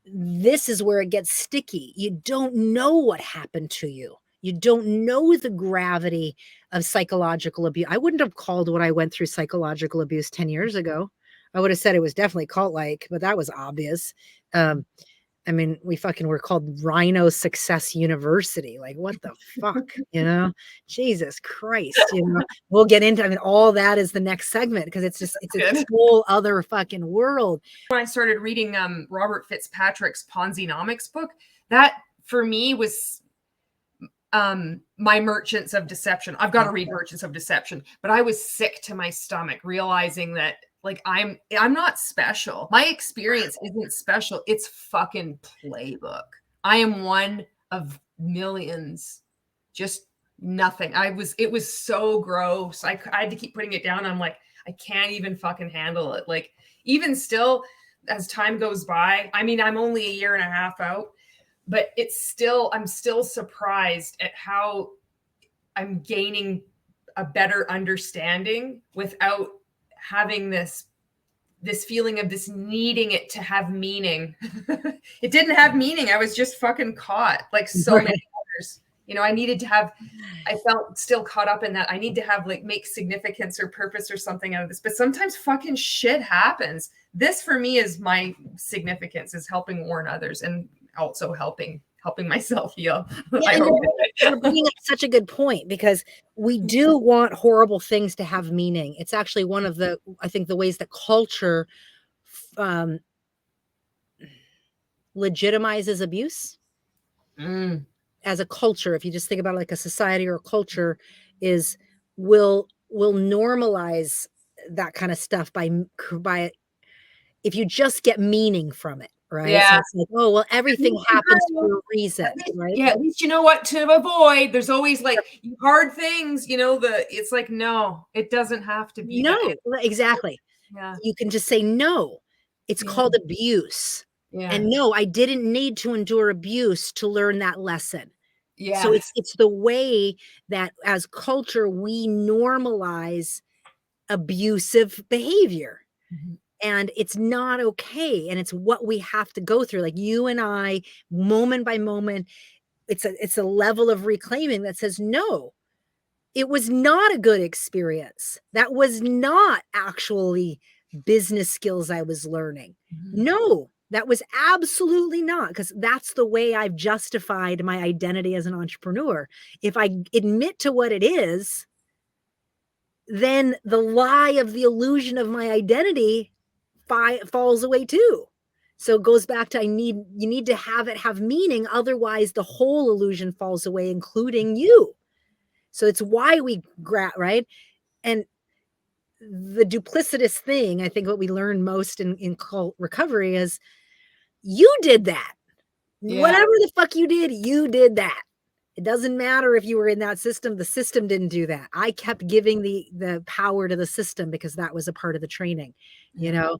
This is where it gets sticky. You don't know what happened to you. You don't know the gravity of psychological abuse. I wouldn't have called what I went through psychological abuse 10 years ago. I would have said it was definitely cult-like, but that was obvious. I mean, we fucking were called Rhino Success University. Like, what the fuck, Jesus Christ, we'll get into, all that is the next segment, because it's a whole other fucking world. When I started reading Robert Fitzpatrick's Ponzi-nomics book, that for me was my Merchants of Deception. I've got to read Merchants of Deception, but I was sick to my stomach realizing that, like, I'm not special. My experience isn't special. It's fucking playbook. I am one of millions. Just nothing. It was so gross. I had to keep putting it down. I'm like, I can't even fucking handle it. Like, even still, as time goes by, I mean, I'm only a year and a half out, but I'm still surprised at how I'm gaining a better understanding without having this feeling of this needing it to have meaning. It didn't have meaning. I was just fucking caught like so many others. You know, I felt still caught up in that. I need to have like make significance or purpose or something out of this. But sometimes fucking shit happens. This for me is my significance, is helping warn others and also helping myself heal. Yeah, you're bringing up such a good point, because we do want horrible things to have meaning. It's actually one of the, I think, the ways that culture legitimizes abuse. As a culture, if you just think about it like a society or a culture, is will normalize that kind of stuff by if you just get meaning from it, right? Yeah. So it's like, oh well, everything happens for a reason, right? Yeah, at least you know what to avoid. There's always like hard things, you know, it's like, no, it doesn't have to be. No, exactly. Yeah. You can just say no. It's called abuse. Yeah. And no, I didn't need to endure abuse to learn that lesson. Yeah. So it's the way that as culture we normalize abusive behavior. And it's not okay. And it's what we have to go through. Like you and I, moment by moment, it's a level of reclaiming that says, no, it was not a good experience. That was not actually business skills I was learning. No, that was absolutely not, because that's the way I've justified my identity as an entrepreneur. If I admit to what it is, then the lie of the illusion of my identity falls away too. So it goes back to you need to have it have meaning. Otherwise, the whole illusion falls away, including you. So it's why we right? And the duplicitous thing, I think what we learn most in cult recovery is you did that. Yeah. Whatever the fuck you did that. It doesn't matter if you were in that system. The system didn't do that. I kept giving the power to the system because that was a part of the training, you know?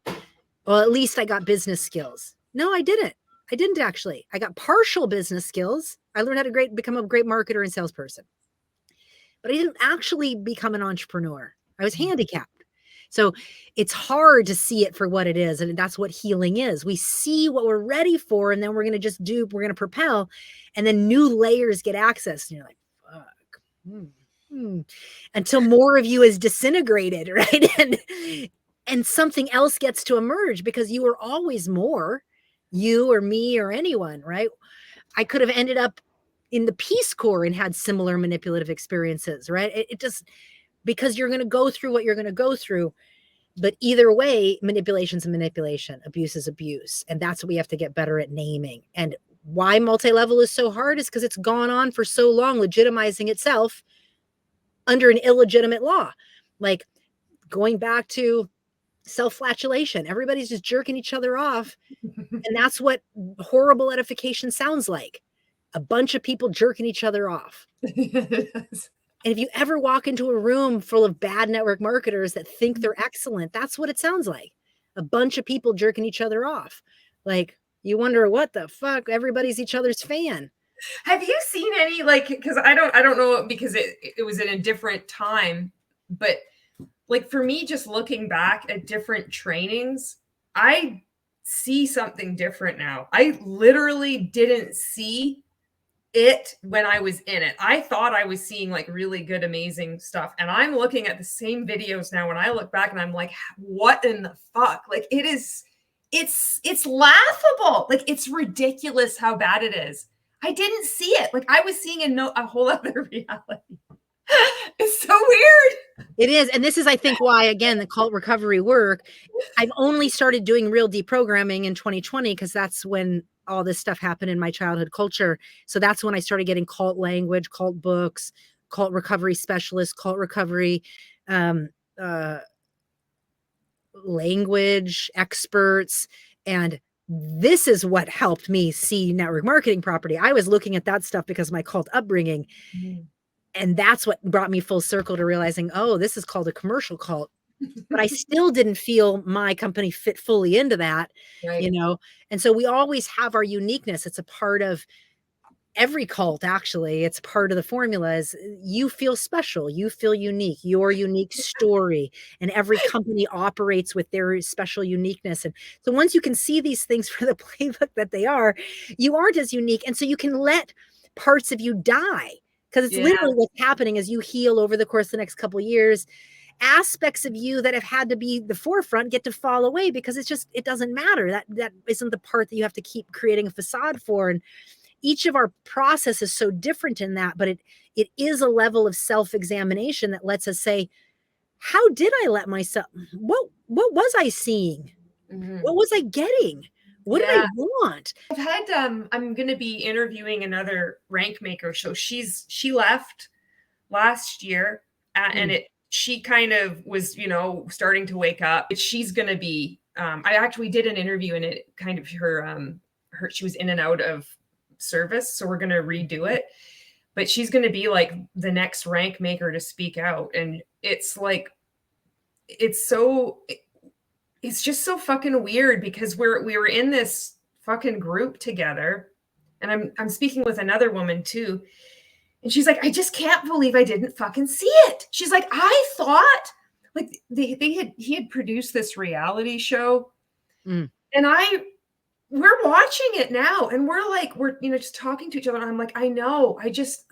Well, at least I got business skills. No, I didn't. I didn't actually. I got partial business skills. I learned how to become a great marketer and salesperson. But I didn't actually become an entrepreneur. I was handicapped. So it's hard to see it for what it is. And that's what healing is. We see what we're ready for, and then we're going to we're going to propel, and then new layers get access. And you're like, fuck. Until more of you is disintegrated, right? And something else gets to emerge, because you were always more, you or me or anyone, right? I could have ended up in the Peace Corps and had similar manipulative experiences, right? It just, because you're going to go through what you're going to go through. But either way, manipulation's a manipulation, abuse is abuse. And that's what we have to get better at naming. And why multi-level is so hard is because it's gone on for so long, legitimizing itself under an illegitimate law. Like going back to self-flatulation, everybody's just jerking each other off. And that's what horrible edification sounds like. A bunch of people jerking each other off. And if you ever walk into a room full of bad network marketers that think they're excellent, that's what it sounds like. A bunch of people jerking each other off. Like, you wonder what the fuck, everybody's each other's fan. Have you seen any, like, because I don't know, because it was in a different time, but like for me, just looking back at different trainings, I see something different now. I literally didn't see it when I was in it. I thought I was seeing like really good, amazing stuff. And I'm looking at the same videos now when I look back and I'm like, what in the fuck? Like it's laughable. Like it's ridiculous how bad it is. I didn't see it. Like I was seeing a whole other reality. It's so weird. It is. And this is, I think, why, again, the cult recovery work, I've only started doing real deprogramming in 2020, because that's when all this stuff happened in my childhood culture. So that's when I started getting cult language, cult books, cult recovery specialists, cult recovery language experts. And this is what helped me see network marketing property. I was looking at that stuff because of my cult upbringing. And that's what brought me full circle to realizing, oh, this is called a commercial cult. but I still didn't feel my company fit fully into that, Right. And so we always have our uniqueness. It's a part of every cult, actually. It's part of the formula is you feel special, you feel unique, your unique story, and every company operates with their special uniqueness. And so once you can see these things for the playbook that they are, you aren't as unique. And so you can let parts of you die, because it's literally what's happening as you heal over the course of the next couple of years. Aspects of you that have had to be the forefront get to fall away, because it doesn't matter. That isn't the part that you have to keep creating a facade for. And each of our process is so different in that, but it is a level of self-examination that lets us say, how did I let myself, what was I seeing? What was I getting? What did I want? I've had I'm going to be interviewing another rank maker. So she left last year, and she kind of was, starting to wake up. She's going to be I actually did an interview, and it kind of her she was in and out of service, so we're going to redo it, but she's going to be like the next rank maker to speak out. And it's like, it's just so fucking weird, because we were in this fucking group together, and I'm speaking with another woman too, and she's like, I just can't believe I didn't fucking see it. She's like, I thought, like, he had produced this reality show, and we're watching it now, and we're just talking to each other, and I'm like, I'm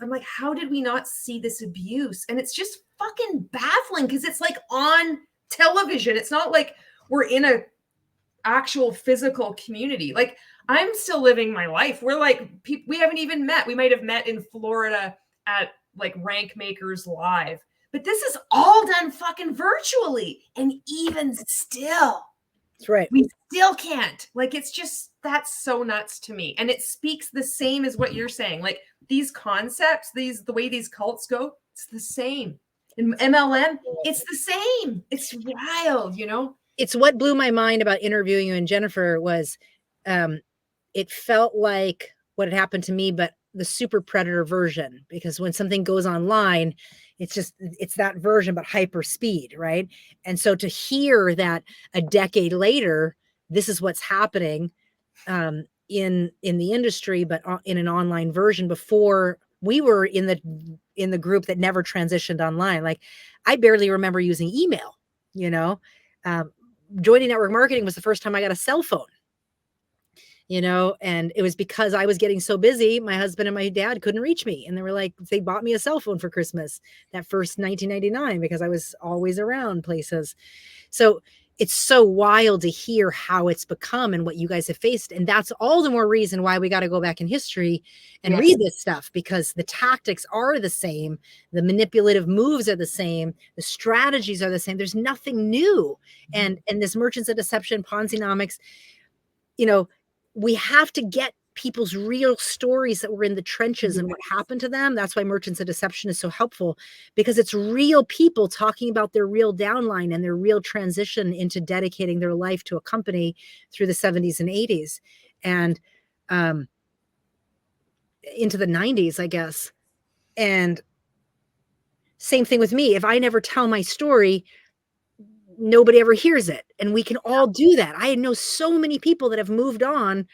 like, how did we not see this abuse? And it's just fucking baffling, because it's like on television. It's not like we're in a actual physical community. Like, I'm still living my life. We're like, we haven't even met. We might have met in Florida at like Rank Makers Live, but this is all done fucking virtually. And even still, that's right, we still can't. Like, it's just, that's so nuts to me. And it speaks the same as what you're saying. Like, these concepts, the way these cults go, it's the same. In MLM, it's the same. It's wild, It's what blew my mind about interviewing you and Jennifer was, it felt like what had happened to me, but the super predator version, because when something goes online, it's that version, but hyper speed. Right. And so to hear that a decade later, this is what's happening, in the industry, but in an online version. Before, we were in the group that never transitioned online. Like, I barely remember using email, joining network marketing was the first time I got a cell phone, and it was because I was getting so busy. My husband and my dad couldn't reach me. And they bought me a cell phone for Christmas, that first 1999, because I was always around places. So it's so wild to hear how it's become and what you guys have faced. And that's all the more reason why we got to go back in history and read this stuff, because the tactics are the same. The manipulative moves are the same. The strategies are the same. There's nothing new. And this merchants of deception, Ponzi-nomics, we have to get people's real stories that were in the trenches and what happened to them. That's why merchants of deception is so helpful, because it's real people talking about their real downline and their real transition into dedicating their life to a company through the 70s and 80s and into the 90s, I guess. And same thing with me. If I never tell my story, nobody ever hears it. And we can all do that. I know so many people that have moved on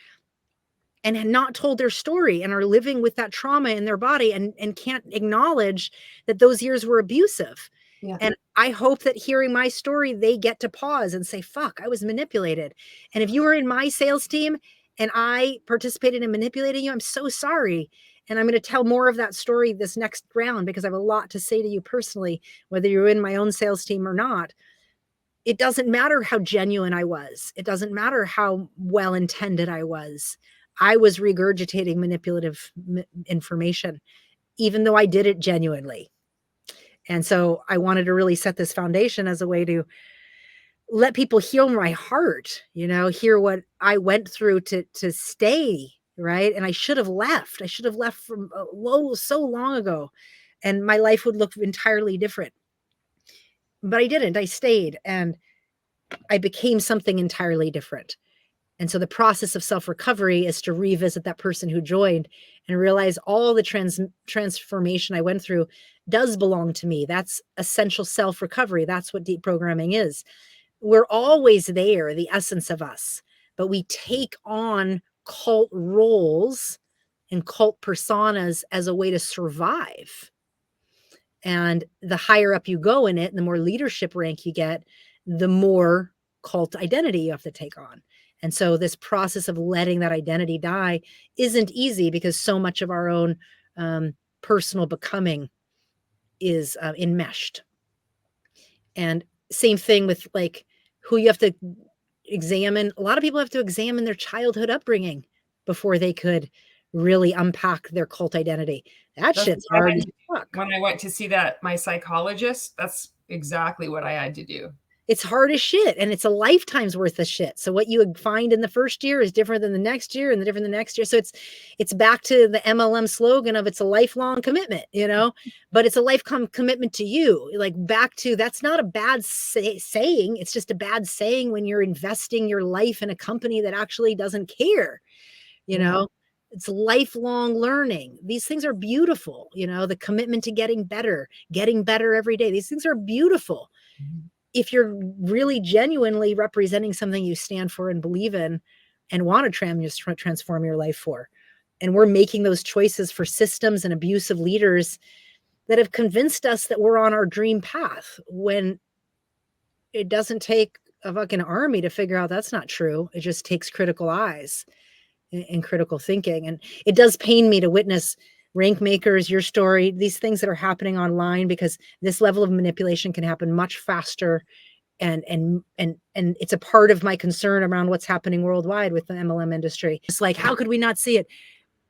and had not told their story and are living with that trauma in their body and can't acknowledge that those years were abusive. Yeah. And I hope that hearing my story, they get to pause and say, fuck, I was manipulated. And if you were in my sales team and I participated in manipulating you, I'm so sorry. And I'm going to tell more of that story this next round, because I have a lot to say to you personally, whether you're in my own sales team or not. It doesn't matter how genuine I was. It doesn't matter how well-intended I was. I was regurgitating manipulative information, even though I did it genuinely. And so I wanted to really set this foundation as a way to let people heal my heart, hear what I went through to stay, right? And I should have left. I should have left from so long ago, and my life would look entirely different. But I didn't. I stayed, and I became something entirely different. And so the process of self-recovery is to revisit that person who joined and realize all the transformation I went through does belong to me. That's essential self-recovery. That's what deep programming is. We're always there, the essence of us, but we take on cult roles and cult personas as a way to survive. And the higher up you go in it, and the more leadership rank you get, the more cult identity you have to take on. And so this process of letting that identity die isn't easy, because so much of our own personal becoming is enmeshed. And same thing with like who you have to examine. A lot of people have to examine their childhood upbringing before they could really unpack their cult identity. That's shit's hard as fuck. When I went to see my psychologist, that's exactly what I had to do. It's hard as shit, and it's a lifetime's worth of shit. So what you would find in the first year is different than the next year, and the different the next year. So it's back to the MLM slogan of it's a lifelong commitment, you know, but it's a lifetime commitment to you. Like back to, that's not a bad saying. It's just a bad saying when you're investing your life in a company that actually doesn't care, you know. It's lifelong learning. These things are beautiful, you know, the commitment to getting better every day. These things are beautiful. If you're really genuinely representing something you stand for and believe in and want to transform your life for. And we're making those choices for systems and abusive leaders that have convinced us that we're on our dream path, when it doesn't take a fucking army to figure out that's not true. It just takes critical eyes and critical thinking. And it does pain me to witness rank makers, your story, these things that are happening online, because this level of manipulation can happen much faster. And it's a part of my concern around what's happening worldwide with the MLM industry. It's like, how could we not see it?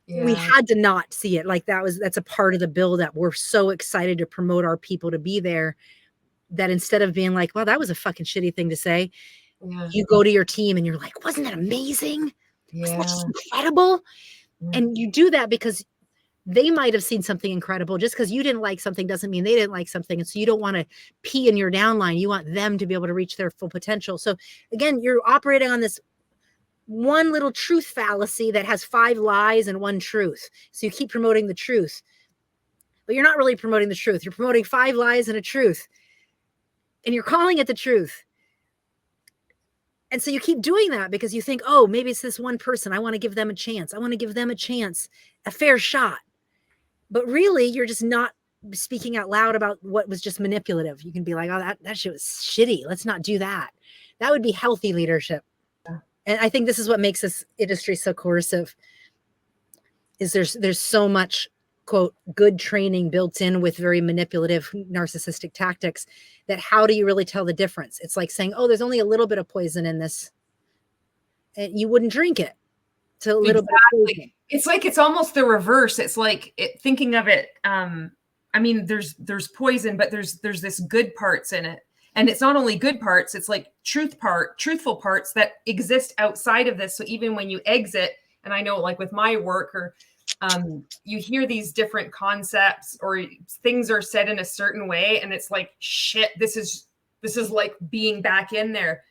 Yeah. We had to not see it. Like that's a part of the buildup. We're so excited to promote our people to be there, that instead of being like, well, that was a fucking shitty thing to say. Yeah. You go to your team and you're like, wasn't that amazing? Wasn't that just incredible? And you do that because they might have seen something incredible. Just because you didn't like something doesn't mean they didn't like something. And so you don't want to pee in your downline. You want them to be able to reach their full potential. So again, you're operating on this one little truth fallacy that has 5 lies and 1 truth. So you keep promoting the truth, but you're not really promoting the truth. You're promoting 5 lies and a truth, and you're calling it the truth. And so you keep doing that because you think, oh, maybe it's this one person. I want to give them a chance. I want to give them a chance, a fair shot. But really, you're just not speaking out loud about what was just manipulative. You can be like, oh, that shit was shitty. Let's not do that. That would be healthy leadership. Yeah. And I think this is what makes this industry so coercive, is there's so much, quote, good training built in with very manipulative, narcissistic tactics, that how do you really tell the difference? It's like saying, oh, there's only a little bit of poison in this, and you wouldn't drink it. It's a little bit of poison. It's like, it's almost the reverse. It's like thinking of it. I mean, there's poison, but there's this good parts in it. And it's not only good parts, it's like truthful parts that exist outside of this. So even when you exit, and I know like with my work, or you hear these different concepts or things are said in a certain way, and it's like, shit, this is like being back in there.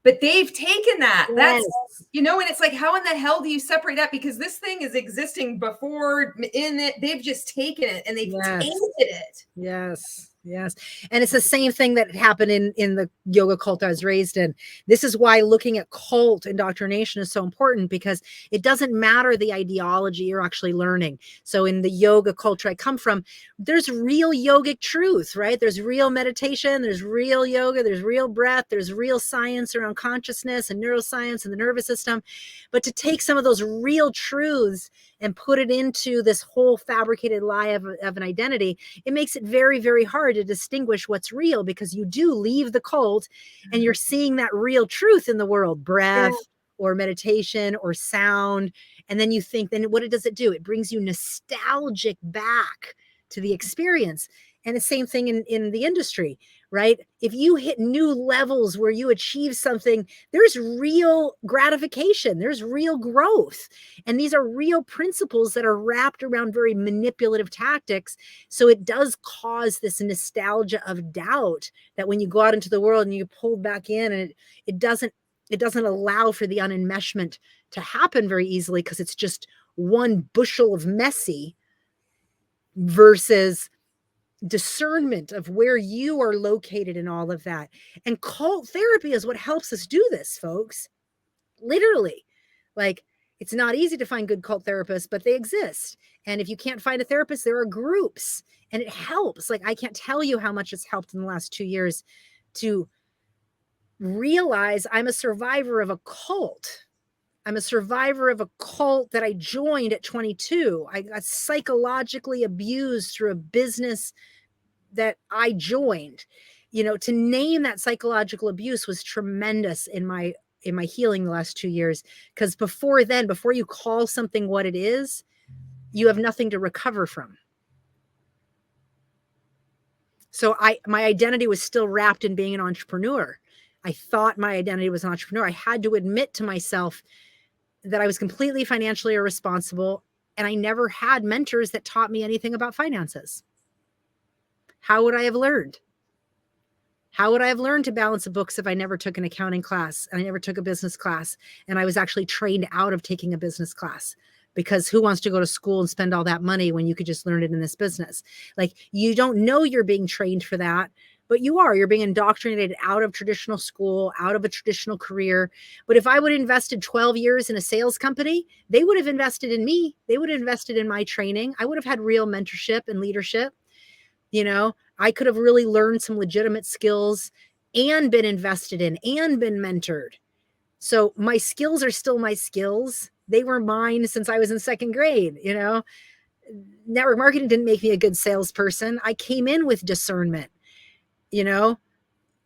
But they've taken that. Yes. That's, you know, and it's like, how in the hell do you separate that? Because this thing is existing before in it. They've just taken it and they've tainted it. Yes. Yes. And it's the same thing that happened in the yoga cult I was raised in. This is why looking at cult indoctrination is so important, because it doesn't matter the ideology you're actually learning. So in the yoga culture I come from, there's real yogic truth, right? There's real meditation, there's real yoga, there's real breath, there's real science around consciousness and neuroscience and the nervous system. But to take some of those real truths and put it into this whole fabricated lie of an identity, it makes it very, very hard to distinguish what's real, because you do leave the cult and you're seeing that real truth in the world, breath or meditation or sound. And then you think, then what does it do? It brings you nostalgic back to the experience. And the same thing in the industry, right? If you hit new levels where you achieve something, there's real gratification, there's real growth. And these are real principles that are wrapped around very manipulative tactics. So it does cause this nostalgia of doubt that when you go out into the world and you pull back in, and it doesn't It doesn't allow for the unenmeshment to happen very easily because it's just one bushel of messy versus discernment of where you are located in all of that. And cult therapy is what helps us do this, folks. Literally. Like, it's not easy to find good cult therapists, but they exist. And if you can't find a therapist, there are groups, and it helps. Like, I can't tell you how much it's helped in the last 2 years to realize I'm a survivor of a cult. I'm a survivor of a cult that I joined at 22. I got psychologically abused through a business that I joined. You know, to name that psychological abuse was tremendous in my healing the last 2 years. Because before then, before you call something what it is, you have nothing to recover from. So my identity was still wrapped in being an entrepreneur. I thought my identity was an entrepreneur. I had to admit to myself that I was completely financially irresponsible, and I never had mentors that taught me anything about finances. How would I have learned? How would I have learned to balance the books if I never took an accounting class and I never took a business class and I was actually trained out of taking a business class? Because who wants to go to school and spend all that money when you could just learn it in this business? Like, you don't know you're being trained for that, but you are. You're being indoctrinated out of traditional school, out of a traditional career. But if I would have invested 12 years in a sales company, they would have invested in me. They would have invested in my training. I would have had real mentorship and leadership. You know, I could have really learned some legitimate skills and been invested in and been mentored. So my skills are still my skills. They were mine since I was in second grade. You know, network marketing didn't make me a good salesperson. I came in with discernment, you know,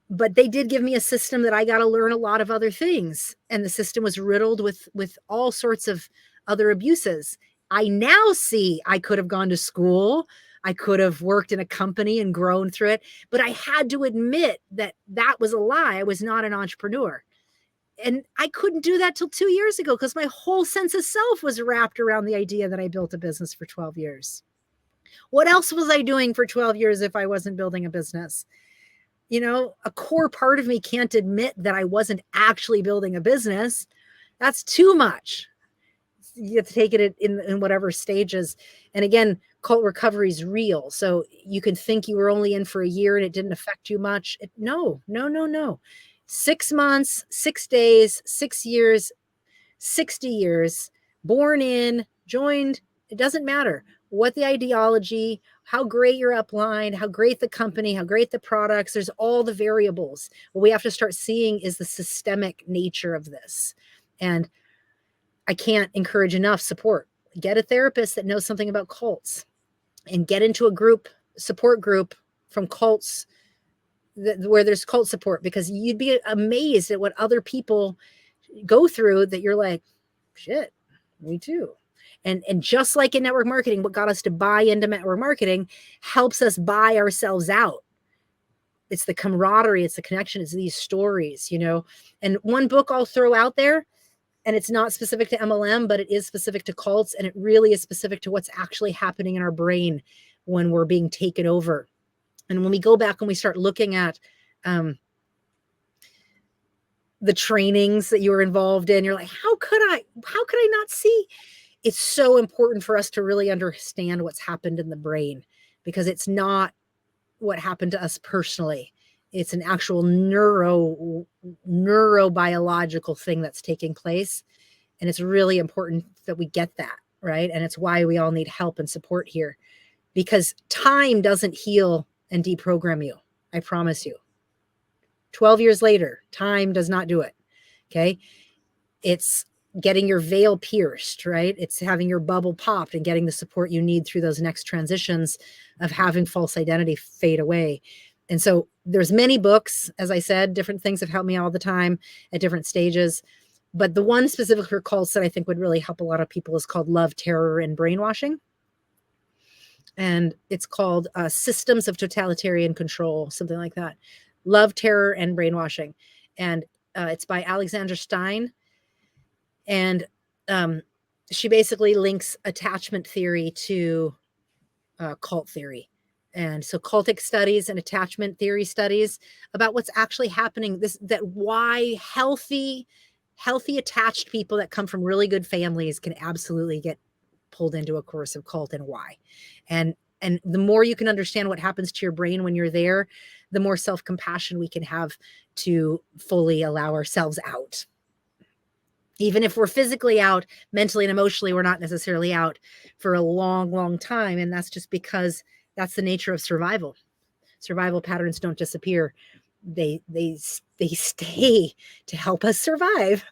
but they did give me a system that I got to learn a lot of other things. And the system was riddled with all sorts of other abuses. I now see I could have gone to school. I could have worked in a company and grown through it, but I had to admit that that was a lie. I was not an entrepreneur. And I couldn't do that till 2 years ago because my whole sense of self was wrapped around the idea that I built a business for 12 years. What else was I doing for 12 years if I wasn't building a business? You know, a core part of me can't admit that I wasn't actually building a business. That's too much. You have to take it in whatever stages. And again, cult recovery is real. So you can think you were only in for a year and it didn't affect you much. No. 6 months, 6 days, 6 years, 60 years, born in, joined, it doesn't matter what the ideology, how great your upline, how great the company, how great the products, there's all the variables. What we have to start seeing is the systemic nature of this. And I can't encourage enough support. Get a therapist that knows something about cults and get into a group, support group from cults where there's cult support, because you'd be amazed at what other people go through that you're like, shit, me too. And just like in network marketing, what got us to buy into network marketing helps us buy ourselves out. It's the camaraderie, it's the connection, it's these stories, you know. And one book I'll throw out there, and it's not specific to MLM, but it is specific to cults, and it really is specific to what's actually happening in our brain when we're being taken over. And when we go back and we start looking at the trainings that you were involved in, you're like, how could I not see? It's so important for us to really understand what's happened in the brain, because it's not what happened to us personally. It's an actual neurobiological thing that's taking place. And it's really important that we get that, right? And it's why we all need help and support here, because time doesn't heal and deprogram you. I promise you. 12 years later, time does not do it. Okay. It's getting your veil pierced, right? It's having your bubble popped and getting the support you need through those next transitions of having false identity fade away. And so there's many books, as I said, different things have helped me all the time at different stages. But the one specific for cults that I think would really help a lot of people is called Love, Terror, and Brainwashing. And it's called Systems of Totalitarian Control, something like that. Love, Terror, and Brainwashing. And it's by Alexandra Stein. And she basically links attachment theory to cult theory. And so cultic studies and attachment theory studies about what's actually happening, that why healthy attached people that come from really good families can absolutely get pulled into a coercive cult, and why. And the more you can understand what happens to your brain when you're there, the more self-compassion we can have to fully allow ourselves out. Even if we're physically out, mentally and emotionally, we're not necessarily out for a long, long time. And that's just because that's the nature of survival. Survival patterns don't disappear. They stay to help us survive.